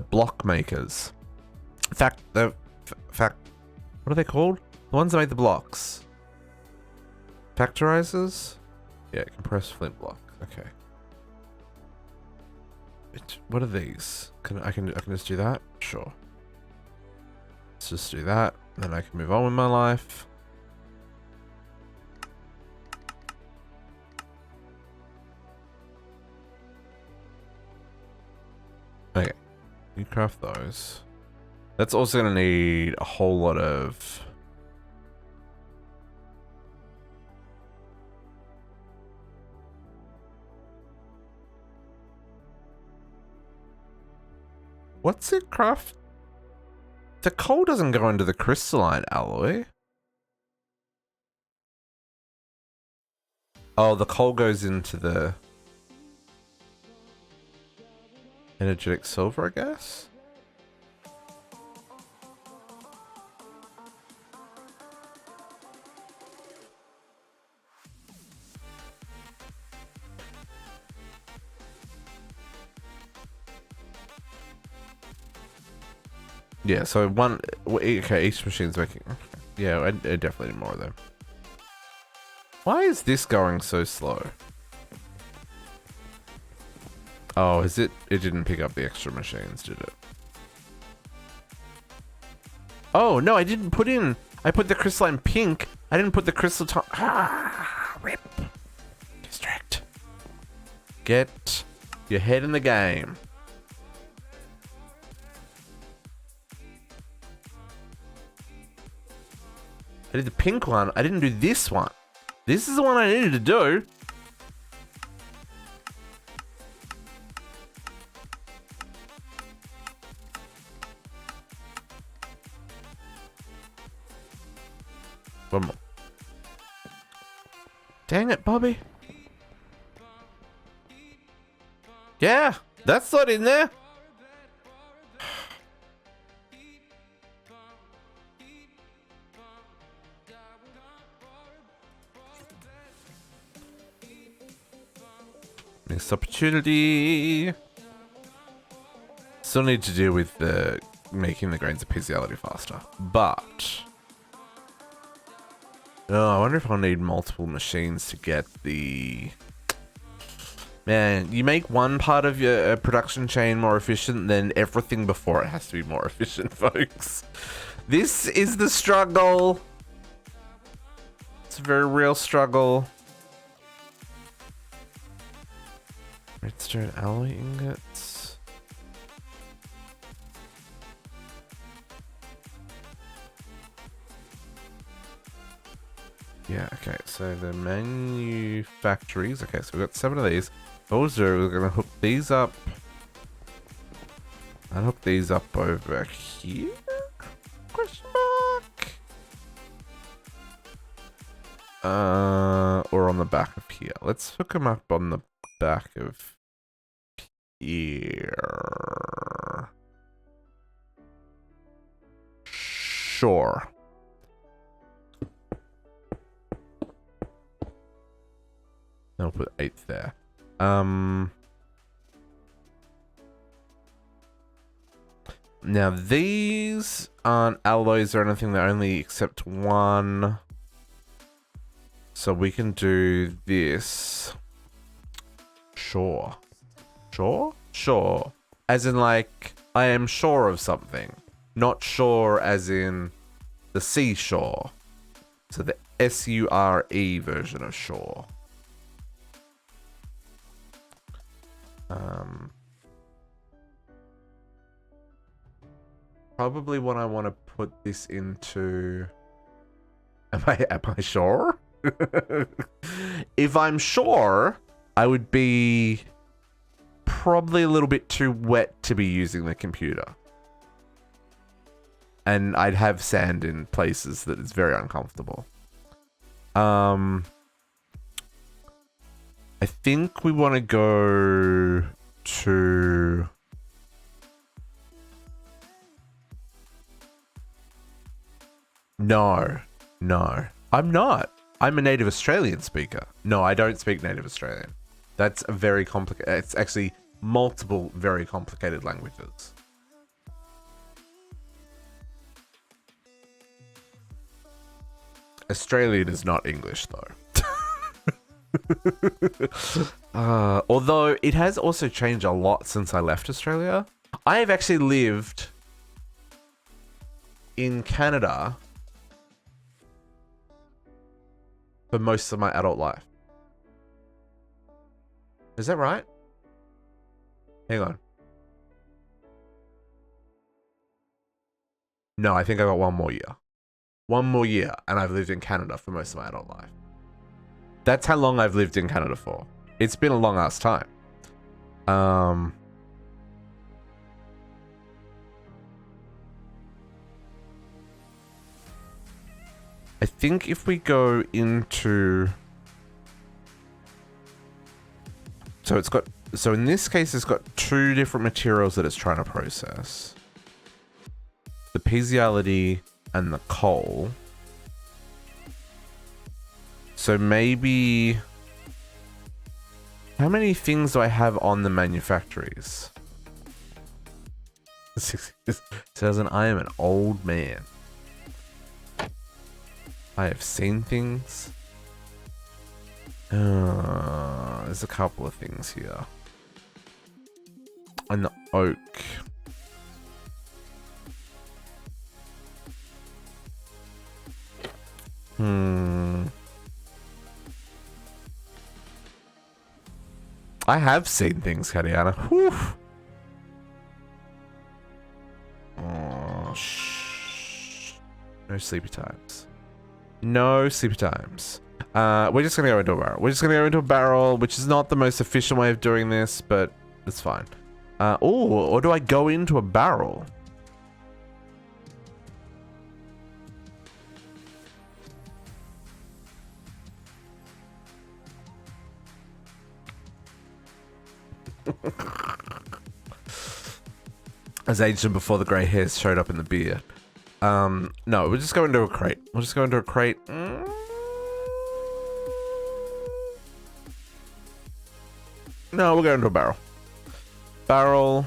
block makers. What are they called? The ones that make the blocks. Factorizers? Yeah, compressed flint block. Okay. What are these? I can just do that? Sure. Let's just do that. Then I can move on with my life. Okay. You craft those. That's also going to need a whole lot of... What's it craft? The coal doesn't go into the crystalline alloy. Oh, the coal goes into the energetic silver, I guess? Yeah, so okay, each machine's making, okay. Yeah, I definitely need more of them. Why is this going so slow? Oh, is it? It didn't pick up the extra machines, did it? Oh, no, I didn't put in... I put the crystalline pink. I didn't put the crystal top. Ah, rip. Distract. Get your head in the game. I did the pink one. I didn't do this one. This is the one I needed to do. One more. Dang it, Bobby. Yeah, that's not in there. Missed opportunity. Still need to deal with the making the grains of physiology faster, but oh, I wonder if I'll need multiple machines to get the. Man, you make one part of your production chain more efficient, then everything before it has to be more efficient, folks. This is the struggle. It's a very real struggle. Redstone alloy ingots. Yeah, okay, so the manufactories. Okay, so we've got 7 of these. Those are, we're gonna hook these up. I'll hook these up over here? Question mark? Or on the back of here. Let's hook them up on the back of here. Sure. I'll put 8 there. Now these aren't alloys or anything, they only accept 1. So we can do this. Sure. Sure? Sure. As in like, I am sure of something. Not sure as in the seashore. So the S-U-R-E version of sure. Probably what I want to put this into. Am I sure? If I'm sure, I would be probably a little bit too wet to be using the computer. And I'd have sand in places that is very uncomfortable. I think we want to go to... No. I'm not. I'm a native Australian speaker. No, I don't speak native Australian. That's a very complicated... It's actually multiple very complicated languages. Australian is not English, though. Although it has also changed a lot since I left Australia. I have actually lived in Canada for most of my adult life. Is that right? Hang on. No, I think I got one more year. One more year, and I've lived in Canada for most of my adult life. That's how long I've lived in Canada for. It's been a long ass time. I think if we go into... So in this case, it's got 2 different materials that it's trying to process. The physiology and the coal. So maybe... How many things do I have on the manufactories? 6,000. I am an old man. I have seen things. There's a couple of things here. And the oak. I have seen things, Kadiana. Whew. Oh, no sleepy times. No sleepy times. We're just gonna go into a barrel. We're just gonna go into a barrel, which is not the most efficient way of doing this, but it's fine. Or do I go into a barrel? As aged them before the grey hairs showed up in the beard. No, we'll just go into a crate. We'll just go into a crate. No, we'll go into a barrel. Barrel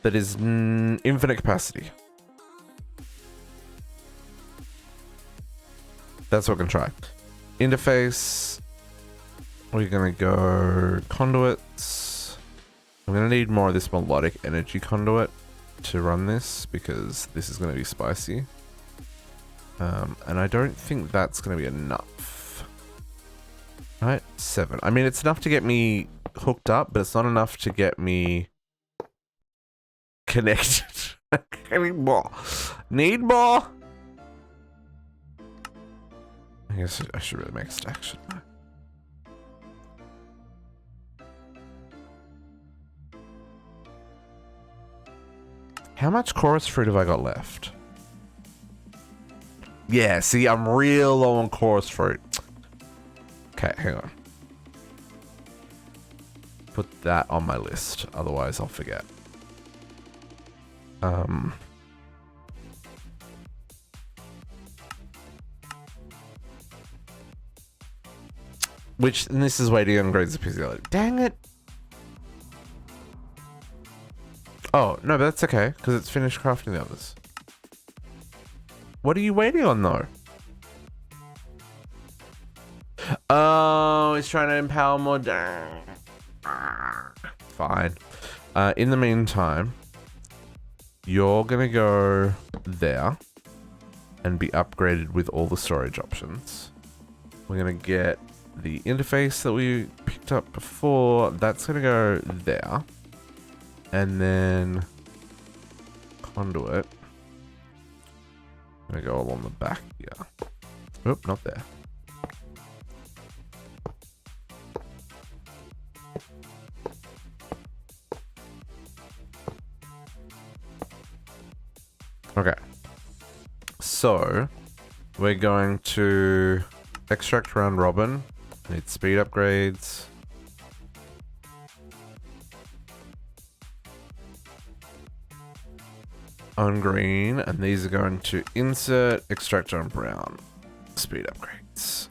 that is infinite capacity. That's what we're gonna try. Interface. We're gonna go conduits. I'm gonna need more of this melodic energy conduit to run this because this is gonna be spicy. And I don't think that's gonna be enough. Right, 7. I mean, it's enough to get me hooked up, but it's not enough to get me connected. I need more. Need more. I guess I should really make a stack, shouldn't I? How much chorus fruit have I got left? Yeah, see, I'm real low on chorus fruit. Okay, hang on. Put that on my list, otherwise I'll forget. And this is waiting on grades of physiology. Dang it! Oh, no, but that's okay, because it's finished crafting the others. What are you waiting on, though? Oh, he's trying to empower more. Fine. In the meantime, you're going to go there and be upgraded with all the storage options. We're going to get the interface that we picked up before. That's going to go there. And then conduit. I'm gonna go along the back here. Oop, not there. Okay. So we're going to extract round robin. Need speed upgrades. On green, and these are going to insert extract on brown. Speed upgrades.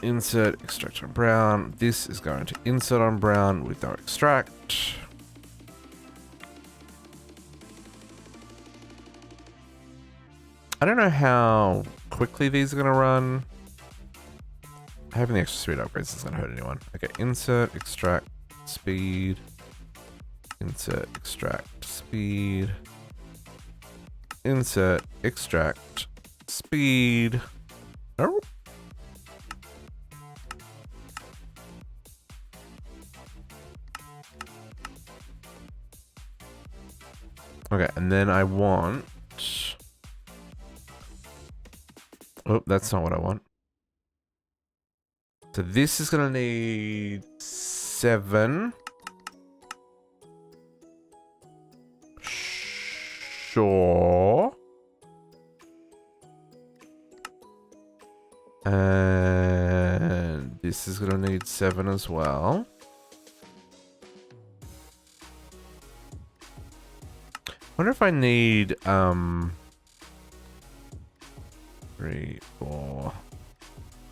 Insert extract on brown. This is going to insert on brown with no extract. I don't know how quickly these are going to run. Having the extra speed upgrades isn't going to hurt anyone. Okay, insert extract speed. Insert extract speed. Insert extract speed. Oh. Okay, and then I want... Oh, that's not what I want. So this is going to need 7. Sure. And this is gonna need 7 as well. Wonder if I need 3, 4,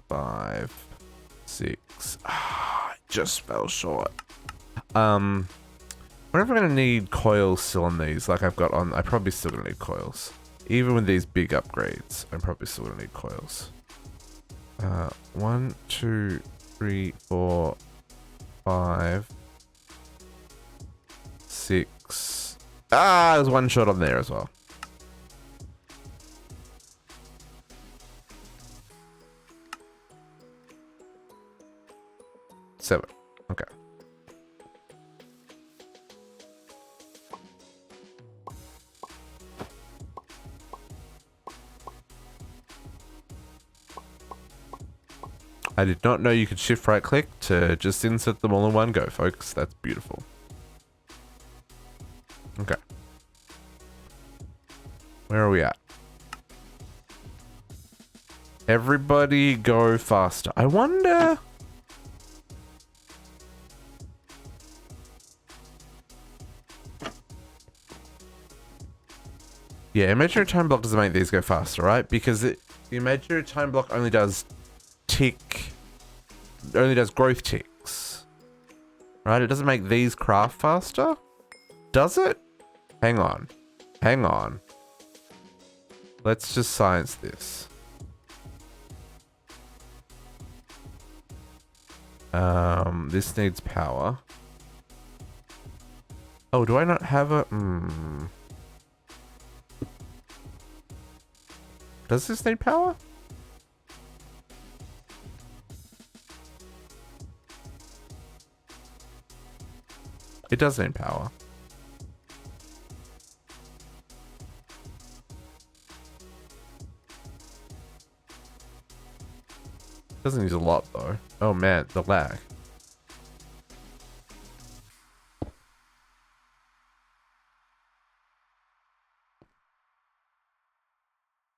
5, 6. Ah, I just fell short. I wonder if I'm going to need coils still on these, like I've got on... I'm probably still going to need coils. Even with these big upgrades, I'm probably still going to need coils. 1, 2, 3, 4, 5, 6. Ah, there's one shot on there as well. Seven. Okay. I did not know you could shift right click to just insert them all in one go, folks. That's beautiful. Okay. Where are we at? Everybody go faster. I wonder... Yeah, imaginary time block doesn't make these go faster, right? Because the imaginary time block only does growth ticks. Right? It doesn't make these craft faster? Does it? Hang on. Hang on. Let's just science this. This needs power. Oh, do I not have a... Does this need power? It does need power. Doesn't use a lot though. Oh man, the lag.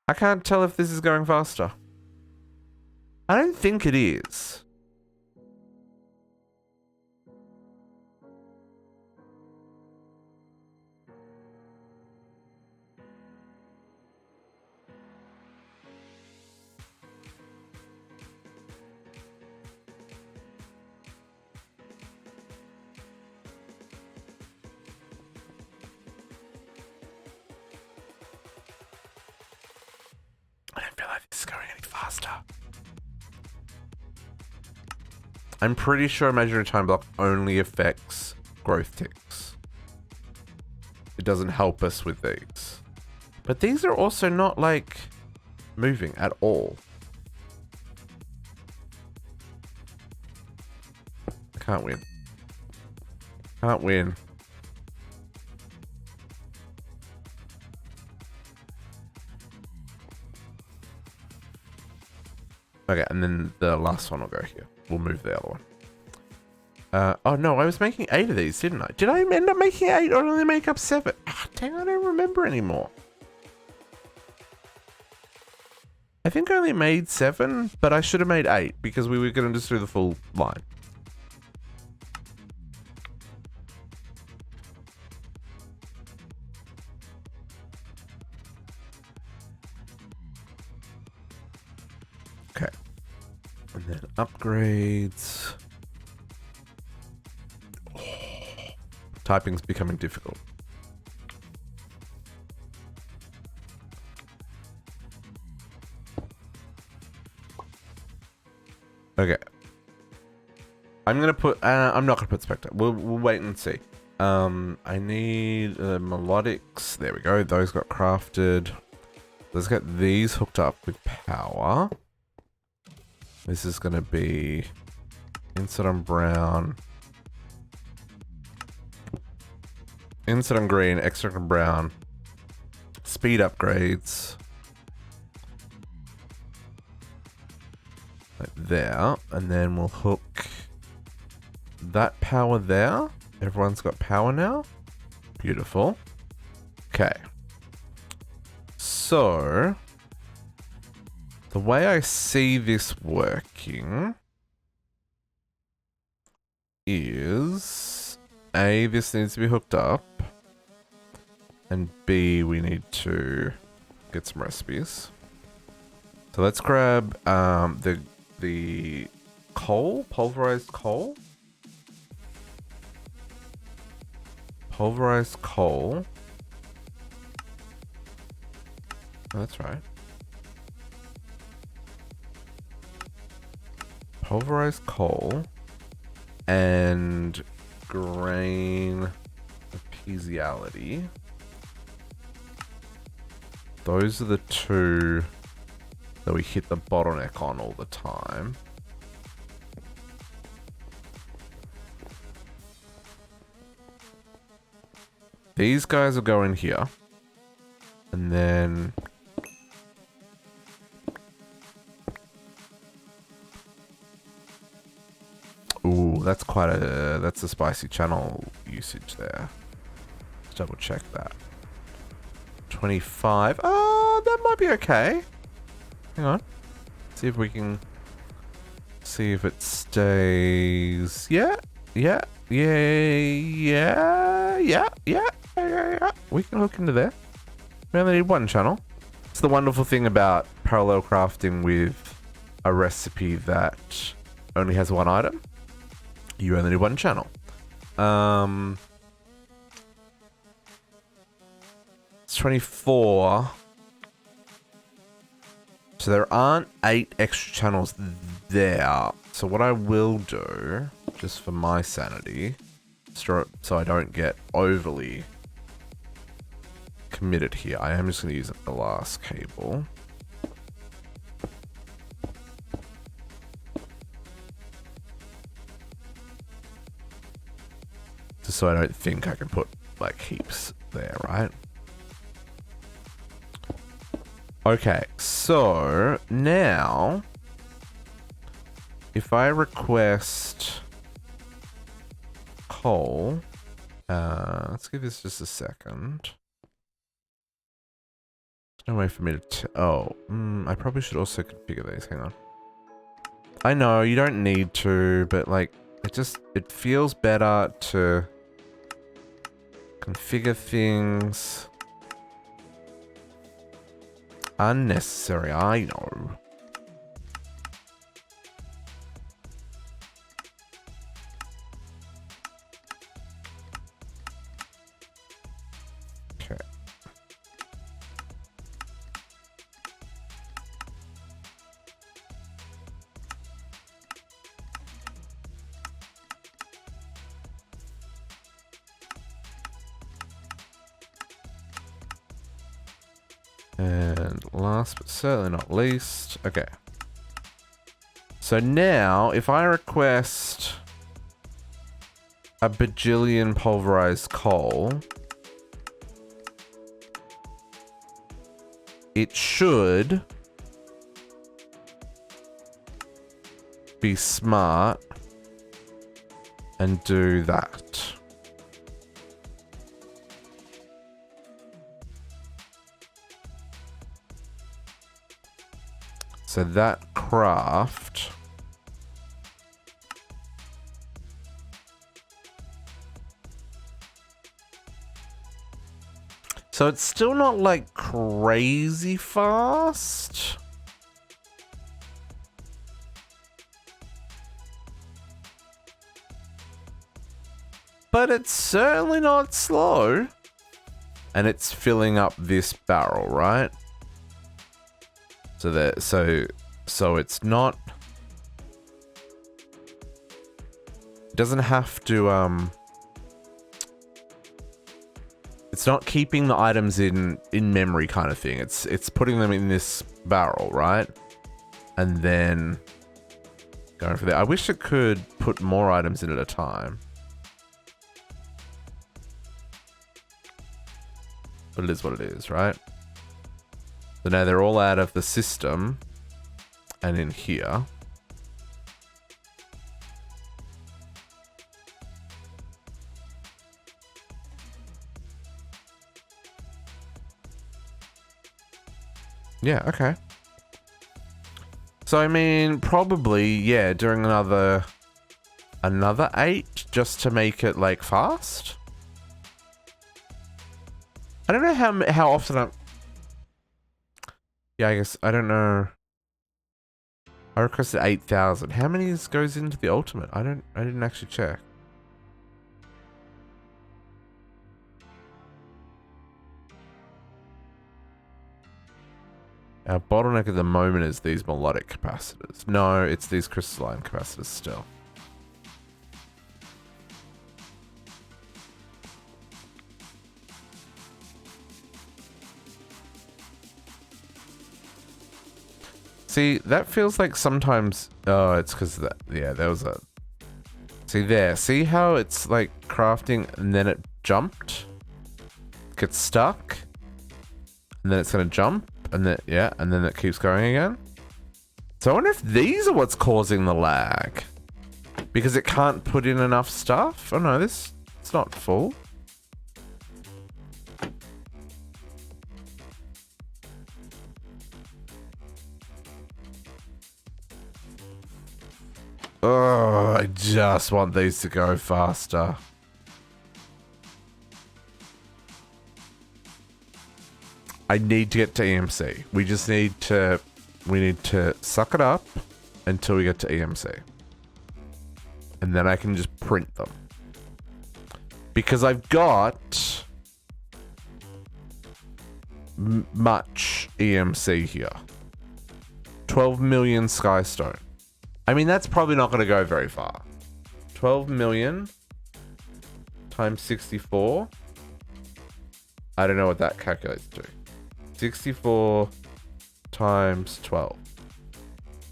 I can't tell if this is going faster. I don't think it is. I don't feel like this is going any faster. I'm pretty sure imaginary time block only affects growth ticks. It doesn't help us with these. But these are also not like moving at all. I can't win. Can't win. Okay, and then the last one will go here. We'll move the other one. Oh no, I was making 8 of these, didn't I? Did I end up making 8 or only make up 7? Ah, dang, I don't remember anymore. I think I only made 7, but I should have made 8 because we were going to just do the full line. Okay. And then upgrades. Oh, typing's becoming difficult. Okay. I'm gonna put. I'm not gonna put Spectre. We'll wait and see. I need melodics. There we go. Those got crafted. Let's get these hooked up with power. This is gonna be insert on brown, insert on green, extract on brown. Speed upgrades. Like there, and then we'll hook that power there. Everyone's got power now. Beautiful. Okay. So the way I see this working is A, this needs to be hooked up, and B, we need to get some recipes. So let's grab the coal, pulverized coal. Pulverized coal. Oh, that's right. Pulverized coal and grain of peasiality. Those are the two that we hit the bottleneck on all the time. These guys will go in here. And then... Ooh, that's quite a... That's a spicy channel usage there. Let's double check that. 25. Oh, that might be okay. Hang on. See if we can... See if it stays... Yeah. Yeah. We can hook into there. We only need one channel. It's the wonderful thing about parallel crafting with a recipe that only has one item. You only need one channel. It's 24. So there aren't 8 extra channels there. So what I will do, just for my sanity, so I don't get overly committed here, I am just going to use the last cable. Just so I don't think I can put like heaps there, right? Okay, so now if I request coal, let's give this just a second. There's no way for me to I probably should also configure these. Hang on. I know you don't need to, but like it feels better to configure things. Unnecessary, I know. Okay. And last but certainly not least, okay. So now, if I request a bajillion pulverized coal, it should be smart and do that. So that craft so it's still not like crazy fast. But it's certainly not slow. And it's filling up this barrel, right? So that so it's not, it doesn't have to it's not keeping the items in memory kind of thing. It's putting them in this barrel, right? And then going for that. I wish it could put more items in at a time. But it is what it is, right? So now they're all out of the system and in here. Yeah, okay. So I mean, probably, yeah, doing another 8 just to make it like fast. I don't know how often I'm... Yeah, I guess, I don't know. I requested 8,000. How many goes into the ultimate? I didn't actually check. Our bottleneck at the moment is these melodic capacitors. No, it's these crystalline capacitors still. See, that feels like sometimes... Oh, it's because that... Yeah, there was a... See there. See how it's like crafting and then it jumped? Gets stuck. And then it's going to jump. And then, yeah, and then it keeps going again. So I wonder if these are what's causing the lag. Because it can't put in enough stuff? Oh no, it's not full. Oh, I just want these to go faster. I need to get to EMC. We just need to... We need to suck it up until we get to EMC. And then I can just print them. Because I've got... much EMC here. 12 million skystone. I mean, that's probably not going to go very far. 12 million times 64. I don't know what that calculates to. 64 times 12.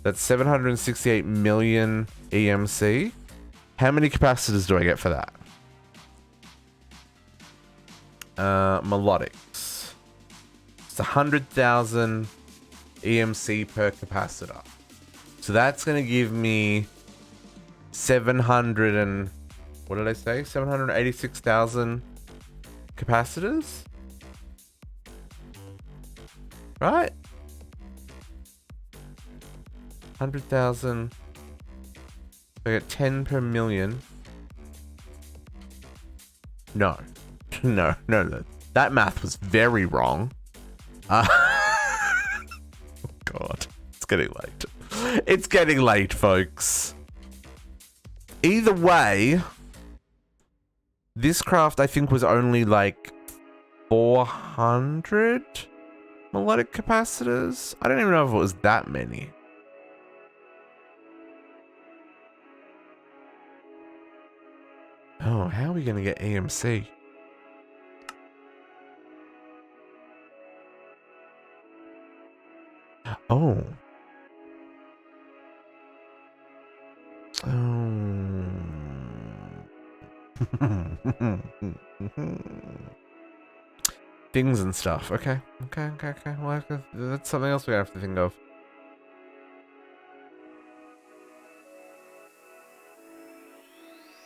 That's 768 million EMC. How many capacitors do I get for that? Melodics. It's 100,000 EMC per capacitor. So that's going to give me 700 and... What did I say? 786,000 capacitors? Right? 100,000. I get 10 per million. No. No. That math was very wrong. Oh God. It's getting late. It's getting late, folks. Either way, this craft I think was only like 400 melodic capacitors. I don't even know if it was that many. Oh, how are we going to get EMC? Oh. Things and stuff. Okay. Well, that's something else we have to think of.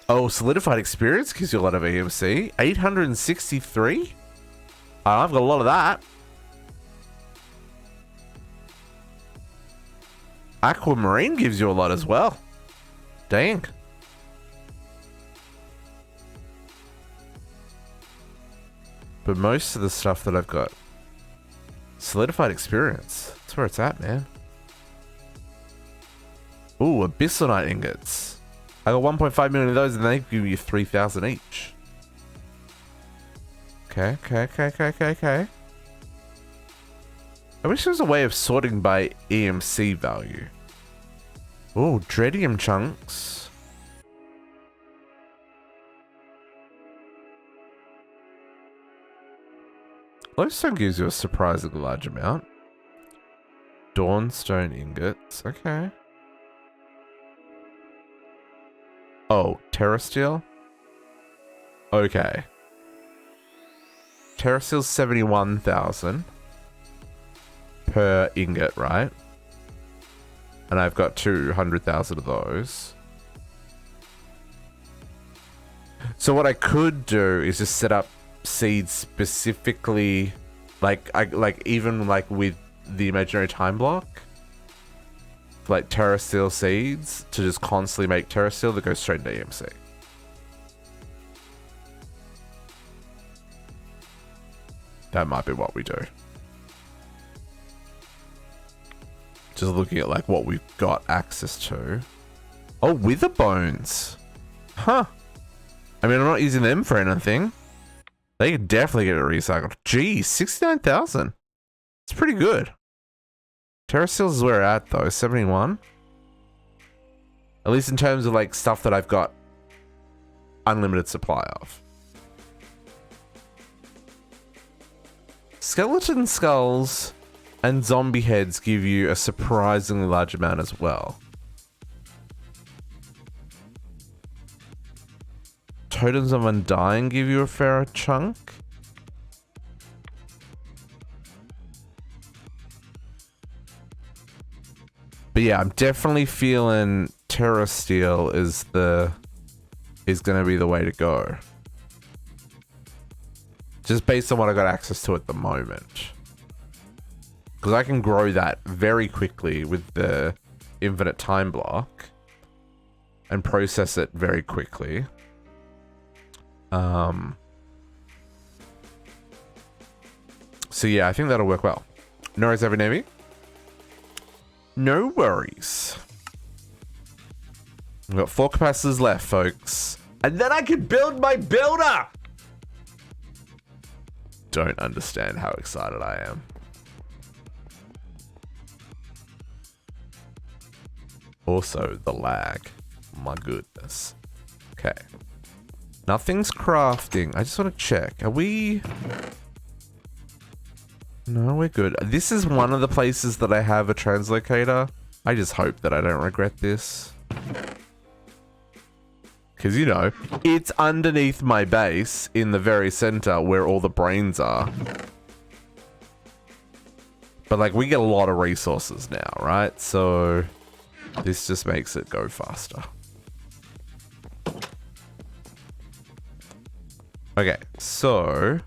Oh, solidified experience gives you a lot of EMC. 863? I've got a lot of that. Aquamarine gives you a lot as well. Dang. But most of the stuff that I've got, solidified experience. That's where it's at, man. Ooh, abyssonite ingots. I got 1.5 million of those and they give you 3,000 each. Okay. I wish there was a way of sorting by EMC value. Oh, dreadium chunks. Glowstone gives you a surprisingly large amount. Dawnstone ingots. Okay. Oh, terrasteel? Okay. Terrasteel's 71,000 per ingot, right? And I've got 200,000 of those. So what I could do is just set up seeds specifically, like even with the imaginary time block, like terrasteel seeds, to just constantly make terrasteel that goes straight into EMC. That might be what we do. Just looking at like what we've got access to. Oh, wither bones. Huh. I mean, I'm not using them for anything. They could definitely get it recycled. Geez, 69,000. It's pretty good. Terrasteels is where we're at though, 71. At least in terms of like stuff that I've got unlimited supply of. Skeleton skulls And zombie heads give you a surprisingly large amount as well. Totems of Undying give you a fair chunk. But yeah, I'm definitely feeling Terra Steel is gonna be the way to go. Just based on what I got access to at the moment. Because I can grow that very quickly with the infinite time block. And process it very quickly. So yeah, I think that'll work well. No worries, Heavy Navy. No worries. We've got 4 capacitors left, folks. And then I can build my builder! Don't understand how excited I am. Also, the lag. My goodness. Okay. Nothing's crafting. I just want to check. Are we... No, we're good. This is one of the places that I have a translocator. I just hope that I don't regret this. Because, you know, it's underneath my base in the very center where all the brains are. But, like, we get a lot of resources now, right? So, this just makes it go faster. Okay, so...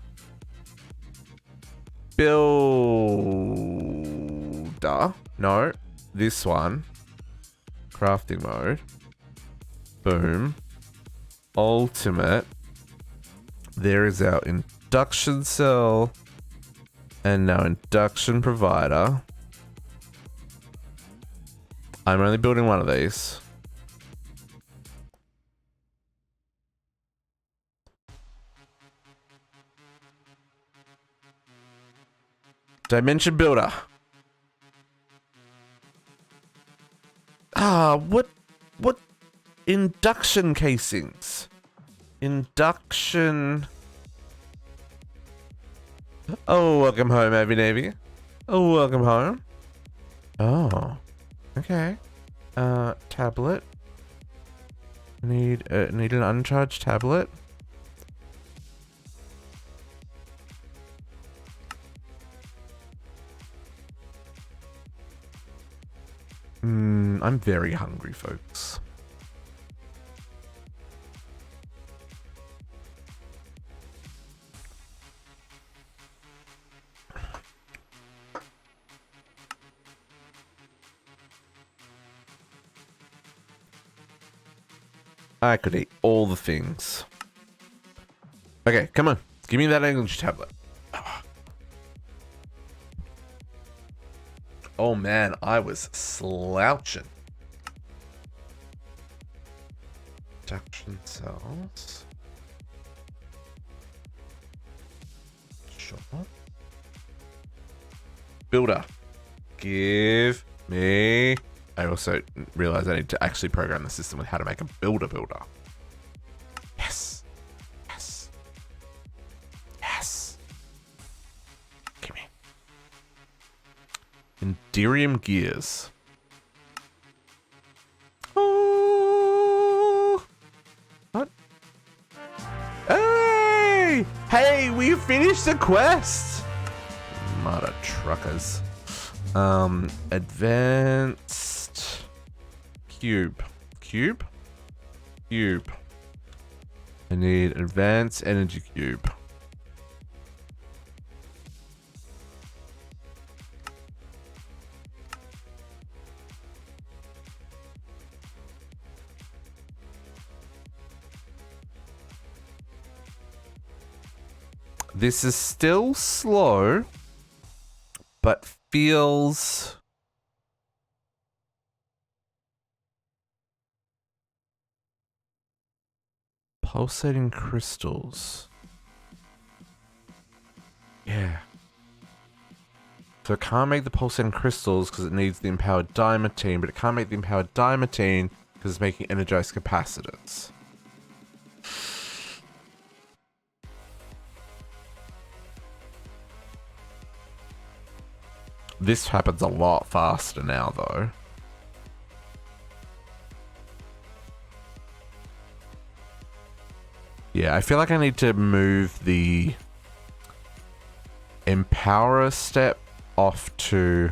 Builder. No, this one. Crafting mode. Boom. Ultimate. There is our induction cell. And now induction provider. I'm only building one of these. Dimension builder. What induction casings? Induction. Oh, welcome home, Heavy Navy. Oh, welcome home. Oh, okay. Tablet. Need an uncharged tablet. I'm very hungry, folks. I could eat all the things. Okay, come on. Give me that English tablet. Oh man, I was slouching. Induction cells. Sure. Builder. Give me... I also realized I need to actually program the system with how to make a builder. Yes. Yes. Yes. Give me. Enderium gears. Oh. What? Hey! Hey, we finished the quest! Mother truckers. Advanced cube. Cube? Cube. I need advanced energy cube. This is still slow, but feels... Pulsating crystals. Yeah. So it can't make the pulsating crystals because it needs the empowered diamantine, but it can't make the empowered diamantine because it's making energized capacitors. This happens a lot faster now, though. Yeah, I feel like I need to move the empower step off to...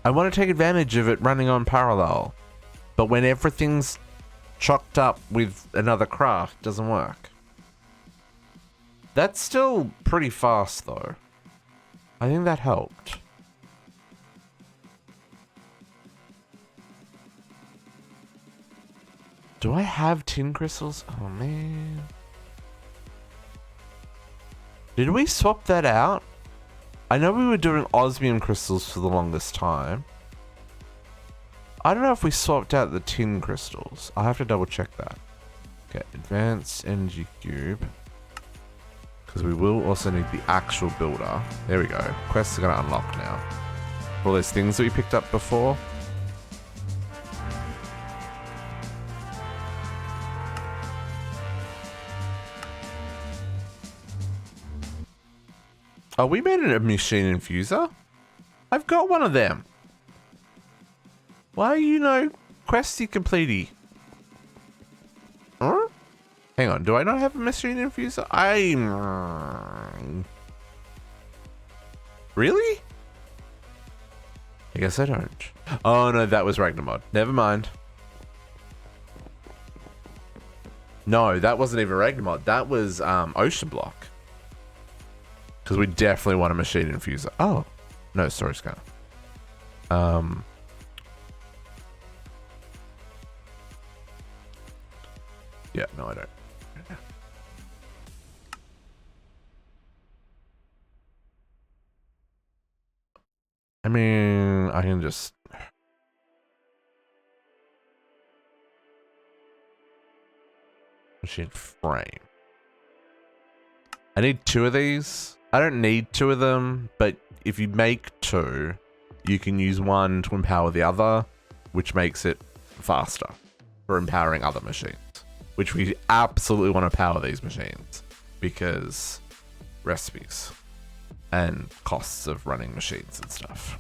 I want to take advantage of it running on parallel, but when everything's chocked up with another craft, it doesn't work. That's still pretty fast, though. I think that helped. Do I have tin crystals? Oh, man. Did we swap that out? I know we were doing osmium crystals for the longest time. I don't know if we swapped out the tin crystals. I'll have to double check that. Okay, advanced energy cube. Because we will also need the actual builder. There we go. Quests are going to unlock now. All those things that we picked up before. Oh, we made a machine infuser? I've got one of them. Why are you no questy completey? Huh? Hang on, do I not have a machine infuser? Really? I guess I don't. Oh no, that was Ragnamod. Never mind. No, that wasn't even Ragnamod. That was Ocean Block. Because we definitely want a machine infuser. Oh. No, storage scanner. Yeah, no, I don't. I mean, I can just... Machine frame. I need 2 of these. I don't need 2 of them, but if you make 2, you can use one to empower the other, which makes it faster for empowering other machines. Which we absolutely want to power these machines because recipes and costs of running machines and stuff.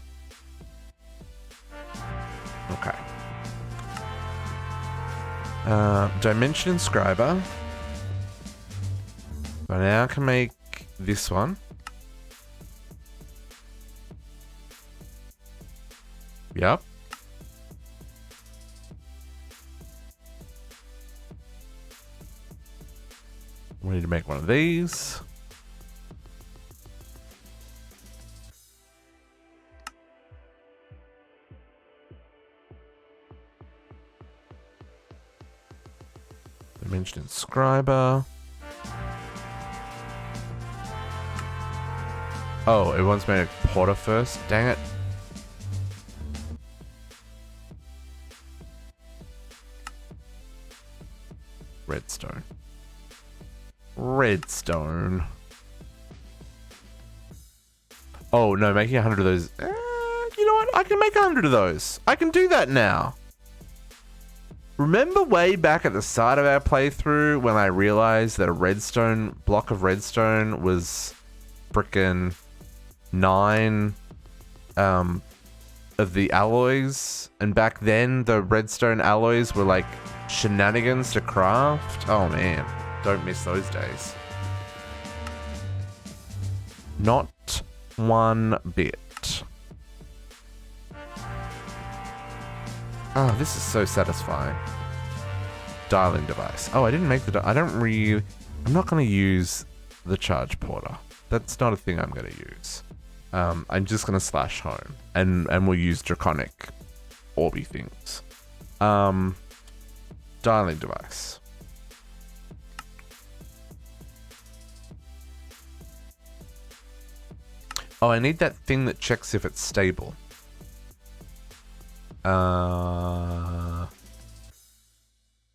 Okay. Dimension inscriber. So now I can make this one. Yep. We need to make one of these. Dimension inscriber. Oh, it wants me to porter first? Dang it. Redstone. Redstone. Oh, no, making 100 of those. You know what? I can make 100 of those. I can do that now. Remember way back at the start of our playthrough when I realized that a redstone, block of redstone was frickin' 9 of the alloys? And back then, the redstone alloys were like shenanigans to craft? Oh man. Don't miss those days. Not one bit. Oh, this is so satisfying. Dialing device. Oh, I didn't make the... I'm not going to use the charge porter. That's not a thing I'm going to use. I'm just going to slash home. And we'll use draconic orby things. Dialing device. Oh, I need that thing that checks if it's stable.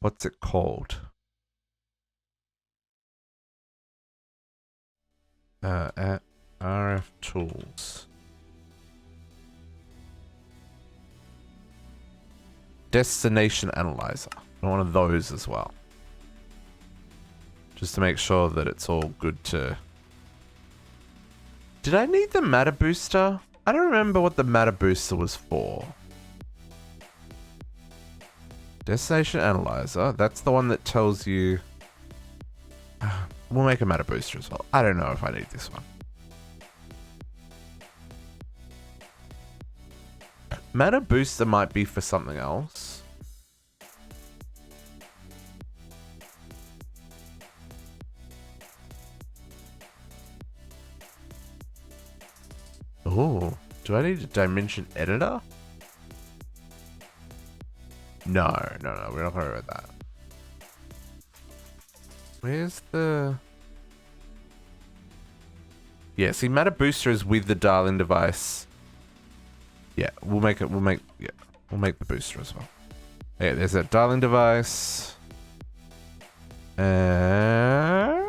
What's it called? At RF tools. Destination analyzer. One of those as well. Just to make sure that it's all good to Did I need the matter booster? I don't remember what the matter booster was for. Destination analyzer. That's the one that tells you... We'll make a matter booster as well. I don't know if I need this one. Matter booster might be for something else. Oh, do I need a dimension editor? No, we're not gonna worry about that. Where's the... Yeah, see, matter booster is with the dial-in device. Yeah, we'll make the booster as well. Yeah, there's that dial-in device. And...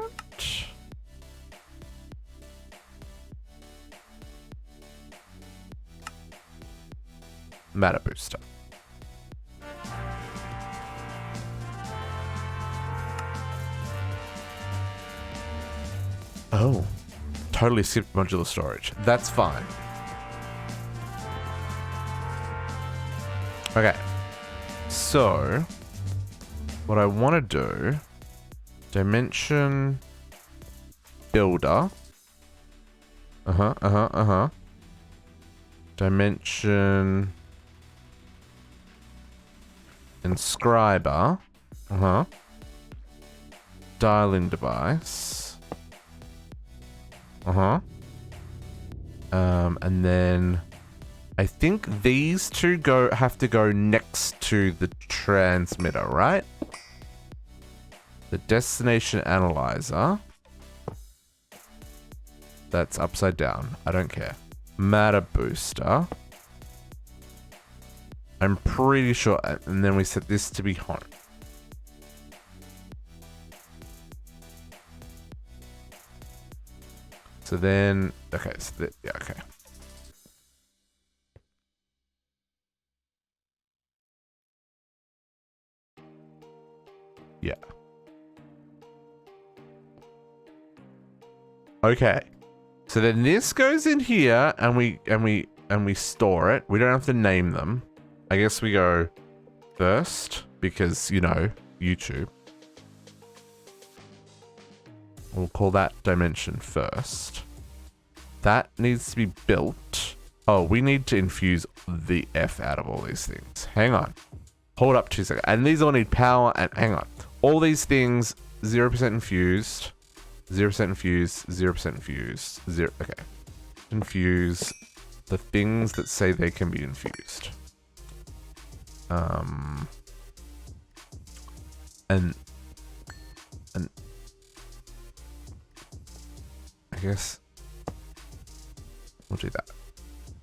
matter booster. Oh, totally skipped modular storage. That's fine. Okay, so what I want to do, dimension builder. Dimension inscriber. Dial-in device. And then I think these two have to go next to the transmitter, right? The destination analyzer. That's upside down. I don't care. Matter booster. I'm pretty sure, and then we set this to be home. So then, okay, so yeah, okay. Yeah. Okay. So then this goes in here and we store it. We don't have to name them. I guess we go first because, you know, YouTube. We'll call that dimension first. That needs to be built. Oh, we need to infuse the F out of all these things. Hang on. Hold up 2 seconds. And these all need power and hang on. All these things, 0% infused, 0% infused, 0% infused, 0. Okay. Infuse the things that say they can be infused. And I guess we'll do that.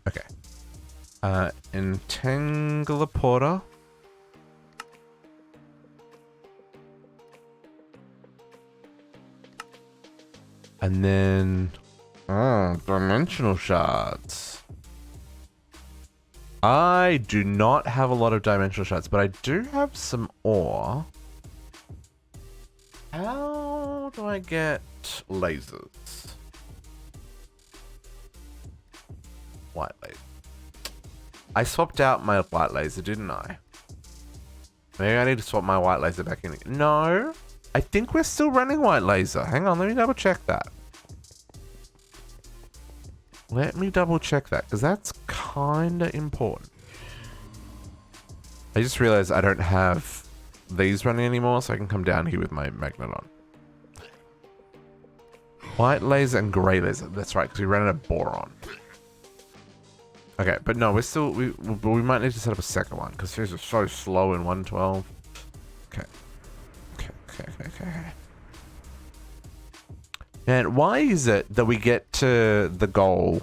Okay. Entangle porter. And then dimensional shards. I do not have a lot of dimensional shards, but I do have some ore. How do I get lasers? White laser. I swapped out my white laser, didn't I? Maybe I need to swap my white laser back in. No, I think we're still running white laser. Hang on, let me double check that. Let me double check that, because that's kind of important. I just realized I don't have these running anymore, so I can come down here with my magnet on. White laser and gray laser. That's right, because we ran out of boron. Okay, but no, we're still... We might need to set up a second one, because these are so slow in 112. Okay. Okay. And why is it that we get to the goal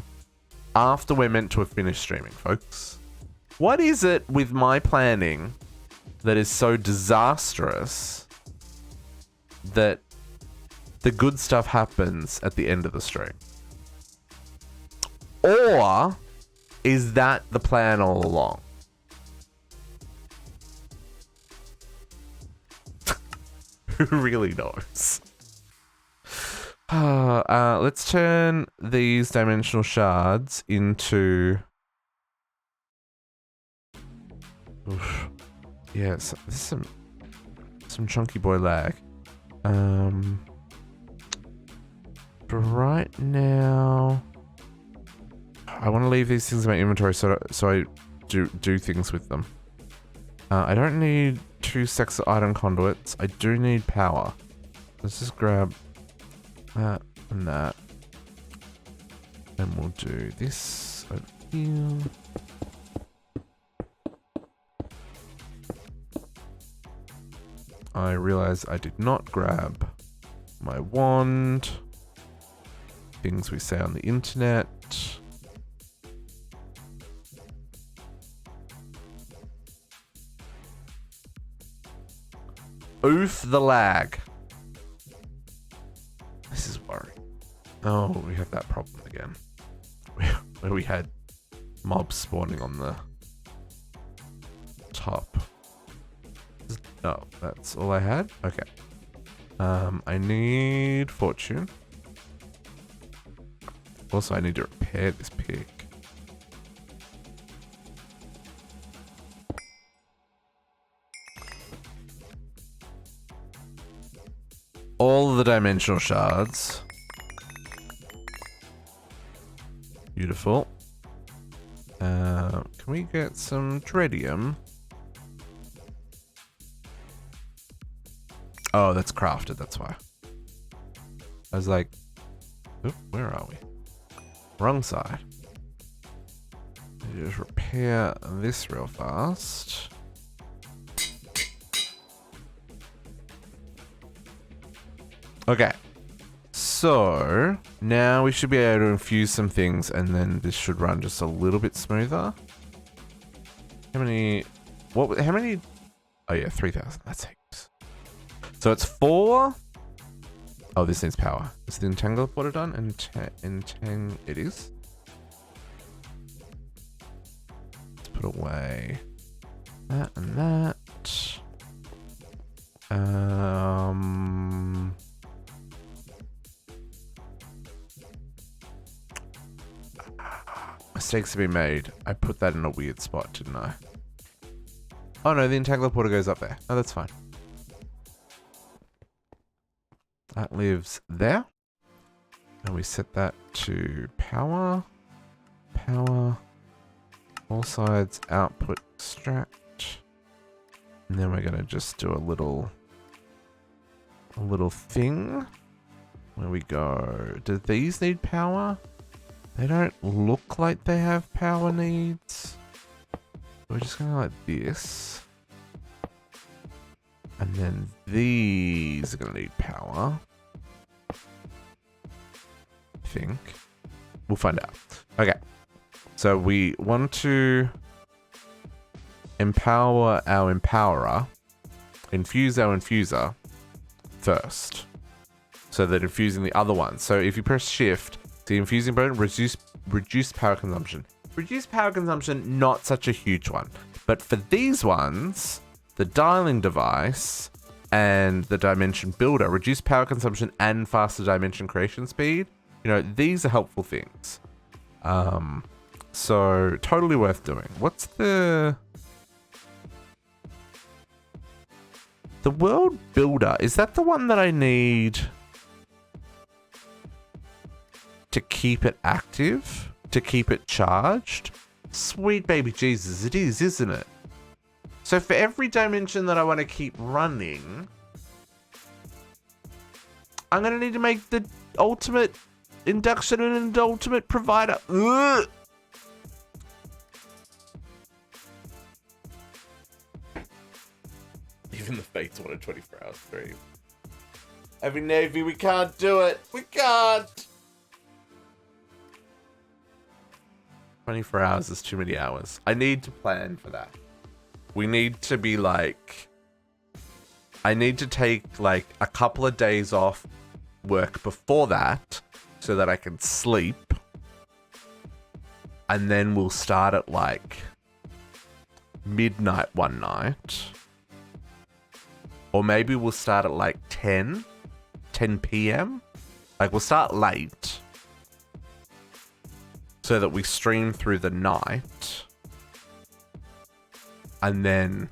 after we're meant to have finished streaming, folks? What is it with my planning that is so disastrous that the good stuff happens at the end of the stream? Or is that the plan all along? Who really knows? Let's turn these dimensional shards into... Oof. Yeah, so this is some chunky boy lag. But right now, I want to leave these things in my inventory so I do things with them. I don't need 2 stacks of item conduits. I do need power. Let's just grab that and that. And we'll do this over here. I realize I did not grab my wand. Things we say on the internet. Oof the lag. This is worrying. Oh, we have that problem again. Where we had mobs spawning on the top. Oh, that's all I had? Okay. I need fortune. Also, I need to repair this pig. All of the dimensional shards. Beautiful. Can we get some tritium? Oh, that's crafted, that's why. I was like, oop, where are we? Wrong side. Just repair this real fast. Okay. So, now we should be able to infuse some things and then this should run just a little bit smoother. How many... how many... Oh yeah, 3,000. That's heaps. So it's 4... Oh, this needs power. Is the entangle porter done? It is. Let's put away that and that. Mistakes have been made. I put that in a weird spot, didn't I? Oh no, the entangle porter goes up there. Oh, that's fine. That lives there. And we set that to power. Power. All sides output extract. And then we're gonna just do a little thing where we go. Do these need power? They don't look like they have power needs. We're just gonna like this. And then these are going to need power. I think. We'll find out. Okay. So we want to empower our empowerer. Infuse our infuser first. So that infusing the other one. So if you press shift, the infusing button, reduce power consumption. Reduce power consumption, not such a huge one. But for these ones... The dialing device and the dimension builder reduce power consumption and faster dimension creation speed. You know, these are helpful things. So totally worth doing. What's the world builder? Is that the one that I need to keep it active? To keep it charged? Sweet baby Jesus, it is, isn't it? So for every dimension that I want to keep running, I'm going to need to make the ultimate induction and an ultimate provider. Ugh! Even the Fates want a 24-hour stream. Every Navy, we can't do it. We can't. 24 hours is too many hours. I need to plan for that. We need to be like... I need to take like a couple of days off work before that so that I can sleep. And then we'll start at like midnight one night. Or maybe we'll start at like 10 p.m. Like, we'll start late so that we stream through the night. And then,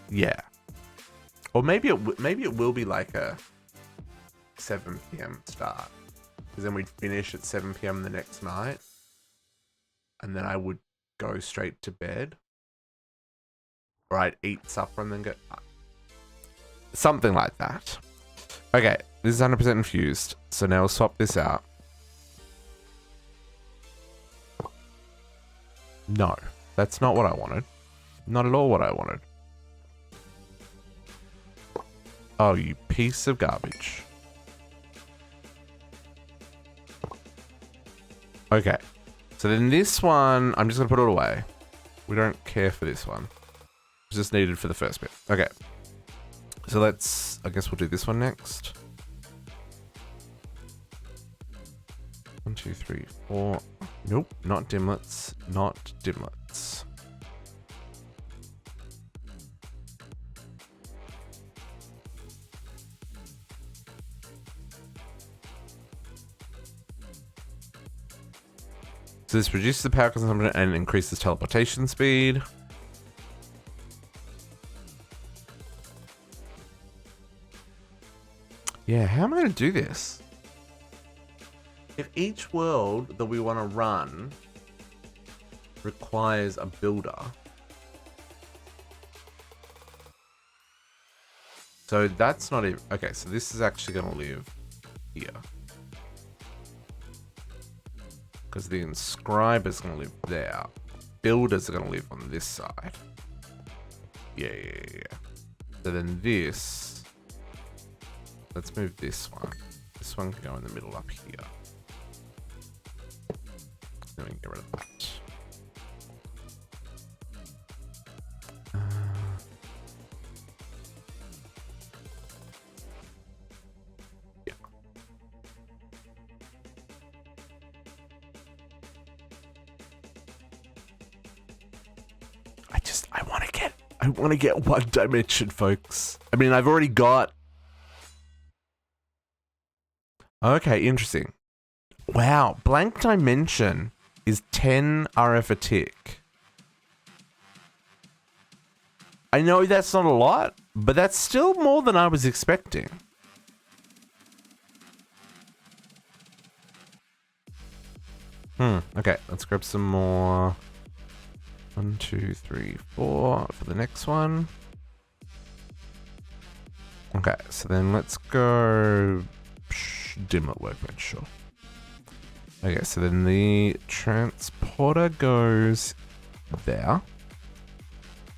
yeah. Or maybe it will be like a 7 p.m. start. Because then we'd finish at 7 p.m. the next night. And then I would go straight to bed. Or I'd eat supper and then go... Something like that. Okay, this is 100% infused. So now we'll swap this out. No, that's not what I wanted. Not at all what I wanted. Oh, you piece of garbage. Okay, so then this one, I'm just going to put it away. We don't care for this one. It's just needed for the first bit. Okay. So let's, I guess we'll do this one next. 1, 2, 3, 4. Nope, not dimlets. Not dimlets. So this reduces the power consumption and increases teleportation speed. Yeah, how am I going to do this? If each world that we want to run requires a builder. So that's not even... Okay, so this is actually going to live here. Because the inscriber's going to live there. Builders are going to live on this side. Yeah. So then this... Let's move this one. This one can go in the middle up here. Then we can get rid of that. Yeah. I want to get one dimension, folks. I mean, I've already got... Okay, interesting. Wow, blank dimension is 10 RF a tick. I know that's not a lot, but that's still more than I was expecting. Okay, let's grab some more. 1, 2, 3, 4 for the next one. Okay, so then let's go dimlet workbench, sure. Okay, so then the transporter goes there.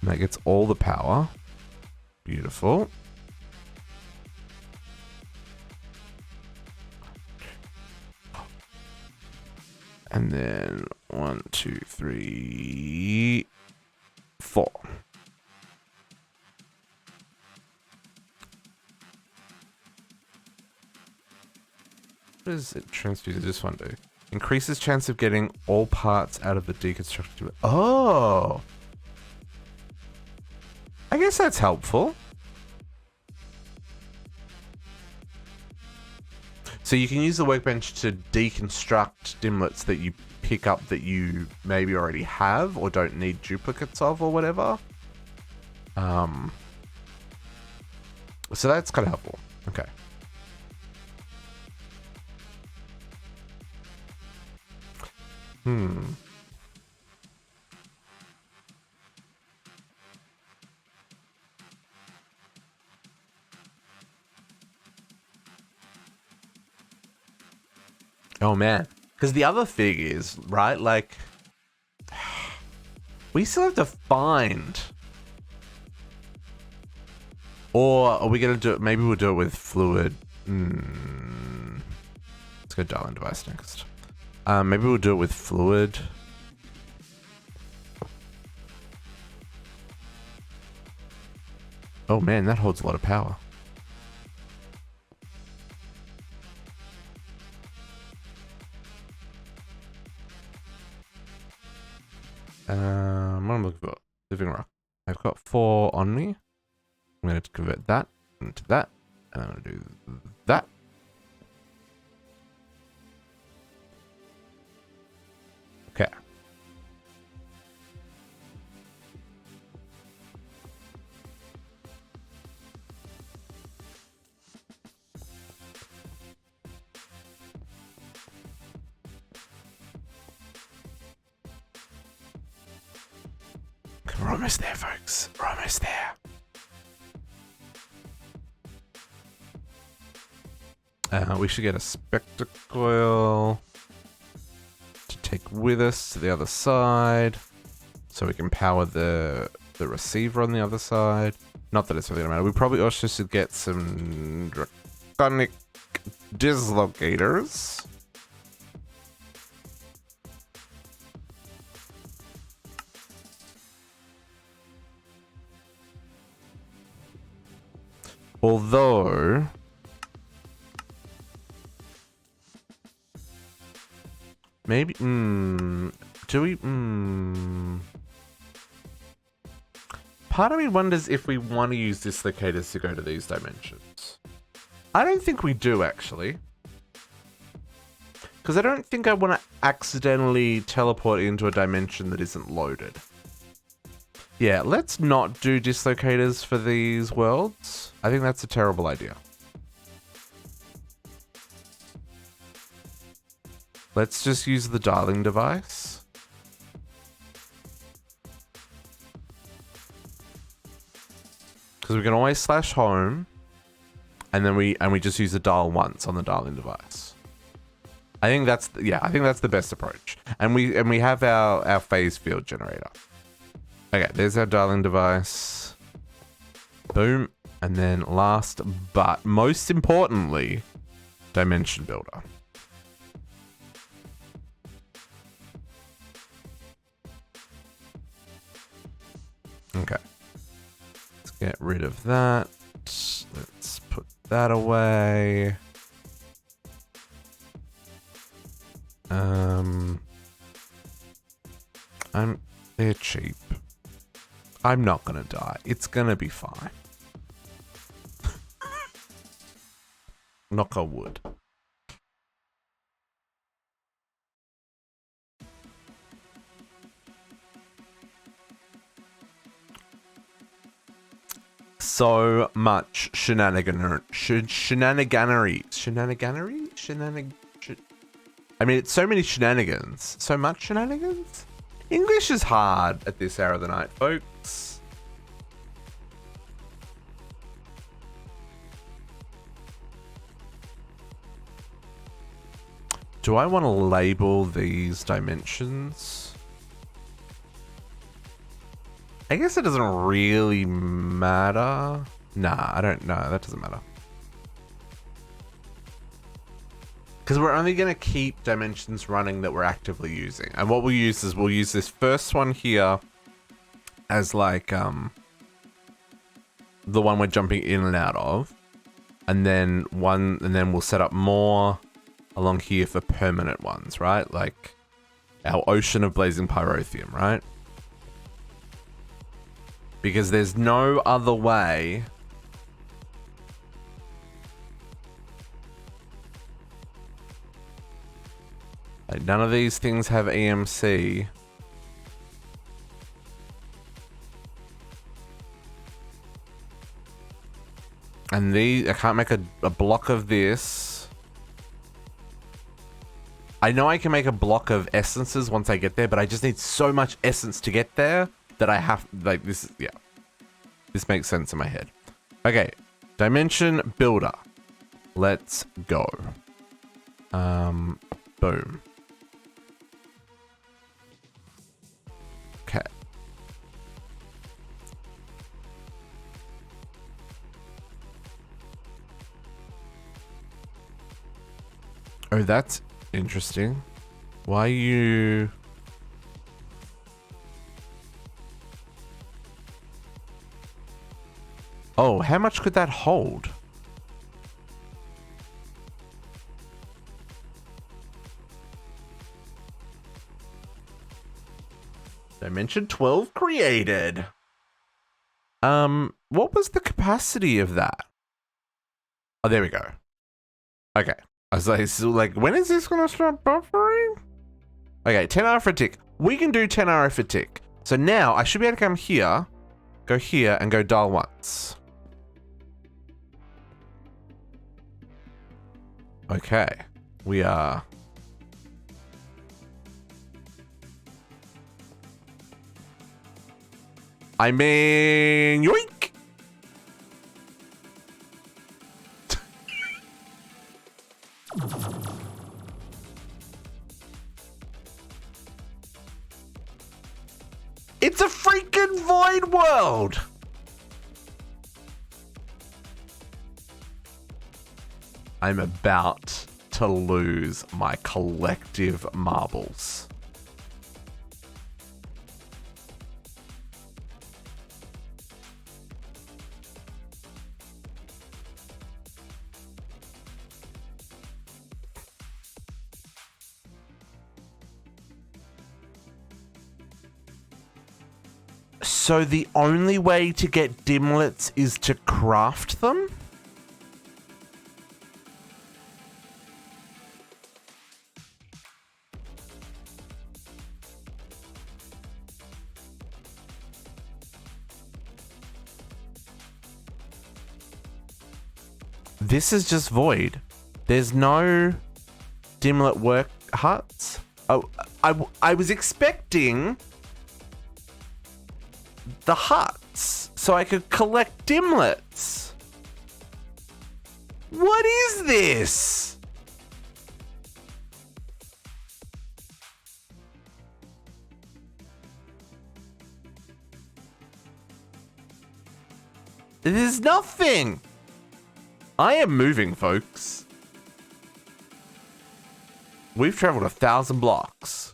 And that gets all the power. Beautiful. And then 1, 2, 3, 4. What does it transfuse this one do? Increases chance of getting all parts out of the deconstructed. Oh! I guess that's helpful. So you can use the workbench to deconstruct dimlets that you pick up that you maybe already have or don't need duplicates of or whatever. So that's kind of helpful. Okay. Oh man, because the other thing is, right, like, we still have to find, or are we going to do it, maybe we'll do it with fluid. Let's go dial-in device next. Maybe we'll do it with fluid. Oh man, that holds a lot of power. What I'm looking for? Living rock. I've got 4 on me. I'm going to convert that into that. And I'm going to do that. We're almost there, folks. We're almost there. We should get a spectacle to take with us to the other side, so we can power the receiver on the other side. Not that it's really gonna matter. We probably also should get some draconic dislocators. Although maybe do we part of me wonders if we want to use dislocators to go to these dimensions. I don't think we do, actually. Because I don't think I want to accidentally teleport into a dimension that isn't loaded. Yeah, let's not do dislocators for these worlds. I think that's a terrible idea. Let's just use the dialing device. Because we can always slash home, and then we just use the dial once on the dialing device. I think that's the best approach. And we have our phase field generator. Okay, there's our dialing device. Boom. And then last but most importantly, dimension builder. Okay. Let's get rid of that. Let's put that away. They're cheap. I'm not gonna die. It's gonna be fine. Knock on wood. So much shenaniganery. I mean, it's so many shenanigans. So much shenanigans? English is hard at this hour of the night, folks. Do I want to label these dimensions? I guess it doesn't really matter. Nah, I don't know. That doesn't matter. Because we're only going to keep dimensions running that we're actively using. And what we'll use is we'll use this first one here as like the one we're jumping in and out of. And then we'll set up more along here for permanent ones, right? Like our ocean of Blazing Pyrotheum, right? Because there's no other way like, none of these things have EMC. And I can't make a block of this. I know I can make a block of essences once I get there, but I just need so much essence to get there that I have, like, this, yeah. This makes sense in my head. Okay, dimension builder. Let's go. Boom. Okay. Oh, that's interesting. Why are you... Oh, how much could that hold? Dimension 12 created. What was the capacity of that? Oh, there we go. Okay. I was like, so like, when is this gonna start buffering? Okay, 10 hour for a tick. We can do 10 hour for a tick. So now I should be able to come here, go here, and go dial once. Okay. We are... I mean, yoink. It's a freaking void world. I'm about to lose my collective marbles. So the only way to get dimlets is to craft them? This is just void. There's no dimlet work huts. Oh, I was expecting the huts so I could collect dimlets. What is this? There's nothing. I am moving, folks. We've traveled 1,000 blocks.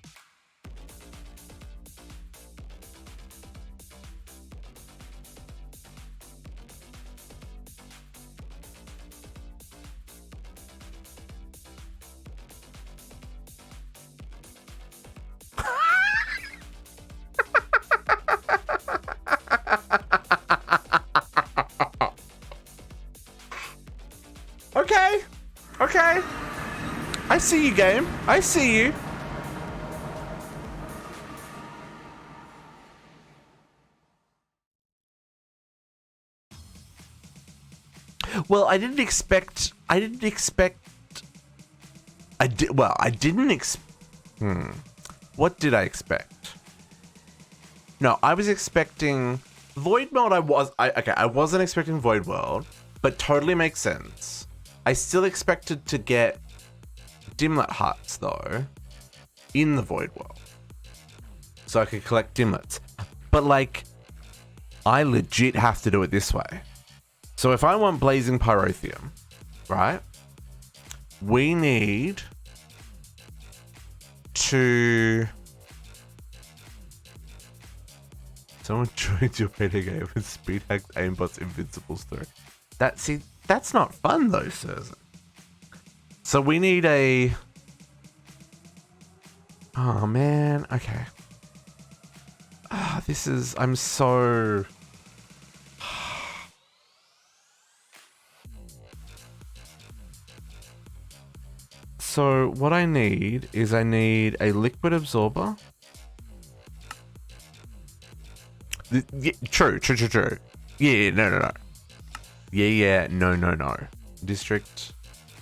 Okay. I see you, game. I see you. Well, I didn't expect. What did I expect? No, I was expecting Void World. I wasn't expecting Void World, but totally makes sense. I still expected to get dimlet huts though in the Void World, so I could collect dimlets. But like, I legit have to do it this way. So if I want Blazing Pyrotheum, right? We need to... Someone joined your beta game and speed hacked aimbot's invincible story. That's not fun though, sirs. So we need a... Oh man, okay. This is... I'm so... So what I need is I need a liquid absorber. Yeah, true. Yeah, no. Yeah, no. District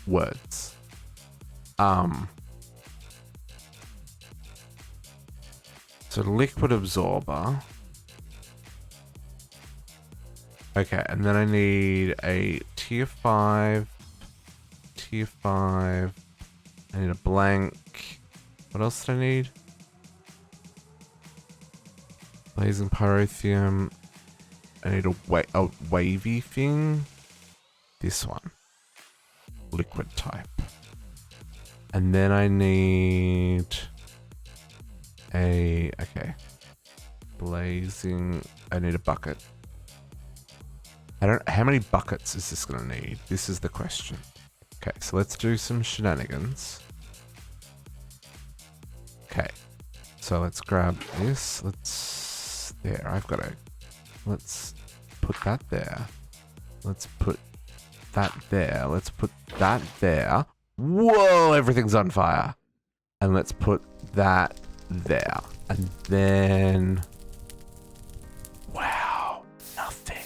words. So liquid absorber. Okay, and then I need a tier 5. I need a blank. What else did I need? Blazing Pyrotheum. I need a wavy thing. This one. Liquid type. And then I need a... Okay. Blazing... I need a bucket. How many buckets is this gonna need? This is the question. Okay, so let's do some shenanigans. Okay, so let's grab this. There, I've got let's put that there. Let's put that there. Let's put that there. Whoa, everything's on fire. And let's put that there. And then... Wow, nothing.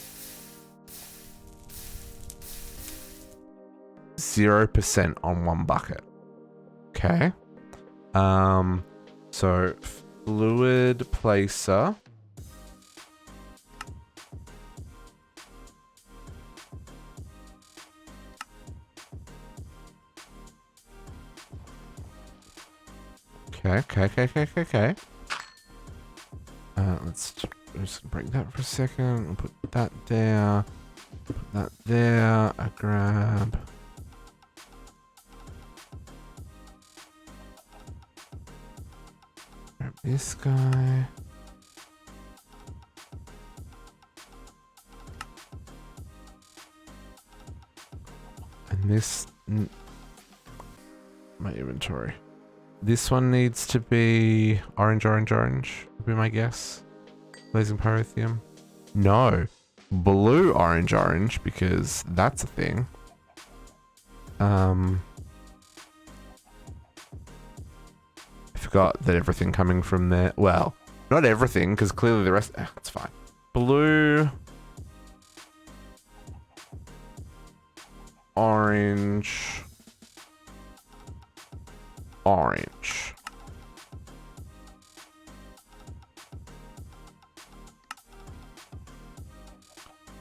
0% on one bucket. Okay. So fluid placer. Okay. Let's just break that for a second. We'll put that there. Put that there. I grab this guy. And this, my inventory. This one needs to be orange, would be my guess. Blazing Pyrotheum. No, blue, orange, because that's a thing. I forgot that everything coming from there. Well, not everything, because clearly the rest. It's fine. Blue, orange.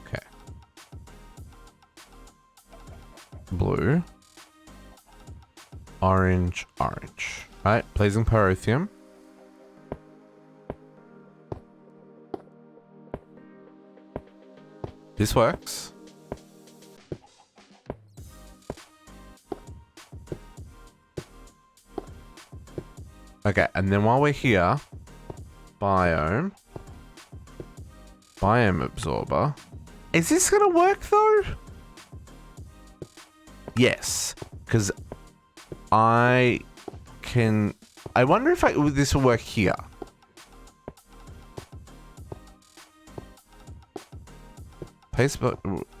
Okay. Blue. Orange. Right, Blazing Pyrotheum. This works. Okay, and then while we're here, biome absorber. Is this gonna work though? Yes, because I wonder if this will work here.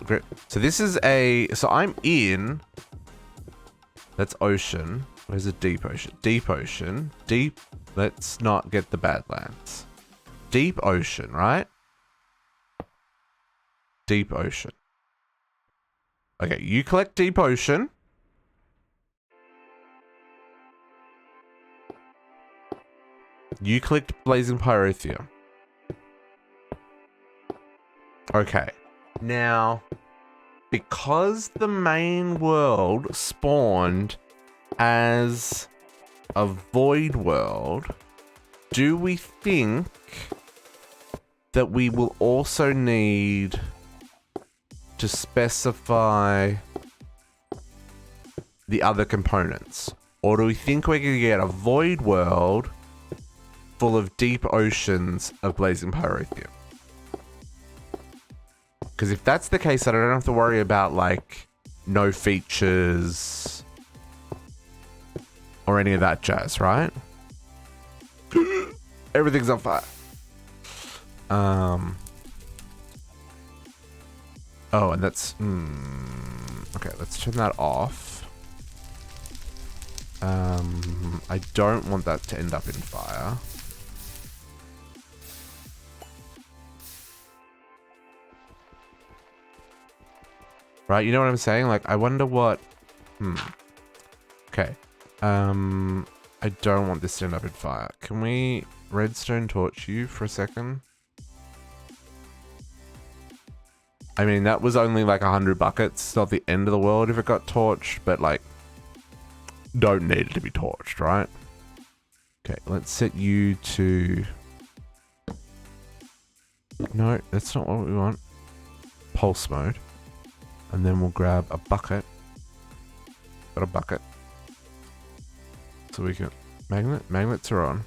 Great. So this is so I'm in, that's ocean. Where's the deep ocean? Deep ocean. Deep. Let's not get the Badlands. Deep ocean, right? Deep ocean. Okay, you collect deep ocean. You collect Blazing Pyrotheum. Okay. Now, because the main world spawned as a void world, do we think that we will also need to specify the other components? Or do we think we're going to get a void world full of deep oceans of Blazing Pyrotheum? Because if that's the case, then I don't have to worry about, like, no features or any of that jazz, right? Everything's on fire. Oh, and that's... okay, let's turn that off. I don't want that to end up in fire. Right, you know what I'm saying? Like, I wonder what... Okay. I don't want this to end up in fire. Can we redstone torch you for a second? I mean, that was only like 100 buckets. It's not the end of the world if it got torched, but like, don't need it to be torched, right? Okay, let's set you to... No, that's not what we want. Pulse mode. And then we'll grab a bucket. Got a bucket. So we can... Magnets are on.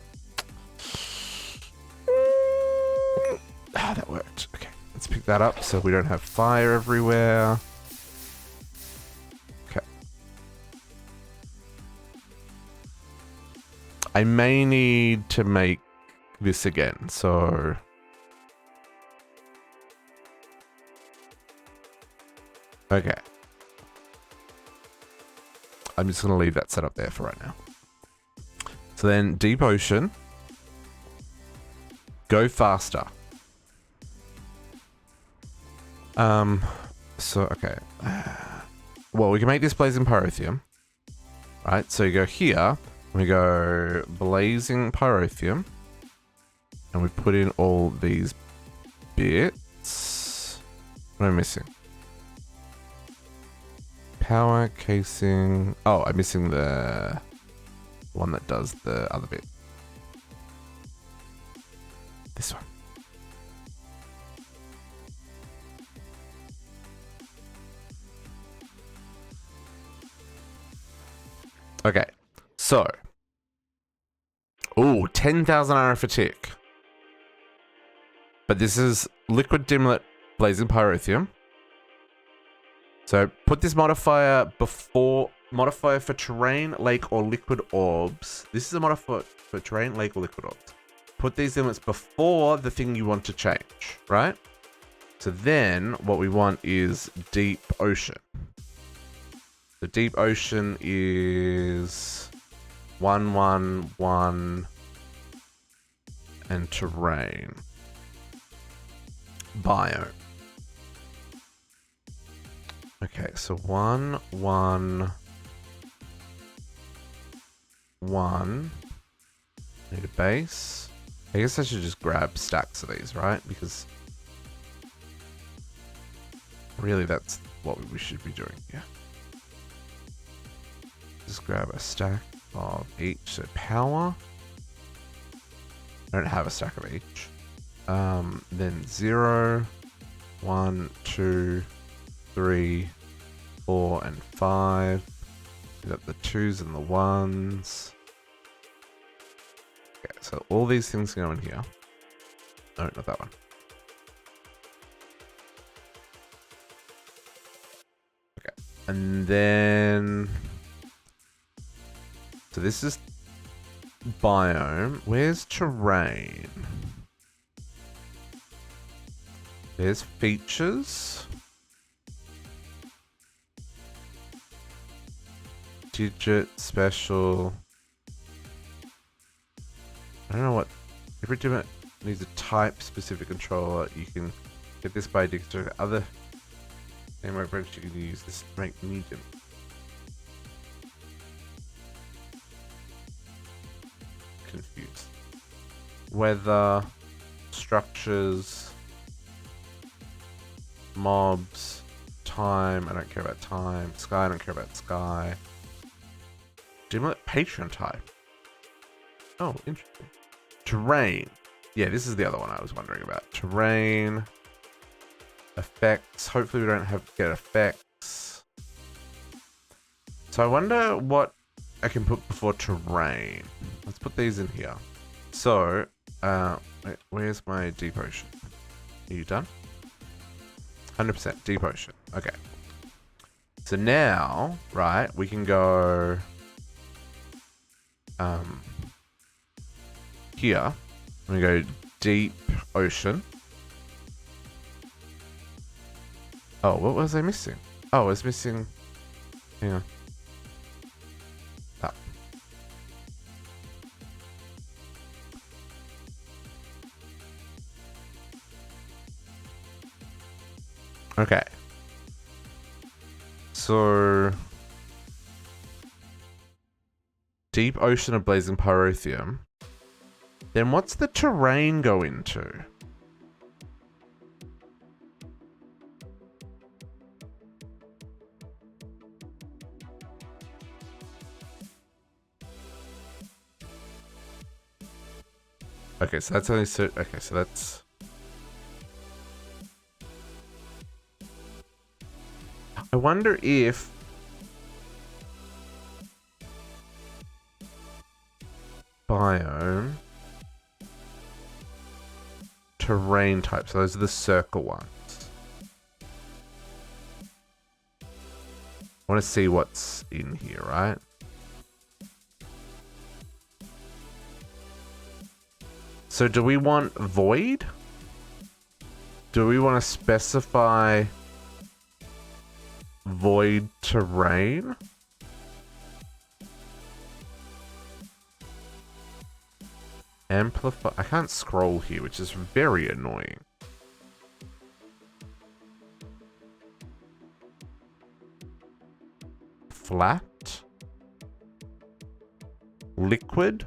Ah, that worked. Okay, let's pick that up so we don't have fire everywhere. Okay. I may need to make this again, so... Okay. I'm just going to leave that set up there for right now. So then, deep ocean. Go faster. So, okay. Well, we can make this Blazing Pyrotheum. Right, so you go here. We go Blazing Pyrotheum. And we put in all these bits. What am I missing? Power casing. Oh, I'm missing the one that does the other bit. This one. Okay, so. Ooh, 10,000 iron for tick. But this is liquid dimlet blazing pyrotheum. So put this modifier before modifier for terrain, lake, or liquid orbs. This is a modifier for terrain, lake, or liquid orbs. Put these dimlets before the thing you want to change, right? So then what we want is deep ocean. The deep ocean is 111 and terrain. Biome. Okay, so 111. Need a base. I guess I should just grab stacks of these, right? Because really that's what we should be doing here. Just grab a stack of each. So power. I don't have a stack of each. Then 0, 1, 2, 3, 4, and 5. We got the 2s and the 1s. Okay, so all these things go in here. No, not that one. Okay, and then so this is biome. Where's terrain? There's features. Digit, special. I don't know what. Every dimlet needs a type specific controller. You can get this by dictating other name branch you can use this to make new dimlet. Confused. Weather, structures, mobs, time. I don't care about time. Sky. I don't care about sky. Dimlet patron type. Oh, interesting. Terrain. Yeah, this is the other one I was wondering about. Terrain. Effects. Hopefully we don't get effects. So I wonder what I can put before terrain. Let's put these in here. So, wait, where's my deep ocean? Are you done? 100% deep ocean. Okay. So now, right, we can go here. We go deep ocean. Oh, what was I missing? Oh, I was missing. Hang on. Ah. Okay. So deep ocean of blazing pyrotheum. Then what's the terrain go into? Okay, so that's only so. Okay, so that's. I wonder if. Biome. Terrain types. So those are the circle ones. I want to see what's in here, right? So do we want void? Do we want to specify void terrain? Amplify. I can't scroll here, which is very annoying. Flat. Liquid.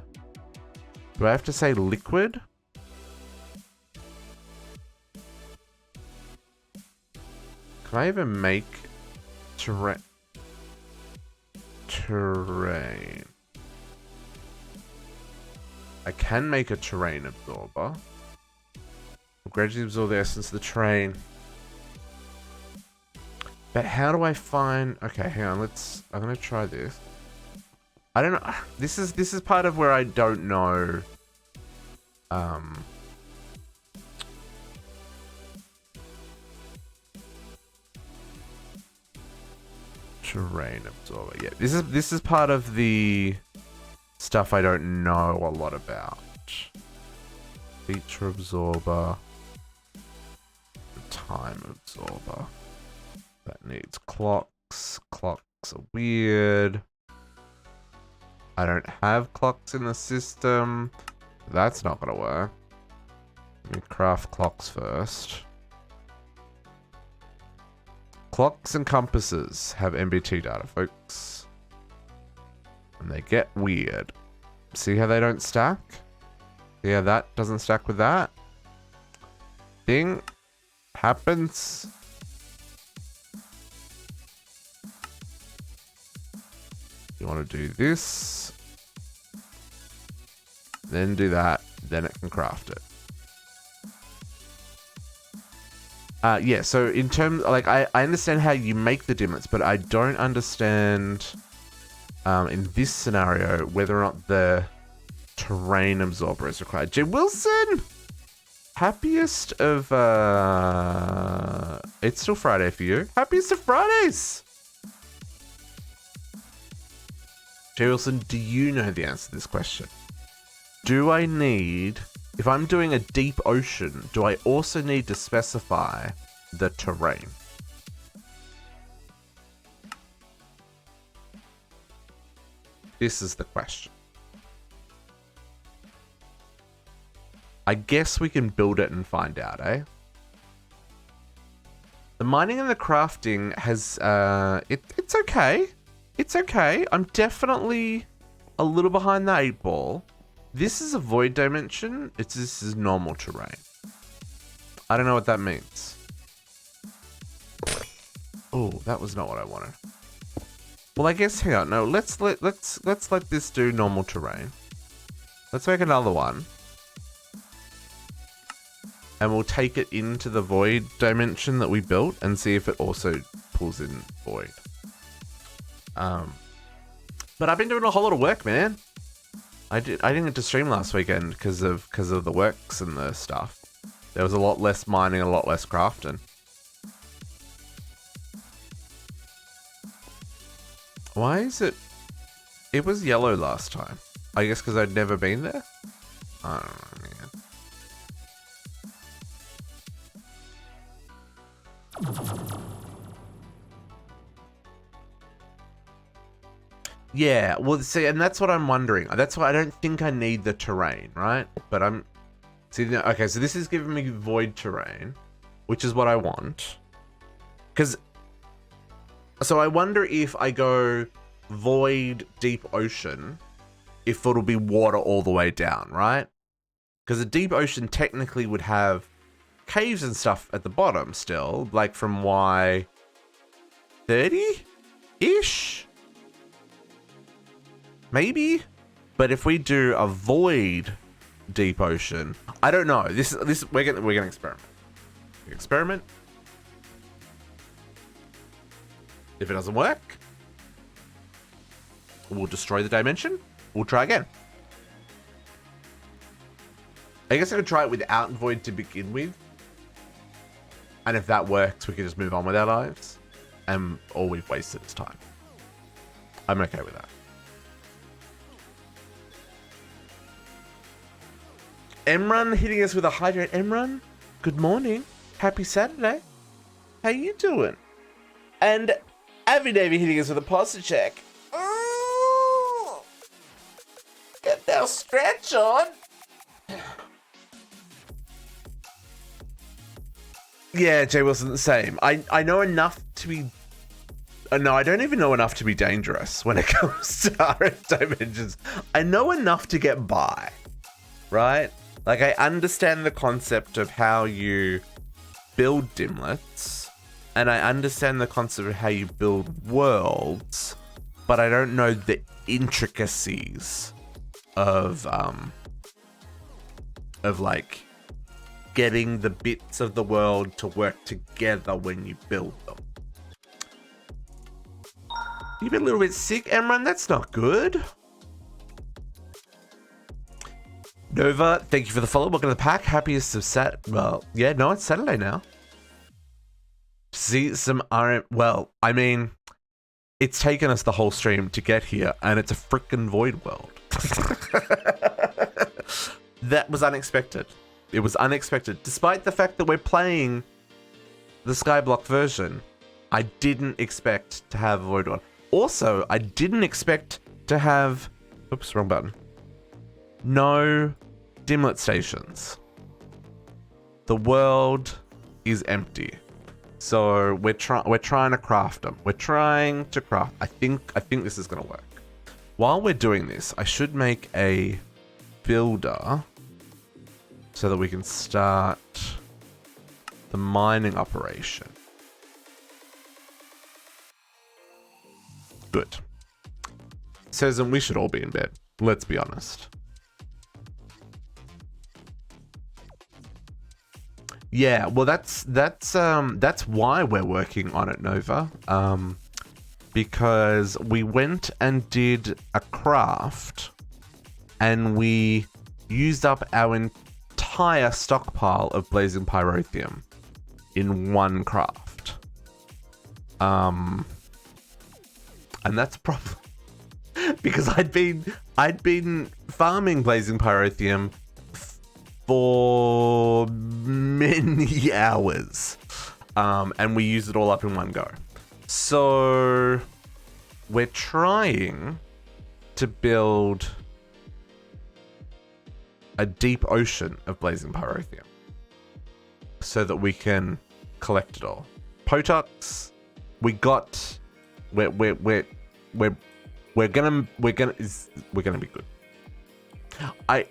Do I have to say liquid? Can I even make terrain? I can make a terrain absorber. gradually absorb the essence of the terrain. But how do I find... Okay, hang on. I'm gonna try this. I don't know. This is part of where I don't know. Terrain absorber. Yeah, this is part of the stuff I don't know a lot about. Feature absorber. Time absorber. That needs clocks. Clocks are weird. I don't have clocks in the system. That's not gonna work. Let me craft clocks first. Clocks and compasses have MBT data, folks. And they get weird. See how they don't stack? See how that doesn't stack with that? Thing happens. You want to do this, then do that, then it can craft it. Yeah, so in terms, like, I understand how you make the dimlets, but I don't understand, in this scenario, whether or not the terrain absorber is required. Jim Wilson! Happiest of, it's still Friday for you. Happiest of Fridays! Jay Wilson, do you know the answer to this question? Do I need, if I'm doing a deep ocean, do I also need to specify the terrain? This is the question. I guess we can build it and find out, eh? The mining and the crafting has, it's okay. It's okay. I'm definitely a little behind the 8 ball. This is a void dimension. This is normal terrain. I don't know what that means. Oh, that was not what I wanted. Well, I guess, hang on. No, let's let this do normal terrain. Let's make another one. And we'll take it into the void dimension that we built and see if it also pulls in void. But I've been doing a whole lot of work, man. I didn't get to stream last weekend because of the works and the stuff. There was a lot less mining, a lot less crafting. Why is it? It was yellow last time. I guess because I'd never been there. I don't know, man. Yeah, well, see, and that's what I'm wondering. That's why I don't think I need the terrain, right? But I'm... See, okay, so this is giving me void terrain, which is what I want. Because... So I wonder if I go void deep ocean, if it'll be water all the way down, right? Because a deep ocean technically would have caves and stuff at the bottom still, like from Y30-ish? Maybe, but if we do a void deep ocean, I don't know. This we're gonna experiment. Experiment. If it doesn't work, we'll destroy the dimension. We'll try again. I guess I could try it without void to begin with, and if that works, we can just move on with our lives, and all we've wasted is time. I'm okay with that. Emrun hitting us with a hydrate. Emrun, good morning. Happy Saturday. How you doing? And Avi Davey hitting us with a posture check. Ooh, get that stretch on. Yeah, Jay Wilson, the same. I know enough to be... no, I don't even know enough to be dangerous when it comes to RF dimensions. I know enough to get by, right? Like, I understand the concept of how you build dimlets, and I understand the concept of how you build worlds, but I don't know the intricacies of like, getting the bits of the world to work together when you build them. You've been a little bit sick, Emran. That's not good. Nova, thank you for the follow. Welcome to the pack. Happiest of well, yeah, no, it's Saturday now. See some RM. Well, I mean, it's taken us the whole stream to get here, and it's a freaking void world. That was unexpected. It was unexpected. Despite the fact that we're playing the Skyblock version, I didn't expect to have a void world. Also, I didn't expect to have... Oops, wrong button. No dimlet stations. The world is empty. So we're trying to craft them. We're trying to craft. I think this is gonna work. While we're doing this, I should make a builder so that we can start the mining operation. Good. Says, and we should all be in bed. Let's be honest. Yeah, well, that's why we're working on it, Nova. Because we went and did a craft, and we used up our entire stockpile of Blazing Pyrotheum in one craft. And that's a problem. Because I'd been farming Blazing Pyrotheum for many hours, and we used it all up in one go. So we're trying to build a deep ocean of Blazing Pyrotheum so that we can collect it all. Potox, we're gonna be good. I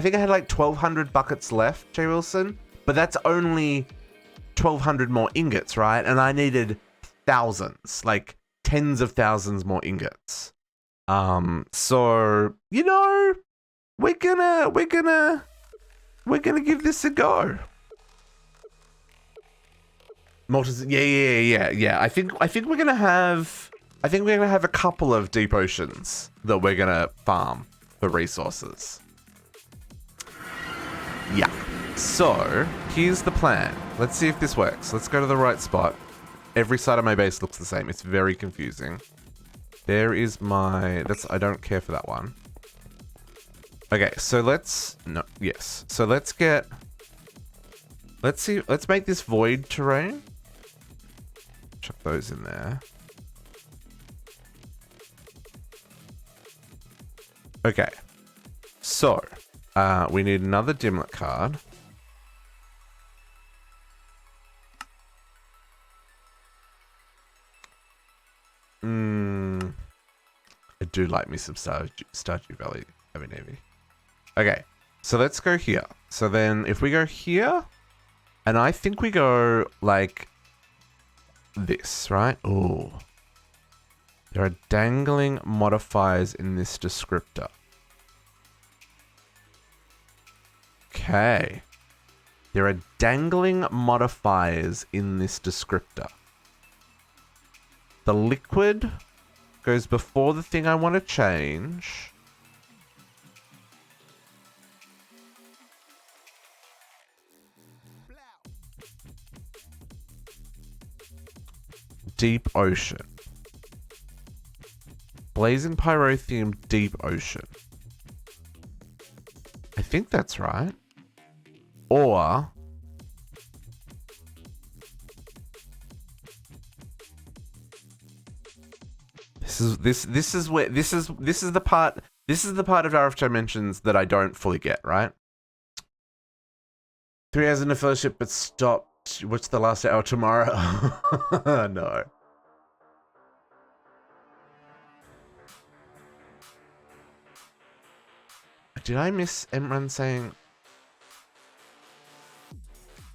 think I had like 1,200 buckets left, Jay Wilson, but that's only 1,200 more ingots, right? And I needed thousands, like tens of thousands more ingots. So you know, we're gonna give this a go. Yeah. I think we're gonna have a couple of deep oceans that we're gonna farm for resources. Yeah. So here's the plan. Let's see if this works. Let's go to the right spot. Every side of my base looks the same. It's very confusing. There is my... I don't care for that one. Okay, so let's... No, yes. So let's get... Let's see. Let's make this void terrain. Chuck those in there. Okay. So, we need another dimlet card. I do like me some Stardew Valley Heavy Navy. Okay, so let's go here. So then if we go here, and I think we go like this, right? Oh, there are dangling modifiers in this descriptor. Okay. There are dangling modifiers in this descriptor. The liquid goes before the thing I want to change. Deep ocean. Blazing Pyrotheum deep ocean. I think that's right. Or this is the part of RF Dimensions that I don't fully get, right? 3 hours in a fellowship but stopped. What's the last hour tomorrow? No. Did I miss Emran saying?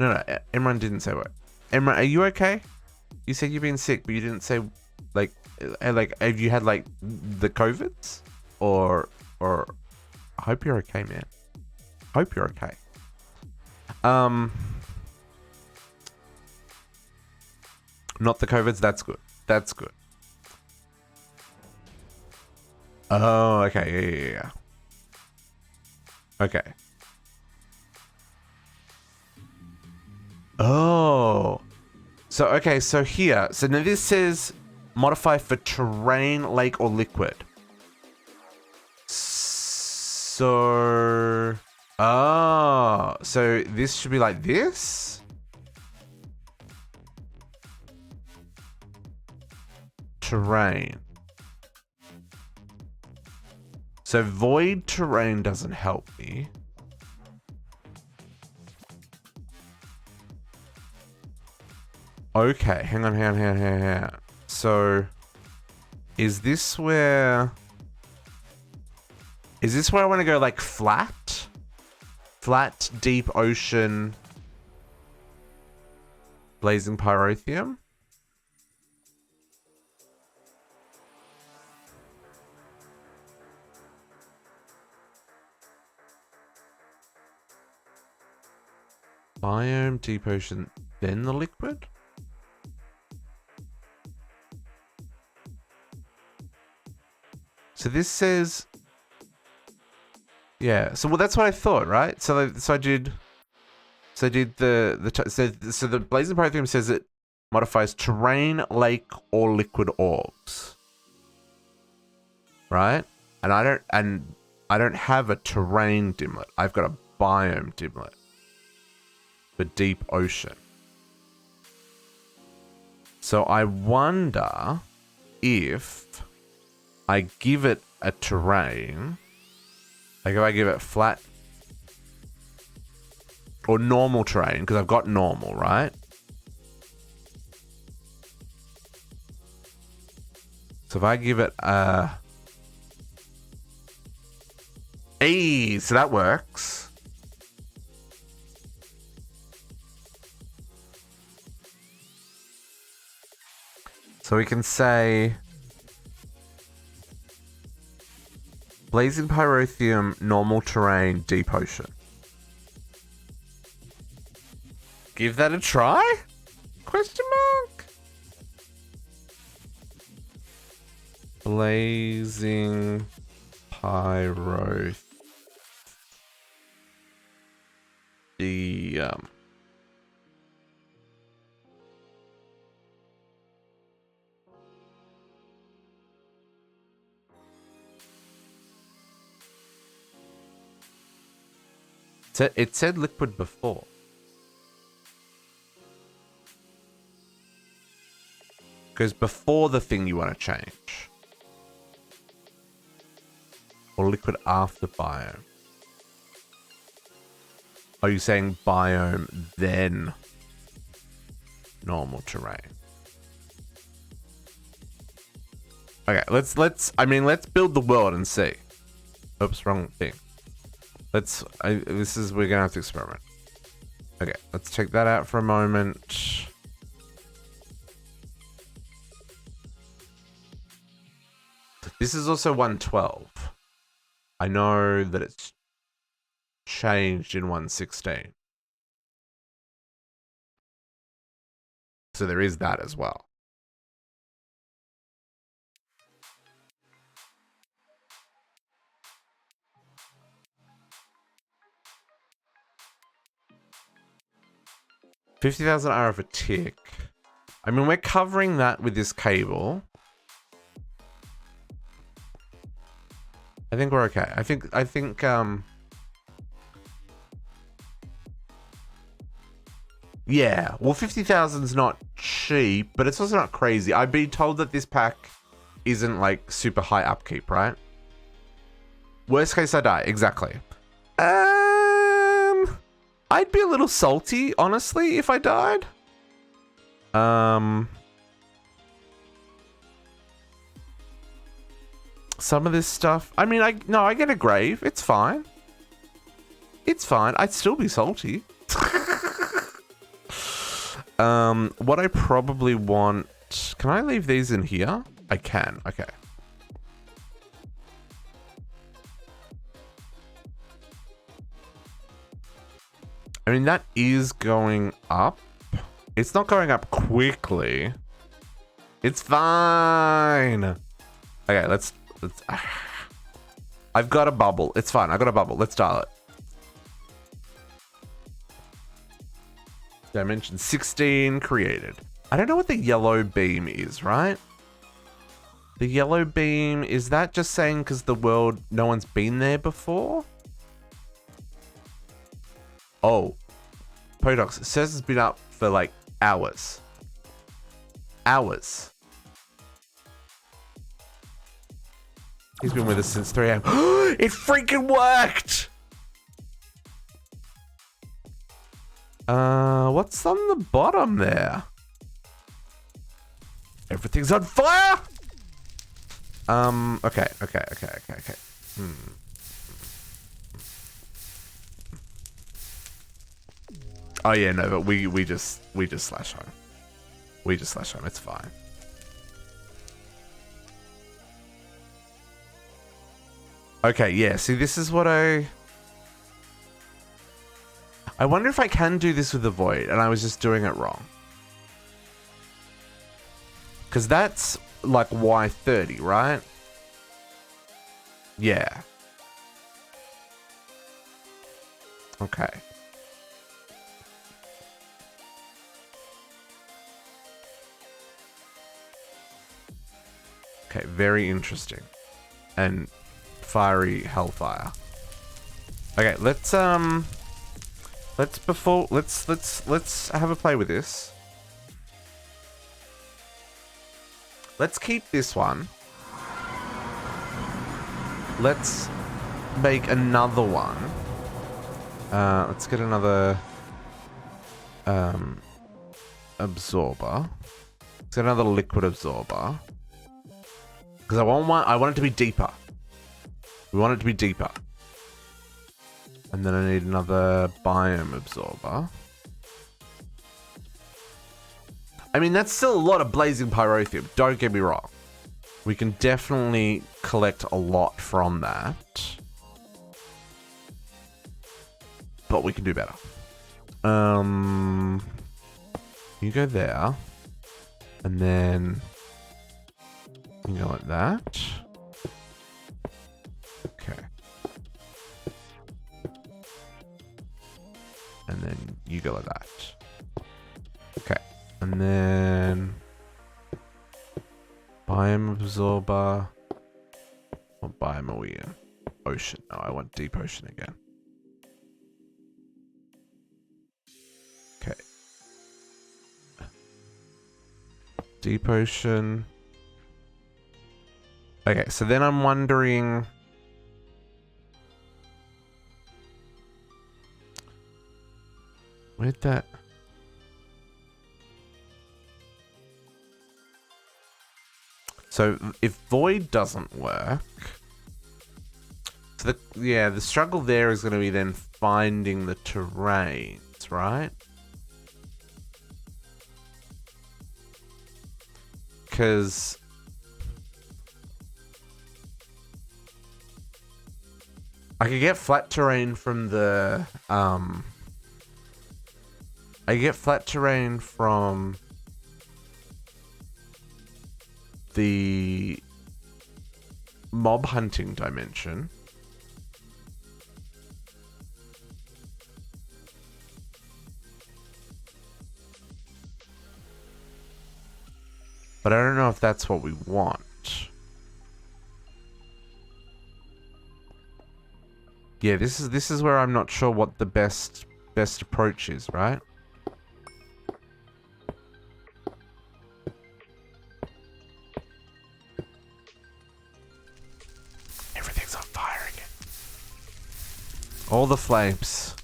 No, Emran didn't say what. Emran, are you okay? You said you've been sick, but you didn't say, like, have you had like the COVIDs or hope you're okay, man. Hope you're okay. Not the COVIDs. That's good. That's good. Oh, okay. Yeah. Okay. Oh. So, okay. So here. So now this says modify for terrain, lake, or liquid. So... Oh. So this should be like this? Terrain. So void terrain doesn't help me. Okay, hang on. So is this where I want to go, like flat? Flat, deep ocean, blazing pyrotheum? Biome, deep ocean, then the liquid? So this says, yeah. So well, that's what I thought, right? So I did the blazing pyrotheum says it modifies terrain, lake, or liquid orbs, right? And I don't have a terrain dimlet. I've got a biome dimlet for deep ocean. So I wonder if I give it a terrain, like if I give it flat or normal terrain, because I've got normal, right? So if I give it a... Hey, so that works. So we can say blazing pyrotheum, normal terrain, deep ocean. Give that a try? Question mark? Blazing pyrotheum. It said liquid before. Goes before the thing you want to change. Or liquid after biome. Are you saying biome then normal terrain? Okay, let's build the world and see. Oops, wrong thing. We're gonna have to experiment. Okay, let's check that out for a moment. This is also 112. I know that it's changed in 116. So there is that as well. $50,000 of a tick. I mean, we're covering that with this cable. I think we're okay. I think yeah, well, 50,000 is not cheap, but it's also not crazy. I've been told that this pack isn't like super high upkeep, right? Worst case, I die. Exactly. I'd be a little salty, honestly, if I died. Some of this stuff. I mean, I get a grave. It's fine. It's fine. I'd still be salty. What I probably want... Can I leave these in here? I can. Okay. I mean, that is going up. It's not going up quickly. It's fine. Okay, let's I've got a bubble. It's fine. I got a bubble. Let's dial it. Dimension 16 created. I don't know what the yellow beam is, right? The yellow beam, is that just saying because the world, no one's been there before? Oh. Podox, it says it's been up for like hours. Hours. He's been with us since 3 a.m. It freaking worked! What's on the bottom there? Everything's on fire! Okay. Oh yeah, no, but we just slash home. We just slash home, it's fine. Okay, yeah, see, this is what I wonder if I can do this with the void, and I was just doing it wrong. Because that's like Y30, right? Yeah. Okay. Okay, very interesting. And fiery hellfire. Okay, let's have a play with this. Let's keep this one. Let's make another one. Let's get another absorber. Let's get another liquid absorber. Because I want it to be deeper. We want it to be deeper. And then I need another biome absorber. I mean, that's still a lot of blazing pyrotheum. Don't get me wrong. We can definitely collect a lot from that. But we can do better. You go there. And then you go like that. Okay. And then you go like that. Okay. And then biome absorber. What biome are we in? Ocean. No, I want deep ocean again. Okay. Deep ocean. Okay, so then I'm wondering. Where'd that? So if void doesn't work, so the struggle there is going to be then finding the terrains, right? Because I could get flat terrain from the I get flat terrain from the mob hunting dimension. But I don't know if that's what we want. Yeah, this is where I'm not sure what the best approach is, right? Everything's on fire again. All the flames.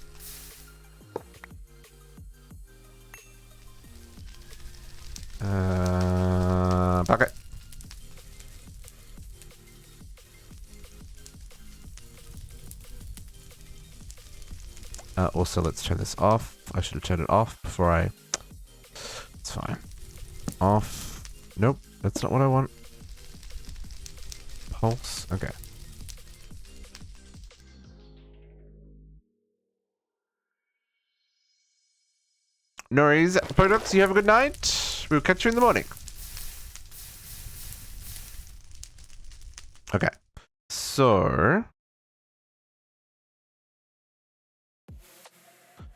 Bucket. Also, let's turn this off. I should have turned it off before I... It's fine. Off. Nope, that's not what I want. Pulse. Okay. No worries, products. You have a good night. We'll catch you in the morning. Okay. So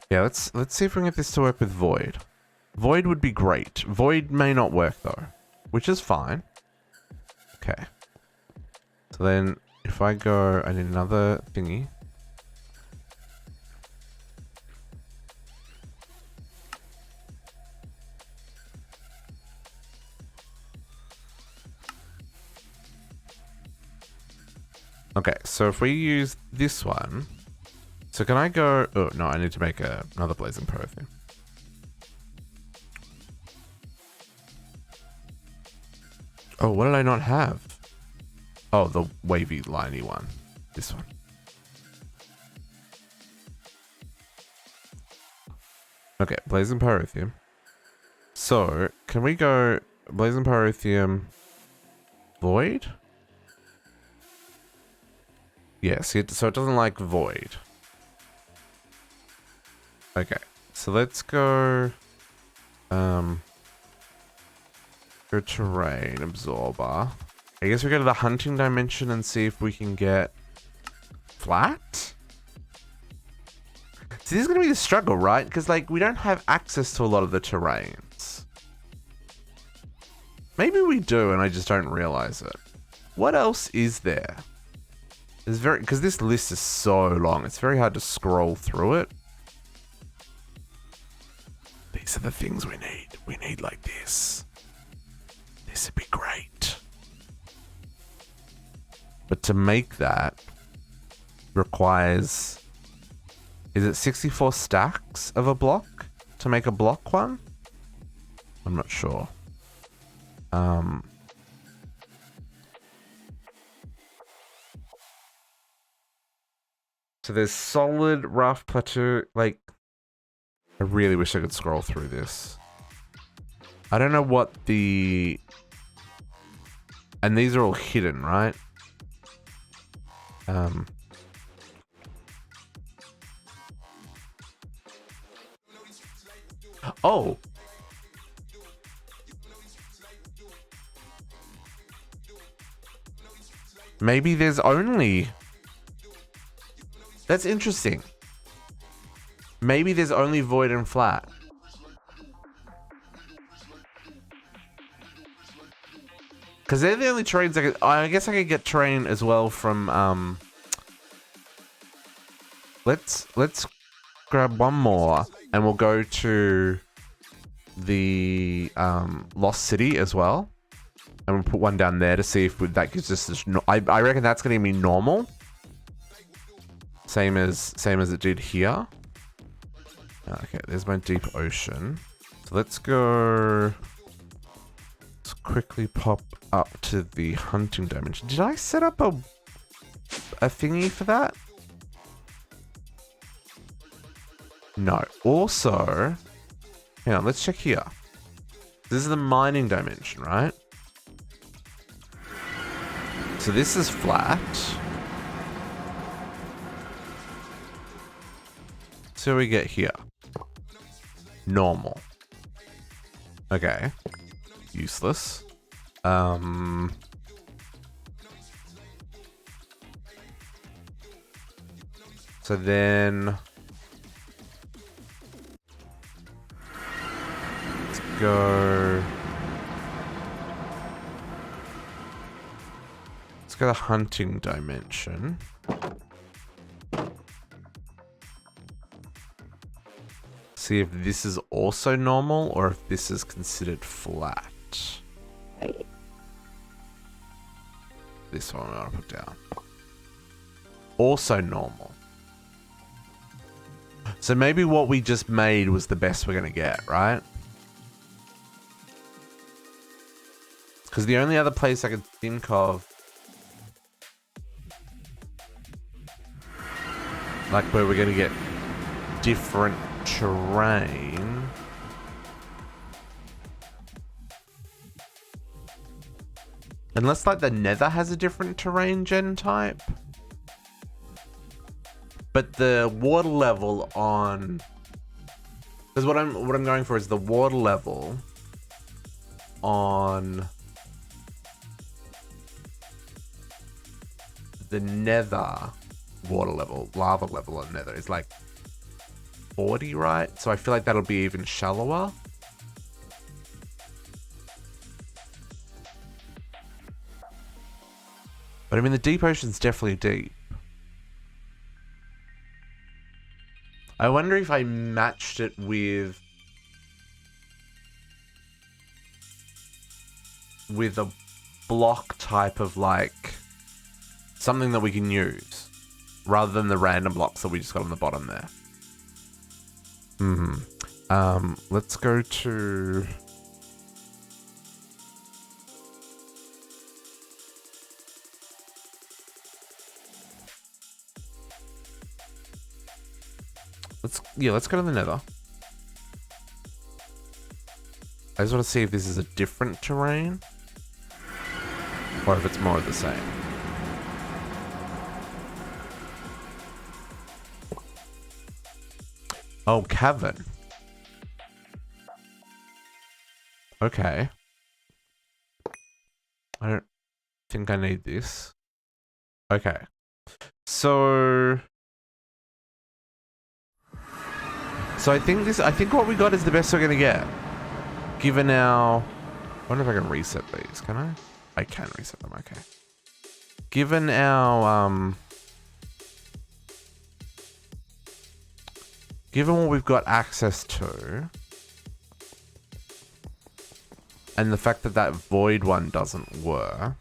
yeah, let's see if we can get this to work with void. Void would be great. Void may not work though, which is fine. Okay. So then if I go, I need another thingy. Okay, so if we use this one, so can I go, oh no, I need to make another Blazing Pyrotheum. Oh, what did I not have? Oh, the wavy liney one, this one. Okay, Blazing Pyrotheum. So, can we go Blazing Pyrotheum void? Yes, so it doesn't like void. Okay, so let's go go terrain absorber. I guess we go to the hunting dimension and see if we can get flat. See, this is gonna be the struggle, right? Because like we don't have access to a lot of the terrains. Maybe we do and I just don't realize it. What else is there? It's very, because this list is so long, it's very hard to scroll through it. These are the things we need. We need like this. This would be great. But to make that requires, is it 64 stacks of a block to make a block one? I'm not sure. So there's solid, rough, plateau. Like, I really wish I could scroll through this. I don't know what the... And these are all hidden, right? Oh! Maybe there's only... That's interesting. Maybe there's only void and flat. Because they're the only terrains I could... I guess I could get terrain as well from... Let's grab one more and we'll go to the Lost City as well. And we'll put one down there to see if that gives us this... I reckon that's going to be normal. Same as it did here. Okay, there's my deep ocean. So let's go... Let's quickly pop up to the hunting dimension. Did I set up a thingy for that? No. Also... Hang on, let's check here. This is the mining dimension, right? So this is flat. So we get here. Normal. Okay. Useless. So then... Let's go... Let's go to the hunting dimension. See if this is also normal or if this is considered flat. This one I'll put down. Also normal. So maybe what we just made was the best we're going to get, right? Because the only other place I could think of, like where we're going to get different terrain, unless like the nether has a different terrain gen type, but the water level on Because what I'm going for is the water level on the nether water level, lava level on nether is like 40, right? So I feel like that'll be even shallower. But I mean, the deep ocean's definitely deep. I wonder if I matched it with a block type of like something that we can use rather than the random blocks that we just got on the bottom there. Let's go to let's go to the nether. I just want to see if this is a different terrain or if it's more of the same. Oh, cavern. Okay. I don't think I need this. Okay. So I think what we got is the best we're gonna get. Given our, I wonder if I can reset these. Can I? I can reset them. Okay. Given our given what we've got access to, and the fact that void one doesn't work,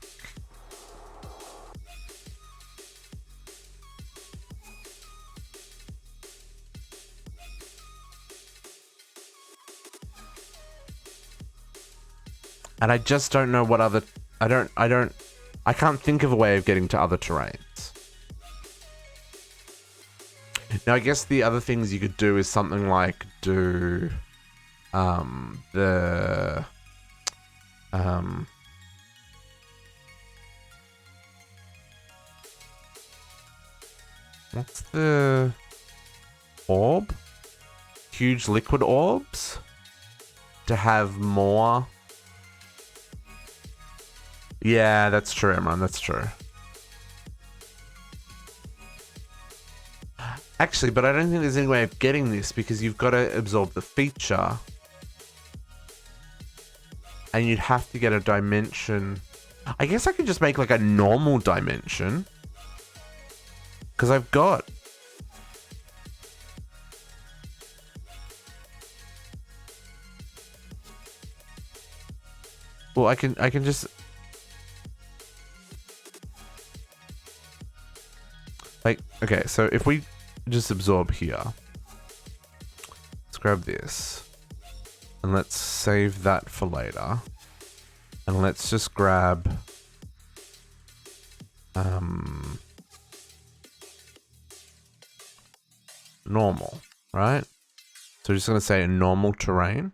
and I just don't know what other, I can't think of a way of getting to other terrains. Now, I guess the other things you could do is something like do what's the orb? Huge liquid orbs to have more. Yeah, that's true, Emran, that's true. Actually, but I don't think there's any way of getting this because you've got to absorb the feature. And you'd have to get a dimension. I guess I could just make like a normal dimension. Because I've got. Well, I can just. Like, okay, so if we just absorb here, let's grab this and let's save that for later, and let's just grab normal, right? So we're just gonna say a normal terrain.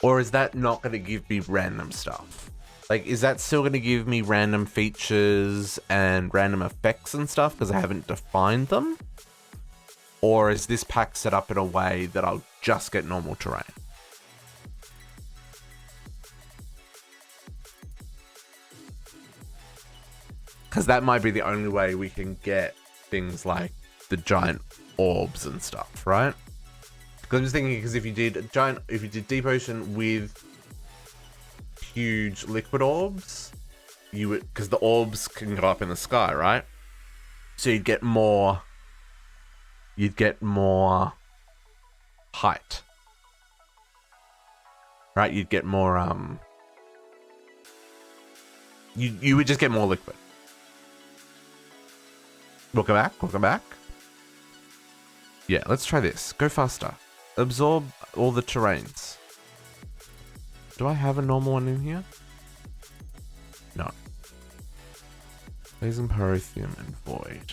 Or is that not going to give me random stuff? Like, is that still going to give me random features and random effects and stuff because I haven't defined them? Or is this pack set up in a way that I'll just get normal terrain? Because that might be the only way we can get things like the giant orbs and stuff, right? Because I'm just thinking, because if you did deep ocean with huge liquid orbs, you would, because the orbs can go up in the sky, right? So you'd get more height, right? You'd get more, you would just get more liquid. Welcome back. Yeah, let's try this. Go faster. Absorb all the terrains. Do I have a normal one in here? No. Blazing Pyrotheum and void.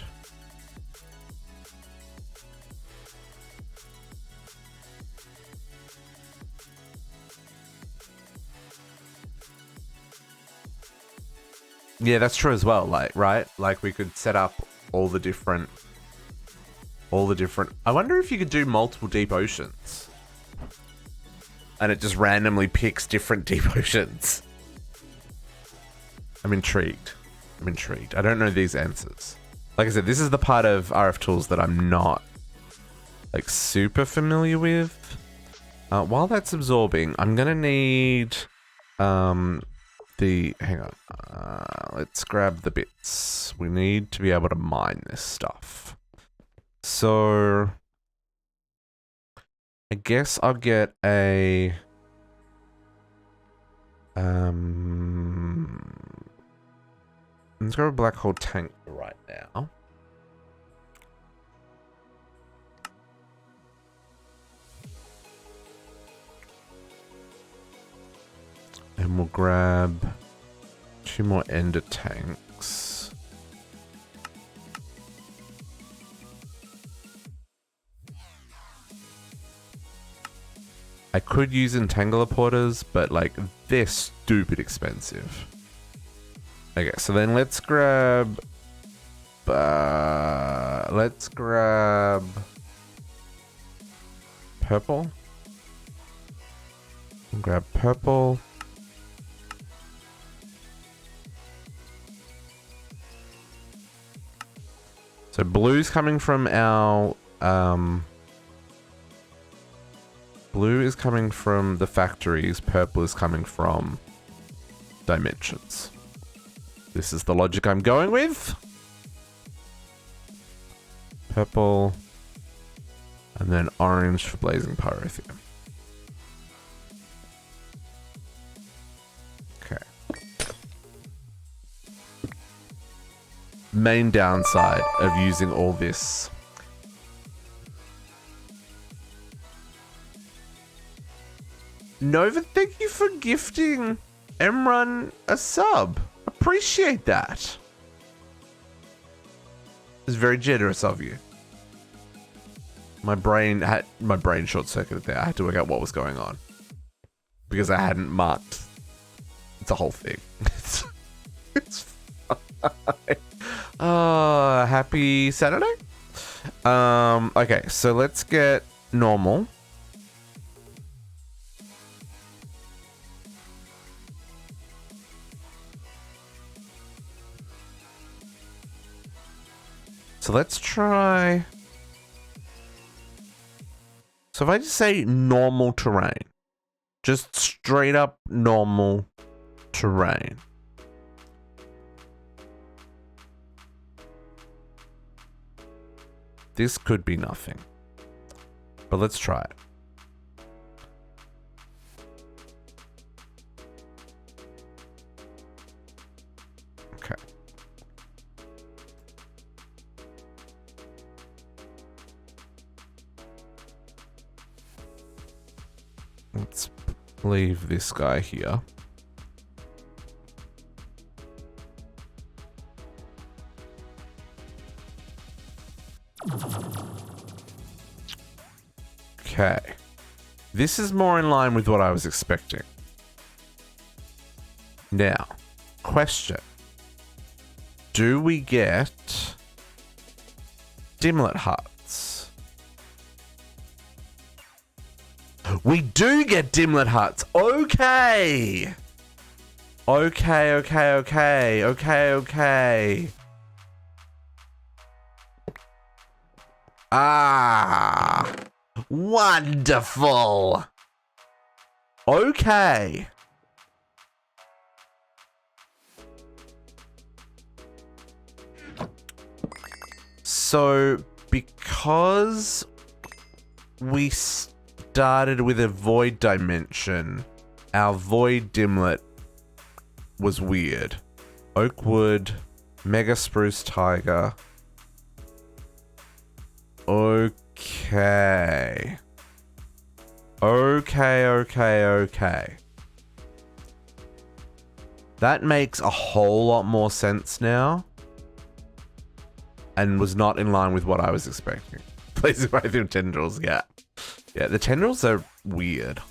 Yeah, that's true as well. Like, right? Like we could set up all the different. I wonder if you could do multiple deep oceans. And it just randomly picks different deep oceans. I'm intrigued. I don't know these answers. Like I said, this is the part of RF tools that I'm not like super familiar with. While that's absorbing, I'm gonna need hang on. Let's grab the bits. We need to be able to mine this stuff. So I guess I'll get a let's grab a black hole tank right now. And we'll grab 2 more ender tanks. I could use entangler porters, but like they're stupid expensive. Okay, so then let's grab purple. Grab purple. So blue's coming from our blue is coming from the factories, purple is coming from dimensions. This is the logic I'm going with. Purple and then orange for blazing pyrotheum. Okay. Main downside of using all this. Nova, thank you for gifting Emrun a sub. Appreciate that. It's very generous of you. My brain short-circuited there. I had to work out what was going on. Because I hadn't marked. It's a whole thing. It's fine. Happy Saturday? Okay, so let's get normal. So let's try. So if I just say normal terrain, just straight up normal terrain. This could be nothing, but let's try it. Okay. Let's leave this guy here. Okay. This is more in line with what I was expecting. Now, question. Do we get dimlet huts? We do get dimlet huts. Okay. Okay. Ah. Wonderful. Okay. So, because we started with a void dimension, our void dimlet was weird. Oakwood, mega spruce tiger. Okay. That makes a whole lot more sense now. And was not in line with what I was expecting. Blazing Pyrotheum tendrils, yeah. Yeah, the tendrils are weird.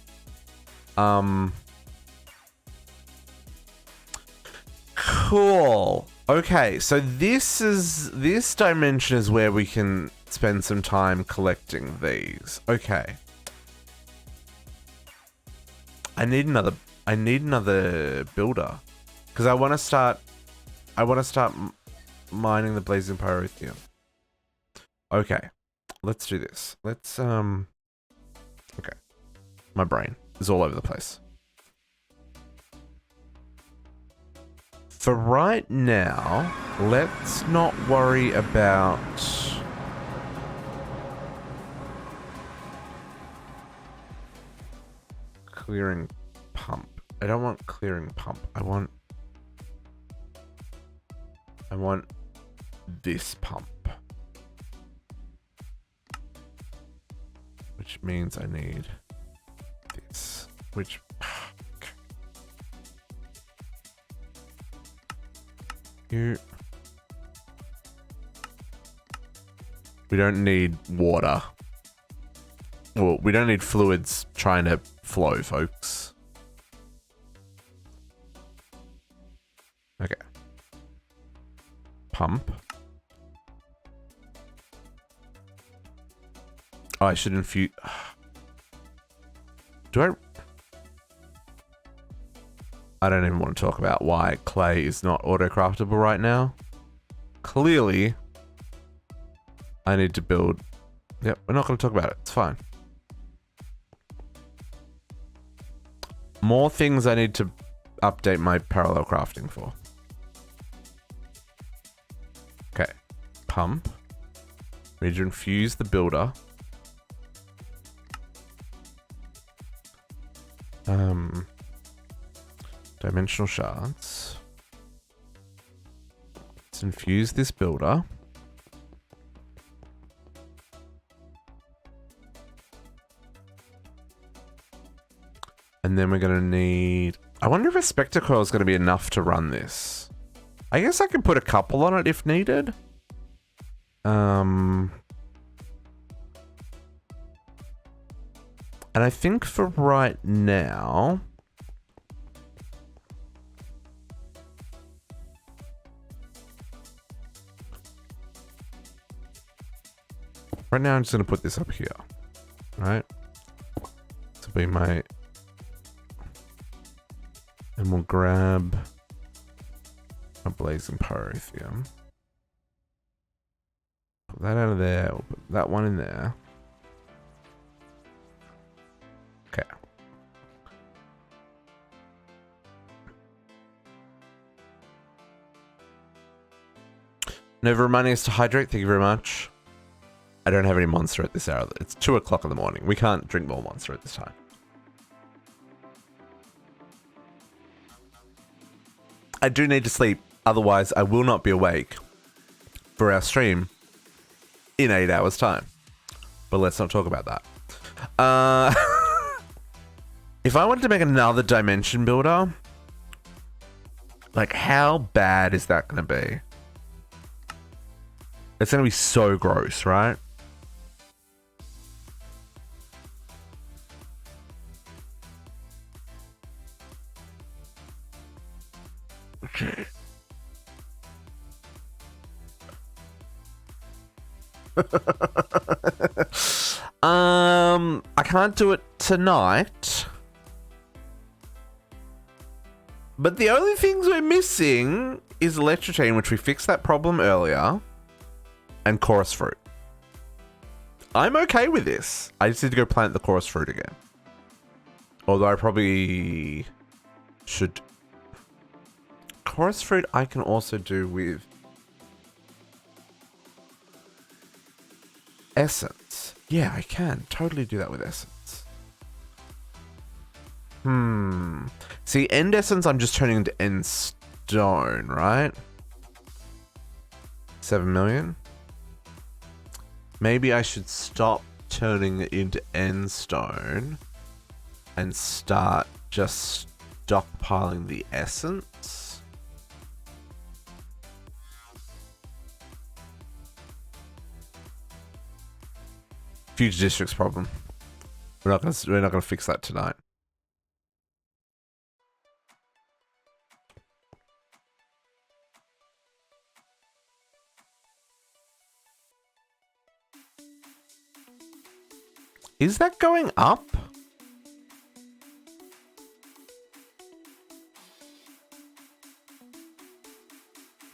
Cool. Okay, so this dimension is where we can spend some time collecting these. Okay. I need another builder because I want to start mining the Blazing Pyrotheum. Okay. Let's do this. Let's okay. My brain is all over the place. For right now, let's not worry about clearing pump. I don't want clearing pump. I want this pump. Which means I need this. Which we don't need water. Well, we don't need fluids trying to flow, folks. Okay. Pump. Oh, I should infuse. I don't even want to talk about why clay is not auto-craftable right now. Clearly, I need to build. Yep, we're not going to talk about it. It's fine. More things I need to update my parallel crafting for. Okay. Pump. We need to infuse the builder. Dimensional shards. Let's infuse this builder. And then we're going to need... I wonder if a spectre coil is going to be enough to run this. I guess I can put a couple on it if needed. And I think for right now... Right now I'm just going to put this up here. Right? This will be my... And we'll grab a Blazing Pyrotheum. Put that out of there. We'll put that one in there. Okay. Never reminding us to hydrate. Thank you very much. I don't have any Monster at this hour. It's 2 o'clock in the morning. We can't drink more Monster at this time. I do need to sleep. Otherwise, I will not be awake for our stream in 8 hours' time. But let's not talk about that. If I wanted to make another dimension builder, like how bad is that going to be? It's going to be so gross, right? Okay. I can't do it tonight. But the only things we're missing is electrochain, which we fixed that problem earlier, and chorus fruit. I'm okay with this. I just need to go plant the chorus fruit again. Although I probably should. Chorus fruit I can also do with essence. Yeah, I can totally do that with essence. See, end essence I'm just turning into end stone, right? 7 million. Maybe I should stop turning it into end stone and start just stockpiling the essence. Future district's problem. We're not gonna fix that tonight. Is that going up?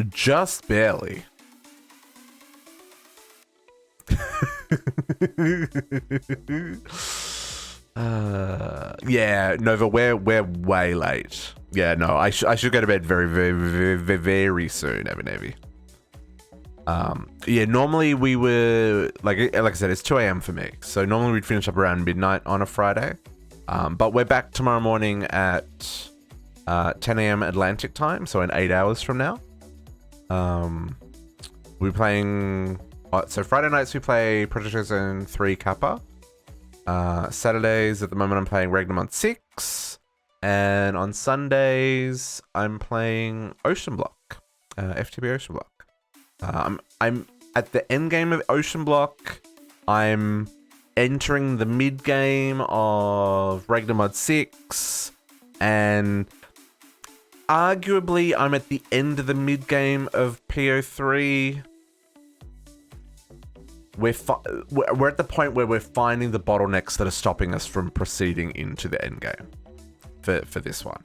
Just barely. Yeah, Nova, we're way late. Yeah, no, I should go to bed very soon, Evan. Yeah, normally we were like I said, it's 2 a.m. for me. So normally we'd finish up around midnight on a Friday. But we're back tomorrow morning at 10 a.m. Atlantic time, so in 8 hours from now. We're playing. So Friday nights we play Project Ozone 3 Kappa. Saturdays at the moment I'm playing Regnum 6, and on Sundays I'm playing Ocean Block, FTB Ocean Block. I'm at the end game of Ocean Block. I'm entering the mid game of Regnum 6, and arguably I'm at the end of the mid game of PO3. We're at the point where we're finding the bottlenecks that are stopping us from proceeding into the end game for this one.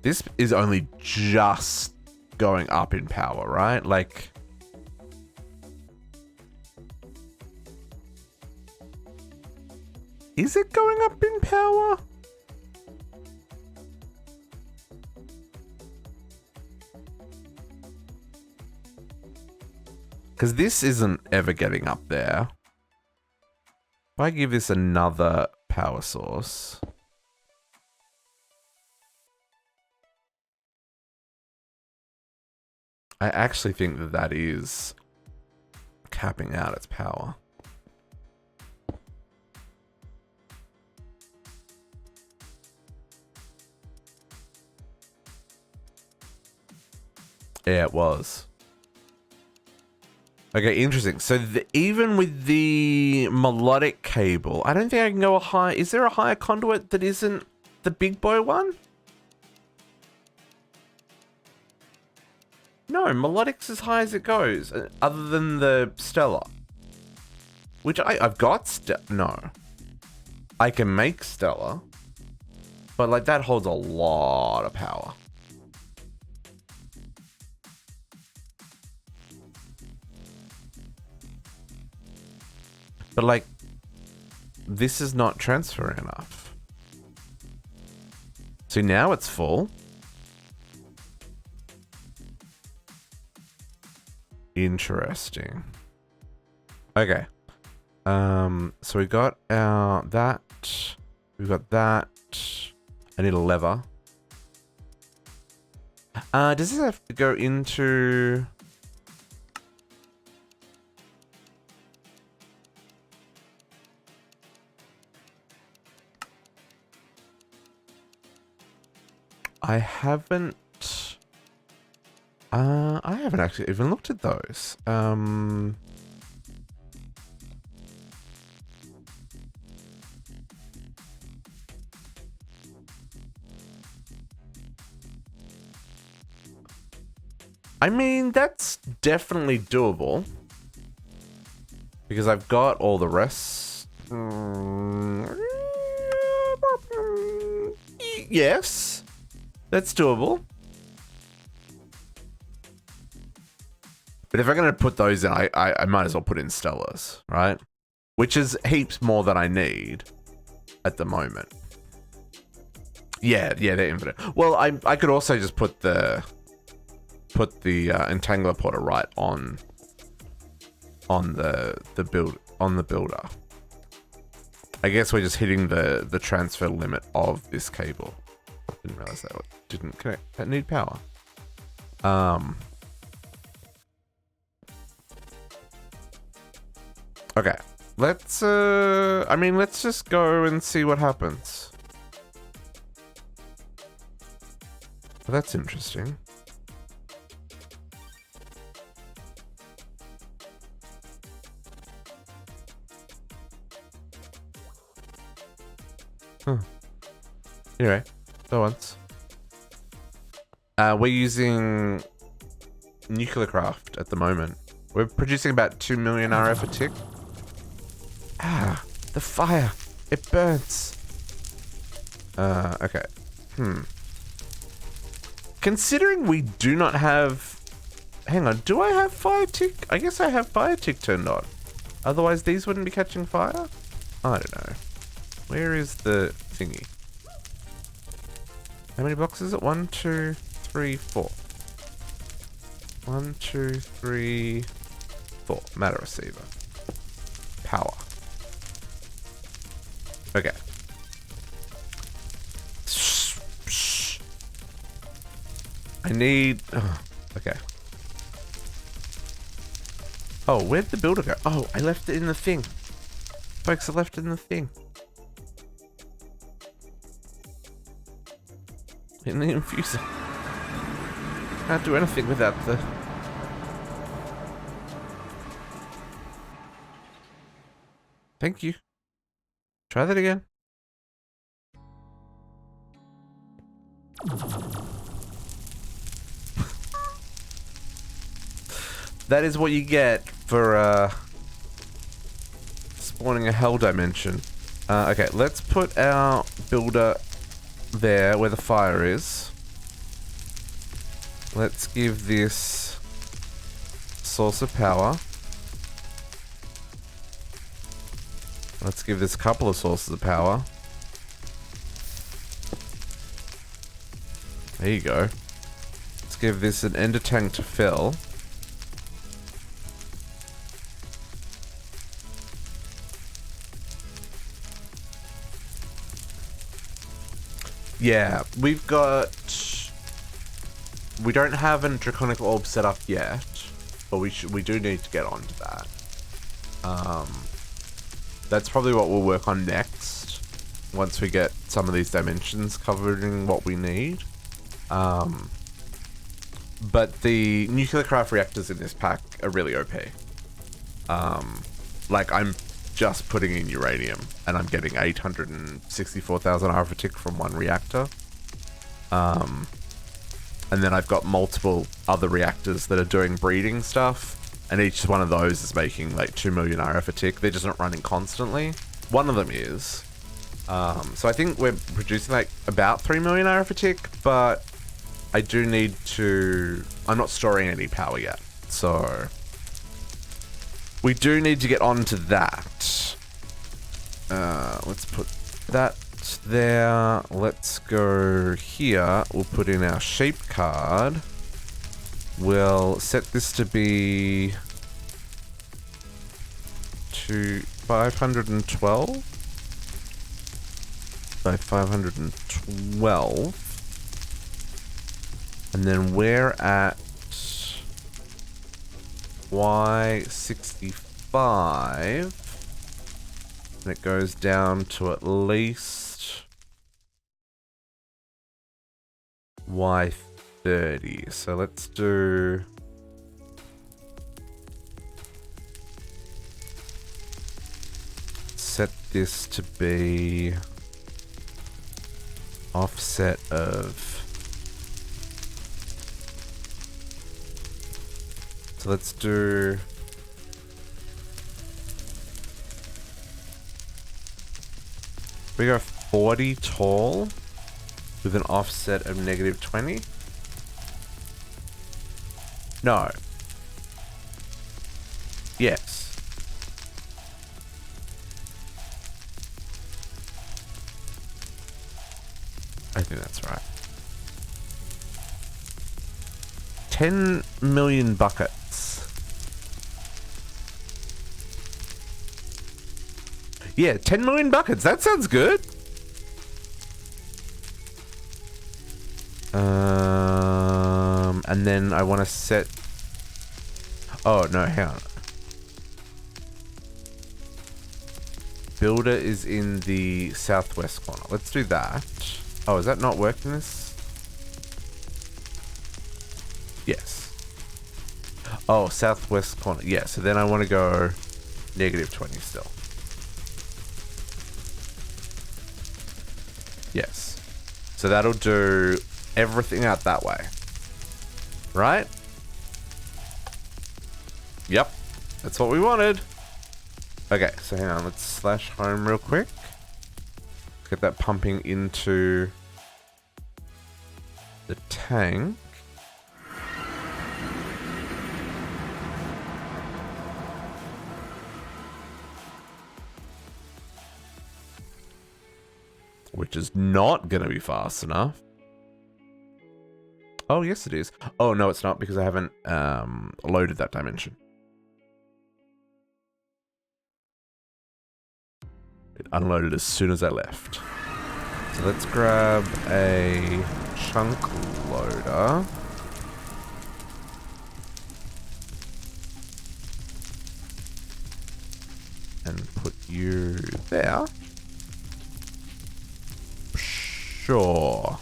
This is only just going up in power, right? Like, is it going up in power? Because this isn't ever getting up there. If I give this another power source. I actually think that that is capping out its power. Yeah, it was. Okay, interesting. So even with the melodic cable, I don't think I can go a high. Is there a higher conduit that isn't the big boy one? No, melodic's as high as it goes, other than the Stellar. Which I've got no. I can make Stellar, but like that holds a lot of power. But like, this is not transferring enough. See, now it's full. Interesting. Okay. So we got our that. We've got that. I need a lever. Does this have to go into... I haven't actually even looked at those. I mean, that's definitely doable because I've got all the rest. Yes. That's doable. But if I'm going to put those in, I might as well put in Stellars, right? Which is heaps more than I need at the moment. Yeah, they're infinite. Well, I could also just put the entangler porter right on the builder. I guess we're just hitting the transfer limit of this cable. Didn't realize that didn't connect. That need power. Okay. Let's let's just go and see what happens. Well, that's interesting. Huh. Anyway. So once. We're using nuclear craft at the moment. We're producing about 2 million RF a tick. Ah, the fire. It burns. Okay. Considering we do not have... Hang on, do I have fire tick? I guess I have fire tick turned on. Otherwise these wouldn't be catching fire? I don't know. Where is the thingy? How many blocks is it? 1, 2, 3, 4. 1, 2, 3, 4. Matter receiver. Power. Okay. I need... Oh, okay. Oh, where'd the builder go? Oh, I left it in the thing. Folks, I left it in the thing. In the infuser. Can't do anything without the... Thank you. Try that again. That is what you get for spawning a hell dimension. Okay, let's put our builder there where the fire is. Let's give this source of power. Let's give this a couple of sources of power. There you go. Let's give this an ender tank to fill. Yeah, we've got... We don't have a draconic orb set up yet, but we do need to get onto that. That's probably what we'll work on next, once we get some of these dimensions covering what we need. But the nuclear craft reactors in this pack are really OP. Like, I'm just putting in uranium, and I'm getting 864,000 arithmetic from one reactor. And then I've got multiple other reactors that are doing breeding stuff, and each one of those is making like 2 million arithmetic. They're just not running constantly. One of them is. So I think we're producing like about 3 million arithmetic, but I do need to... I'm not storing any power yet, so... We do need to get onto that. Let's put that there. Let's go here. We'll put in our shape card. We'll set this to be... to 512. By 512. And then we're at... Y65, and it goes down to at least Y30. So let's do... Set this to be offset of... So let's do... We go 40 tall with an offset of -20. No. Yes. I think that's right. 10 million buckets. Yeah, 10 million buckets. That sounds good. And then I want to set... Oh, no, hang on. Builder is in the southwest corner. Let's do that. Oh, is that not working this? Yes. Oh, southwest corner. Yeah, so then I want to go -20 still. Yes. So that'll do everything out that way. Right? Yep. That's what we wanted. Okay, so hang on, let's slash home real quick. Let's get that pumping into the tank. Which is not going to be fast enough. Oh, yes it is. Oh, no, it's not because I haven't loaded that dimension. It unloaded as soon as I left. So let's grab a chunk loader. And put you there. Sure.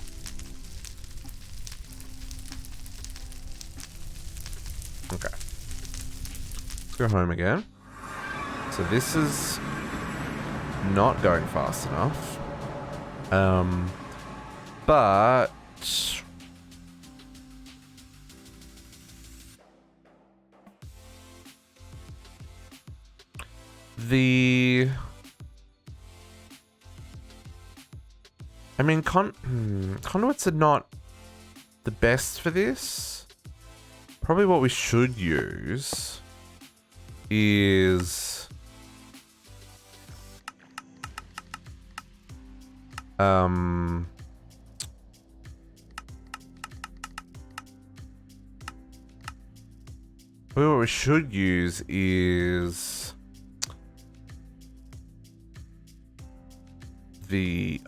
Okay. Let's go home again. So this is not going fast enough. But the I mean conduits are not the best for this. Probably what we should use is what we should use is the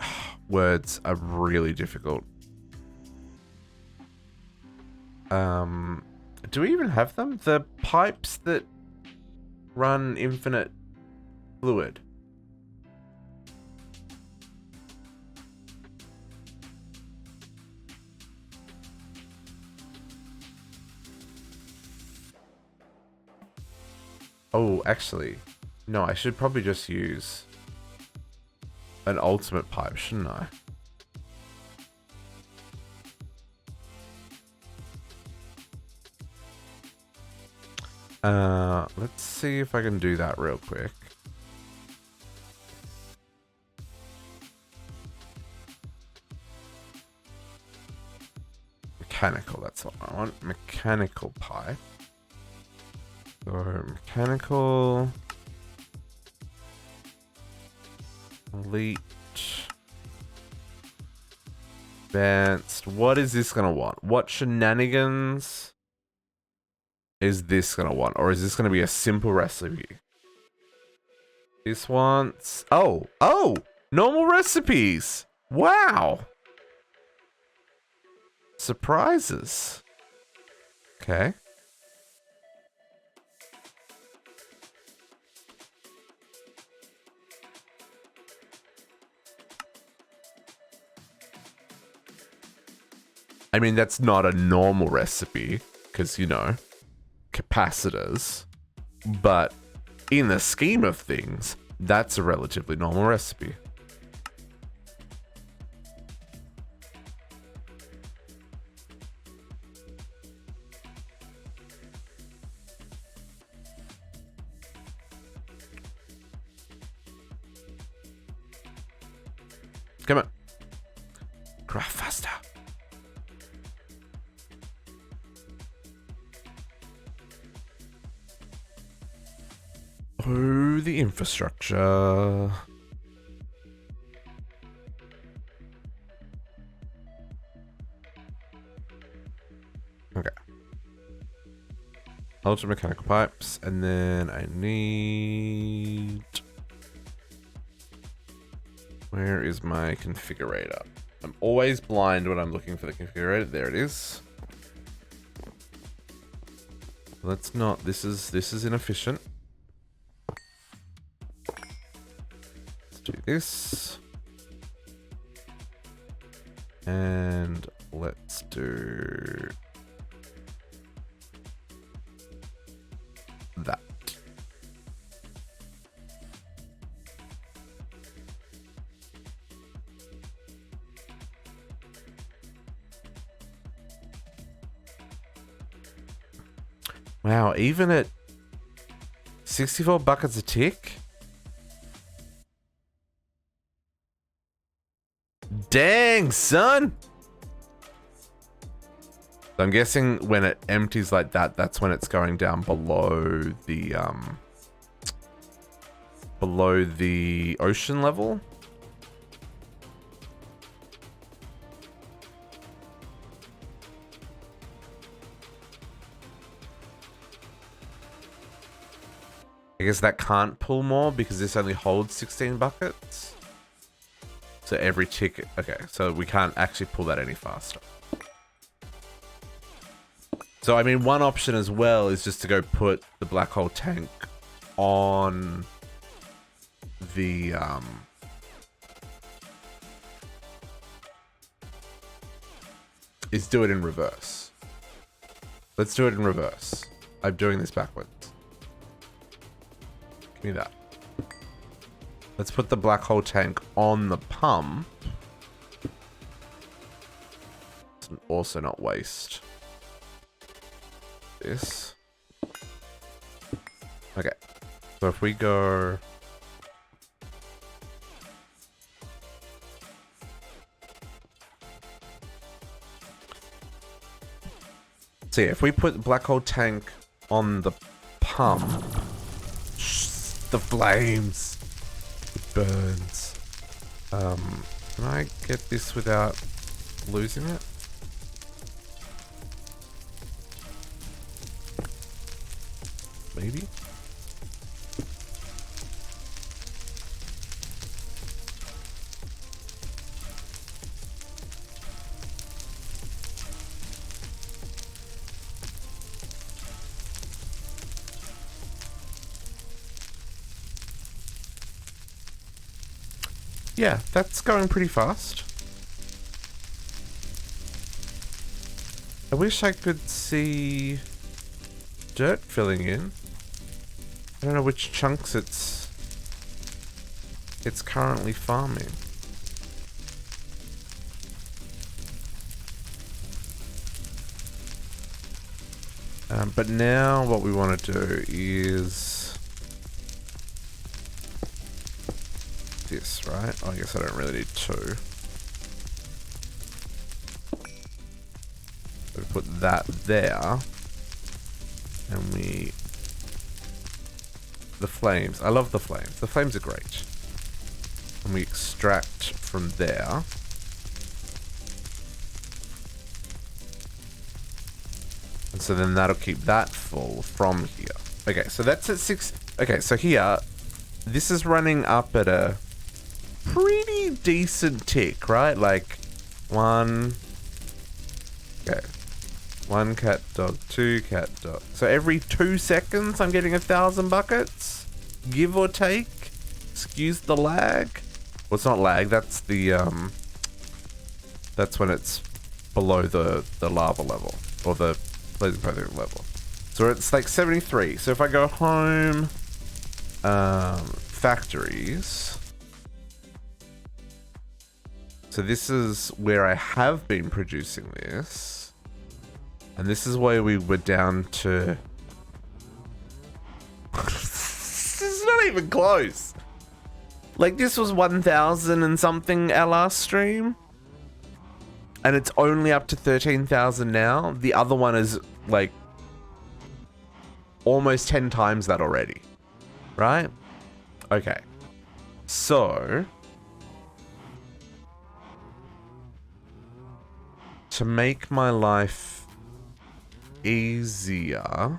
words are really difficult. Do we even have them? The pipes that run infinite fluid. Oh, actually, no, I should probably just use an ultimate pipe, shouldn't I? Let's see if I can do that real quick. Mechanical, that's what I want. Mechanical pipe. So, mechanical. Elite. Advanced. What is this gonna want? What shenanigans is this gonna want? Or is this gonna be a simple recipe? This wants... Oh! Normal recipes! Wow! Surprises. Okay. I mean, that's not a normal recipe, because, you know, capacitors. But in the scheme of things, that's a relatively normal recipe. Come on. Craft faster. Oh, the infrastructure. Okay. Ultra mechanical pipes, and then I need... Where is my configurator? I'm always blind when I'm looking for the configurator. There it is. Let's not. This is inefficient. Let's do this. And let's do that. Wow, even at 64 buckets a tick, Dang, son! So I'm guessing when it empties like that, that's when it's going down below the ocean level. I guess that can't pull more because this only holds 16 buckets. So every ticket, okay, so we can't actually pull that any faster. So I mean, one option as well is just to go put the black hole tank on the is do it in reverse. Let's do it in reverse. I'm doing this backwards. Give me that. Let's put the black hole tank on the pump. Let's also not waste this. Okay. So if we go... So yeah, if we put the black hole tank on the pump, the flames, it burns. Can I get this without losing it? Maybe? Yeah, that's going pretty fast. I wish I could see dirt filling in. I don't know which chunks it's currently farming. But now what we want to do is this, right? Oh, I guess I don't really need two. So we put that there. And we... The flames. I love the flames. The flames are great. And we extract from there. And so then that'll keep that full from here. Okay, so that's at 6... Okay, so here, this is running up at a pretty decent tick, right? Like, one... Okay. One cat dog, two cat dog. So every 2 seconds I'm getting 1,000 buckets, give or take. Excuse the lag. Well, it's not lag, that's the that's when it's below the lava level, or the Blazing Pyrotheum level. So it's like 73. So if I go home, factories. So this is where I have been producing this. And this is where we were down to... This is not even close. Like, this was 1,000 and something our last stream. And it's only up to 13,000 now. The other one is, like, almost 10 times that already. Right? Okay. So... to make my life easier,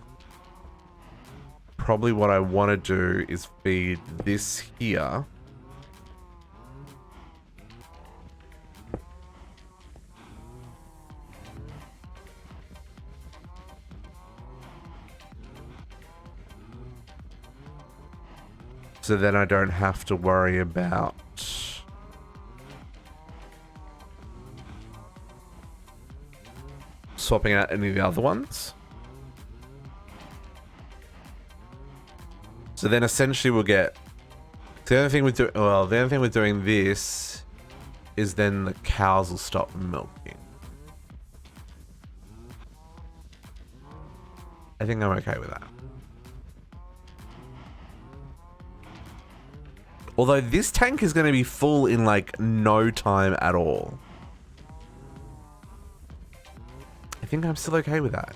probably what I want to do is feed this here. So then I don't have to worry about swapping out any of the other ones. So then essentially we'll get... The only thing with doing this is then the cows will stop milking. I think I'm okay with that. Although this tank is going to be full in like no time at all. I think I'm still okay with that.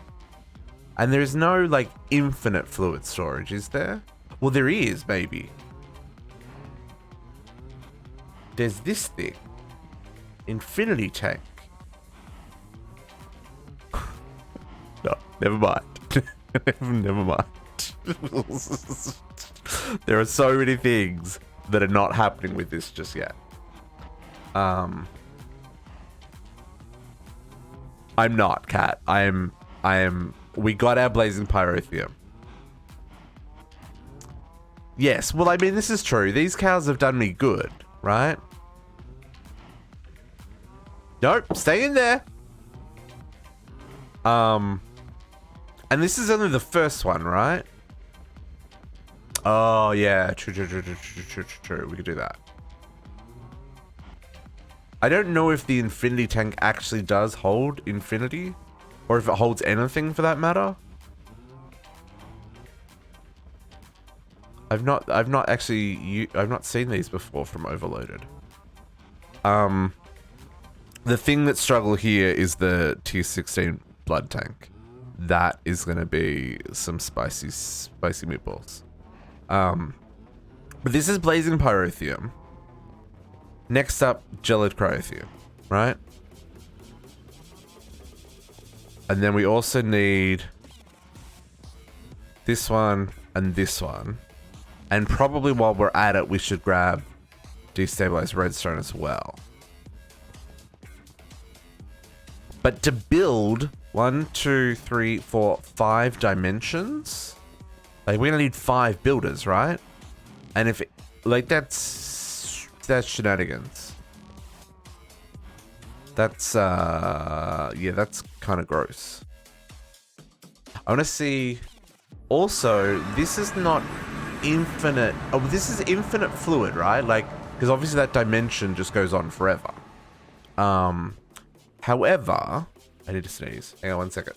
And there's no like infinite fluid storage, is there? Well, there is, maybe. There's this thing. Infinity tank. No, never mind. Never mind. There are so many things that are not happening with this just yet. I'm not, Cat. I am. We got our Blazing Pyrotheum. Yes, well, I mean, this is true. These cows have done me good, right? Nope, stay in there. And this is only the first one, right? Oh, yeah. True. We could do that. I don't know if the infinity tank actually does hold infinity, or if it holds anything for that matter. I've not seen these before from Overloaded. The thing that struggle here is the tier 16 blood tank. That is going to be some spicy meatballs. But this is Blazing Pyrotheum. Next up, Gelid Cryotheum, right? And then we also need this one and this one. And probably while we're at it, we should grab Destabilized Redstone as well. But to build 1, 2, 3, 4, 5 dimensions, like we're gonna need 5 builders, right? And if it, like that's shenanigans. That's yeah, that's kind of gross. I want to see. Also, this is not infinite. Oh, this is infinite fluid, right? Like, because obviously that dimension just goes on forever. However, I need to sneeze. Hang on 1 second.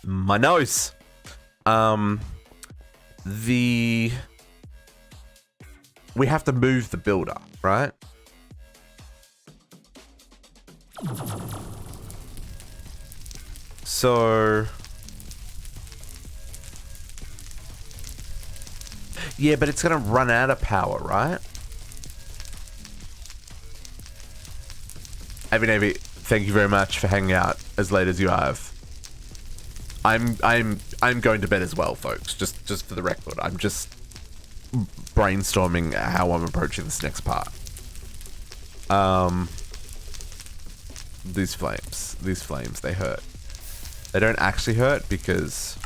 My nose. We have to move the builder, right? So yeah, but it's gonna run out of power, right? Navy, thank you very much for hanging out as late as you have. I'm going to bed as well, folks. Just for the record, I'm just brainstorming how I'm approaching this next part. These flames, they hurt. They don't actually hurt because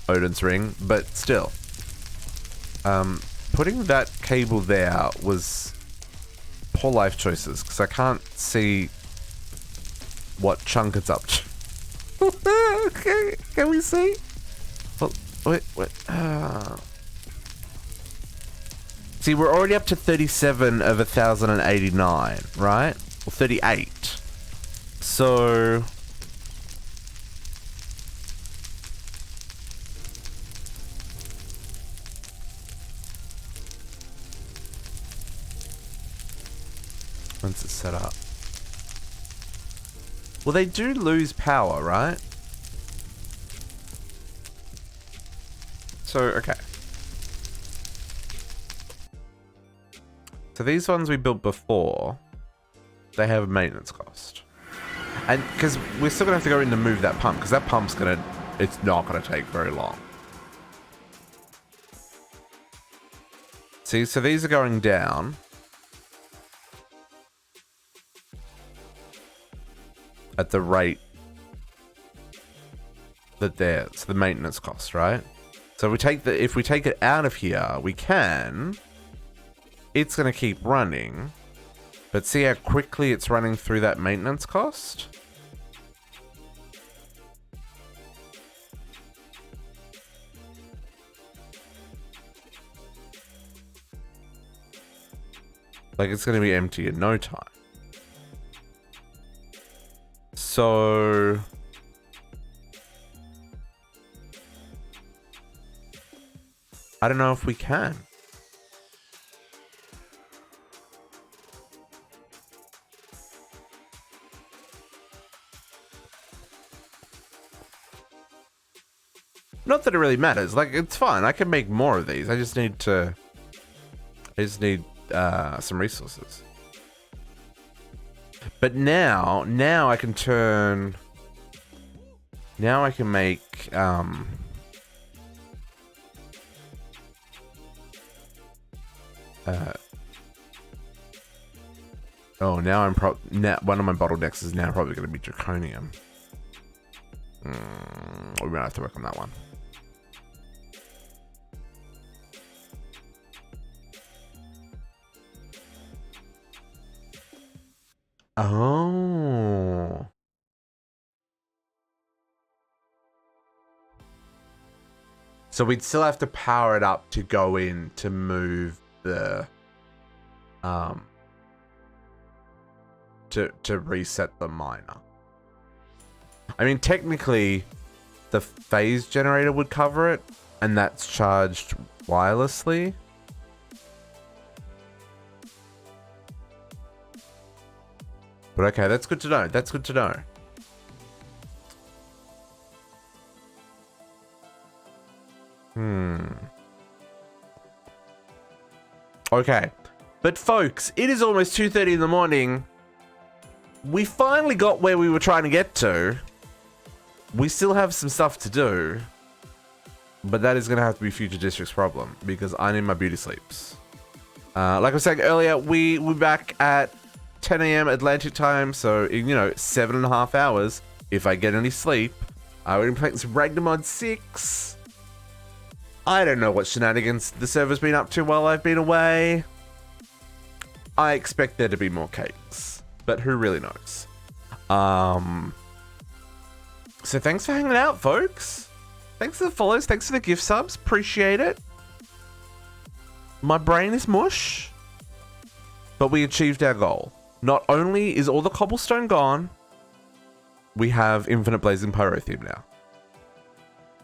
Odin's ring, but still. Putting that cable there was poor life choices because I can't see what chunk it's up to. Okay, can we see? Well, wait. See, we're already up to 37 of 1,089, right? Or 38. So once it's set up. Well, they do lose power, right? So, okay. So these ones we built before, they have a maintenance cost. And because we're still gonna have to go in to move that pump, because that pump's it's not gonna take very long. See, so these are going down. At the rate that it's the maintenance cost, right? So if we take it out of here, it's gonna keep running, but see how quickly it's running through that maintenance cost? Like it's gonna be empty in no time. So I don't know if we can. Not that it really matters. Like, it's fine. I can make more of these. I just need some resources. But now I can turn. Now I can make oh, now I'm one of my bottlenecks is now probably going to be draconium. We're gonna have to work on that one. Oh. So we'd still have to power it up to go in to move the to reset the miner. I mean, technically the phase generator would cover it, and that's charged wirelessly. But okay, that's good to know. That's good to know. Okay. But folks, it is almost 2:30 in the morning. We finally got where we were trying to get to. We still have some stuff to do. But that is going to have to be Future District's problem, because I need my beauty sleeps. Like I was saying earlier, we're back at 10 a.m. Atlantic time, so in, 7.5 hours, if I get any sleep. We're playing some Ragnamod 6. I don't know what shenanigans the server's been up to while I've been away. I expect there to be more cakes, but who really knows? So thanks for hanging out, folks. Thanks for the follows, thanks for the gift subs, appreciate it. My brain is mush, but we achieved our goal. Not only is all the cobblestone gone, we have infinite blazing pyrotheum now.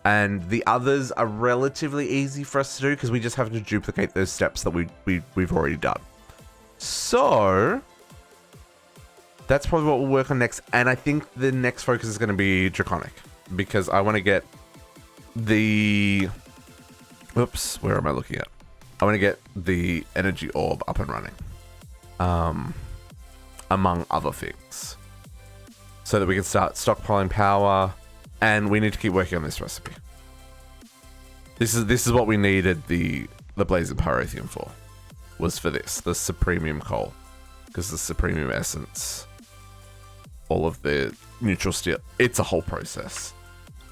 And the others are relatively easy for us to do because we just have to duplicate those steps that we've already done. So that's probably what we'll work on next. And I think the next focus is going to be draconic, because I want to get the... Oops, where am I looking at? I want to get the energy orb up and running. Among other things. So that we can start stockpiling power, and we need to keep working on this recipe. This is what we needed the Blazing Pyrotheum for. Was for this, the Supremium coal. Because the Supremium essence, all of the neutral steel, it's a whole process.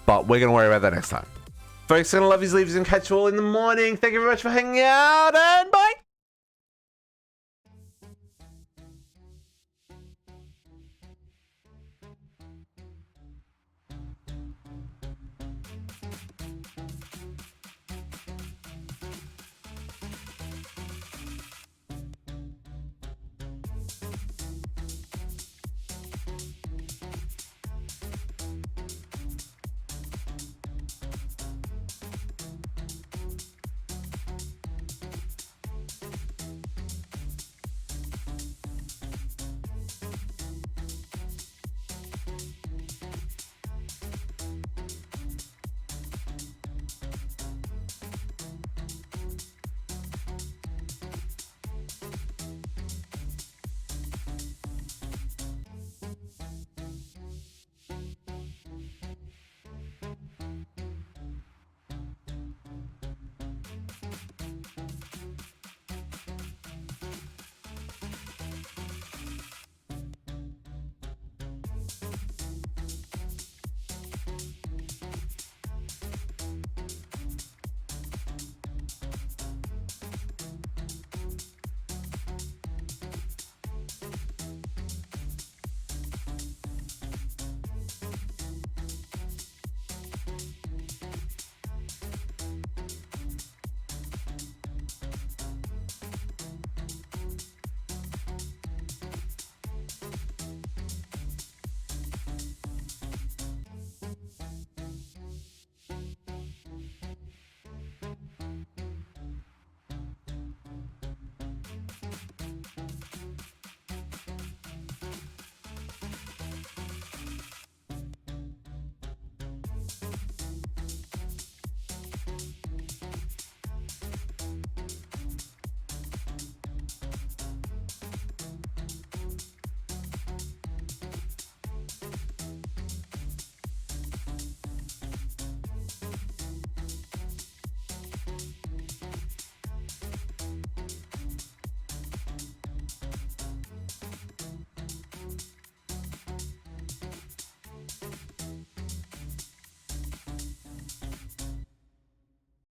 But we're going to worry about that next time. Folks, gonna love you, leave you, and catch you all in the morning. Thank you very much for hanging out.